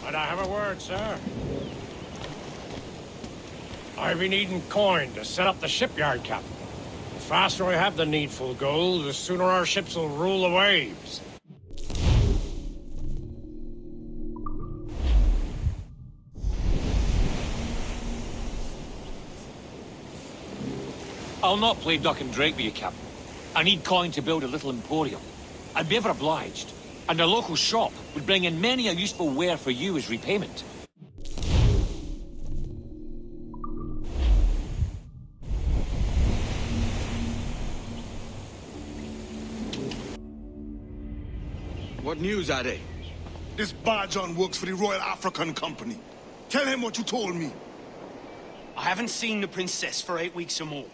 Might I have a word, sir? I've been needing coin to set up the shipyard, Captain. The faster I have the needful gold, the sooner our ships will rule the waves. I'll not play duck and drake with you, Captain. I need coin to build a little emporium. I'd be ever obliged. And a local shop would bring in many a useful ware for you as repayment. What news, Ade? This Barjon works for the Royal African Company. Tell him what you told me. I haven't seen the princess for 8 weeks or more.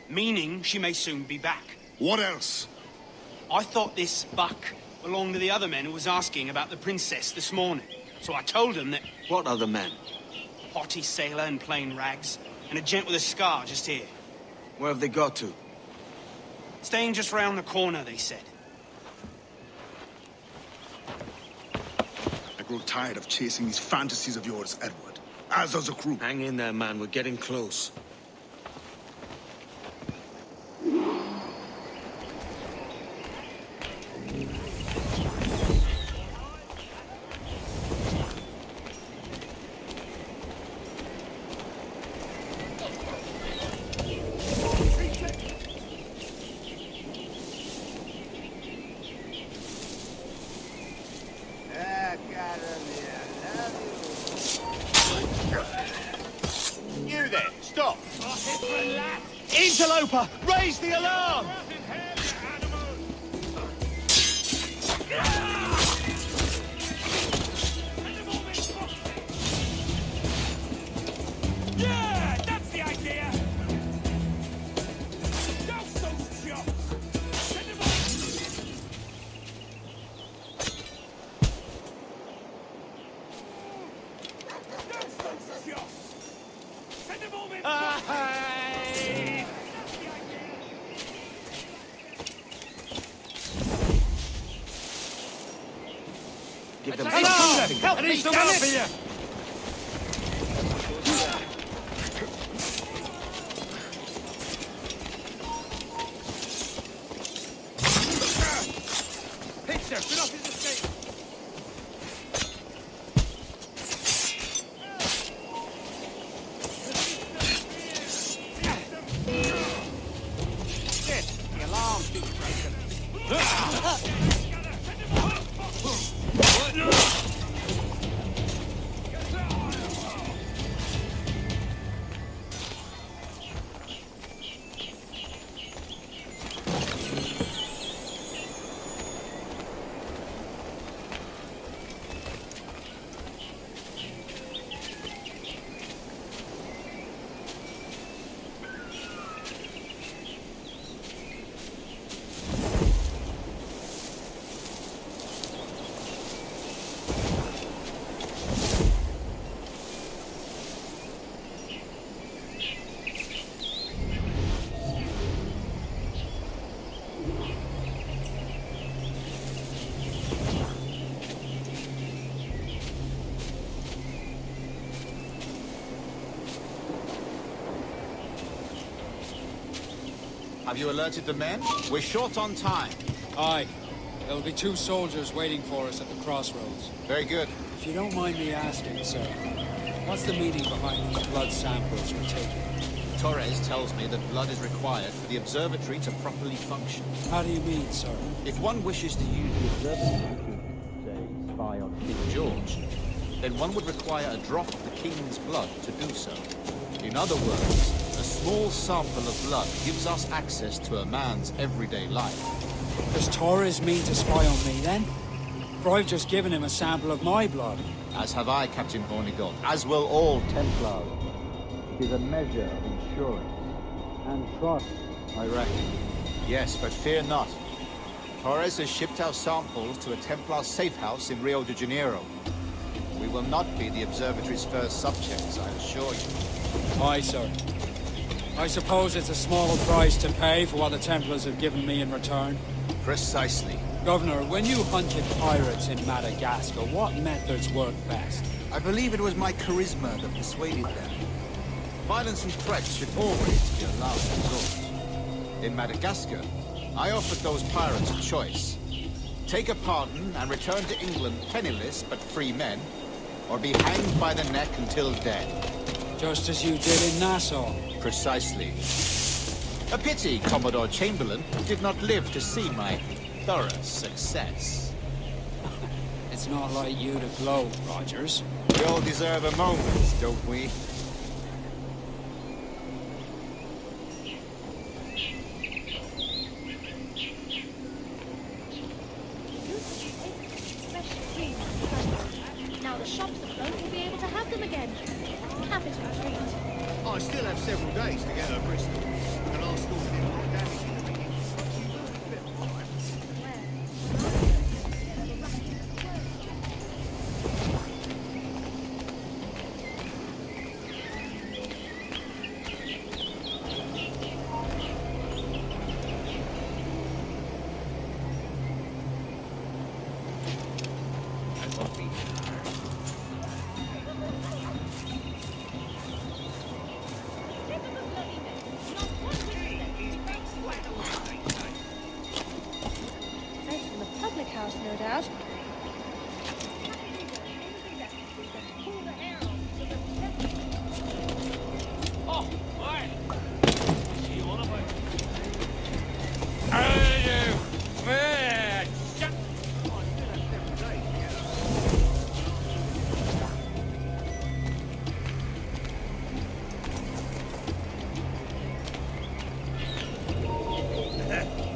Meaning she may soon be back. What else? I thought this buck belonged to the other men who was asking about the princess this morning. So I told him that... What other men? A haughty sailor in plain rags, and a gent with a scar just here. Where have they got to? Staying just round the corner, they said. I grow tired of chasing these fantasies of yours, Edward. As does the crew. Hang in there, man. We're getting close. You there, stop! Interloper! Raise the alarm! Yeah, that's the idea! Douse those chops! Send them Douse those chops! Send them all in! Give them Hello! Help I me, need some damn help it! here! Have you alerted the men? We're short on time. Aye. There'll be 2 soldiers waiting for us at the crossroads. Very good. If you don't mind me asking, sir, what's the meaning behind these blood samples we're taking? Torres tells me that blood is required for the observatory to properly function. How do you mean, sir? If one wishes to use the observatory to, say, spy on King George, then one would require a drop of the King's blood to do so. In other words, a small sample of blood gives us access to a man's everyday life. Does Torres mean to spy on me, then? For I've just given him a sample of my blood. As have I, Captain Hornigold, as will all Templars. It is a measure of insurance. And trust, I reckon. Yes, but fear not. Torres has shipped our samples to a Templar safe house in Rio de Janeiro. We will not be the observatory's first subjects, I assure you. Aye, sir. I suppose it's a small price to pay for what the Templars have given me in return. Precisely. Governor, when you hunted pirates in Madagascar, what methods worked best? I believe it was my charisma that persuaded them. Violence and threats should always be a last resort. In Madagascar, I offered those pirates a choice. Take a pardon and return to England penniless but free men, or be hanged by the neck until dead. Just as you did in Nassau. Precisely. A pity Commodore Chamberlain did not live to see my thorough success. It's not like you to gloat, Rogers. We all deserve a moment, don't we? Now the shops afloat will be able to have them again. Capital treat. I still have several days to get to Bristol. The last storm did a lot of damage in the beginning. House, no doubt. Oh, hi. See you on a boat.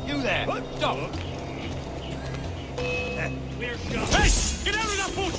You there! Stop! Clear shot. Hey! Get out of that boat!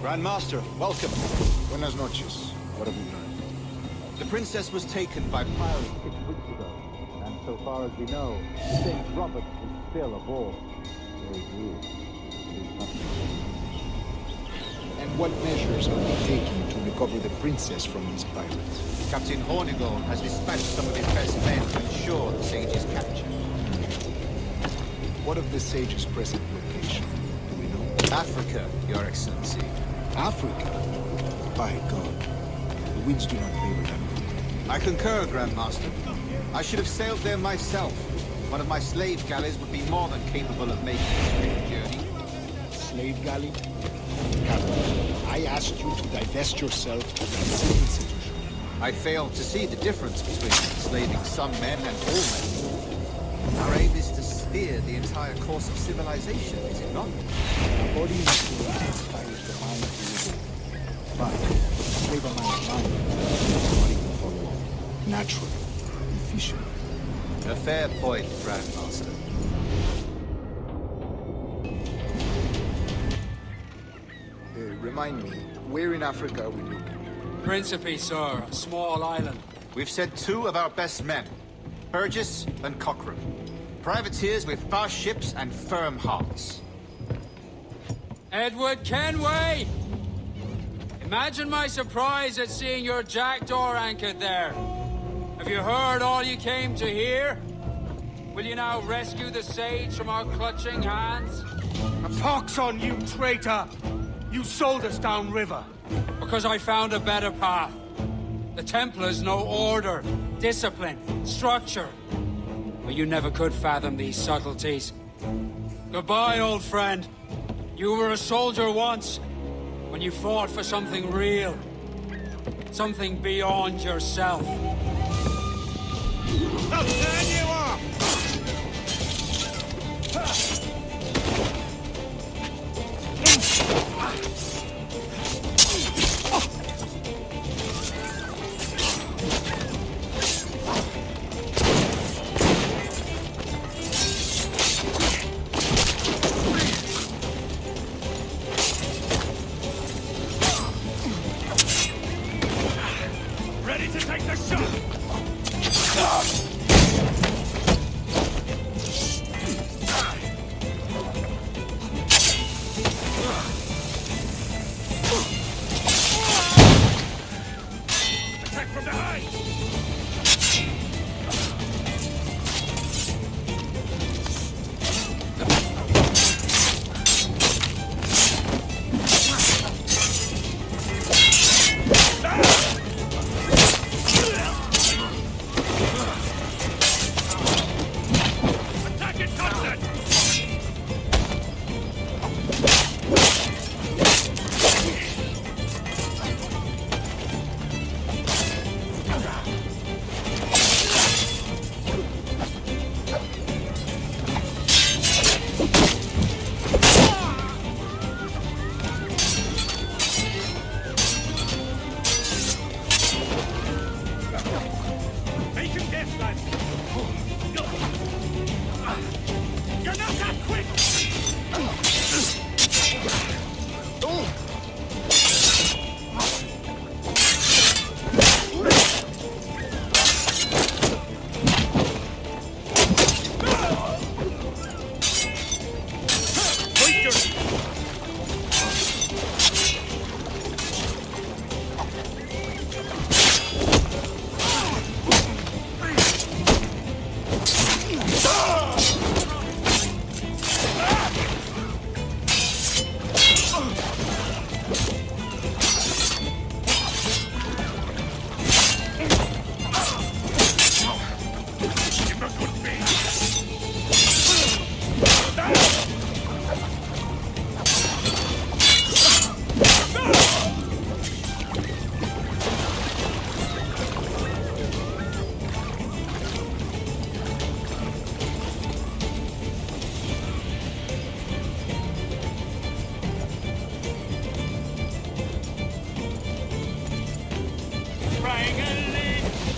Grand Master, welcome. Buenas noches. What have you learned? The princess was taken by pirates 6 weeks ago, and so far as we know, the St. Robert is still aboard. Very good. And what measures are they taking to recover the princess from these pirates? Captain Hornigold has dispatched some of his best men to ensure the sage's capture. What of the sage's present location? Do we know? Africa, Your Excellency. Africa? By God. The winds do not favor that route. I concur, Grand Master. I should have sailed there myself. One of my slave galleys would be more than capable of making this great journey. Slave galley? Captain, I asked you to divest yourself of that institution. I fail to see the difference between enslaving some men and all men. Our aim is to steer the entire course of civilization, is it not? According to inspires the mind to live. But save a man's mind, body can follow naturally, efficient. A fair point, Grandmaster. Remind me, where in Africa are we looking? Principe, sir, a small island. We've sent 2 of our best men, Burgess and Cochrane. Privateers with fast ships and firm hearts. Edward Kenway! Imagine my surprise at seeing your jackdaw anchored there. Have you heard all you came to hear? Will you now rescue the sage from our clutching hands? A pox on you, traitor! You sold us downriver. Because I found a better path. The Templars know order, discipline, structure. But you never could fathom these subtleties. Goodbye, old friend. You were a soldier once, when you fought for something real. Something beyond yourself. I'll turn you off! Ready to take the shot! Attack from behind! Attack it, Thompson! Make him deaf, lads! You're not that quick!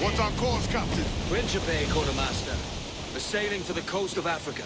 What's our course, Captain? Principe, Quartermaster. We're sailing for the coast of Africa.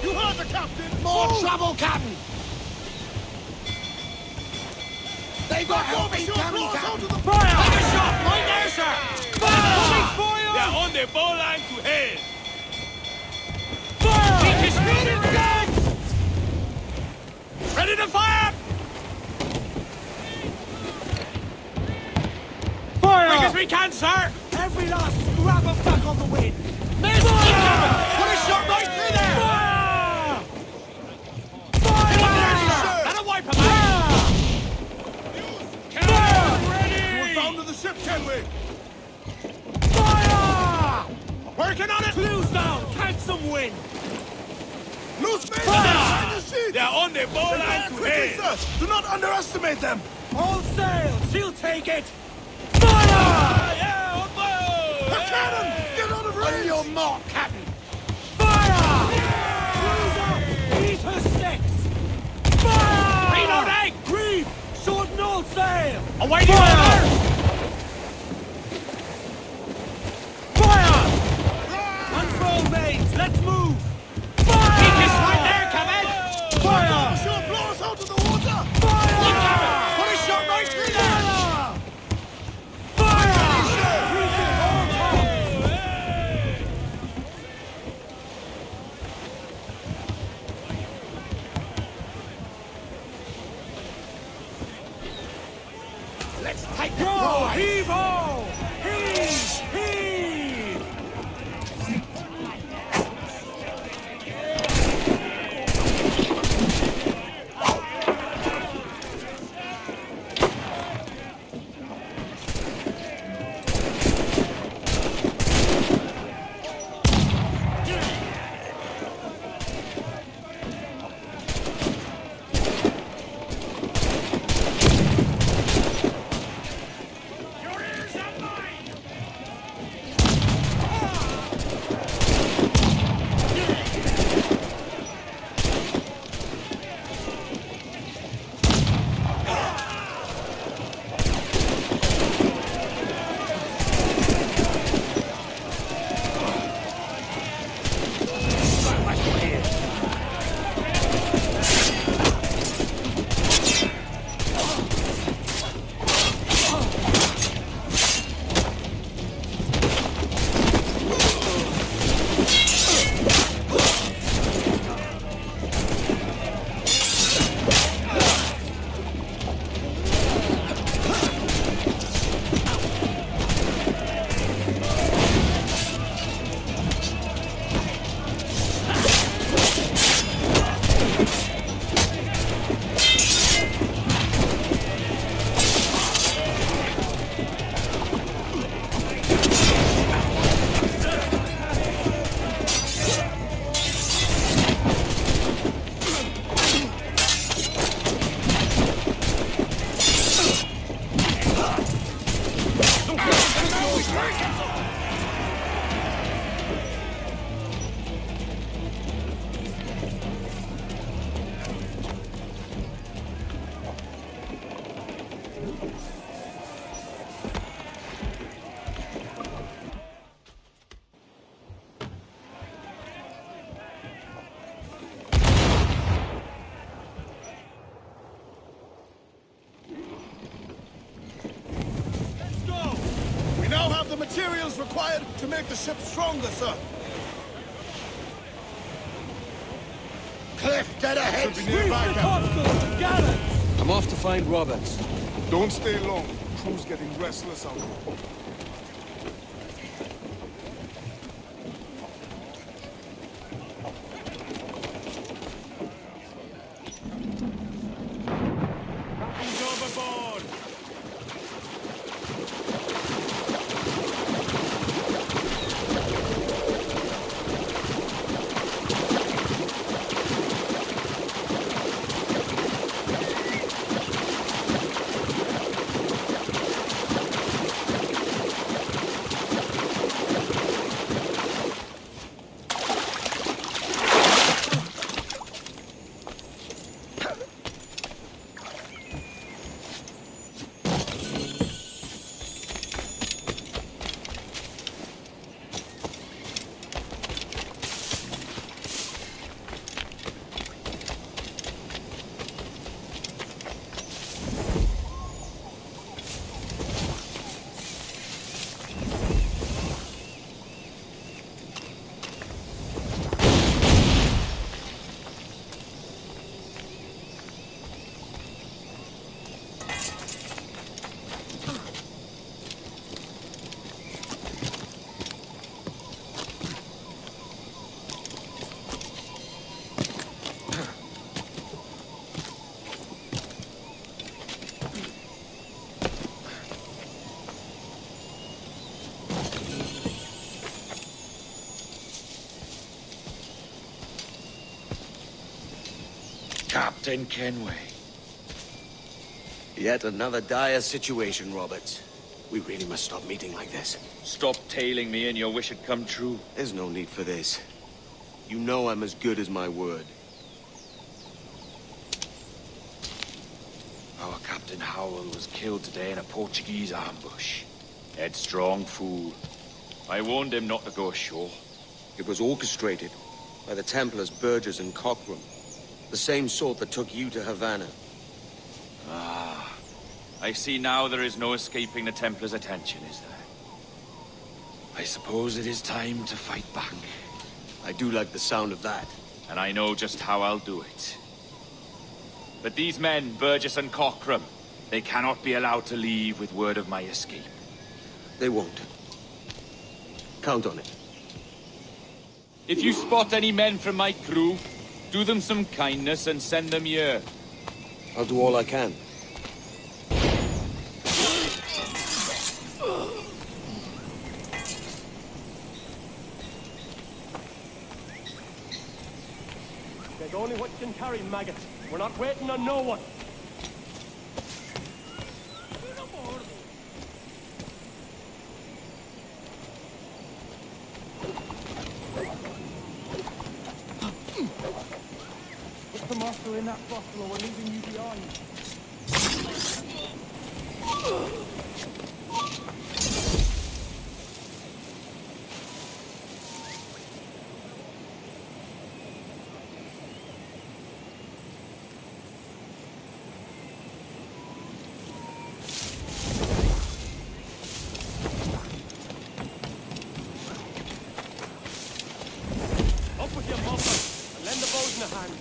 You heard the captain! More trouble, Captain! They got help incoming, Captain! Fire! Take a shot! Right there, sir! Fire! Coming for you! They're on the bowline to hell! Ready to fire! Fire! Quick as we can, sir! Every last scrap of back on the wind! Miss! Put a shot right through there! Fire! Fire! That'll wipe him out! We're bound to the ship, can we? Fire! Working on it! Clues down! Catch some wind! Loose men! Fire! They're on the ball and Quickly, sir! Do not underestimate them! All sail! She'll take it! Fire! Yeah, on board! A cannon! Get out of range! On your mark, Captain! Fire! Cruiser! Eat her sticks! Fire! Reload egg! Reef! Short and all sail! Awaiting orders! Fire! Unfurl mains! Let's move! Fire! Keep this right there, Captain! Fire! Sure, blow us out of the water! Fire! Look, Captain! Put a shot right through there! Fire! Let's take the Go! prize! Heave-ho! Heave! Heave! The materials required to make the ship stronger, sir. Cliff, get ahead! Should be nearby, Captain. I'm off to find Roberts. Don't stay long. Crew's getting restless out there. Overboard! Captain Kenway. Yet another dire situation, Roberts. We really must stop meeting like this. Stop tailing me and your wish had come true. There's no need for this. You know I'm as good as my word. Our Captain Howell was killed today in a Portuguese ambush. Headstrong fool. I warned him not to go ashore. It was orchestrated by the Templars Burgess and Cockrum. The same sort that took you to Havana. Ah, I see now there is no escaping the Templars' attention, is there? I suppose it is time to fight back. I do like the sound of that. And I know just how I'll do it. But these men, Burgess and Cockrum, they cannot be allowed to leave with word of my escape. They won't. Count on it. If you spot any men from my crew, do them some kindness and send them here. I'll do all I can. There's only what you can carry, maggots. We're not waiting on no one. Put the master in that bottle or we're leaving you behind. Up with your muffler and lend the bows in a hand.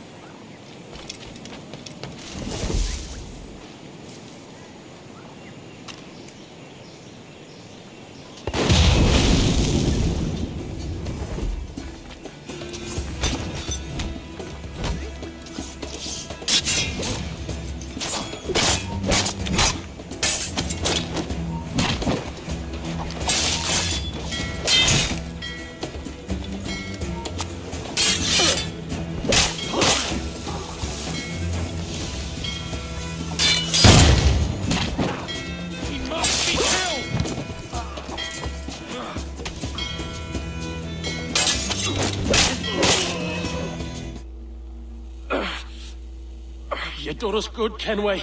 You done us good, Kenway.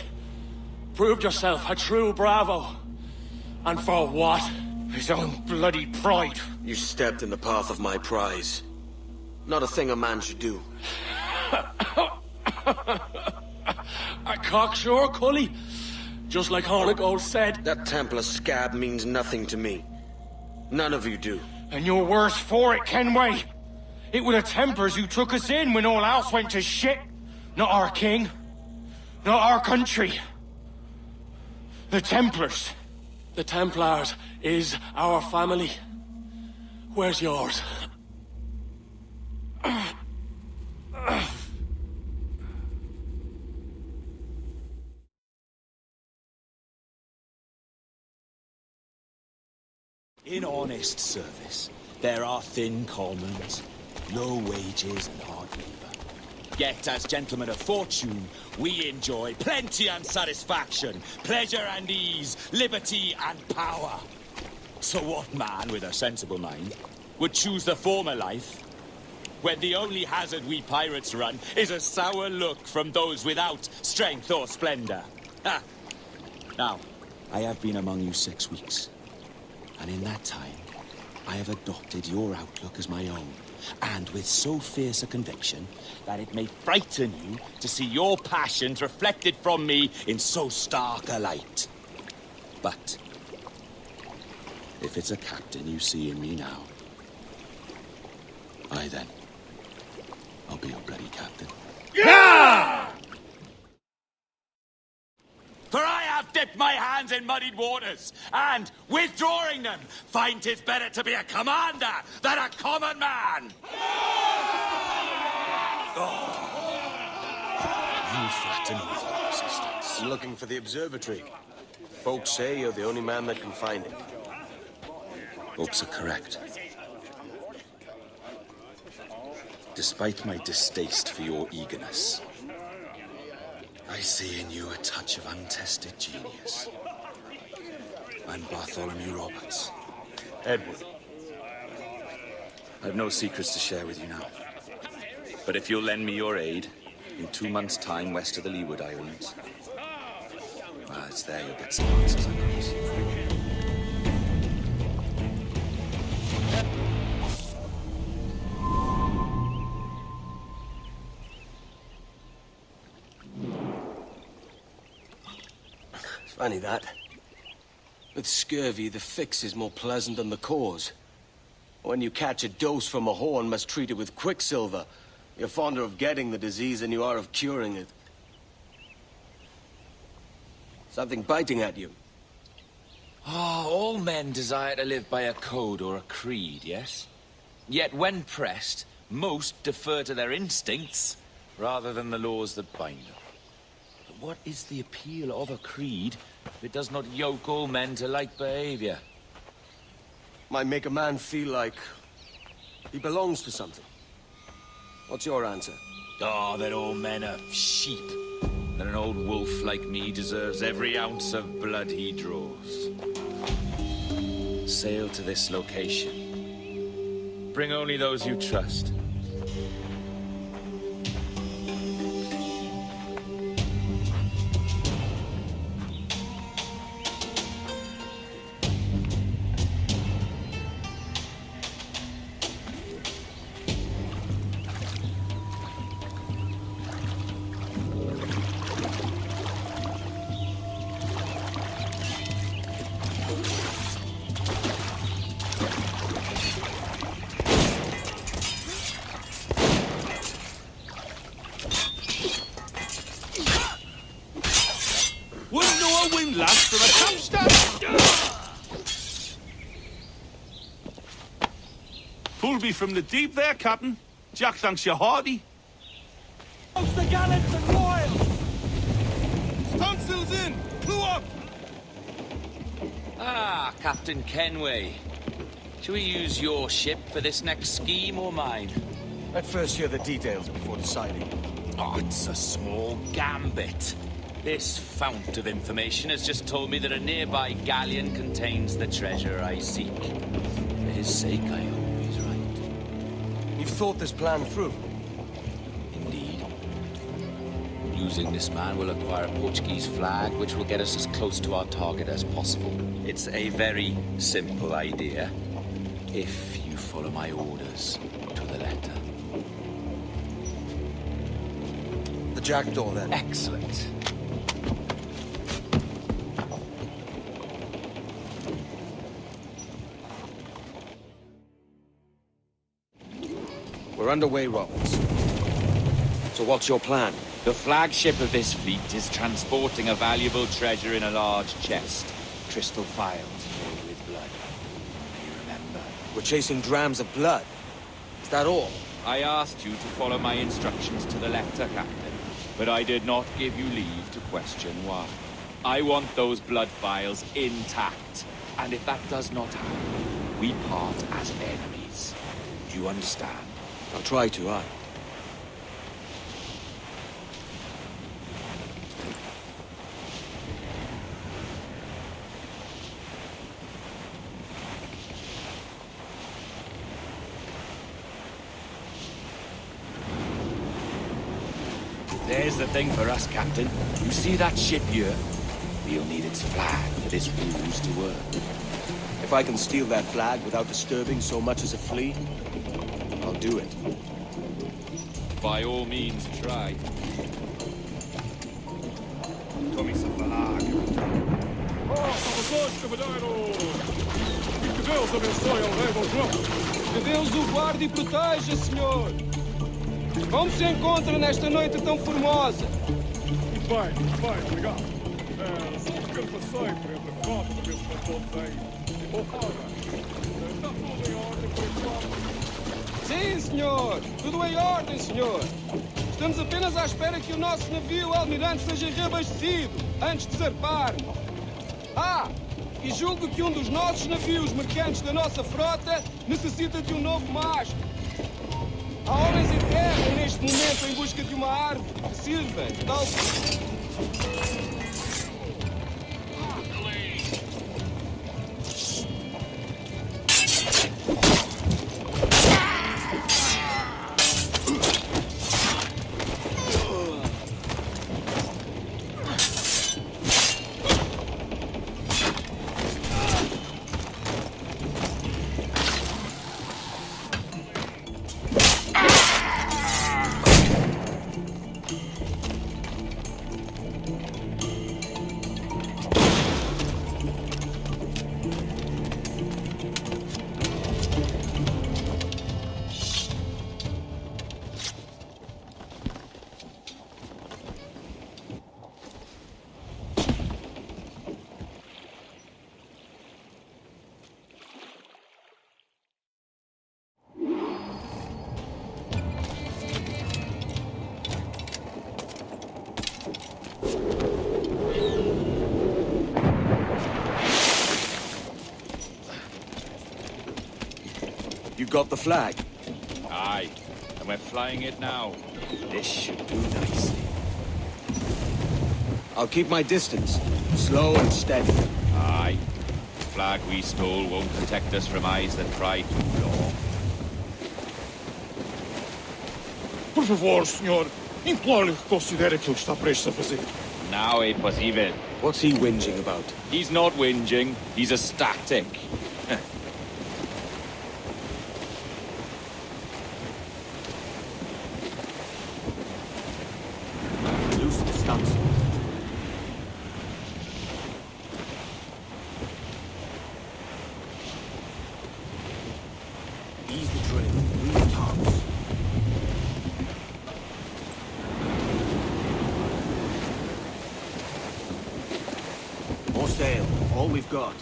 Proved yourself a true bravo. And for what? His own bloody pride. You stepped in the path of my prize. Not a thing a man should do. A cocksure, Cully. Just like Hornigold said. That Templar scab means nothing to me. None of you do. And you're worse for it, Kenway. It were the Templars who took us in when all else went to shit. Not our king. Not our country. The Templars. The Templars is our family. Where's yours? In honest service, there are thin commons, low wages and hard labour. Yet, as gentlemen of fortune, we enjoy plenty and satisfaction, pleasure and ease, liberty and power. So what man with a sensible mind would choose the former life, when the only hazard we pirates run is a sour look from those without strength or splendour? Ha! Now, I have been among you 6 weeks. And in that time, I have adopted your outlook as my own, and with so fierce a conviction that it may frighten you to see your passions reflected from me in so stark a light. But if it's a captain you see in me now, aye then, I'll be your bloody captain. Yeah! For I have dipped my hands in muddied waters, and, withdrawing them, find 'tis better to be a commander than a common man! You flatter me with your persistence. I'm looking for the observatory. Folks say you're the only man that can find it. Folks are correct. Despite my distaste for your eagerness, I see in you a touch of untested genius. I'm Bartholomew Roberts. Edward. I've no secrets to share with you now. But if you'll lend me your aid, in 2 months' time west of the Leeward Islands, well, it's there you'll get some answers, I promise. Funny that. With scurvy, the fix is more pleasant than the cause. When you catch a dose from a horn, must treat it with quicksilver. You're fonder of getting the disease than you are of curing it. Something biting at you. Ah, all men desire to live by a code or a creed, yes? Yet when pressed, most defer to their instincts rather than the laws that bind them. But what is the appeal of a creed if it does not yoke all men to like behavior? Might make a man feel like he belongs to something. What's your answer? Oh, that all men are sheep. That an old wolf like me deserves every ounce of blood he draws. Sail to this location. Bring only those you trust. Wouldn't know a windlass from a capstan. Pulled me from the deep there, Captain. Jack thanks you hearty. Post the gallants and royals! Stunsails in! Clue up! Ah, Captain Kenway. Shall we use your ship for this next scheme or mine? Let's first hear the details before deciding. Oh, it's a small gambit. This fount of information has just told me that a nearby galleon contains the treasure I seek. For his sake, I hope he's right. You've thought this plan through? Indeed. Using this man, we'll acquire a Portuguese flag, which will get us as close to our target as possible. It's a very simple idea, if you follow my orders to the letter. The jackdaw, then. Excellent. We're underway, Roberts. So what's your plan? The flagship of this fleet is transporting a valuable treasure in a large chest. Crystal files filled with blood. You remember? We're chasing drams of blood. Is that all? I asked you to follow my instructions to the letter, Captain, but I did not give you leave to question why. I want those blood files intact, and if that does not happen, we part as enemies. Do you understand? I'll try to, aye. There's the thing for us, Captain. You see that ship here? We'll need its flag for this ruse to work. If I can steal that flag without disturbing so much as a flea, I'll do it. By all means, try. Que Deus abençoe ao rei Dom João. Que Deus o guarde e proteja, senhor. Como se encontra nesta noite tão formosa? Bem, obrigado. Só um pequeno passeio por entre a frota para ver se estão todos em boa forma. Está tudo em ordem por enquanto? Sim, senhor. Tudo em ordem, senhor. Estamos apenas à espera que o nosso navio almirante seja reabastecido antes de zarparmos. Ah! E julgo que um dos nossos navios mercantes da nossa frota necessita de um novo mastro. Há homens em terra neste momento em busca de uma árvore que sirva, tal You got the flag? Aye, and we're flying it now. This should do nicely. I'll keep my distance. Slow and steady. Aye. The flag we stole won't protect us from eyes that pry too long. Por favor, senhor. Imploro-lhe que considere aquilo que está prestes a fazer. Now é possível. What's he whinging about? He's not whinging. He's ecstatic. Loosen the stunts. Ease the train. Move tops. More sail. All we've got.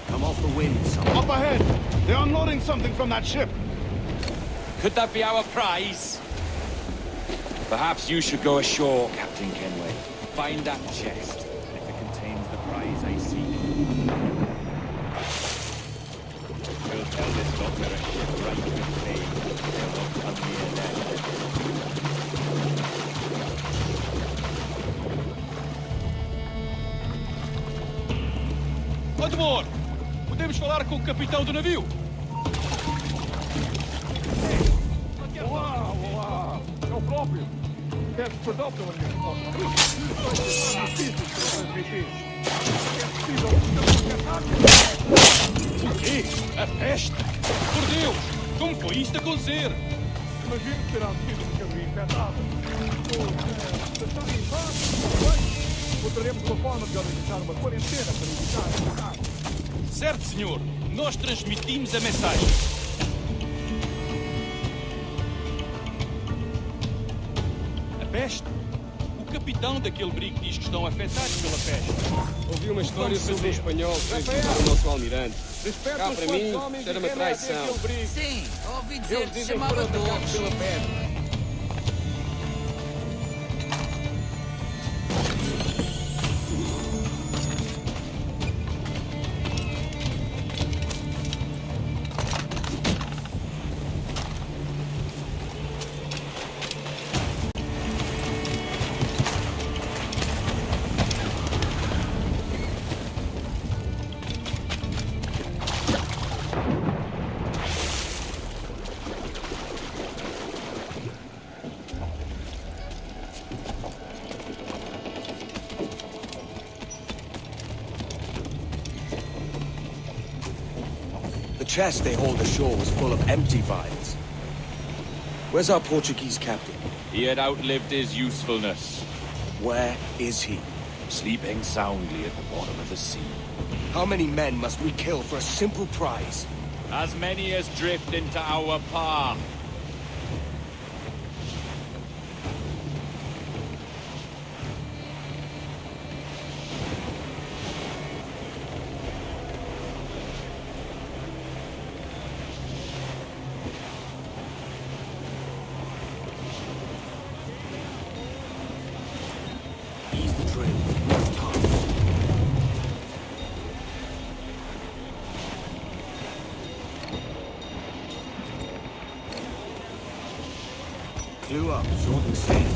Come off the wind, son. Up ahead! They're unloading something from that ship. Could that be our prize? Perhaps you should go ashore, Captain Kenway. Find that chest. If it contains the prize I seek. We'll tell this doctor a ship right with faith. They'll not come near them. Admor, podemos falar com o capitão do navio? Olá, olá. É o próprio. Peço perdão pela minha resposta. O quê? A peste? Por Deus! Como foi isto acontecer? Imagino que terá sido um cabrio infectado. Se está em paz, encontraremos uma forma de organizar uma quarentena para evitar a Certo, senhor. Nós transmitimos a mensagem. A peste? O capitão daquele brigo diz que estão afetados pela peste. Ouvi uma história sobre um espanhol que fez matar o nosso almirante. Cá para mim, era uma traição. Sim, ouvi dizer Eles que se dizem que foram chamava atacados Dodge. pela peste. The chest they hauled ashore was full of empty vials. Where's our Portuguese captain? He had outlived his usefulness. Where is he? Sleeping soundly at the bottom of the sea. How many men must we kill for a simple prize? As many as drift into our path. Ease the train. Move tops. clue up, short and sane.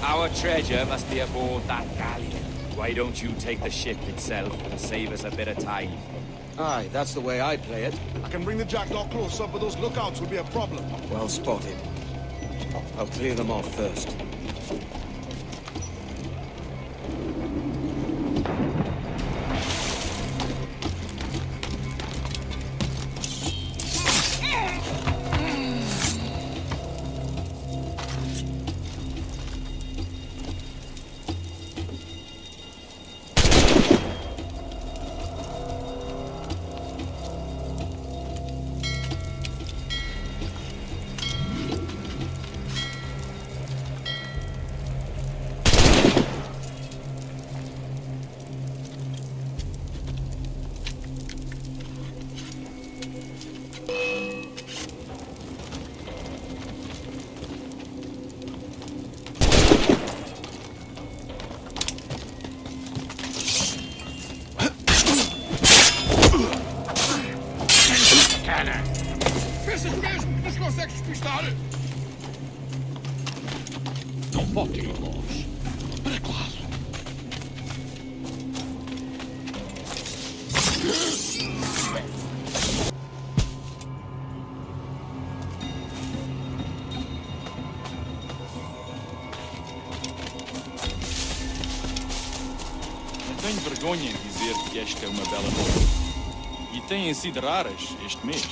Our treasure must be aboard that galleon. Why don't you take the ship itself and save us a bit of time? Aye, that's the way I play it. I can bring the jackdaw closer, but those lookouts will be a problem. Well spotted. I'll clear them off first. Tenho vergonha em dizer que esta é uma bela noite. E têm sido raras este mês.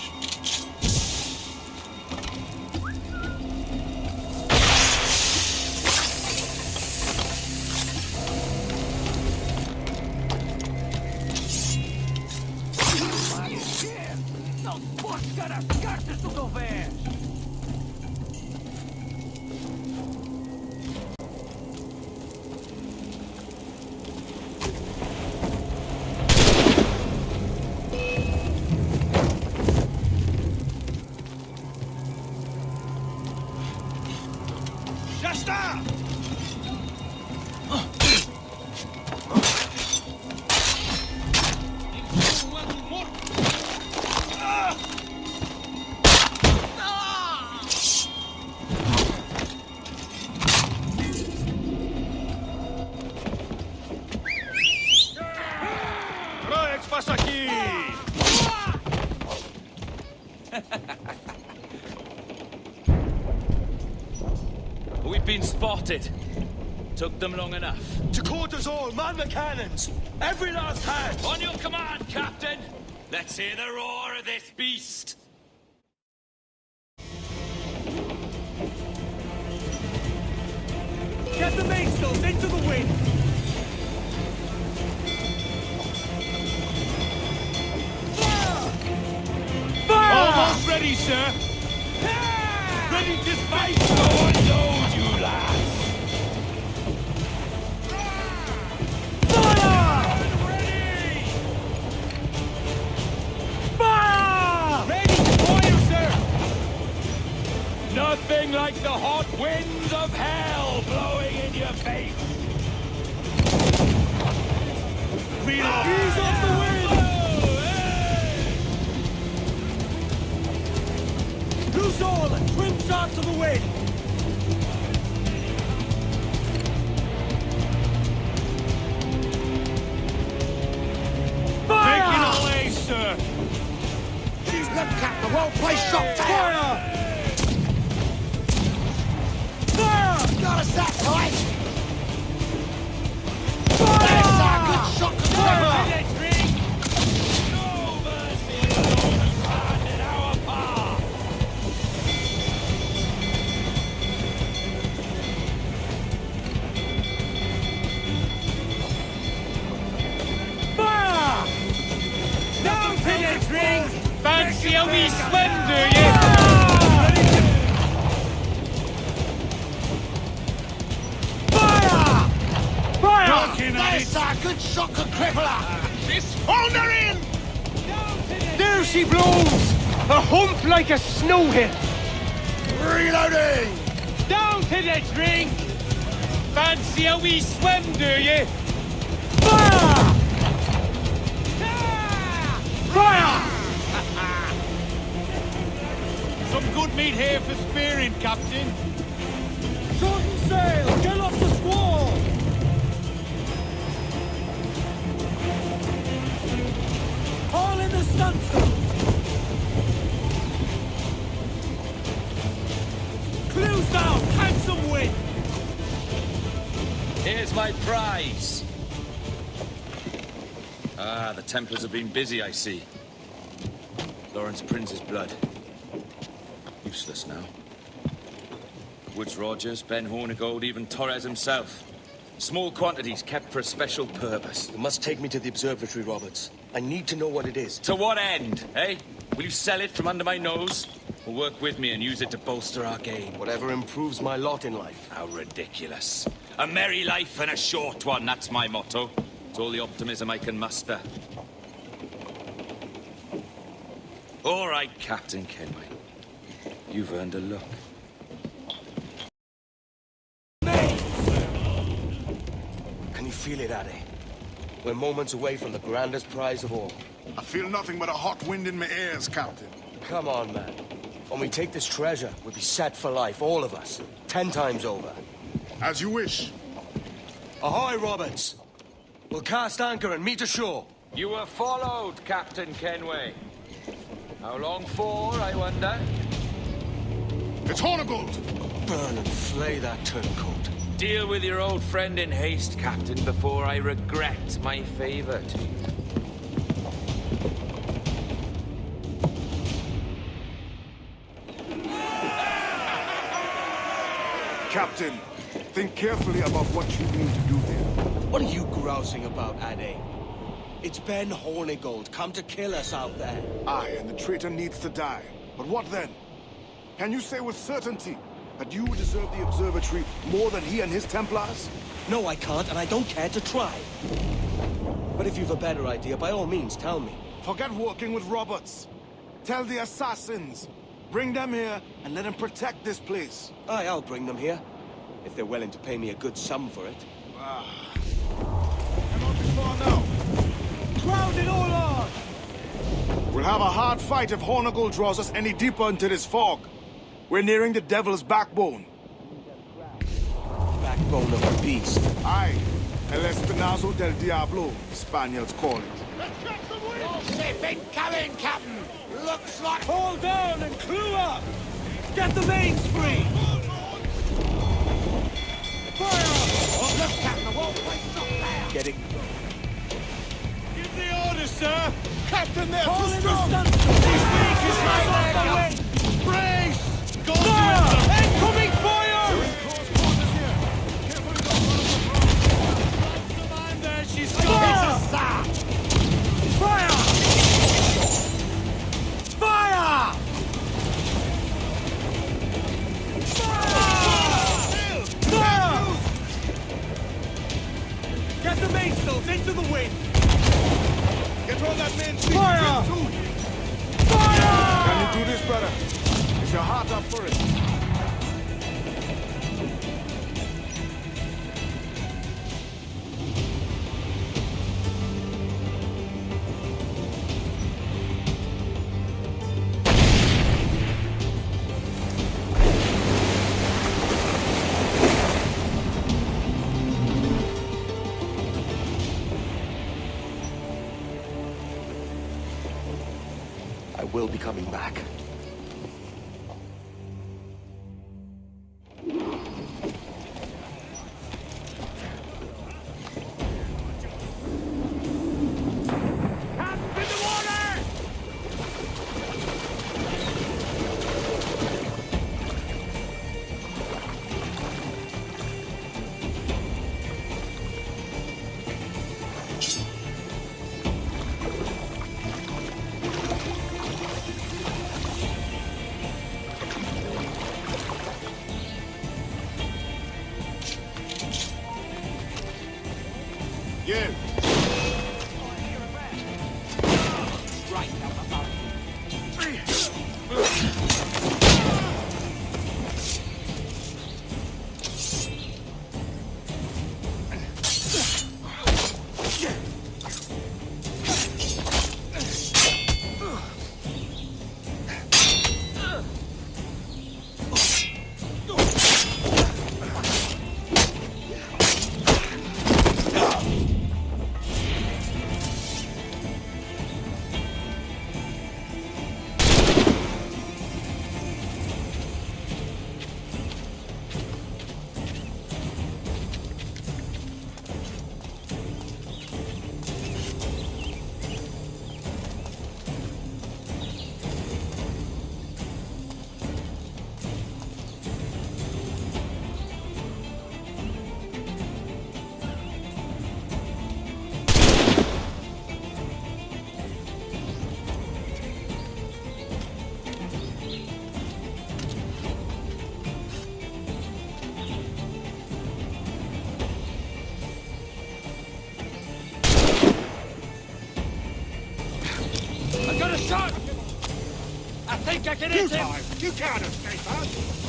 Não podes dar as cartas do governo! Já está! O que passa aqui? We've been spotted. Took them long enough. To quarters all, man the cannons! Every last hand! On your command, Captain! Let's hear the roar of this beast! Get the mainsails into the wind! Fire! Almost ready, sir. Ready to fight! No one knows you, lads! Fire! Fire! Ready for you, sir. Nothing like the hot winds of hell blowing in your face! Ease off the wind! Loose all and trim sharp to the wind! Making away, sir. She's left cap the well-placed shot! Fire! Fire! Got us that tight! Fire! That's a good shot to cover! No mercy on the stand in our path! Fire! Down to the drink! Fancy a wee swim, do you? Fire! Fire! Knocking at That's it. a good shot to cripple her! This holder in! There she blows! A hump like a snow hill! Reloading! Down to the drink! Fancy a wee swim, do you? Fire! Fire! Some ain't here for spearing, Captain. Shorten sail! Get off the squall! Haul in the stunsail! Clews down! Handsome wind! Here's my prize. Ah, the Templars have been busy, I see. Lawrence Prince's blood. Useless now. Woods Rogers, Ben Hornigold, even Torres himself. Small quantities kept for a special purpose. You must take me to the observatory, Roberts. I need to know what it is. To what end, eh? Will you sell it from under my nose? Or work with me and use it to bolster our game? Whatever improves my lot in life. How ridiculous. A merry life and a short one, that's my motto. It's all the optimism I can muster. All right, Captain Kenway. You've earned a look. Can you feel it, Addy? We're moments away from the grandest prize of all. I feel nothing but a hot wind in my ears, Captain. Come on, man. When we take this treasure, we'll be set for life, all of us. 10 times over. As you wish. Ahoy, Roberts! We'll cast anchor and meet ashore. You were followed, Captain Kenway. How long for, I wonder? It's Hornigold! Burn and flay that turncoat. Deal with your old friend in haste, Captain, before I regret my favor to you. Captain, think carefully about what you mean to do here. What are you grousing about, Addy? It's Ben Hornigold, come to kill us out there. Aye, and the traitor needs to die. But what then? Can you say with certainty that you deserve the observatory more than he and his Templars? No, I can't, and I don't care to try. But if you've a better idea, by all means, tell me. Forget working with Roberts. Tell the assassins. Bring them here and let them protect this place. Aye, I'll bring them here. If they're willing to pay me a good sum for it. Come on before now. Crowd it all on! We'll have a hard fight if Hornigold draws us any deeper into this fog. We're nearing the Devil's Backbone. Backbone of a beast. Aye, El Espinazo del Diablo, Spaniards call it. Ship incoming, Captain! Looks like... Hold down and clew up! Get the mains free! Fire! Oh, look, Captain, the whole place up there! Get it. Give the order, sir! Captain, they're Hold too in strong! the His wake is right there, Brace! Go fire! Incoming fire! Mind there, she's got it! Fire! Fire! Fire! Get the mainsails into the wind! Get all that main sheet. Fire! Can you do this, brother? Is your heart up for it? I will be coming back. Yeah. Shot! I think I can hit him! You can't escape us!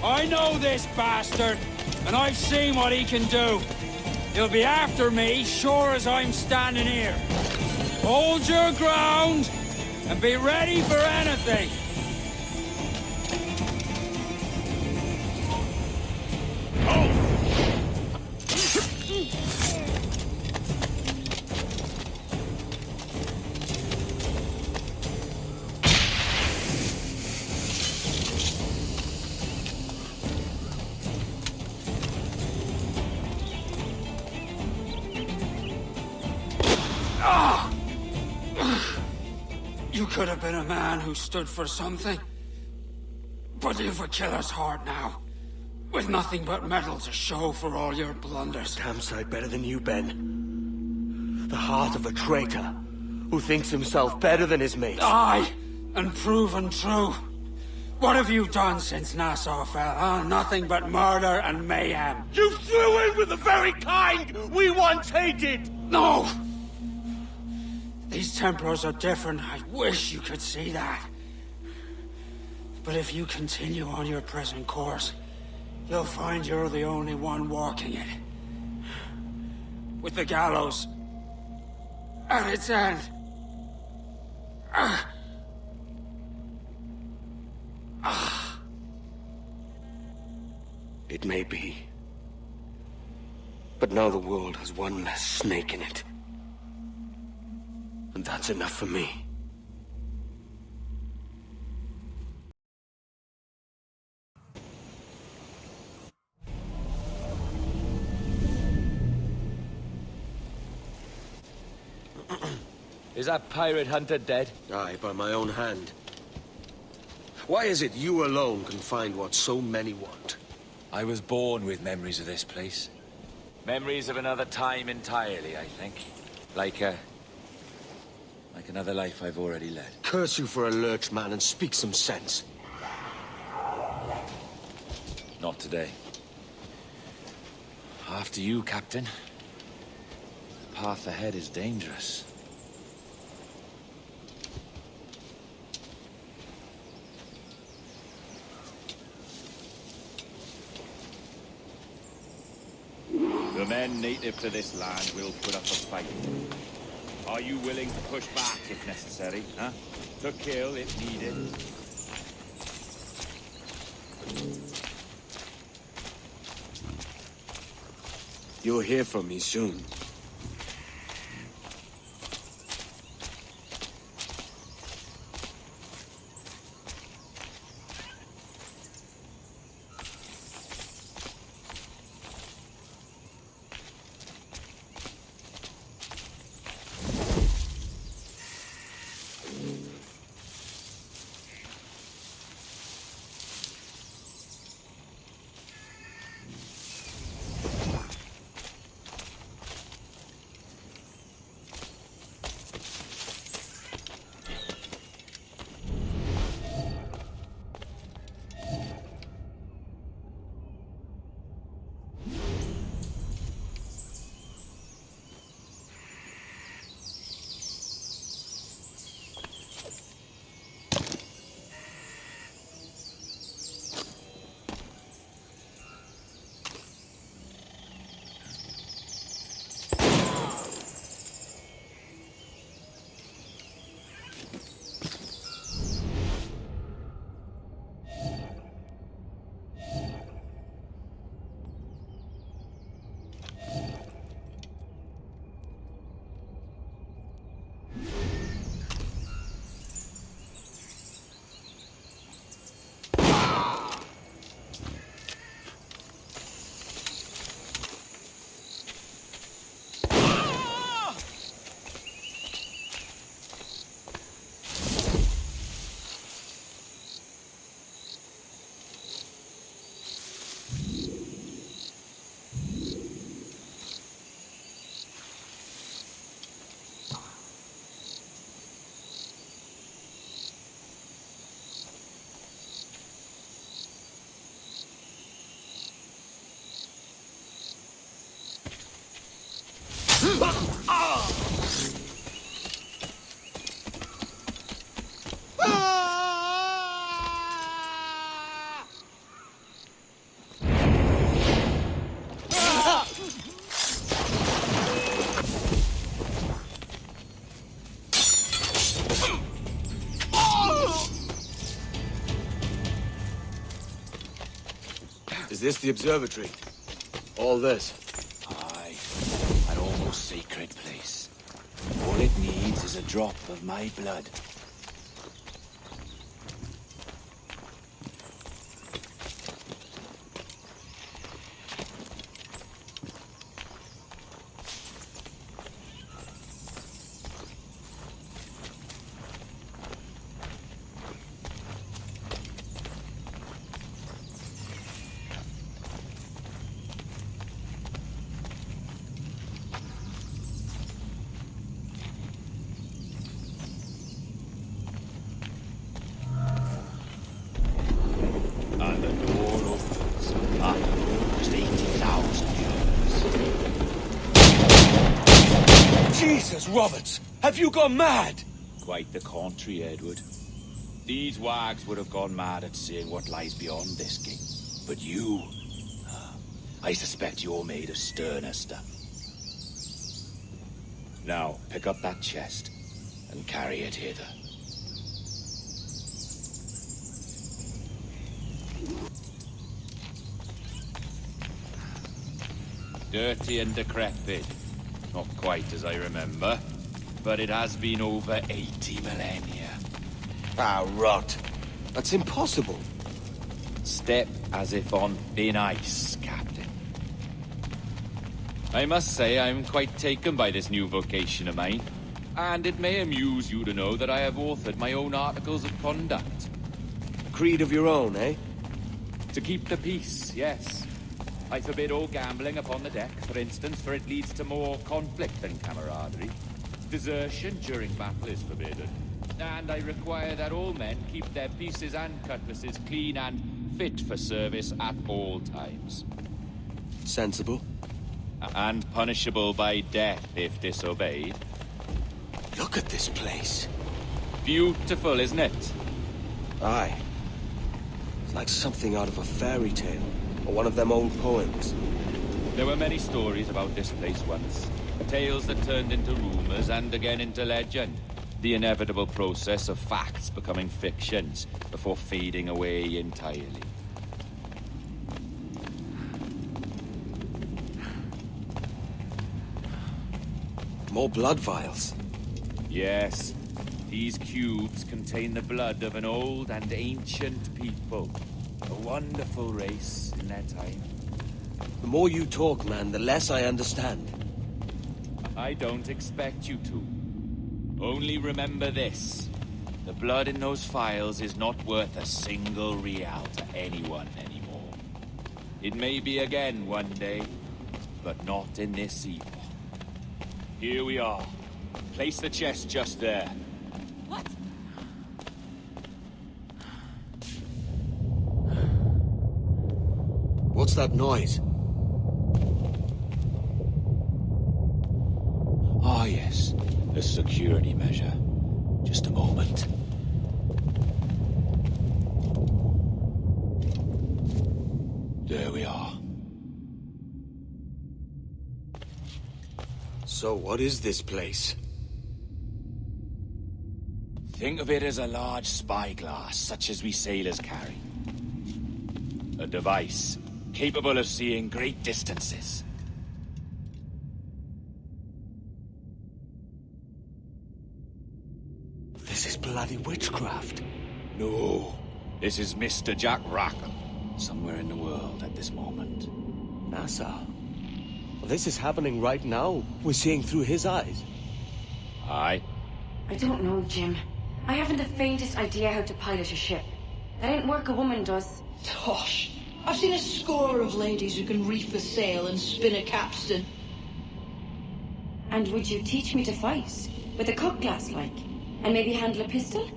I know this bastard, and I've seen what he can do. He'll be after me, sure as I'm standing here. Hold your ground, and be ready for anything. You could have been a man who stood for something. But you've a killer's heart now. With nothing but metal to show for all your blunders. Damn sight better than you, Ben. The heart of a traitor who thinks himself better than his mates. Aye, and proven true. What have you done since Nassau fell, huh? Nothing but murder and mayhem. You threw in with the very kind we once hated! No! These Templars are different. I wish you could see that. But if you continue on your present course, you'll find you're the only one walking it. With the gallows at its end. It may be. But now the world has one less snake in it. And that's enough for me. Is that pirate hunter dead? Aye, by my own hand. Why is it you alone can find what so many want? I was born with memories of this place. Memories of another time entirely, I think. Like another life I've already led. Curse you for a lurch, man, and speak some sense. Not today. After you, Captain. The path ahead is dangerous. The men native to this land will put up a fight. Are you willing to push back if necessary, huh? To kill if needed? You'll hear from me soon. Is this the observatory? All this? Aye. An almost sacred place. All it needs is a drop of my blood. And the door opens after almost 80,000 years. Jesus, Roberts! Have you gone mad? Quite the contrary, Edward. These wags would have gone mad at seeing what lies beyond this gate. But you... I suspect you're made of sterner stuff. Now, pick up that chest and carry it hither. Dirty and decrepit. Not quite as I remember, but it has been over 80 millennia. Ah, rot. That's impossible. Step as if on thin ice, Captain. I must say I'm quite taken by this new vocation of mine, and it may amuse you to know that I have authored my own articles of conduct. A creed of your own, eh? To keep the peace, yes. I forbid all gambling upon the deck, for instance, for it leads to more conflict than camaraderie. Desertion during battle is forbidden. And I require that all men keep their pieces and cutlasses clean and fit for service at all times. Sensible. And punishable by death if disobeyed. Look at this place. Beautiful, isn't it? Aye. It's like something out of a fairy tale. Or one of them old poems. There were many stories about this place once. Tales that turned into rumors and again into legend. The inevitable process of facts becoming fictions before fading away entirely. More blood vials. Yes. These cubes contain the blood of an old and ancient people. A wonderful race in their time. The more you talk, man, the less I understand. I don't expect you to. Only remember this. The blood in those files is not worth a single real to anyone anymore. It may be again one day, but not in this epoch. Here we are. Place the chest just there. What? What's that noise? Ah, yes. A security measure. Just a moment. There we are. So what is this place? Think of it as a large spyglass, such as we sailors carry. A device capable of seeing great distances. This is bloody witchcraft. No, this is Mr. Jack Rackham, somewhere in the world at this moment. Nassau. Well, this is happening right now. We're seeing through his eyes. Aye. I don't know, Jim. I haven't the faintest idea how to pilot a ship. That ain't work a woman does. Tosh. I've seen a score of ladies who can reef a sail and spin a capstan. And would you teach me to fight? With a cutlass, like? And maybe handle a pistol?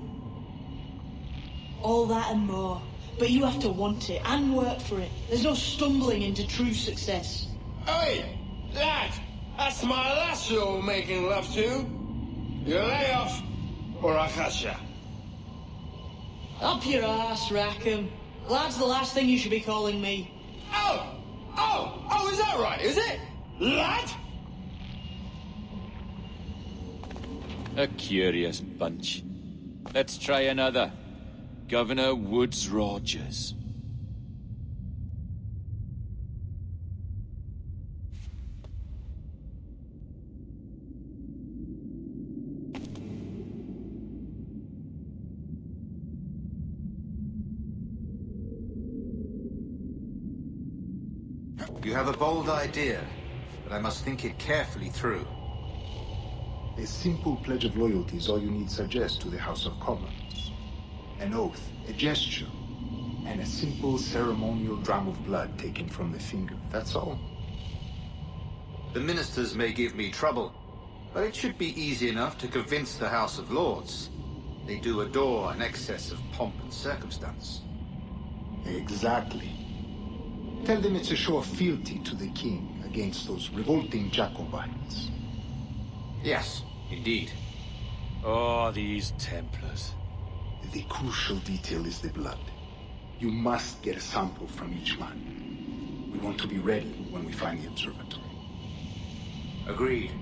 All that and more. But you have to want it and work for it. There's no stumbling into true success. Oi! Lad! That's my lass you're making love to. You lay off, or I catch ya. Up your ass, Rackham. Lad's the last thing you should be calling me. Oh, is that right, is it? Lad? A curious bunch. Let's try another. Governor Woods Rogers. You have a bold idea, but I must think it carefully through. A simple pledge of loyalty is all you need suggest to the House of Commons. An oath, a gesture, and a simple ceremonial dram of blood taken from the finger. That's all. The ministers may give me trouble, but it should be easy enough to convince the House of Lords. They do adore an excess of pomp and circumstance. Exactly. Tell them it's a show of fealty to the king against those revolting Jacobites. Yes, indeed. Oh, these Templars. The crucial detail is the blood. You must get a sample from each man. We want to be ready when we find the observatory. Agreed.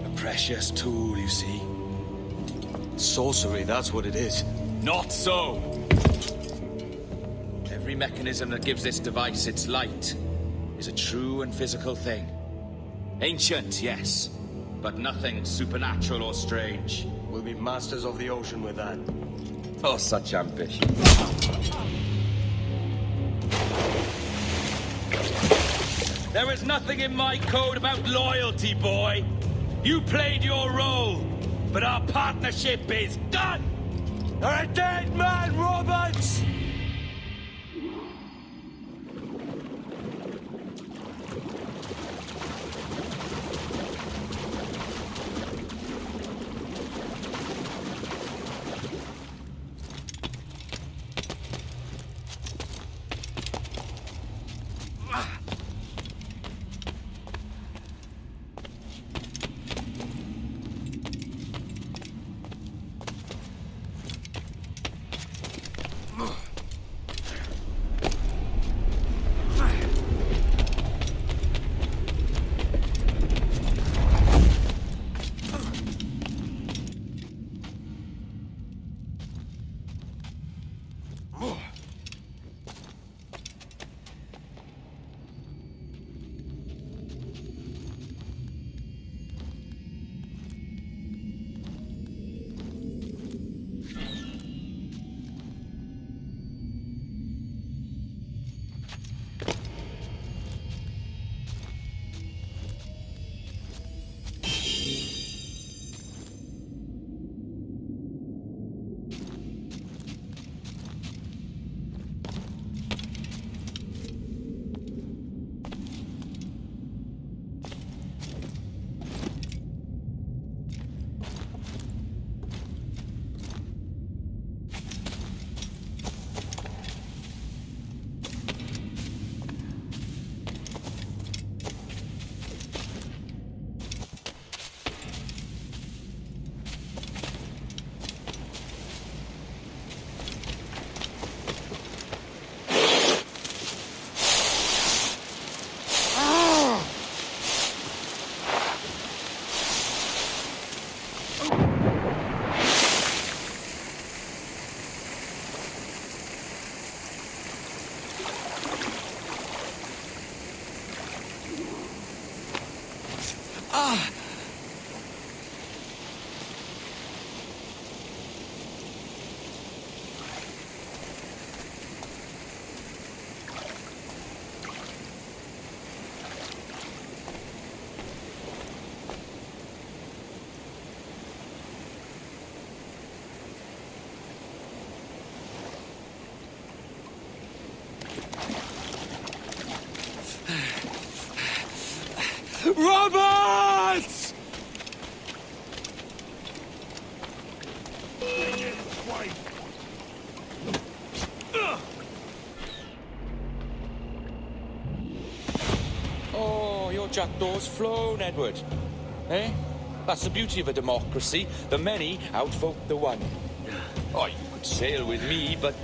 A precious tool, you see. Sorcery, that's what it is. Not so! Every mechanism that gives this device its light is a true and physical thing. Ancient, yes, but nothing supernatural or strange. We'll be masters of the ocean with that. Oh, such ambition. There is nothing in my code about loyalty, boy. You played your role, but our partnership is done! You're a dead man, Roberts! Roberts! your jackdaws flown, Edward. Eh? That's the beauty of a democracy. The many outvote the one. Oh, you could sail with me, but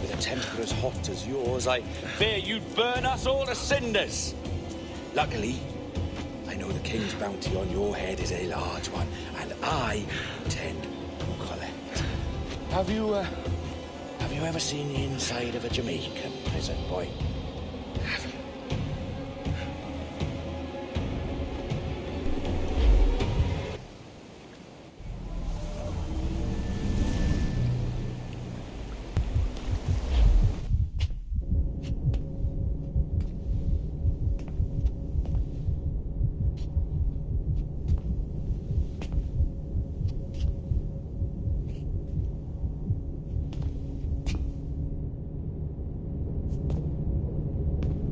with a temper as hot as yours, I fear you'd burn us all to cinders. Luckily, I know the king's bounty on your head is a large one, and I intend to collect. Have you ever seen the inside of a Jamaican prison, boy? Have you?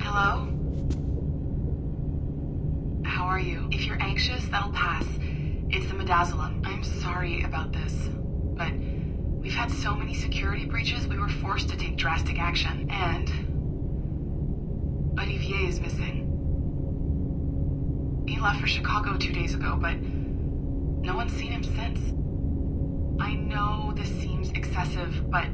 Hello? How are you? If you're anxious, that'll pass. It's the midazolam. I'm sorry about this, but we've had so many security breaches, we were forced to take drastic action, and Olivier is missing. He left for Chicago 2 days ago, but no one's seen him since. I know this seems excessive, but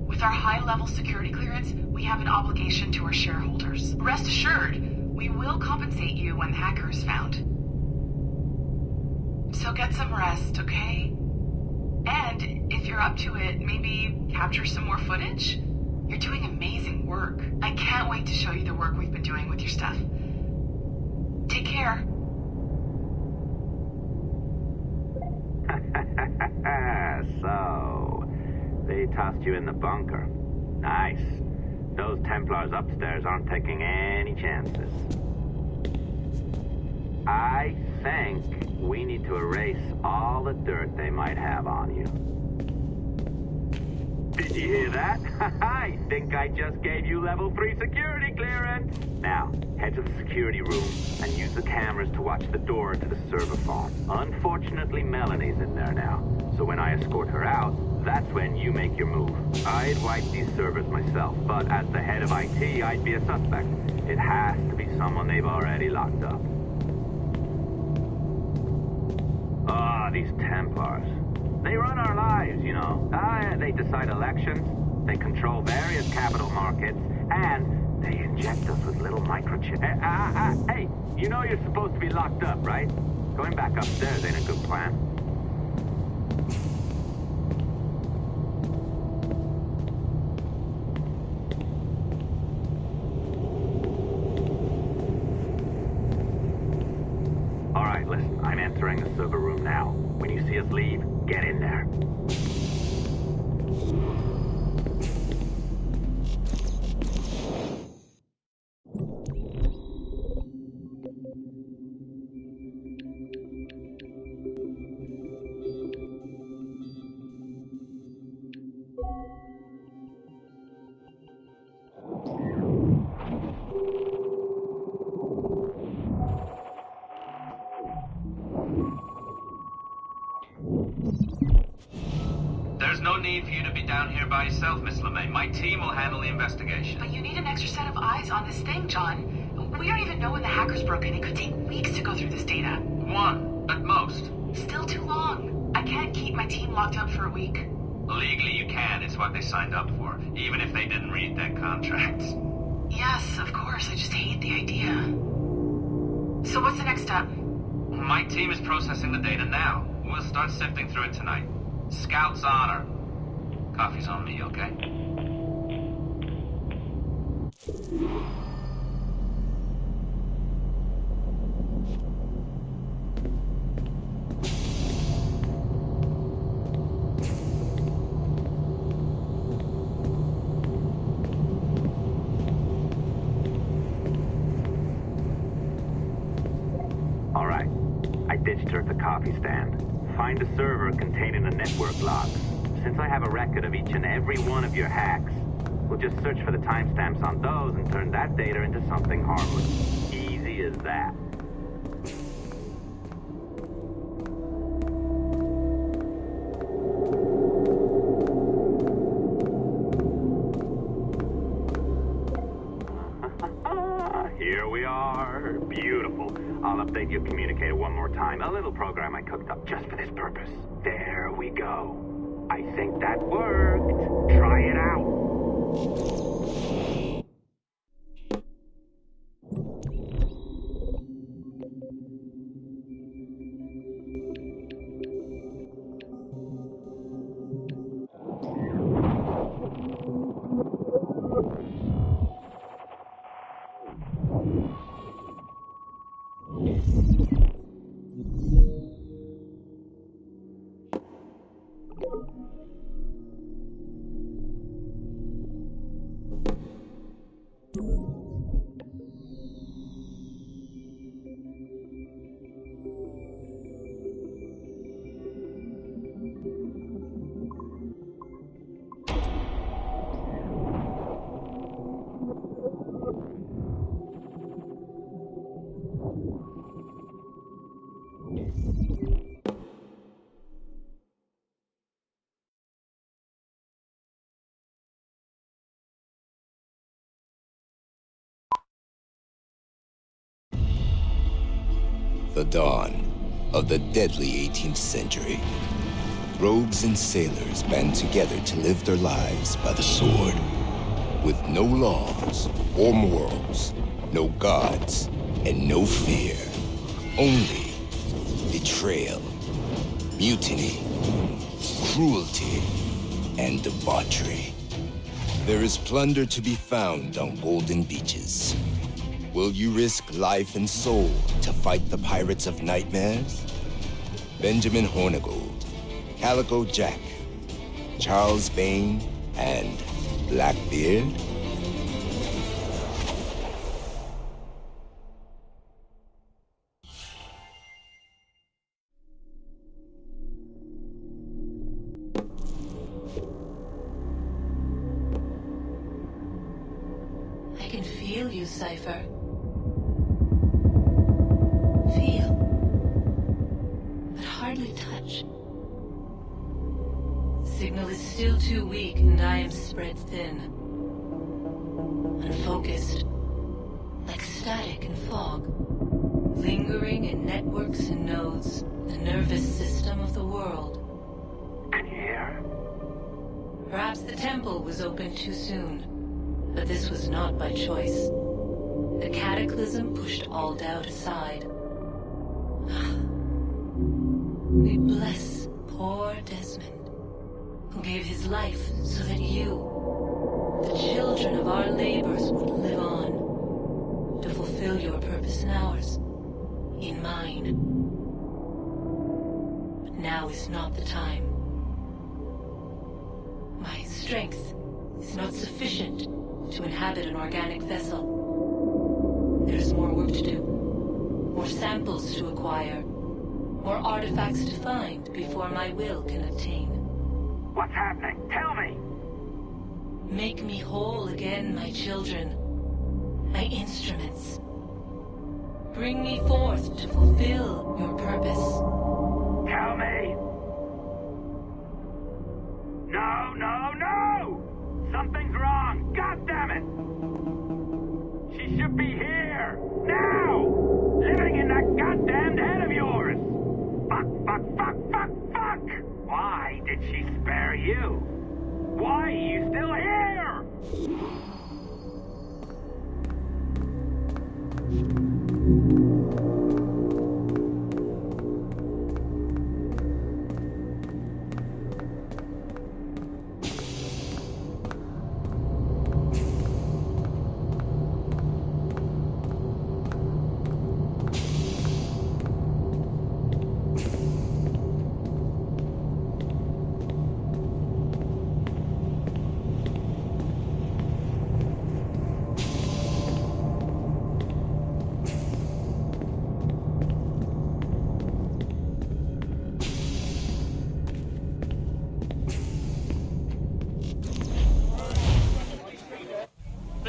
with our high-level security clearance, we have an obligation to our shareholders. Rest assured, we will compensate you when the hacker is found. So get some rest, okay? And if you're up to it, maybe capture some more footage? You're doing amazing work. I can't wait to show you the work we've been doing with your stuff. Take care. So, they tossed you in the bunker. Nice. Those Templars upstairs aren't taking any chances. I think we need to erase all the dirt they might have on you. Did you hear that? I think I just gave you level 3 security clearance. Now, head to the security room and use the cameras to watch the door to the server farm. Unfortunately, Melanie's in there now, so when I escort her out, that's when you make your move. I'd wipe these servers myself, but as the head of IT, I'd be a suspect. It has to be someone they've already locked up. Ah, these Templars. They run our lives, you know. They decide elections, they control various capital markets, and they inject us with little microchips. Hey, you know you're supposed to be locked up, right? Going back upstairs ain't a good plan. All right, listen, I'm entering the server room now. When you see us leave, get in there. There's no need for you to be down here by yourself, Miss LeMay. My team will handle the investigation. But you need an extra set of eyes on this thing, John. We don't even know when the hackers broke in. It could take weeks to go through this data. One, at most. Still too long. I can't keep my team locked up for a week. Legally you can. It's what they signed up for, even if they didn't read their contracts. Yes, of course. I just hate the idea. So what's the next step? My team is processing the data now. We'll start sifting through it tonight. Scout's honor. Coffee's on me, okay? All right. I ditched her at the coffee stand. Find a server containing the network logs. Since I have a record of each and every one of your hacks, we'll just search for the timestamps on those and turn that data into something harmless. Easy as that. Here we are. Beautiful. give your communicator one more time. A little program I cooked up just for this purpose. There we go. I think that worked. Try it out. The dawn of the deadly 18th century. Rogues and sailors band together to live their lives by the sword. With no laws or morals, no gods, and no fear. Only betrayal, mutiny, cruelty, and debauchery. There is plunder to be found on golden beaches. Will you risk life and soul to fight the pirates of nightmares? Benjamin Hornigold, Calico Jack, Charles Vane, and Blackbeard? I can feel you, Cypher. Feel, but hardly touch. Signal is still too weak, and I am spread thin. Unfocused, like static and fog. Lingering in networks and nodes, the nervous system of the world. Can you hear? Perhaps the temple was opened too soon, but this was not by choice. The cataclysm pushed all doubt aside. We bless poor Desmond, who gave his life so that you, the children of our labors, would live on, to fulfill your purpose in ours, in mine. But now is not the time. My strength is not sufficient to inhabit an organic vessel. There is more work to do, more samples to acquire, more artifacts to find before my will can obtain. What's happening? Tell me! Make me whole again, my children, my instruments. Bring me forth to fulfill your purpose. Tell me! No, no, no! Something's wrong! God damn it! She should be here! Now! Living in that goddamned head of yours! Fuck, fuck, fuck, fuck, fuck! Why did she spare you? Why are you still here?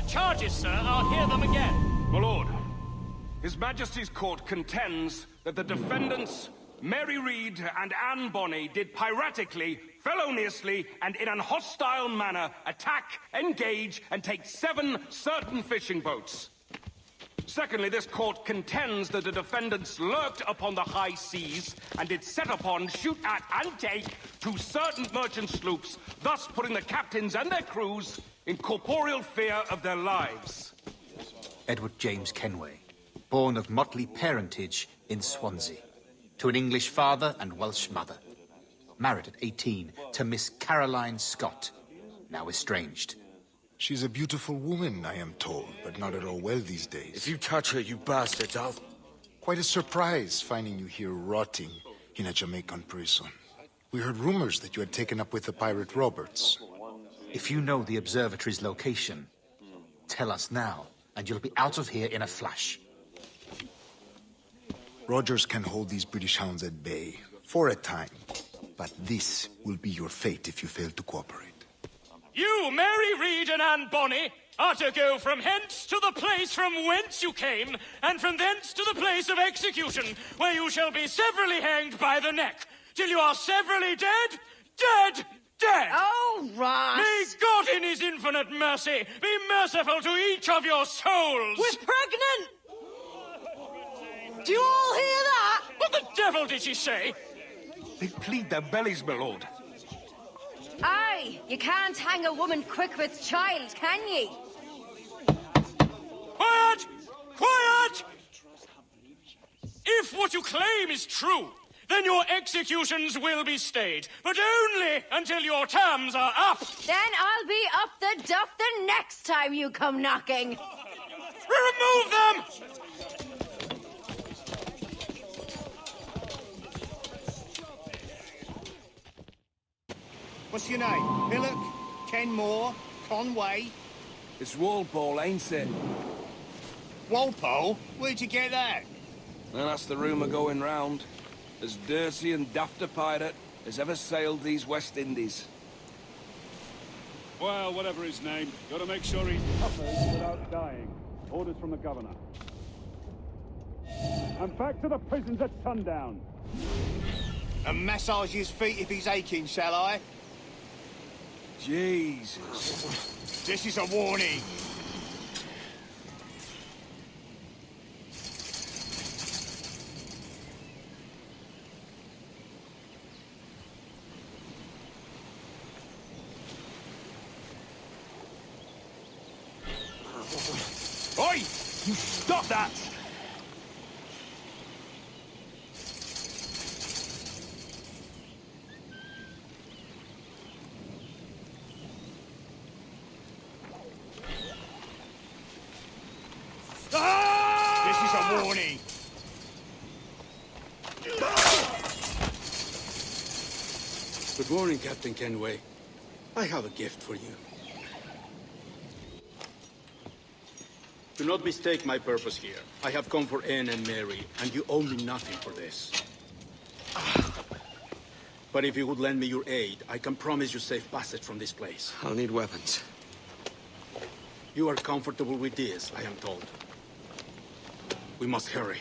Charges, sir. I'll hear them again. My lord, His Majesty's court contends that the defendants, Mary Reed and Anne Bonny, did piratically, feloniously, and in an hostile manner attack, engage, and take 7 certain fishing boats. Secondly, this court contends that the defendants lurked upon the high seas and did set upon, shoot at, and take 2 certain merchant sloops, thus putting the captains and their crews in corporeal fear of their lives. Edward James Kenway, born of motley parentage in Swansea, to an English father and Welsh mother. Married at 18 to Miss Caroline Scott, now estranged. She's a beautiful woman, I am told, but not at all well these days. If you touch her, you bastards, I'll... Quite a surprise finding you here rotting in a Jamaican prison. We heard rumors that you had taken up with the pirate Roberts. If you know the observatory's location, tell us now, and you'll be out of here in a flash. Rogers can hold these British hounds at bay, for a time. But this will be your fate if you fail to cooperate. You, Mary Reed and Anne Bonny, are to go from hence to the place from whence you came, and from thence to the place of execution, where you shall be severally hanged by the neck, till you are severally dead, dead, dead! Oh, Ross! May God in his infinite mercy be merciful to each of your souls! We're pregnant! Do you all hear that? What the devil did she say? They plead their bellies, my lord. Aye, you can't hang a woman quick with child, can ye? Quiet! Quiet! If what you claim is true, then your executions will be stayed, but only until your terms are up. Then I'll be up the duff the next time you come knocking. Remove them! What's your name? Pillock? Kenmore? Conway? It's Walpole, ain't it? Walpole? Where'd you get that? And that's the rumour going round. As dirty and daft a pirate as ever sailed these West Indies. Well, whatever his name, gotta make sure he suffers without dying. Orders from the governor. And back to the prisons at sundown. And massage his feet if he's aching, shall I? Jesus. This is a warning. Oi! You stop that! This is a warning. Good morning, Captain Kenway. I have a gift for you. Do not mistake my purpose here. I have come for Anne and Mary, and you owe me nothing for this. But if you would lend me your aid, I can promise you safe passage from this place. I'll need weapons. You are comfortable with this, I am told. We must hurry.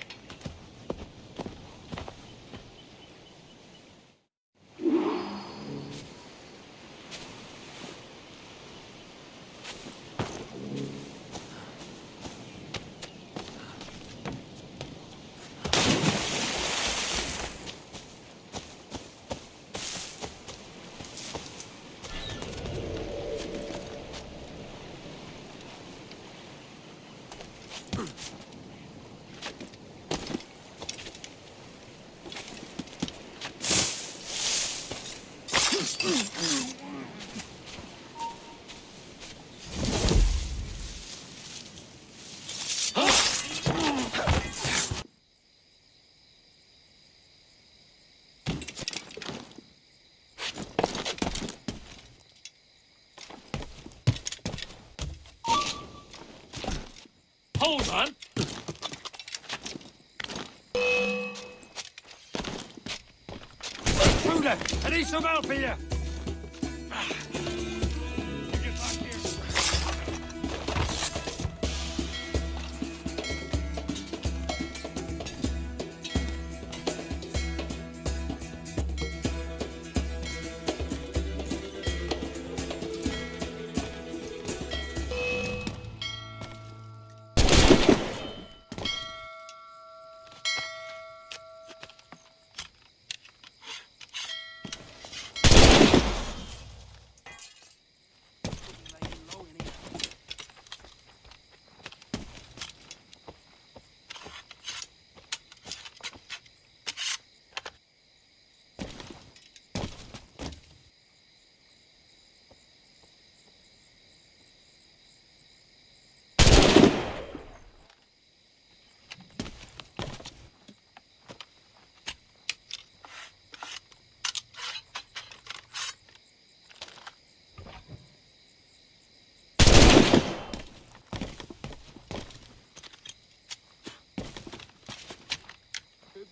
Hold on. Bruder, I need some help here.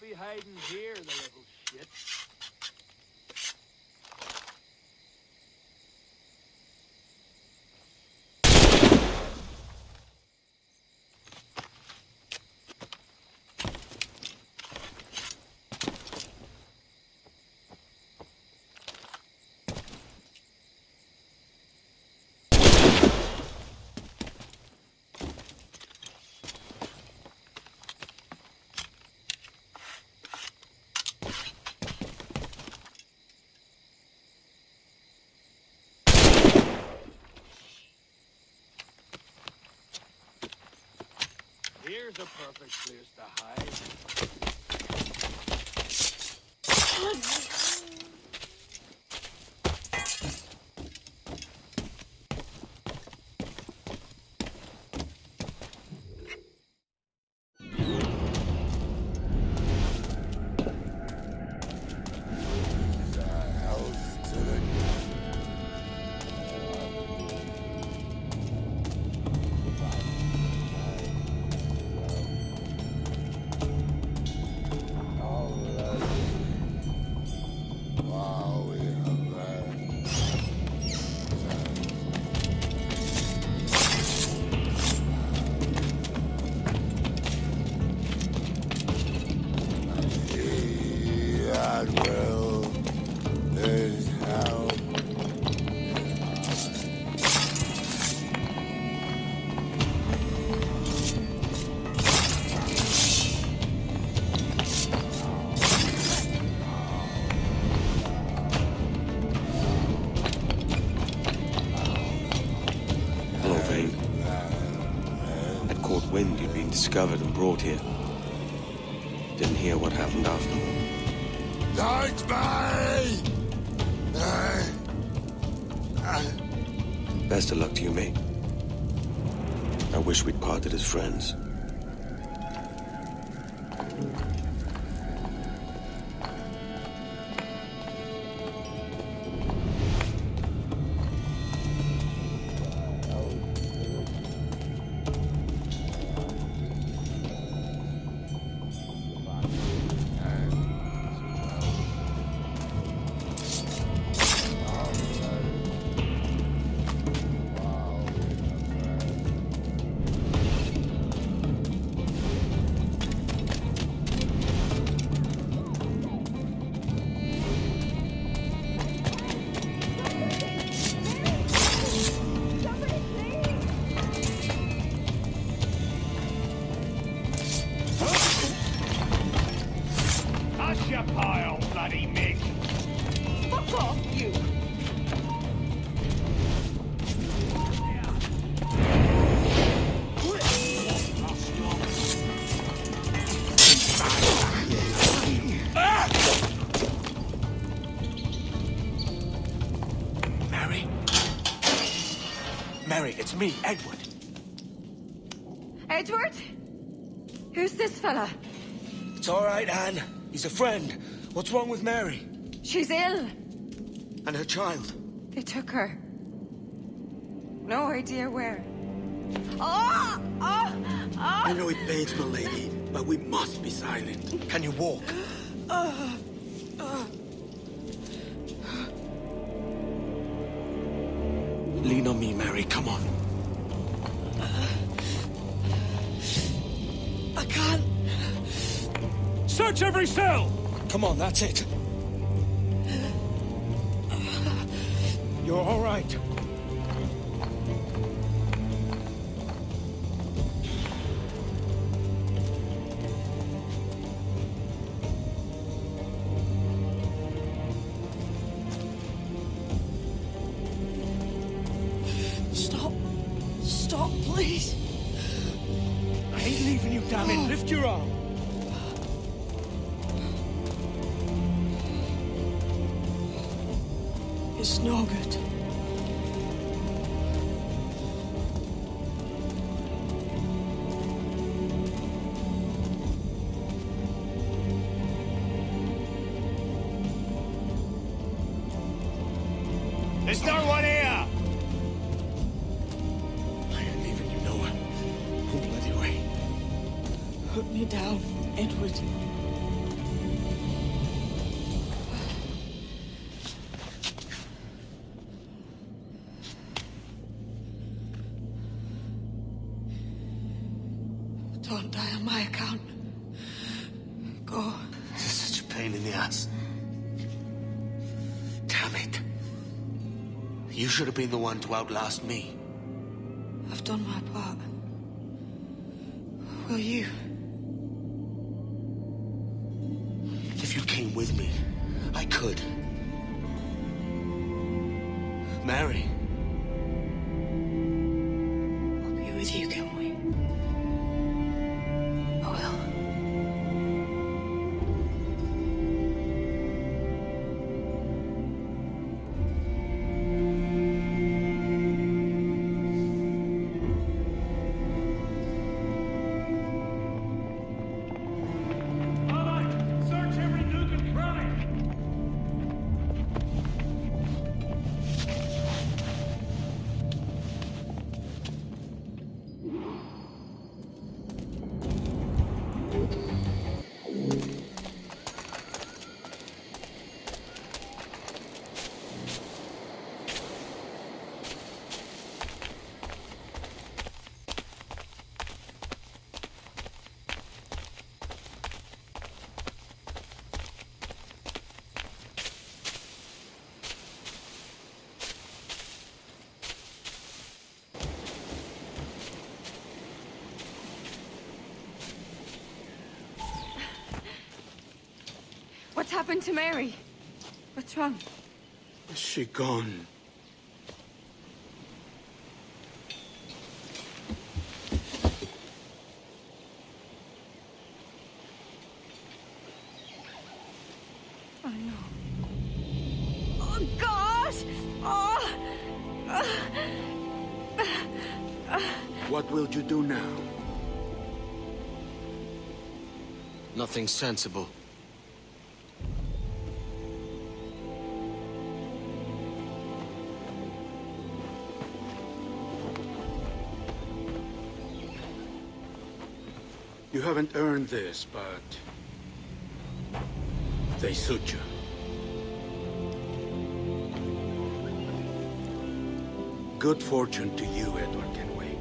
be hiding here, the little shit. Here's a perfect place to hide. Wind you'd been discovered and brought here. Didn't hear what happened after. Best of luck to you, mate. I wish we'd parted as friends. Mary, it's me, Edward. Edward? Who's this fella? It's all right, Anne. He's a friend. What's wrong with Mary? She's ill. And her child? They took her. No idea where. Oh! Oh! Oh! I know it pains my lady, but we must be silent. Can you walk? Lean on me, Mary. Come on. I can't. Search every cell! Come on, that's it. You're all right. Stop, please. I ain't leaving you, damn it. Lift your arm. It's no good. There's no one here! Put me down, Edward. Don't die on my account. Go. This is such a pain in the ass. Damn it. You should have been the one to outlast me. I've done my part. Will you? If you came with me, I could. Mary. I'll be with you, Kenway. I will. Search every nook and cranny! What's happened to Mary? What's wrong? Is she gone? Oh, no. Oh, God! Oh! What will you do now? Nothing sensible. You haven't earned this, but they suit you. Good fortune to you, Edward Kenway.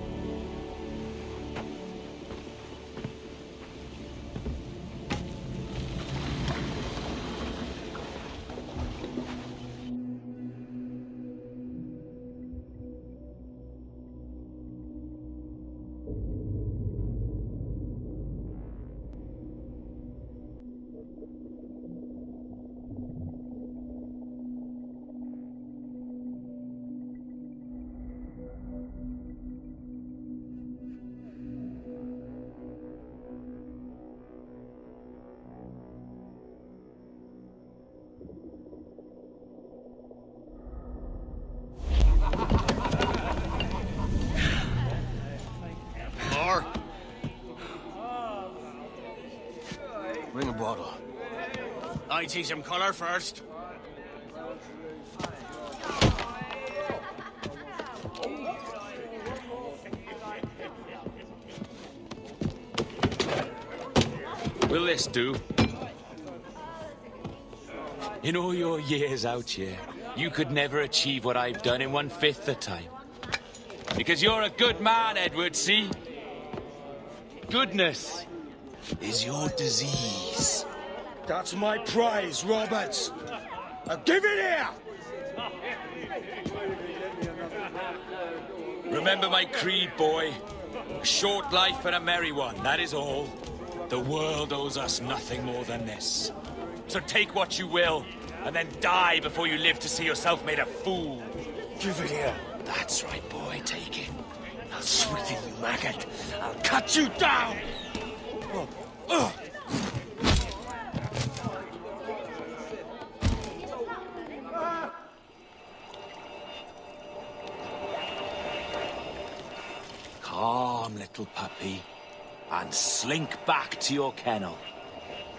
More? Bring a bottle. I see some color first. Will this do? In all your years out here, you could never achieve what I've done in 1/5 the time. Because you're a good man, Edward, see? Goodness is your disease. That's my prize, Roberts. Now give it here! Remember my creed, boy. A short life and a merry one, that is all. The world owes us nothing more than this. So take what you will, and then die before you live to see yourself made a fool. Give it here. That's right, boy, take it. I'll sweeten you, maggot. I'll cut you down! Oh. Calm, little puppy, and slink back to your kennel.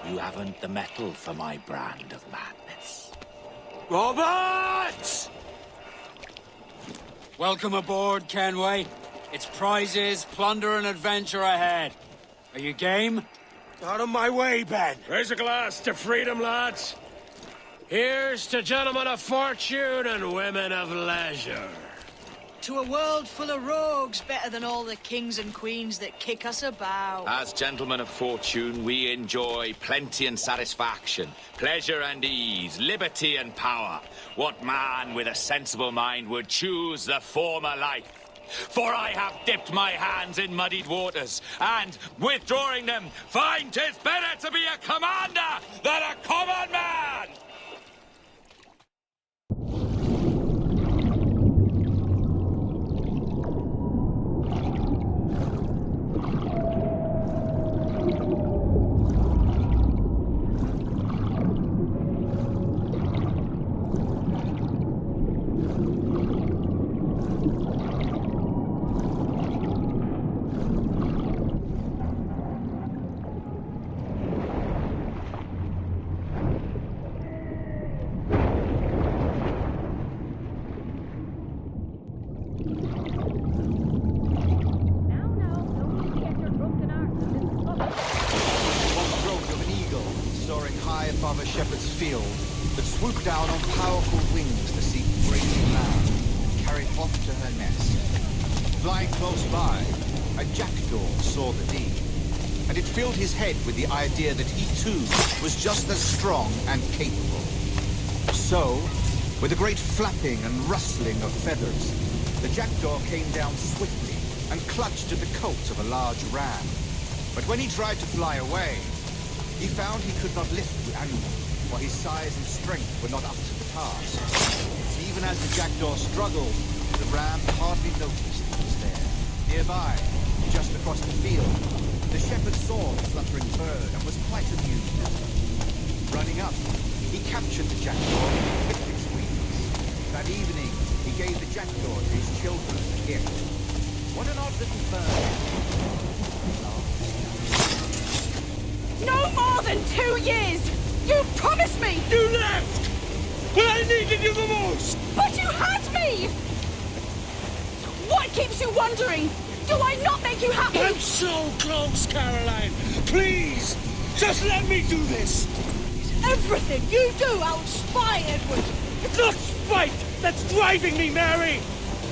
You haven't the mettle for my brand of madness. Robert! Welcome aboard, Kenway. It's prizes, plunder, and adventure ahead. Are you game? Out of my way, Ben! Raise a glass to freedom, lads. Here's to gentlemen of fortune and women of leisure. To a world full of rogues, better than all the kings and queens that kick us about. As gentlemen of fortune, we enjoy plenty and satisfaction, pleasure and ease, liberty and power. What man with a sensible mind would choose the former life? For I have dipped my hands in muddied waters, and, withdrawing them, find 'tis better to be a commander than a common man! Above a shepherd's field that swooped down on powerful wings to seek grazing land and carried off to her nest. Flying close by, a jackdaw saw the deed, and it filled his head with the idea that he too was just as strong and capable. So, with a great flapping and rustling of feathers, the jackdaw came down swiftly and clutched at the coat of a large ram. But when he tried to fly away, he found he could not lift the animal, for his size and strength were not up to the task. Even as the jackdaw struggled, the ram hardly noticed he was there. Nearby, just across the field, the shepherd saw the fluttering bird and was quite amused. Running up, he captured the jackdaw and clipped its wings. That evening, he gave the jackdaw to his children as a gift. What an odd little bird. No more than 2 years! You promised me! You left! When I needed you the most! But you had me! What keeps you wondering? Do I not make you happy? I'm so close, Caroline! Please! Just let me do this! Everything you do, I'll spy, Edward! It's not spite that's driving me, Mary!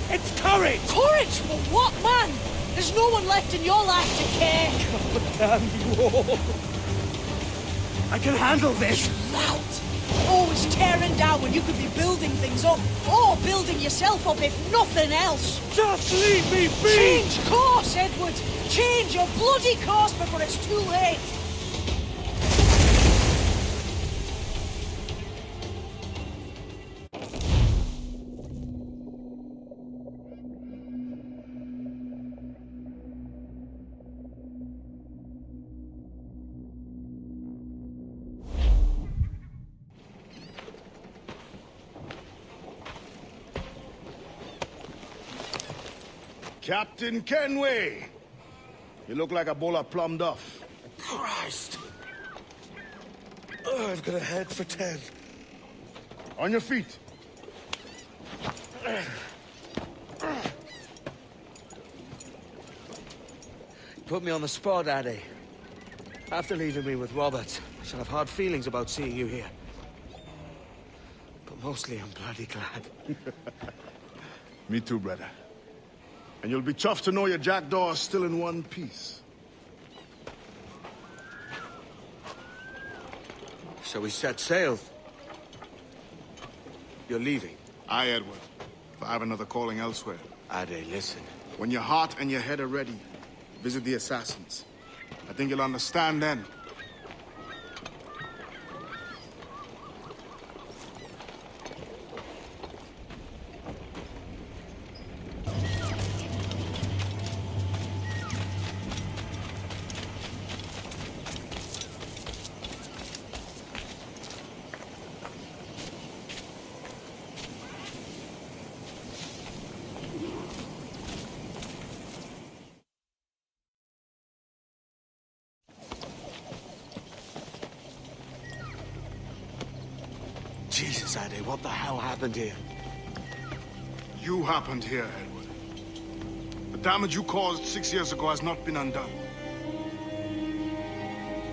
It's courage! Courage for what, man? There's no one left in your life to care! God damn you all! I can handle this! Loud! Always tearing down when you could be building things up, or building yourself up if nothing else! Just leave me be! Change course, Edward! Change your bloody course before it's too late! Captain Kenway! You look like a bowl of plum duff. Christ! Oh, I've got a head for 10. On your feet. Put me on the spot, Addy. After leaving me with Robert, I shall have hard feelings about seeing you here. But mostly I'm bloody glad. Me too, brother. And you'll be chuffed to know your jackdaw is still in one piece. Shall we set sail? You're leaving? Aye, Edward. But I have another calling elsewhere. Ade, listen. When your heart and your head are ready, visit the Assassins. I think you'll understand then. Jesus, Ade, what the hell happened here? You happened here, Edward. The damage you caused 6 years ago has not been undone.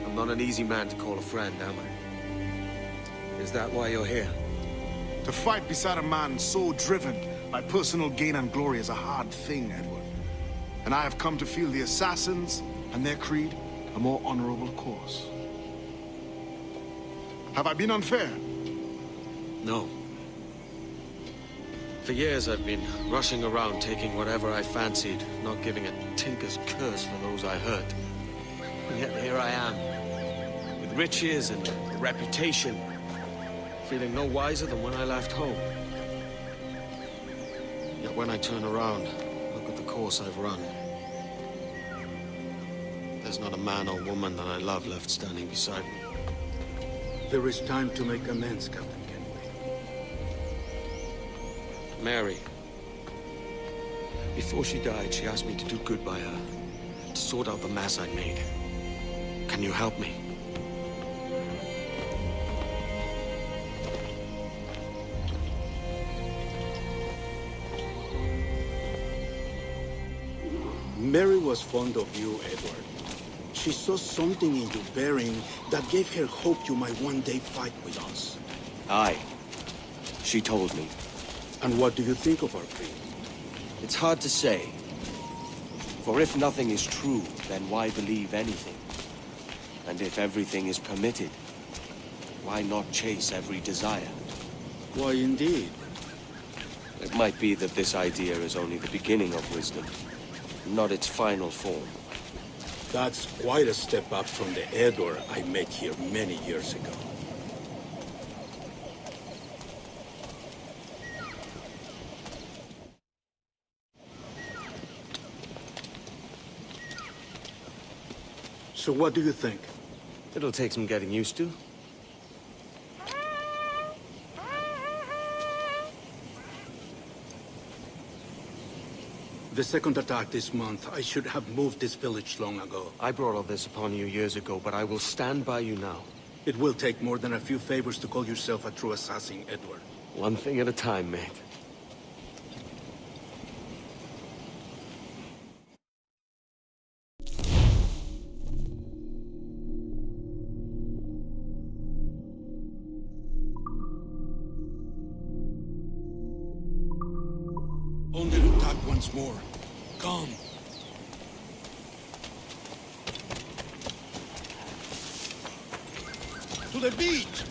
I'm not an easy man to call a friend, am I? Is that why you're here? To fight beside a man so driven My personal gain and glory is a hard thing, Edward. And I have come to feel the Assassins and their creed a more honorable course. Have I been unfair? No. For years I've been rushing around, taking whatever I fancied, not giving a tinker's curse for those I hurt. And yet here I am, with riches and a reputation, feeling no wiser than when I left home. Yet when I turn around, look at the course I've run. There's not a man or woman that I love left standing beside me. There is time to make amends, Captain Kenway. Mary. Before she died, she asked me to do good by her, to sort out the mess I'd made. Can you help me? Mary was fond of you, Edward. She saw something in your bearing that gave her hope you might one day fight with us. Aye. She told me. And what do you think of our creed? It's hard to say. For if nothing is true, then why believe anything? And if everything is permitted, why not chase every desire? Why, indeed. It might be that this idea is only the beginning of wisdom, not its final form. That's quite a step up from the Edward I met here many years ago. So what do you think? It'll take some getting used to. The second attack this month, I should have moved this village long ago. I brought all this upon you years ago, but I will stand by you now. It will take more than a few favors to call yourself a true assassin, Edward. One thing at a time, mate. Only to attack once more. Come. To the beach!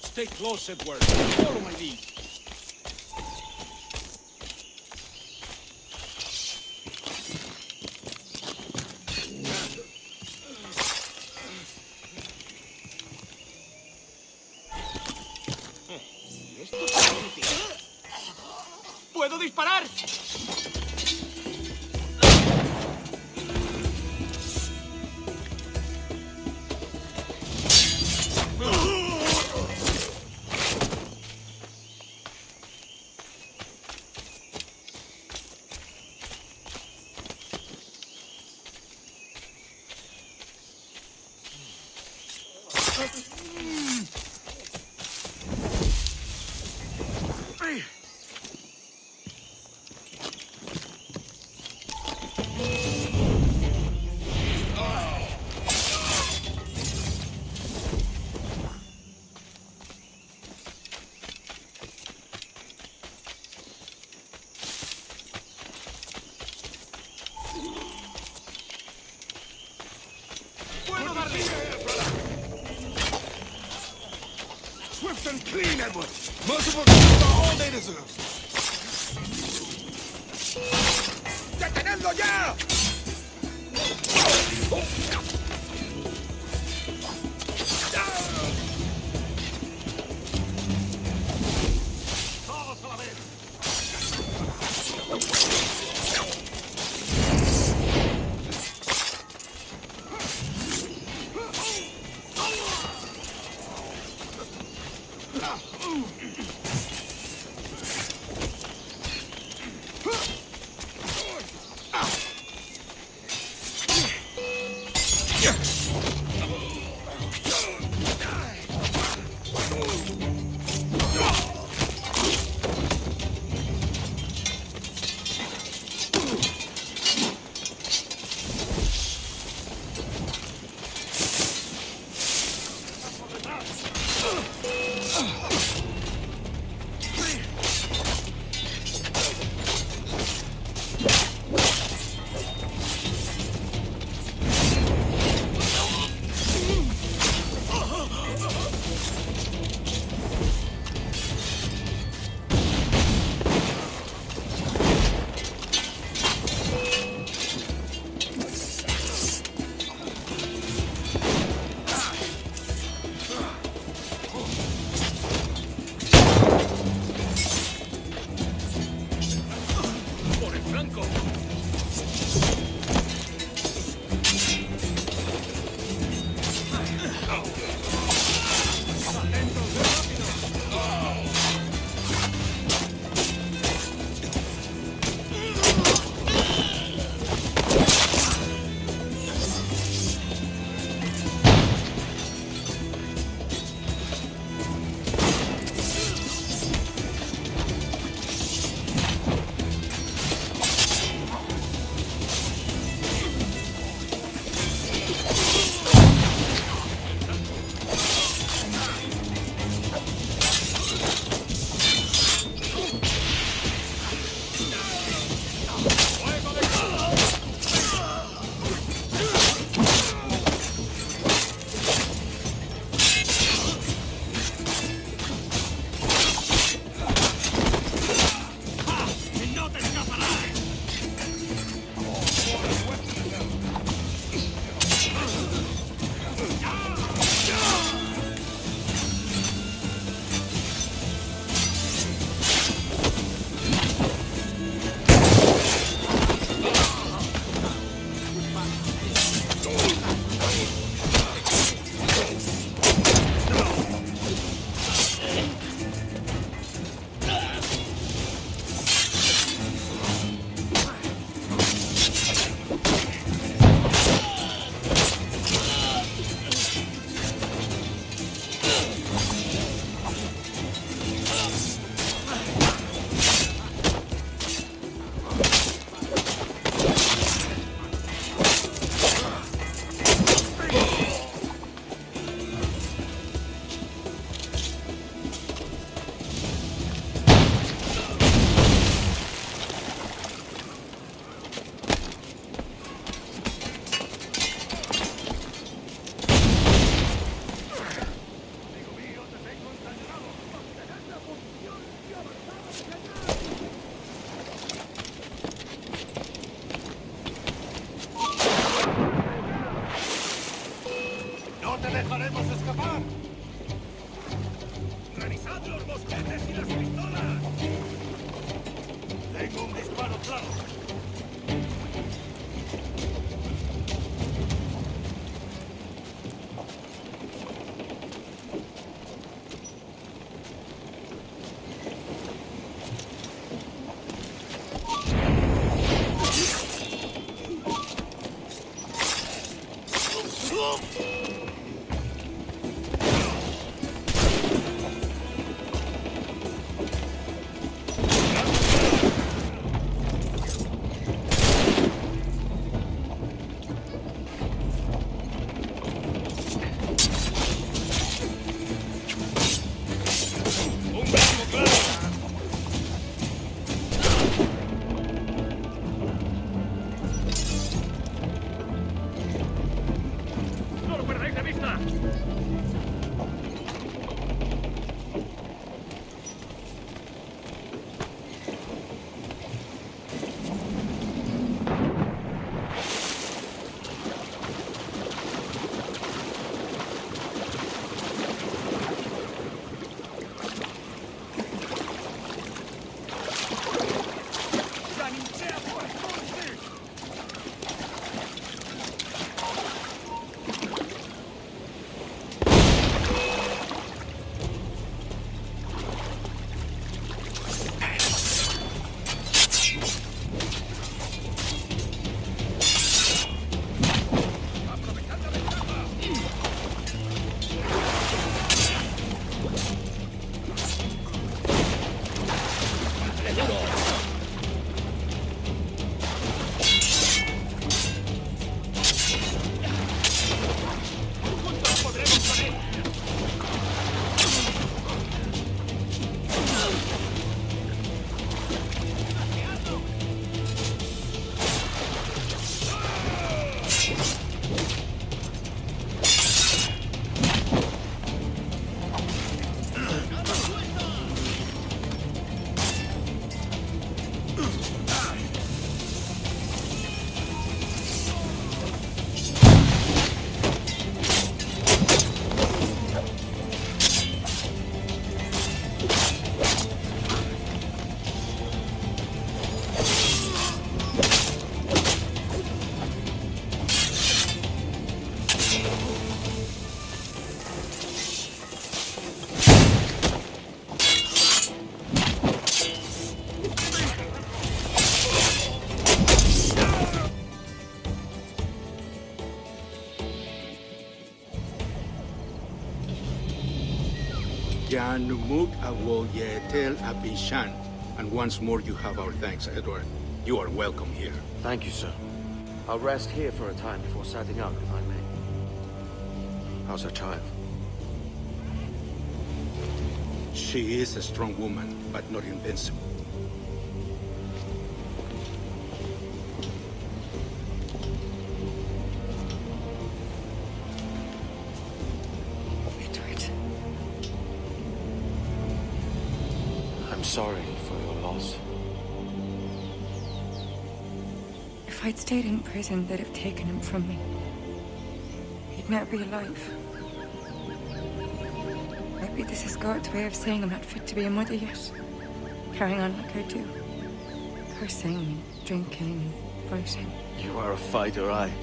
Stay close, Edward. Follow my lead. ¡Puedo disparar! Swift and clean, Edward. Merciful death are all they deserve. ¡Detenedlo ya! ¡Todos a la vez! Shan Numuk Awol Yetel Abishan. And once more you have our thanks, Edward. You are welcome here. Thank you, sir. I'll rest here for a time before setting out, if I may. How's her child? She is a strong woman, but not invincible. Edward. I'm sorry for your loss. If I'd stayed in prison, they'd have taken him from me. He'd never be alive. Maybe this is God's way of saying I'm not fit to be a mother yet. Carrying on like I do. Cursing, drinking, fighting. You are a fighter, aye.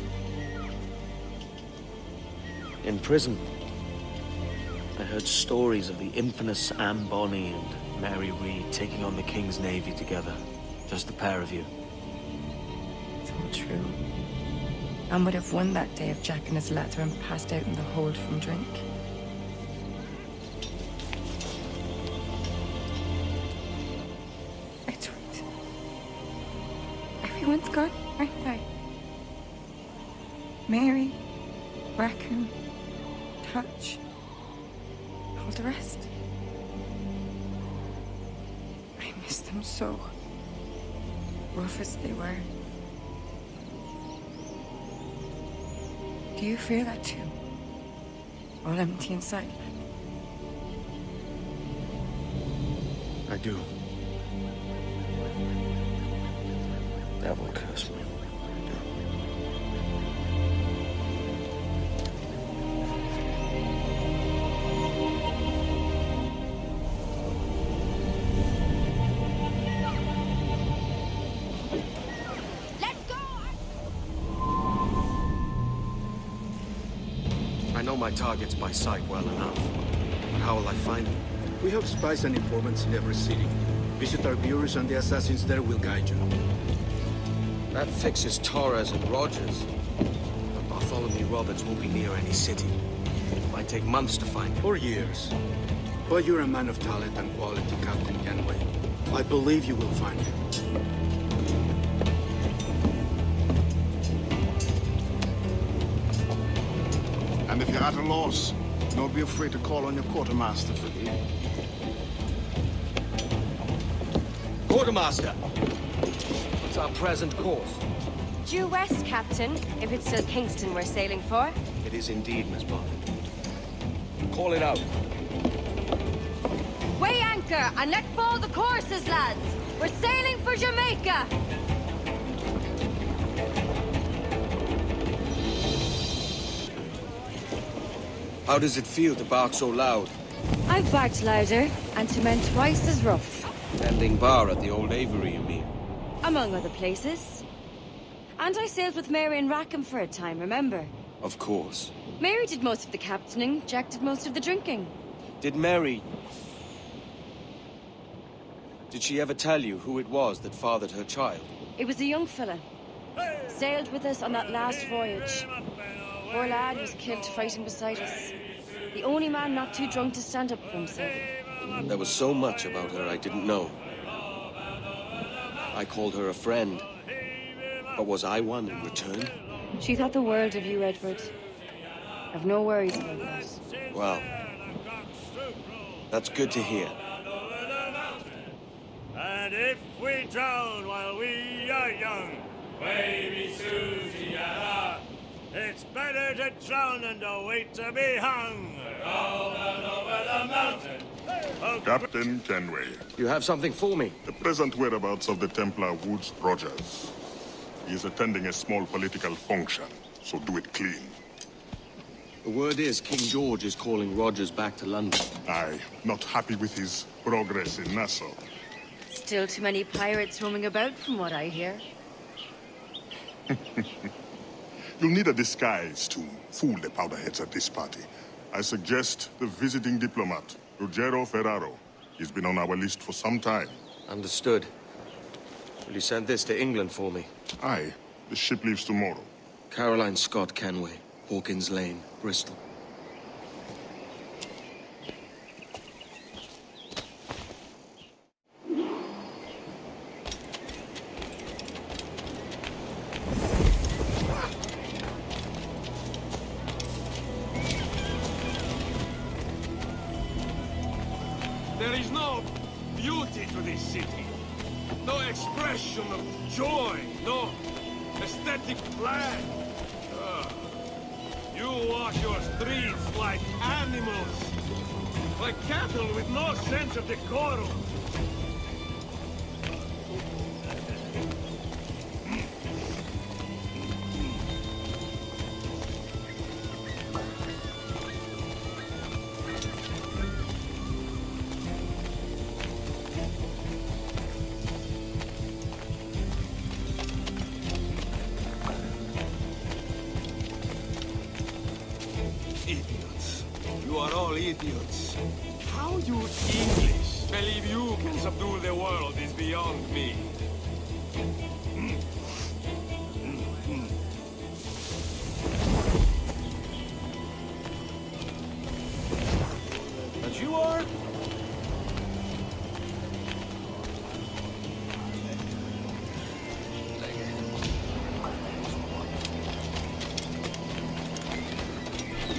In prison, I heard stories of the infamous Anne Bonny and Mary Read taking on the King's Navy together. Just the pair of you. It's all true. Anne would have won that day if Jack and his lads weren't passed out in the hold from drink. Everyone's gone, aren't they? Mary, Raccoon, Touch, all the rest. I miss them so. Rough as they were. Do you feel that too? All empty inside? I do. Devil curse me. I know my targets by sight well enough. But how will I find them? We have spies and informants in every city. Visit our bureaus and the assassins there will guide you. That fixes Torres and Rogers. But Bartholomew Roberts won't be near any city. It might take months to find him. Or years. But you're a man of talent and quality, Captain Kenway. I believe you will find him. And if you're at a loss, don't be afraid to call on your quartermaster for aid. Quartermaster! What's our present course? Due west, Captain, if it's still Kingston we're sailing for. It is indeed, Miss Bond. Call it out. Weigh anchor and let fall the courses, lads! We're sailing for Jamaica! How does it feel to bark so loud? I've barked louder, and to men twice as rough. Tending bar at the old Avery, you mean? Among other places. And I sailed with Mary and Rackham for a time, remember? Of course. Mary did most of the captaining, Jack did most of the drinking. Did Mary... Did she ever tell you who it was that fathered her child? It was a young fella. Sailed with us on that last voyage. Poor lad was killed fighting beside us. The only man not too drunk to stand up for himself. There was so much about her I didn't know. I called her a friend. But was I one in return? She thought the world of you, Edward. I've no worries about that. Well, that's good to hear. And if we drown while we are young, baby Susie-Anna, it's better to drown than to wait to be hung. Rolling over the mountain. Captain Kenway. You have something for me? The present whereabouts of the Templar Woods Rogers. He is attending a small political function, so do it clean. The word is King George is calling Rogers back to London. Aye, not happy with his progress in Nassau. Still too many pirates roaming about, from what I hear. You'll need a disguise to fool the powderheads at this party. I suggest the visiting diplomat, Ruggiero Ferraro. He's been on our list for some time. Understood. Will you send this to England for me? Aye. The ship leaves tomorrow. Caroline Scott Kenway, Hawkins Lane, Bristol. this city. No expression of joy, no aesthetic plan. You walk your streets like animals, like cattle with no sense of decorum. Idiots. You are all idiots. How you English believe you can subdue the world is beyond me. But you are?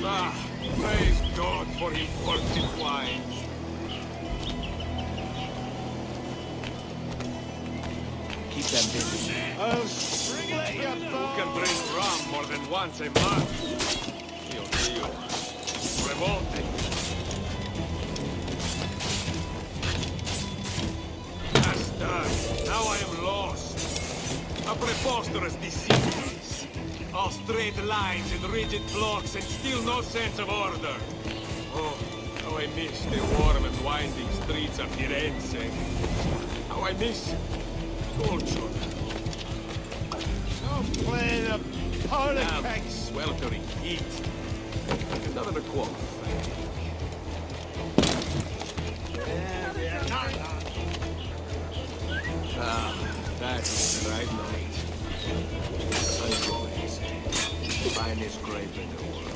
Ah, praise God for his worship wines. Keep them busy. I'll split your bones. You can drink rum more than once a month. Dios mío. Revolting. That's done. Now I am lost. A preposterous disease. All straight lines and rigid blocks and still no sense of order. Oh, how I miss the warm and winding streets of Firenze. How I miss culture. Don't play the politics. Sweltering heat. Another quote. Ah, that's the right night. Sunrise. Finest grape in the world.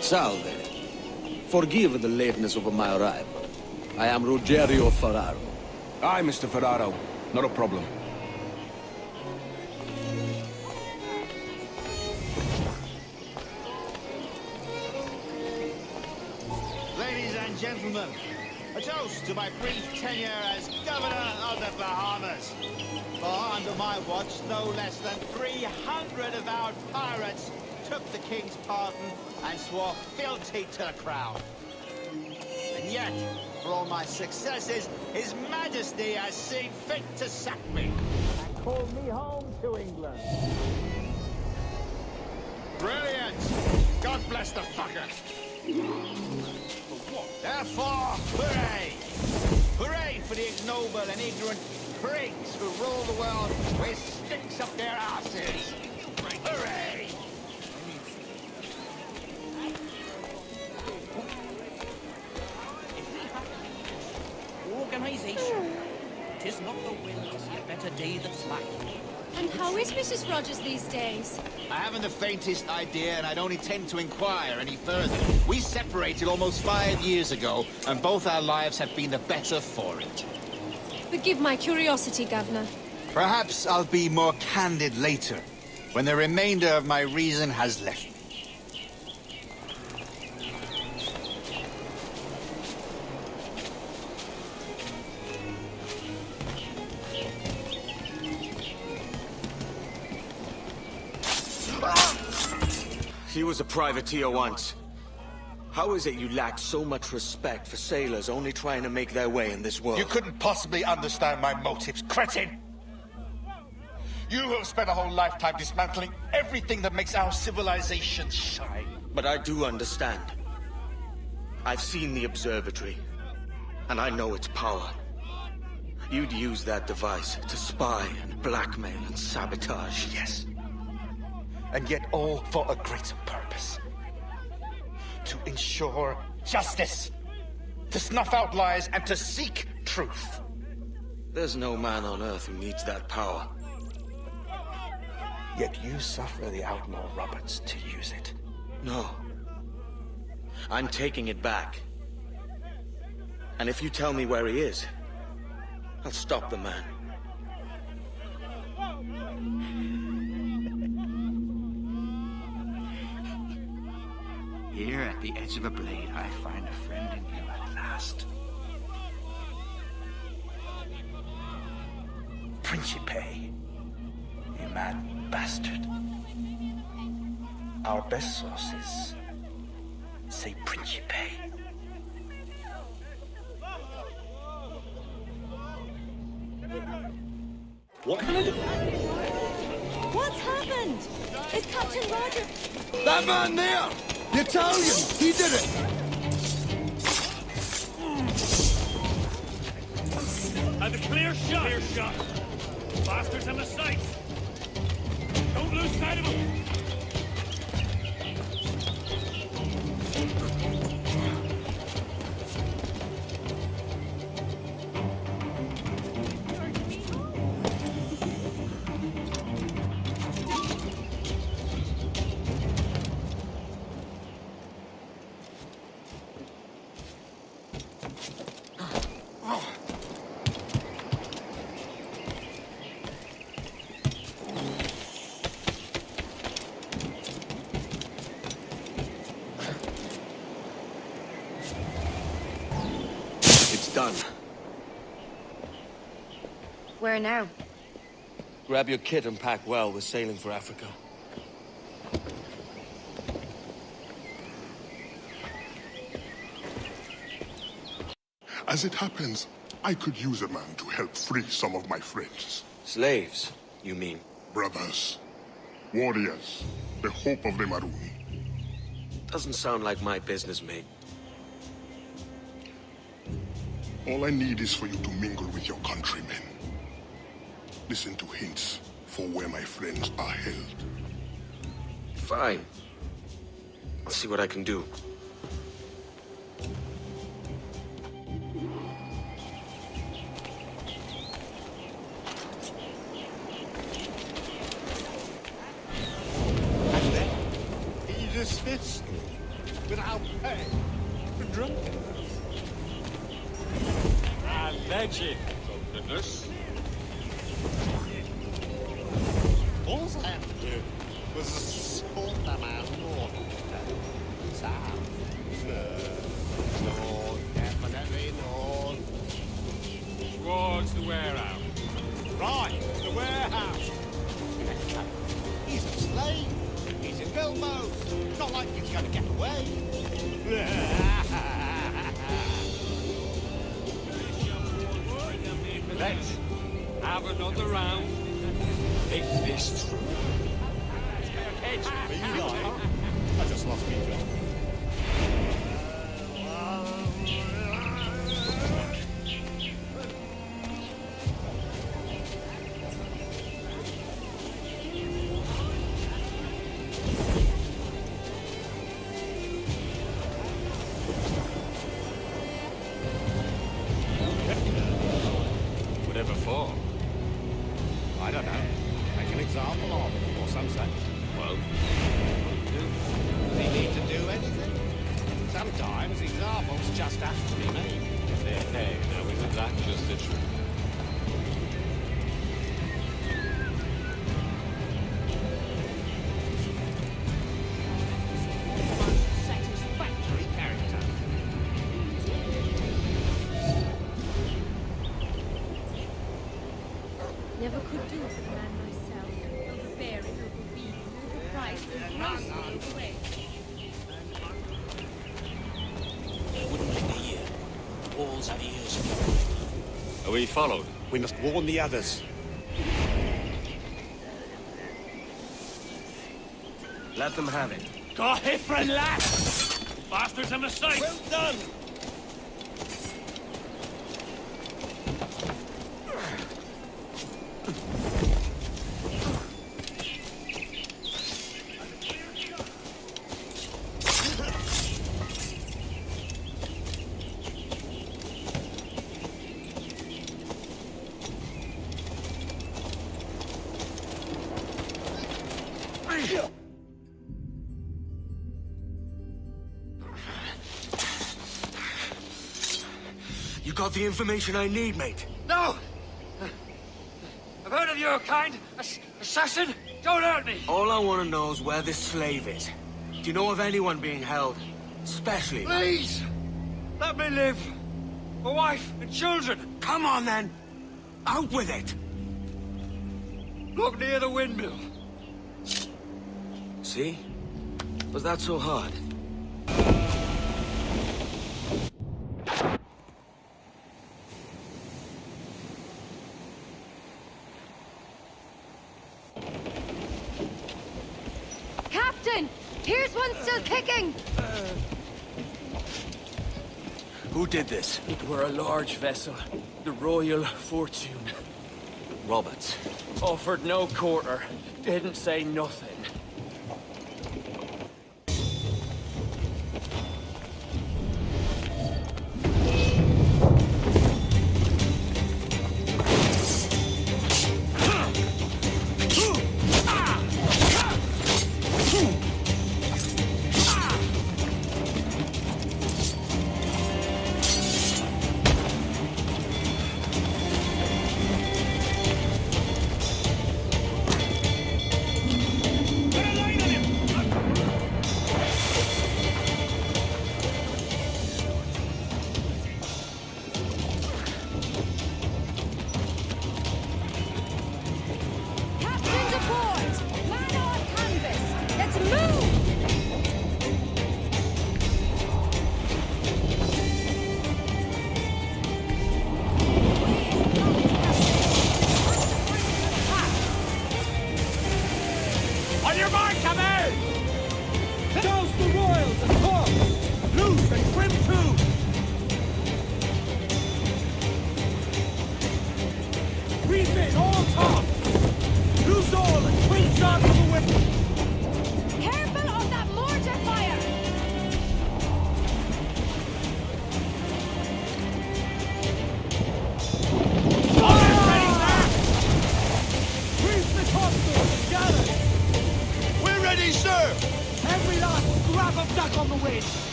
Salve. Forgive the lateness of my arrival. I am Rogerio Ferraro. Aye, Mr. Ferraro. Not a problem. Ladies and gentlemen, a toast to my brief tenure as Governor of the Bahamas. For under my watch, no less than 300 avowed pirates took the king's pardon and swore fealty to the crown. And yet, for all my successes, His Majesty has seen fit to sack me and call me home to England. Brilliant! God bless the fucker! Therefore, hooray! Hooray for the ignoble and ignorant prigs who rule the world with sticks up their asses! Hooray! Organisation. 'Tis not the will to see a better day that's lacking. And how is Mrs. Rogers these days? I haven't the faintest idea, and I don't intend to inquire any further. We separated almost 5 years ago, and both our lives have been the better for it. Forgive my curiosity, Governor. Perhaps I'll be more candid later, when the remainder of my reason has left me. He was a privateer once. How is it you lack so much respect for sailors only trying to make their way in this world? You couldn't possibly understand my motives, cretin! You have spent a whole lifetime dismantling everything that makes our civilization shine. But I do understand. I've seen the observatory, And I know its power. You'd use that device to spy and blackmail and sabotage, yes. And yet all for a greater purpose. To ensure justice. To snuff out lies and to seek truth. There's no man on Earth who needs that power. Yet you suffer the outlaw Roberts to use it. No. I'm taking it back. And if you tell me where he is, I'll stop the man. Here at the edge of a blade, I find a friend in you at last. Principe, you mad bastard. Our best sources say Principe. What can I do? What's happened? It's Captain Roger. That man there! The Italian! He did it! And a clear shot! Clear shot! Bastards in the sights! Don't lose sight of him! Done. Where now? Grab your kit and pack well. We're sailing for Africa. As it happens, I could use a man to help free some of my friends. Slaves, you mean? Brothers. Warriors. The hope of the Maroon. Doesn't sound like my business, mate. All I need is for you to mingle with your countrymen. Listen to hints for where my friends are held. Fine. I'll see what I can do. And then he dismissed me without pay for drunkenness. Alleged drunkenness. All I had to do was escort the man north. South. North, definitely north. Towards the warehouse. Right, the warehouse. He's a slave. He's in Bilbo's. Not like he's going to get away. Let's have another round. Think this through. Are you lying? I just lost my job. Whatever for? I don't know. Make an example of, or some such. Well, does he need to do anything? Sometimes examples just have to be made. Hey, now isn't that just the truth? Satisfactory character. Never could do for the man myself. Overbearing, overbeaten, overpriced, and grossly overweight. Wouldn't linger here. Walls have ears. Are we followed? We must warn the others. Let them have it. Go Hifrin, lad! Bastards in the sights! Well done! You got the information I need, mate? No! I've heard of your kind. Assassin, don't hurt me! All I want to know is where this slave is. Do you know of anyone being held? Especially... Please! Let me live! A wife and children! Come on, then! Out with it! Look near the windmill. See? Was that so hard? Captain! Here's one still kicking! Who did this? It were a large vessel, the Royal Fortune. Roberts. Offered no quarter, didn't say nothing.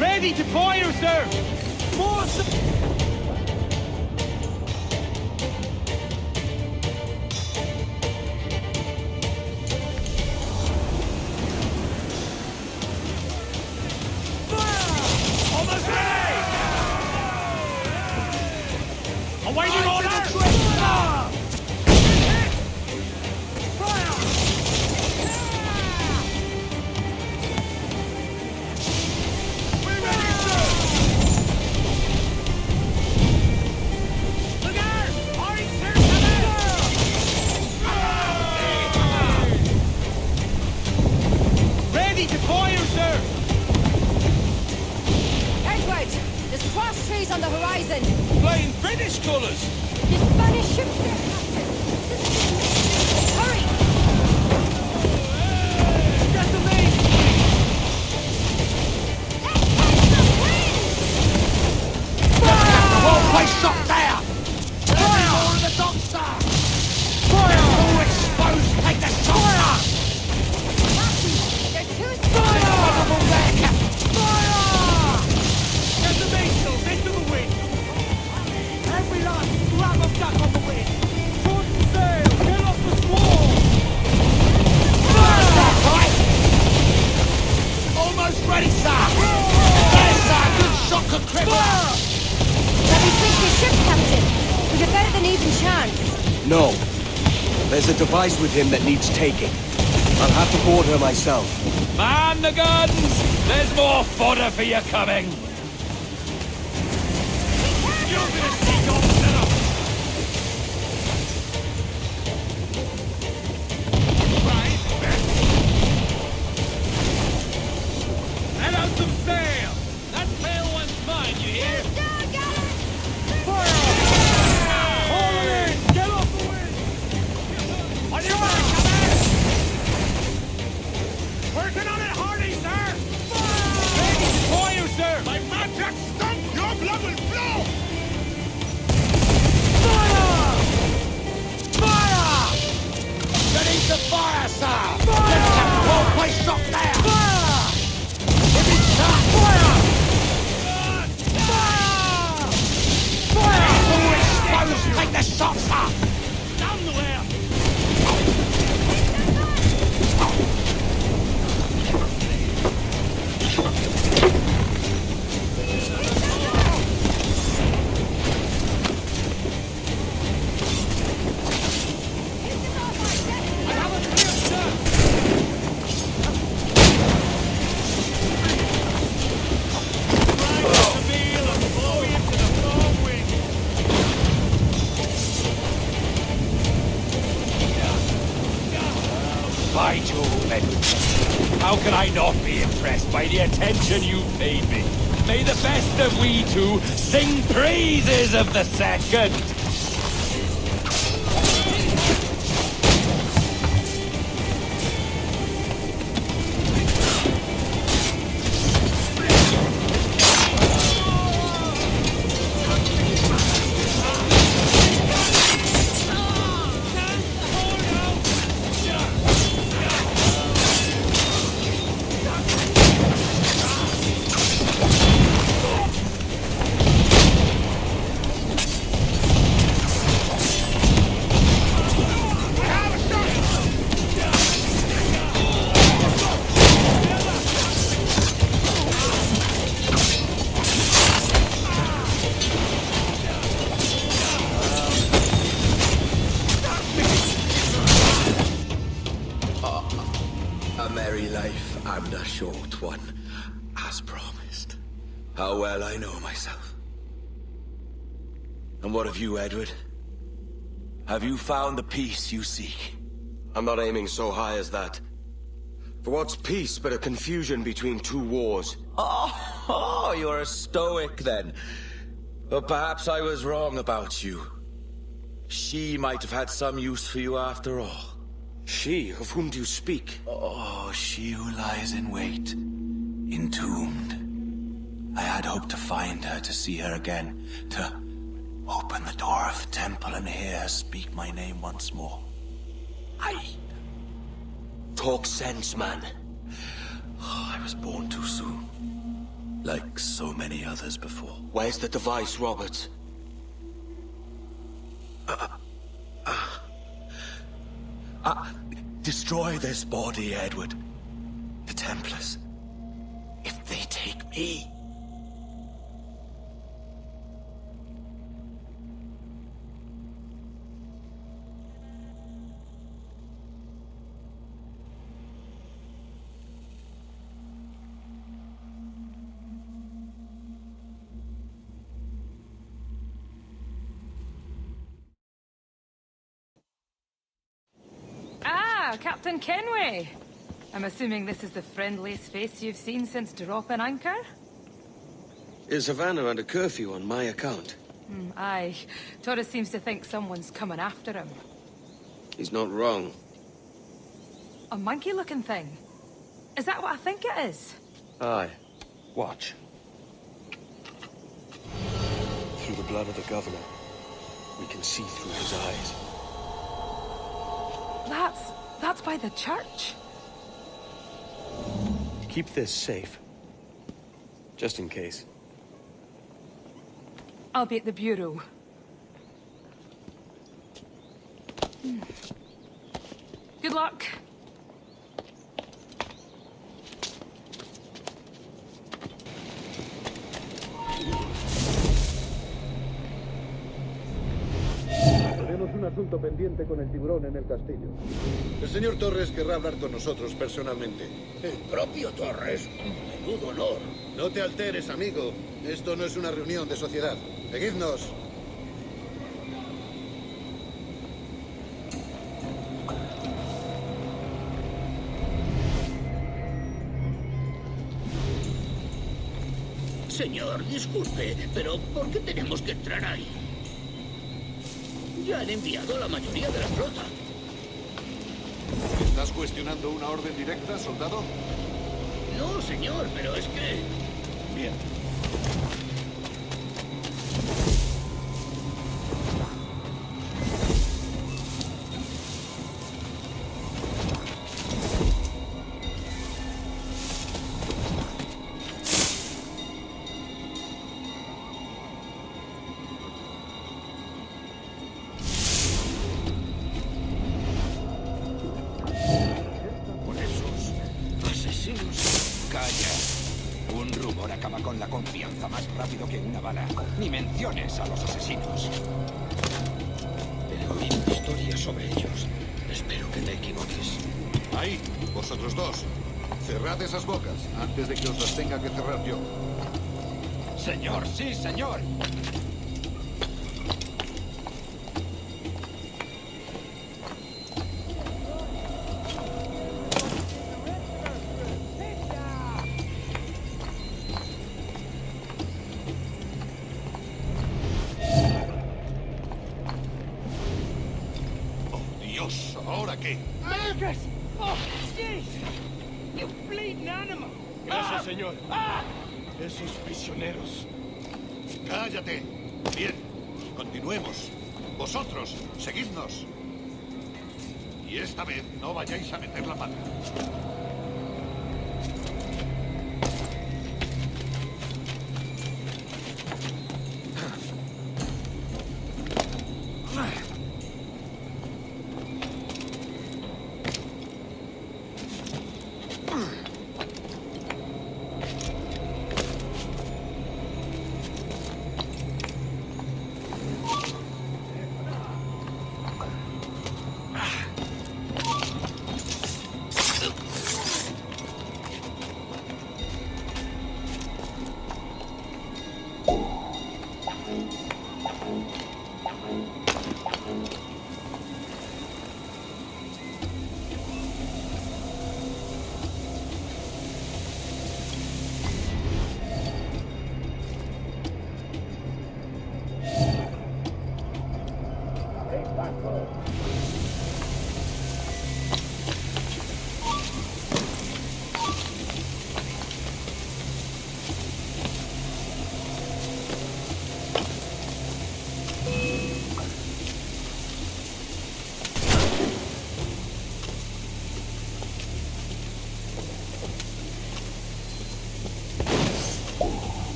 Ready to fire, sir! More Almost ready! Awaiting orders! Trees on the horizon! Flying British colours! The Spanish ship there, Captain! Hurry! Get the main! The whole place shot there! Fire! More of the doctor! Fire! All exposed, take the shot! Captain, they're too Fire! Honorable there, Captain! Fire! Get the mainsails into the wind! Every last grab of duck on the wind! Shorten sail! Get off the squall! Fire! That's right! Almost ready, sir! There's sir! Good shot could cripple! Let me sink the ship, Captain! We've a better than even chance! No. There's a device with him that needs taking. I'll have to board her myself. Man the guns! There's more fodder for you coming! You're gonna stick off the shot, sir! Down the way! By Jove, Edward. How can I not be impressed by the attention you paid me? May the best of we two sing praises of the second! A merry life and a short one, as promised. How well I know myself. And what of you, Edward? Have you found the peace you seek? I'm not aiming so high as that. For what's peace but a confusion between two wars? Oh, you're a stoic then. But perhaps I was wrong about you. She might have had some use for you after all. She? Of whom do you speak? Oh, she who lies in wait, entombed. I had hoped to find her, to see her again, to open the door of the temple and hear her speak my name once more. Talk sense, man. Oh, I was born too soon. Like so many others before. Where's the device, Robert? Destroy this body, Edward. The Templars. If they take me... Captain Kenway. I'm assuming this is the friendliest face you've seen since dropping anchor? Is Havana under curfew on my account? Aye. Torres seems to think someone's coming after him. He's not wrong. A monkey-looking thing? Is that what I think it is? Aye. Watch. Through the blood of the governor, we can see through his eyes. That's by the church. Keep this safe. Just in case. I'll be at the bureau. Good luck. Tenemos un asunto pendiente con el tiburón en el castillo. El señor Torres querrá hablar con nosotros personalmente. ¿El propio Torres? Menudo honor. No te alteres, amigo. Esto no es una reunión de sociedad. Seguidnos. Señor, disculpe, pero ¿por qué tenemos que entrar ahí? Ya han enviado a la mayoría de la flota. ¿Estás cuestionando una orden directa, soldado? No, señor, pero es que... Bien. acaba con la confianza más rápido que una bala. Ni menciones a los asesinos. He oído historias sobre ellos. Espero que te equivoques. Ahí, vosotros dos. Cerrad esas bocas antes de que os las tenga que cerrar yo. Señor, sí, señor. Oh, Dios, ¿ahora qué? Lucas! Oh, Jesus! You bleeding animal! Gracias, señor. Esos prisioneros. Cállate. Bien, continuemos. Vosotros, seguidnos. Y esta vez no vayáis a meter la pata.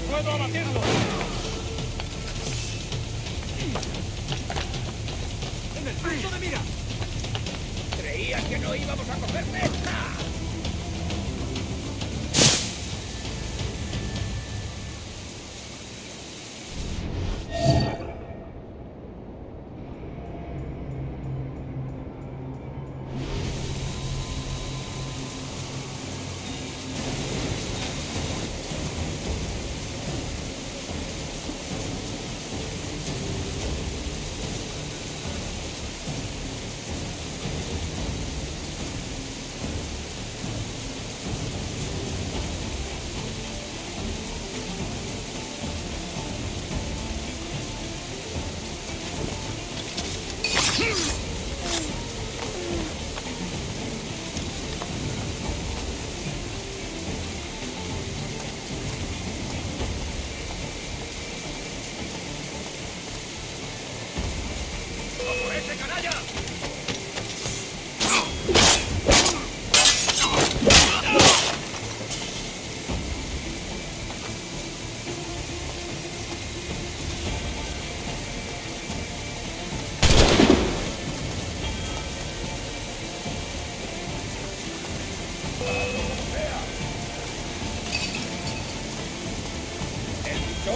¡Puedo abatirlo! ¡En el punto de mira! ¿Creías que no íbamos a cogerme esta?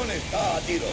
Está a tiro.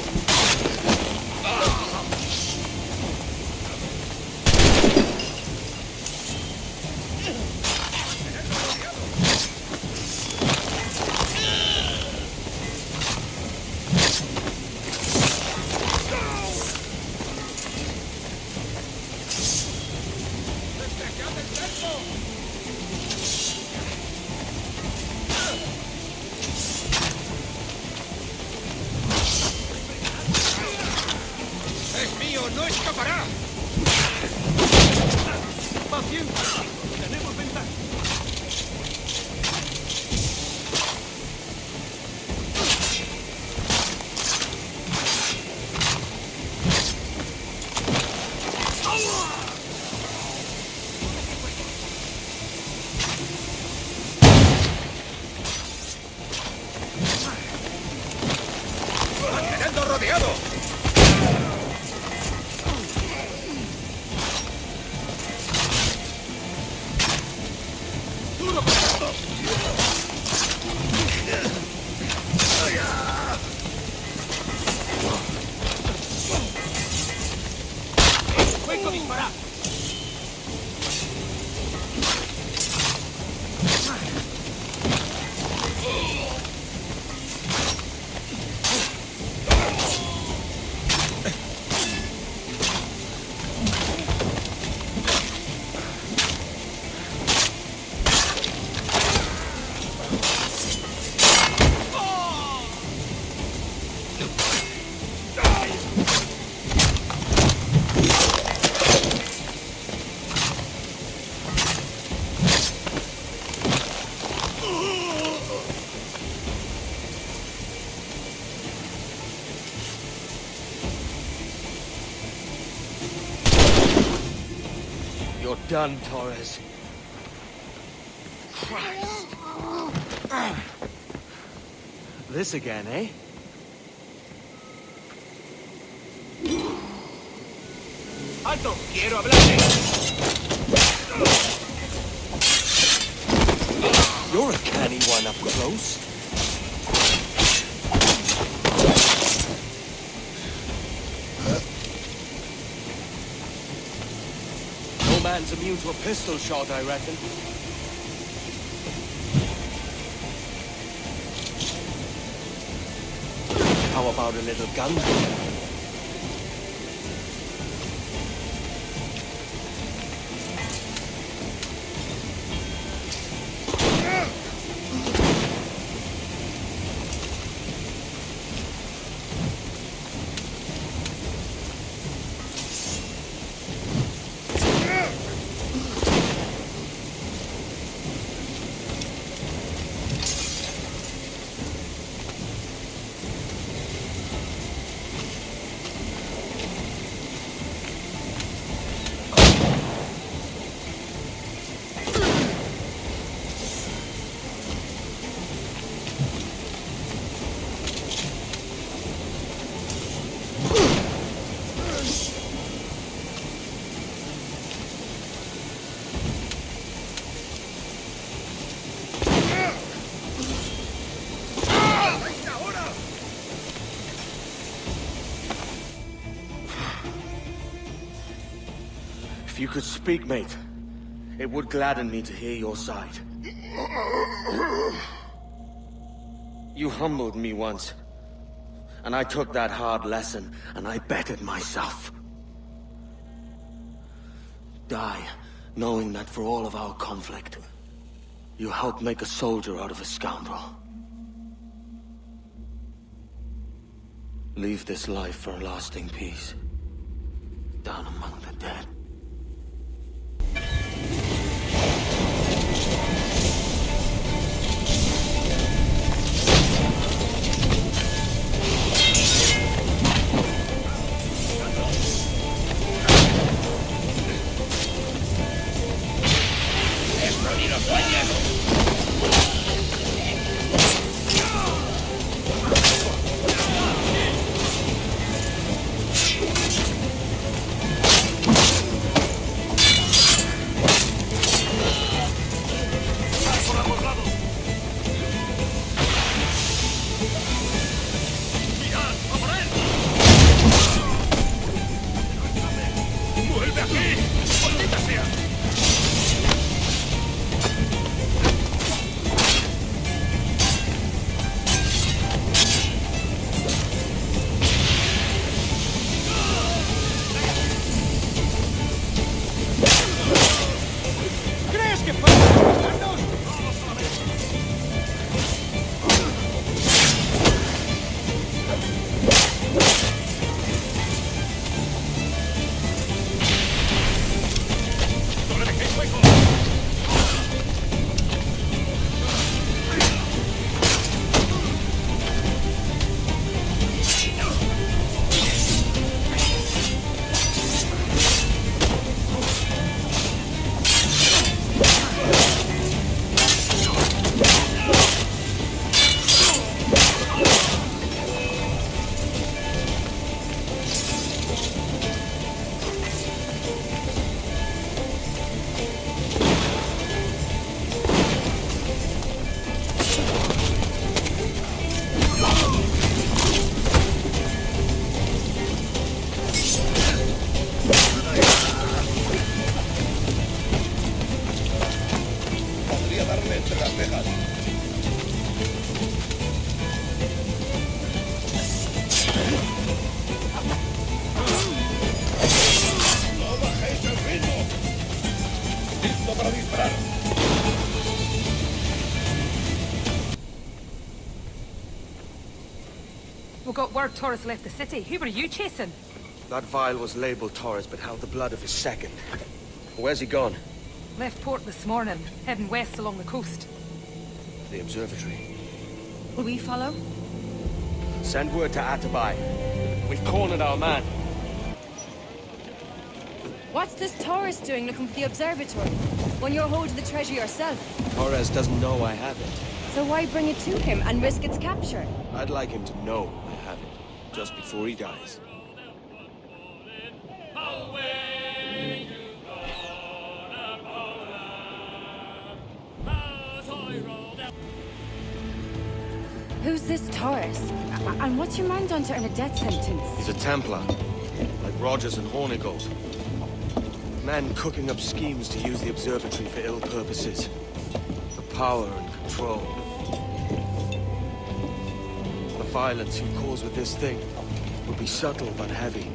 ¡Fuego disparar! You're done, Torres. Christ. This again, eh? ¡Alto! ¡Quiero hablarte! You're a canny one up close. No man's immune to a pistol shot, I reckon. How about a little gun? If you could speak, mate, it would gladden me to hear your side. You humbled me once, and I took that hard lesson, and I bettered myself. Die, knowing that for all of our conflict, you helped make a soldier out of a scoundrel. Leave this life for a lasting peace, down among the dead. las rejas. ¡No bajéis el ritmo! ¡Listo para disparar! We got word Taurus left the city. Who were you chasing? That vial was labeled Taurus, but held the blood of his second. Where's he gone? Left port this morning, heading west along the coast. The observatory. Will we follow? Send word to Atabai. We've cornered our man. What's this Taurus doing looking for the observatory? When you're holding the treasure yourself? Torres doesn't know I have it. So why bring it to him and risk its capture? I'd like him to know I have it, just before he dies. Who's this Taurus? And what's your man done to earn a death sentence? He's a Templar, like Rogers and Hornigold. Man cooking up schemes to use the observatory for ill purposes. For power and control. The violence he'd cause with this thing would be subtle but heavy.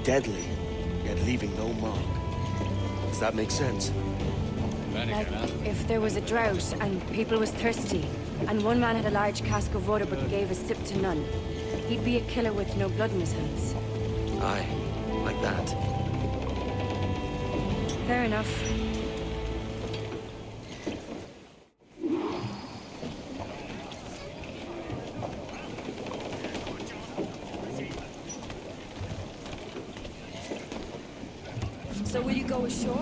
Deadly, yet leaving no mark. Does that make sense? Like, if there was a drought and people was thirsty, and one man had a large cask of water but gave a sip to none, he'd be a killer with no blood in his hands. Aye, like that. Fair enough. So will you go ashore?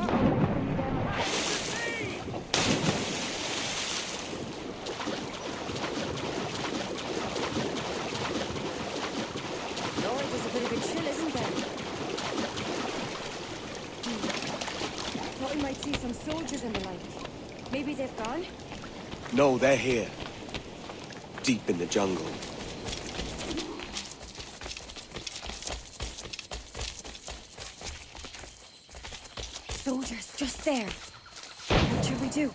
Lord, there's a bit of a chill, isn't there? Thought we might see some soldiers and the like. Maybe they've gone? No, they're here. Deep in the jungle. Soldiers, just there. What should we do?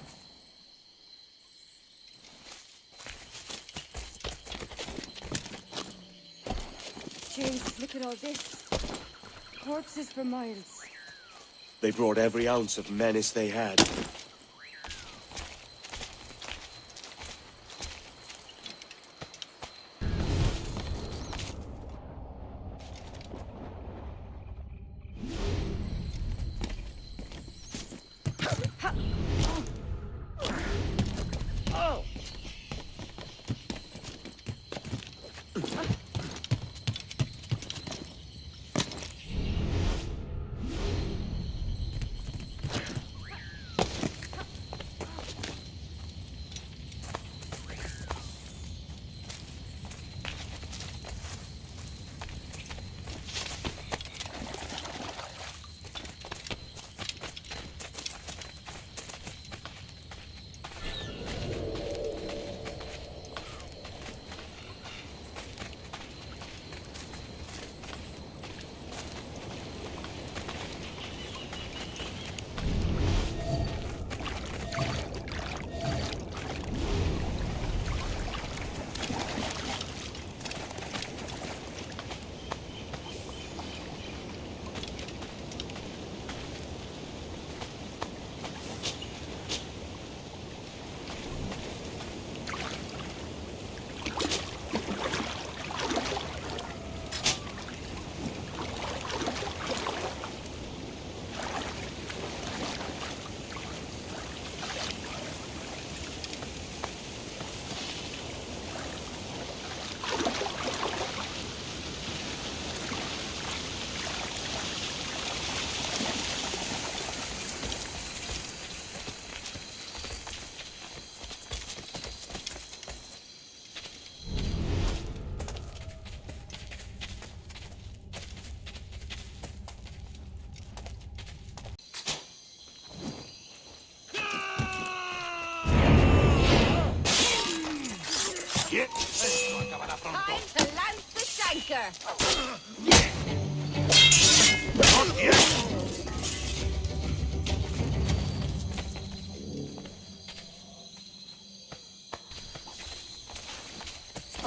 James, look at all this. Corpses for miles. They brought every ounce of menace they had.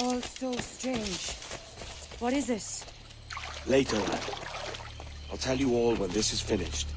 all so strange. What is it? Later, lad. I'll tell you all when this is finished.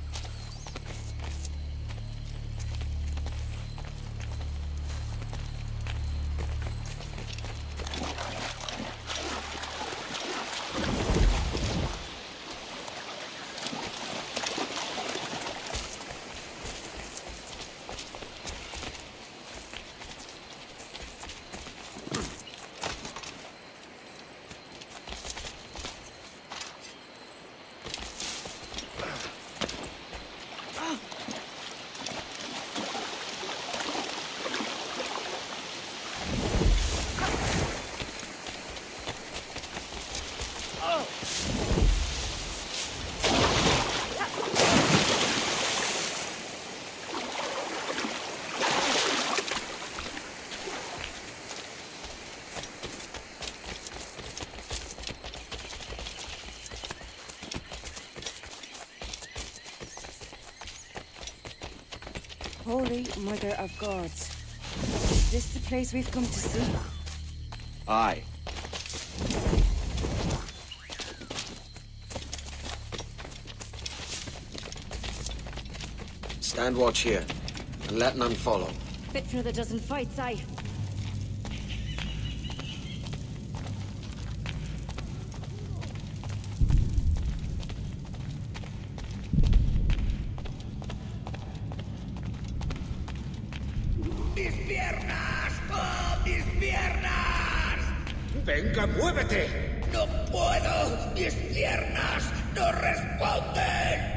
Holy Mother of Gods. Is this the place we've come to see? Aye. Stand watch here, and let none follow. Fit for another dozen fights, aye. ¡Mis piernas! ¡Oh, mis piernas! ¡Venga, muévete! ¡No puedo! ¡Mis piernas no responden!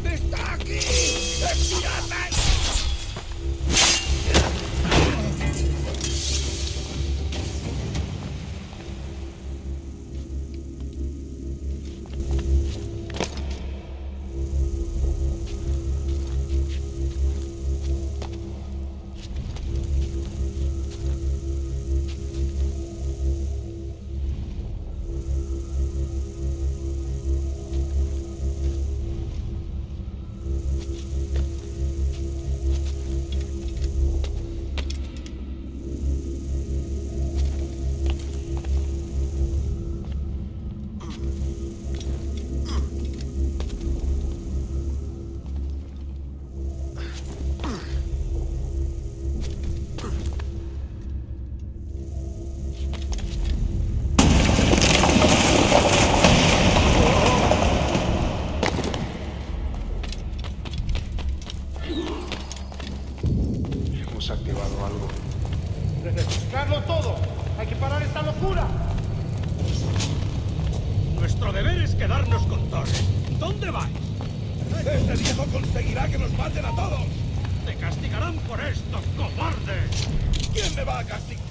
¡Está aquí! ¡Estiradme! Hemos activado algo. ¡Refrescarlo todo! ¡Hay que parar esta locura! Nuestro deber es quedarnos con Torres. ¿Dónde vais? ¡Ese viejo conseguirá que nos maten a todos! ¡Te castigarán por esto, cobarde! ¿Quién me va a castigar?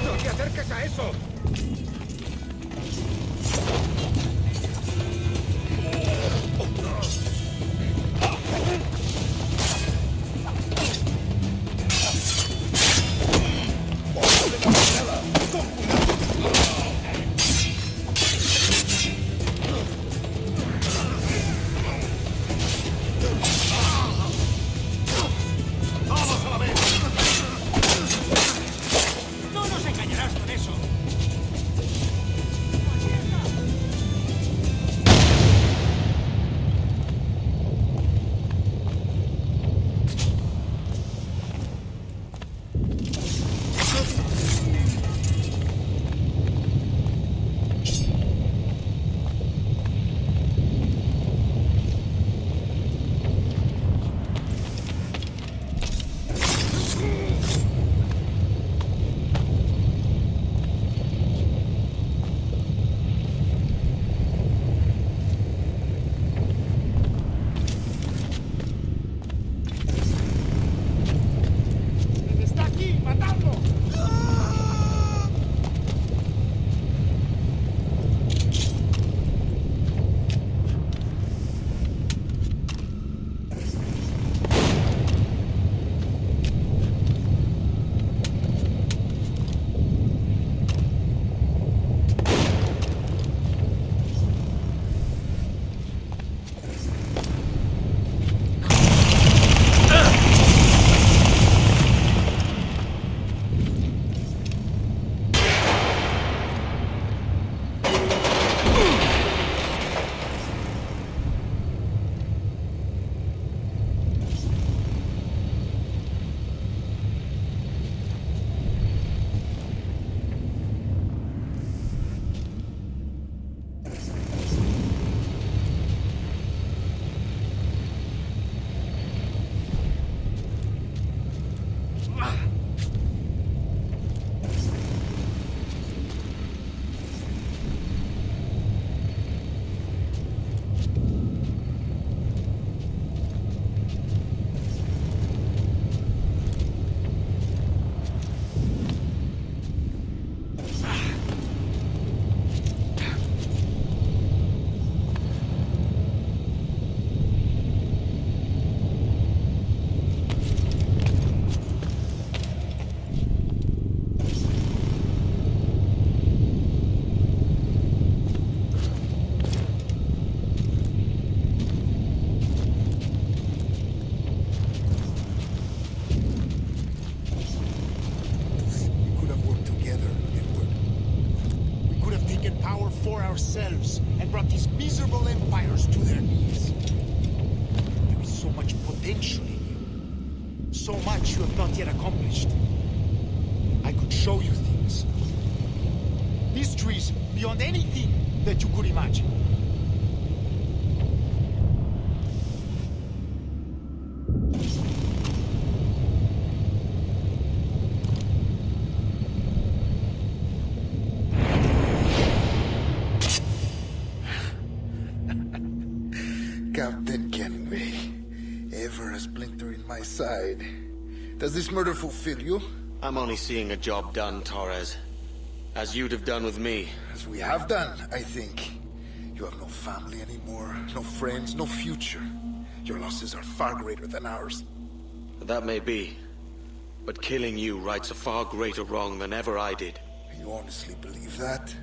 ¡No te acerques a eso! ourselves and brought these miserable empires to their knees. There is so much potential in you. So much you have not yet accomplished. I could show you things. Mysteries beyond anything that you could imagine. Captain Kenway, ever a splinter in my side. Does this murder fulfill you? I'm only seeing a job done, Torres. As you'd have done with me. As we have done, I think. You have no family anymore, no friends, no future. Your losses are far greater than ours. That may be. But killing you rights a far greater wrong than ever I did. You honestly believe that?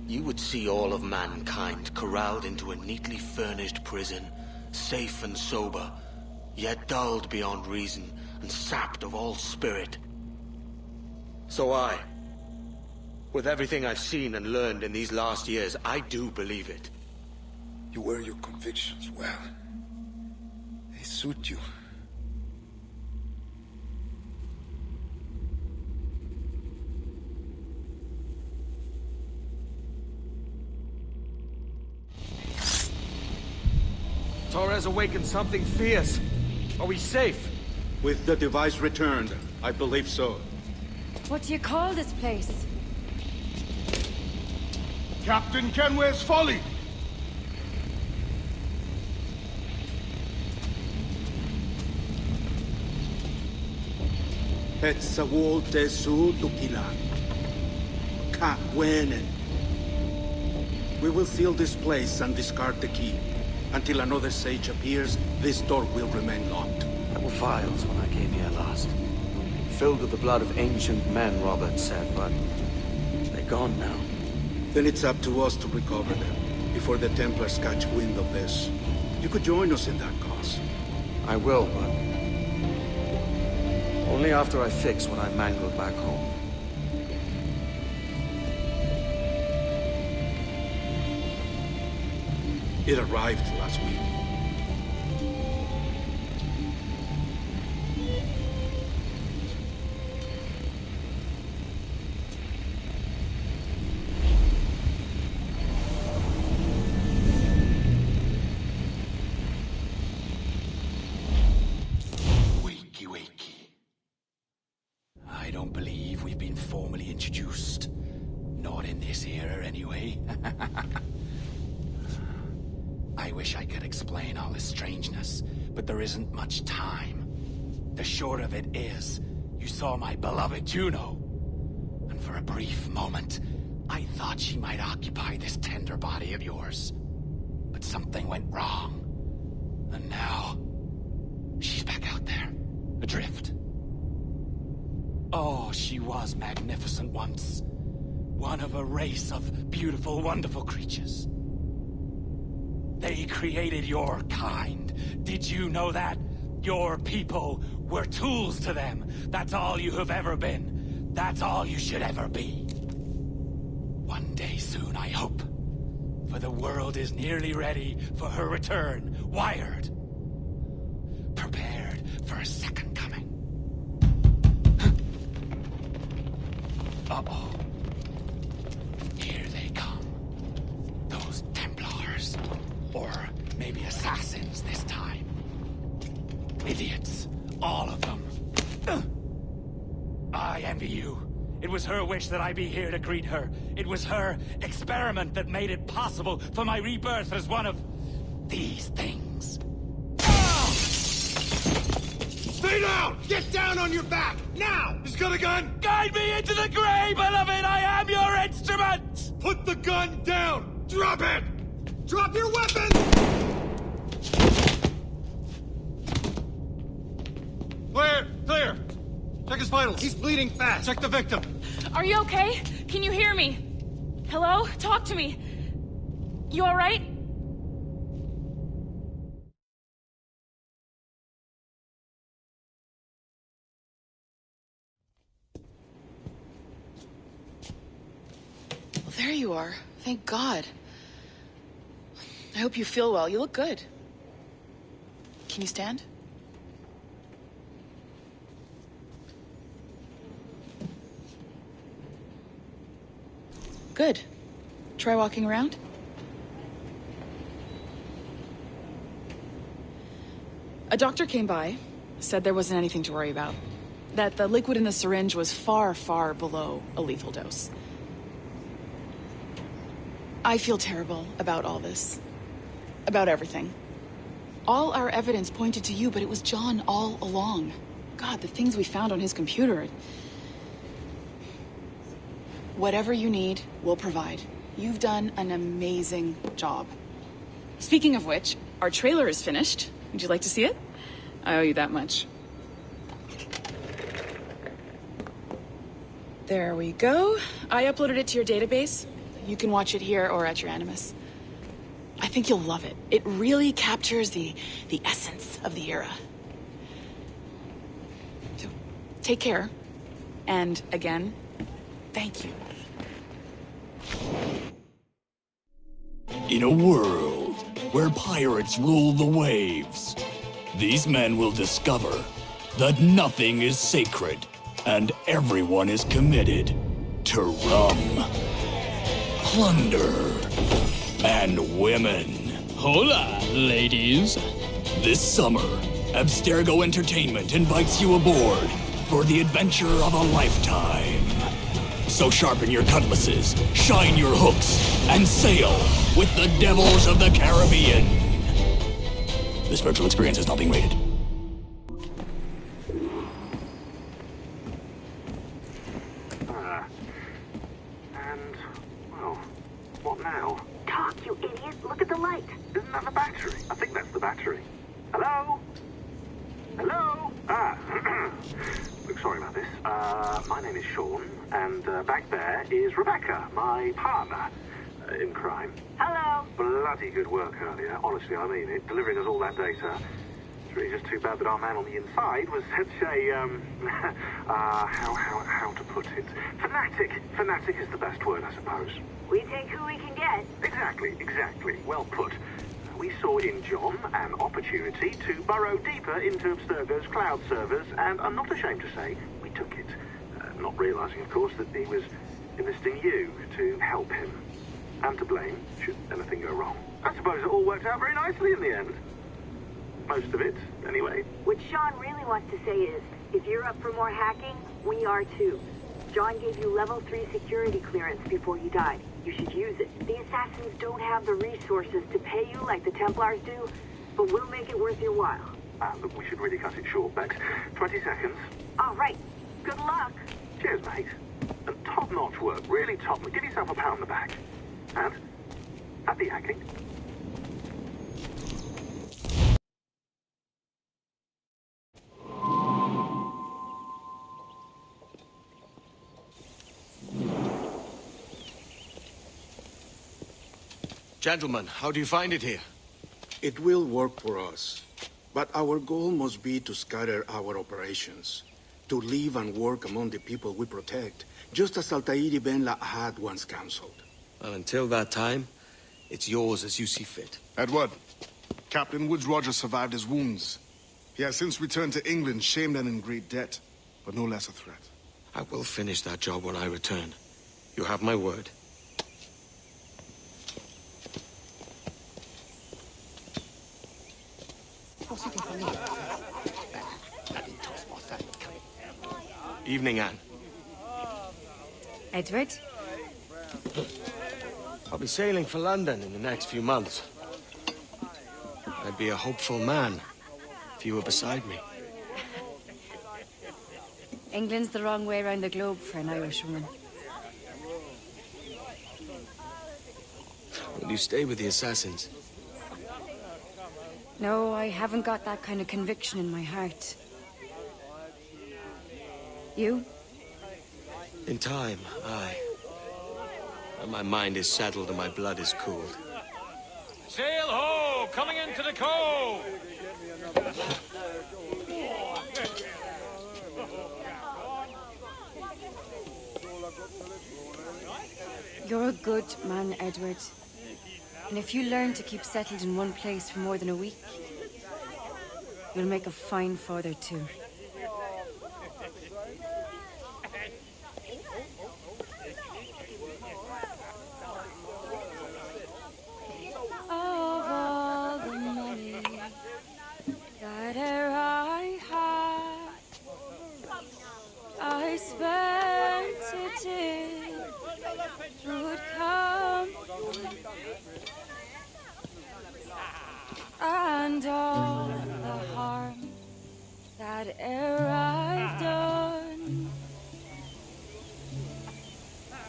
You would see all of mankind corralled into a neatly furnished prison, safe and sober, yet dulled beyond reason and sapped of all spirit. So with everything I've seen and learned in these last years, I do believe it. You wear your convictions well. They suit you. Torres awakened something fierce. Are we safe? With the device returned, I believe so. What do you call this place? Captain Kenway's Folly! Etsawol Tesu Tukilan. Kakwenen. We will seal this place and discard the key. Until another sage appears, this door will remain locked. There were vials when I came here last. Filled with the blood of ancient men, Robert said, but they're gone now. Then it's up to us to recover them, before the Templars catch wind of this. You could join us in that cause. I will, but only after I fix what I mangled back home. It arrived last week. I don't believe we've been formally introduced. Not in this era, anyway. I wish I could explain all this strangeness, but there isn't much time. The short of it is, you saw my beloved Juno. And for a brief moment, I thought she might occupy this tender body of yours. But something went wrong. And now, she's back out there, adrift. Oh, she was magnificent once. One of a race of beautiful, wonderful creatures. They created your kind. Did you know that? Your people were tools to them. That's all you have ever been. That's all you should ever be. One day soon, I hope. For the world is nearly ready for her return. Wired. Prepared for a second coming. Uh-oh. Here they come. Those Templars. Or maybe assassins this time. Idiots. All of them. I envy you. It was her wish that I be here to greet her. It was her experiment that made it possible for my rebirth as one of these things. Stay down! Get down on your back! Now! He's got a gun! Guide me into the grave, beloved! I am your instrument! Put the gun down! Drop it! Drop your weapon! Clear! Clear! Check his vitals. He's bleeding fast. Check the victim. Are you okay? Can you hear me? Hello? Talk to me. You alright? Well, there you are. Thank God. I hope you feel well. You look good. Can you stand? Good. Try walking around. A doctor came by, said there wasn't anything to worry about. That the liquid in the syringe was far, far below a lethal dose. I feel terrible about all this. About everything. All our evidence pointed to you, but it was John all along. God, the things we found on his computer. Whatever you need, we'll provide. You've done an amazing job. Speaking of which, our trailer is finished. Would you like to see it? I owe you that much. There we go. I uploaded it to your database. You can watch it here or at your Animus. I think you'll love it. It really captures the essence of the era. So, take care. And again, thank you. In a world where pirates rule the waves, these men will discover that nothing is sacred and everyone is committed to rum, plunder, and women. Hola, ladies. This summer, Abstergo Entertainment invites you aboard for the adventure of a lifetime. So sharpen your cutlasses, shine your hooks, and sail with the devils of the Caribbean. This virtual experience is not being rated. And, well, what now? Talk, you idiot! Look at the light! Isn't that the battery? I think that's the battery. Hello? Hello? Look, sorry about this. My name is Sean, and back there is Rebecca, my partner in crime. Hello. Bloody good work earlier. Honestly, I mean it. Delivering us all that data. It's really just too bad that our man on the inside was such a, how to put it? Fanatic. Fanatic is the best word, I suppose. We take who we can get. Exactly. Well put. We saw in John an opportunity to burrow deeper into Abstergo's cloud servers, and I'm not ashamed to say we took it. Not realizing, of course, that he was enlisting you to help him. And to blame, should anything go wrong. I suppose it all worked out very nicely in the end. Most of it, anyway. What Sean really wants to say is, if you're up for more hacking, we are too. John gave you level 3 security clearance before he died. You should use it. The Assassins don't have the resources to pay you like the Templars do, but we'll make it worth your while. Look, we should really cut it short, Bex. 20 seconds. All right. Good luck. Cheers, mate. And top-notch work, really top. Give yourself a pat on the back. And happy hacking. Gentlemen, how do you find it here? It will work for us. But our goal must be to scatter our operations. To live and work among the people we protect, just as Altair Ben Lahad once counseled. Well, until that time, it's yours as you see fit. Edward, Captain Woods Rogers survived his wounds. He has since returned to England, shamed and in great debt, but no less a threat. I will finish that job when I return. You have my word. Evening, Anne. Edward? I'll be sailing for London in the next few months. I'd be a hopeful man if you were beside me. England's the wrong way around the globe for an Irish woman. Will you stay with the Assassins? No, I haven't got that kind of conviction in my heart. You? In time, aye. When my mind is settled and my blood is cooled. Sail ho! Coming into the cove! You're a good man, Edward. And if you learn to keep settled in one place for more than a week, you'll make a fine father too. Of all the money that e'er I had, I spent it in good company, and all the harm that e'er I've done,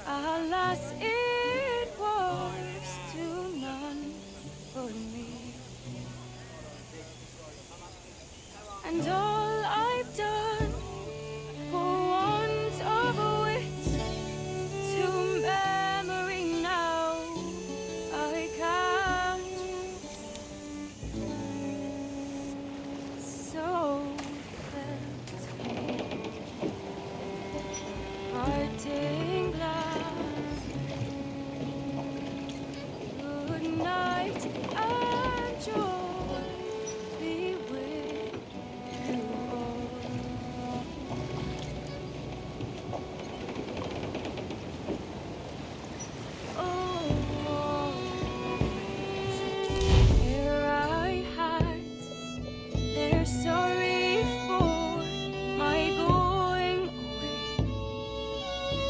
alas, it was to none but me. And all I've done for want of wit to memory now I can't. So felt parting glass. Good night and joy be with you all. Oh, here I had their sorry for my going away,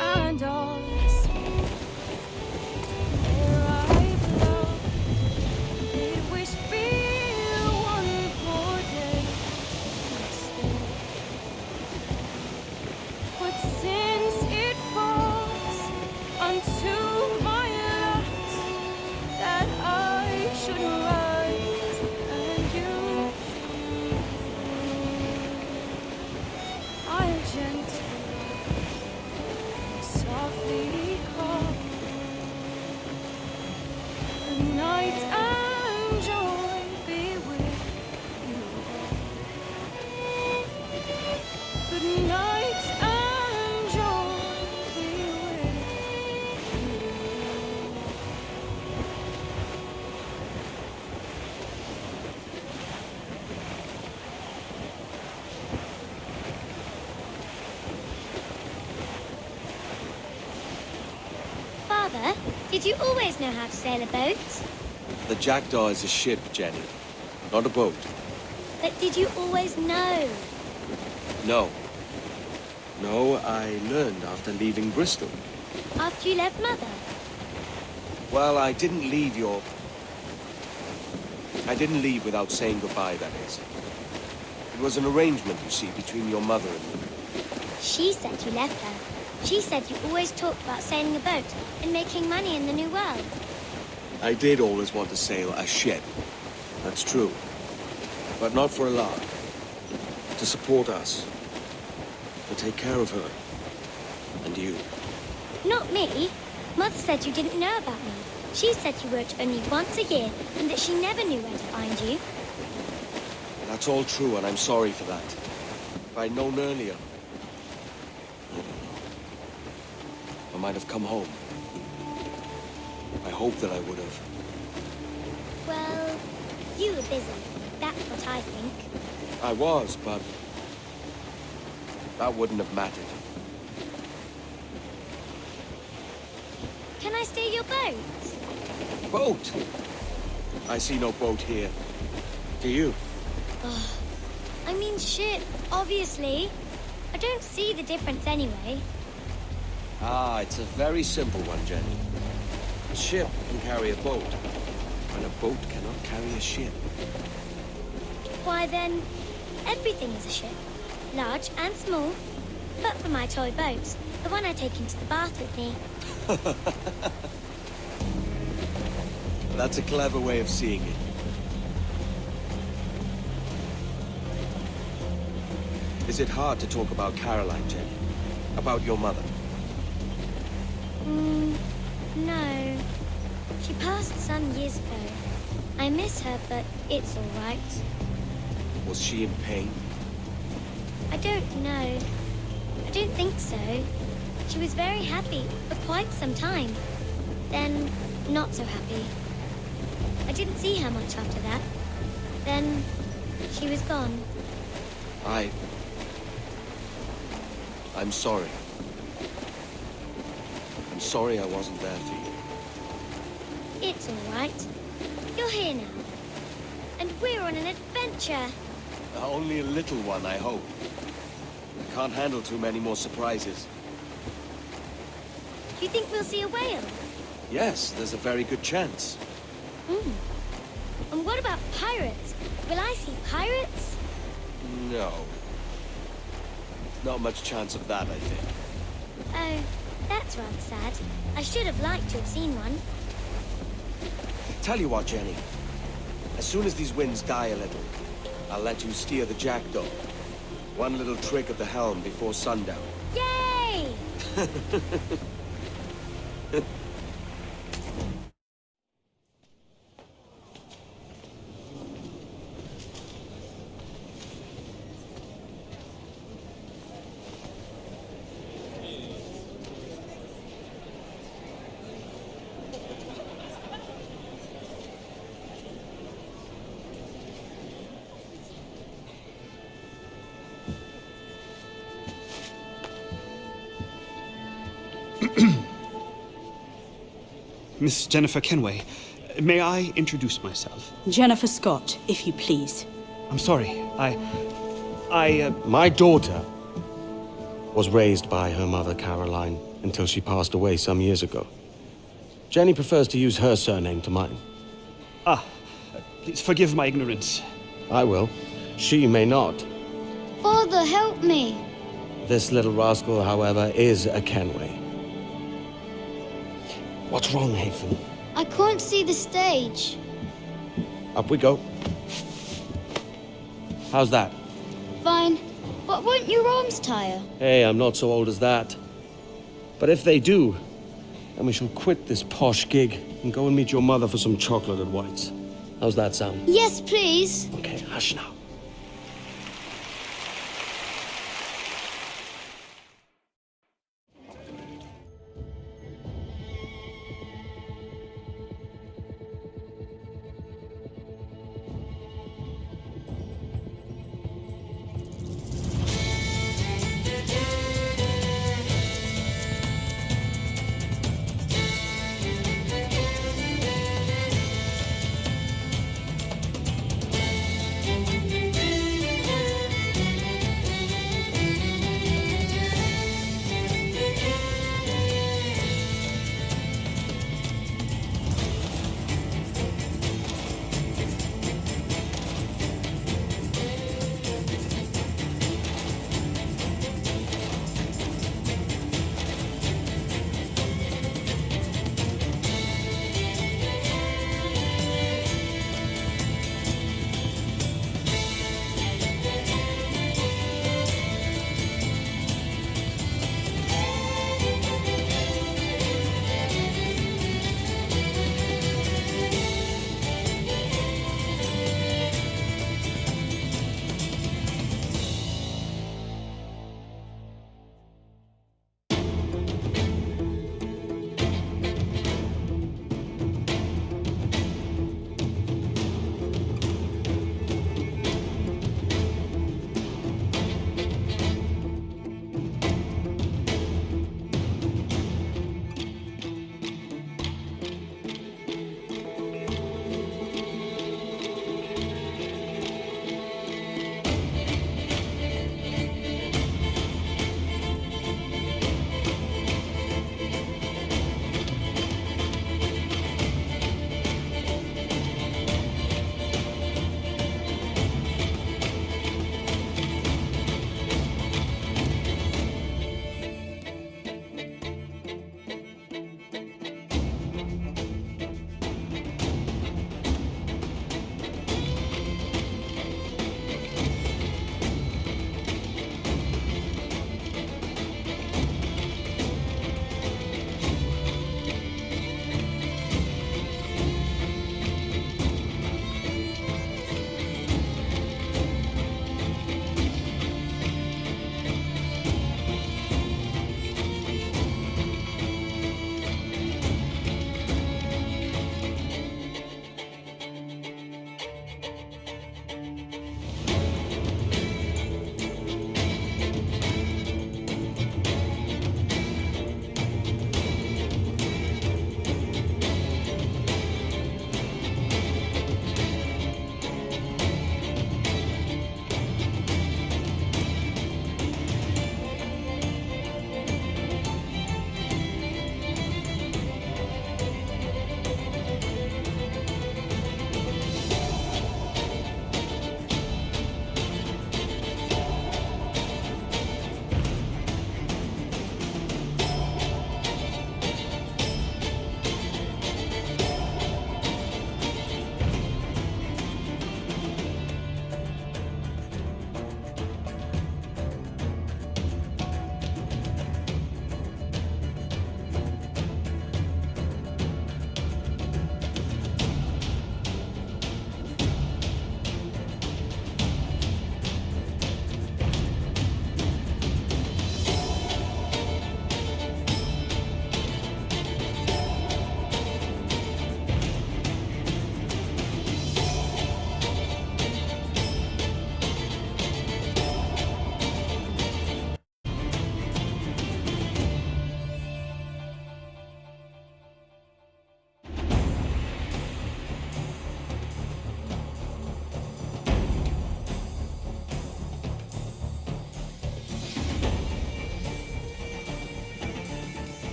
and all the same, where I've loved, they wish me one more day to stay. But since it falls unto my lot that I should rise and you I'll gently softly call. Good night and joy be with you all. Good night and joy be with you all. Father, did you always know how to sail a boat? The Jackdaw is a ship, Jenny, not a boat. But did you always know? No. No, I learned after leaving Bristol. After you left Mother? Well, I didn't leave without saying goodbye, that is. It was an arrangement, you see, between your mother and me. She said you left her. She said you always talked about sailing a boat and making money in the New World. I did always want to sail a ship. That's true. But not for a lark. To support us. To take care of her. And you. Not me. Mother said you didn't know about me. She said you worked only once a year and that she never knew where to find you. That's all true, and I'm sorry for that. If I'd known earlier, I don't know. I might have come home. I hope that I would have. Well, you were busy. That's what I think. I was, but that wouldn't have mattered. Can I steal your boat? Boat? I see no boat here. Do you? Oh, I mean ship, obviously. I don't see the difference anyway. Ah, it's a very simple one, Jenny. A ship can carry a boat, and a boat cannot carry a ship. Why then, everything is a ship. Large and small. But for my toy boat, the one I take into the bath with me. That's a clever way of seeing it. Is it hard to talk about Caroline, Jenny? About your mother? No. She passed some years ago. I miss her, but it's all right. Was she in pain? I don't know. I don't think so. She was very happy for quite some time. then not so happy. I didn't see her much after that. Then she was gone. I'm sorry. I'm sorry I wasn't there for you. It's all right. You're here now. And we're on an adventure. Only a little one, I hope. I can't handle too many more surprises. Do you think we'll see a whale? Yes, there's a very good chance. And what about pirates? Will I see pirates? No. Not much chance of that, I think. Oh, that's rather sad. I should have liked to have seen one. Tell you what, Jenny. As soon as these winds die a little, I'll let you steer the jackdaw. One little trick of the helm before sundown. Yay! Miss Jennifer Kenway, may I introduce myself? Jennifer Scott, if you please. I'm sorry, My daughter was raised by her mother, Caroline, until she passed away some years ago. Jenny prefers to use her surname to mine. Please forgive my ignorance. I will. She may not. Father, help me. This little rascal, however, is a Kenway. What's wrong, Hafen? I can't see the stage. Up we go. How's that? Fine. But won't your arms tire? Hey, I'm not so old as that. But if they do, then we shall quit this posh gig and go and meet your mother for some chocolate at White's. How's that sound? Yes, please. Okay, hush now.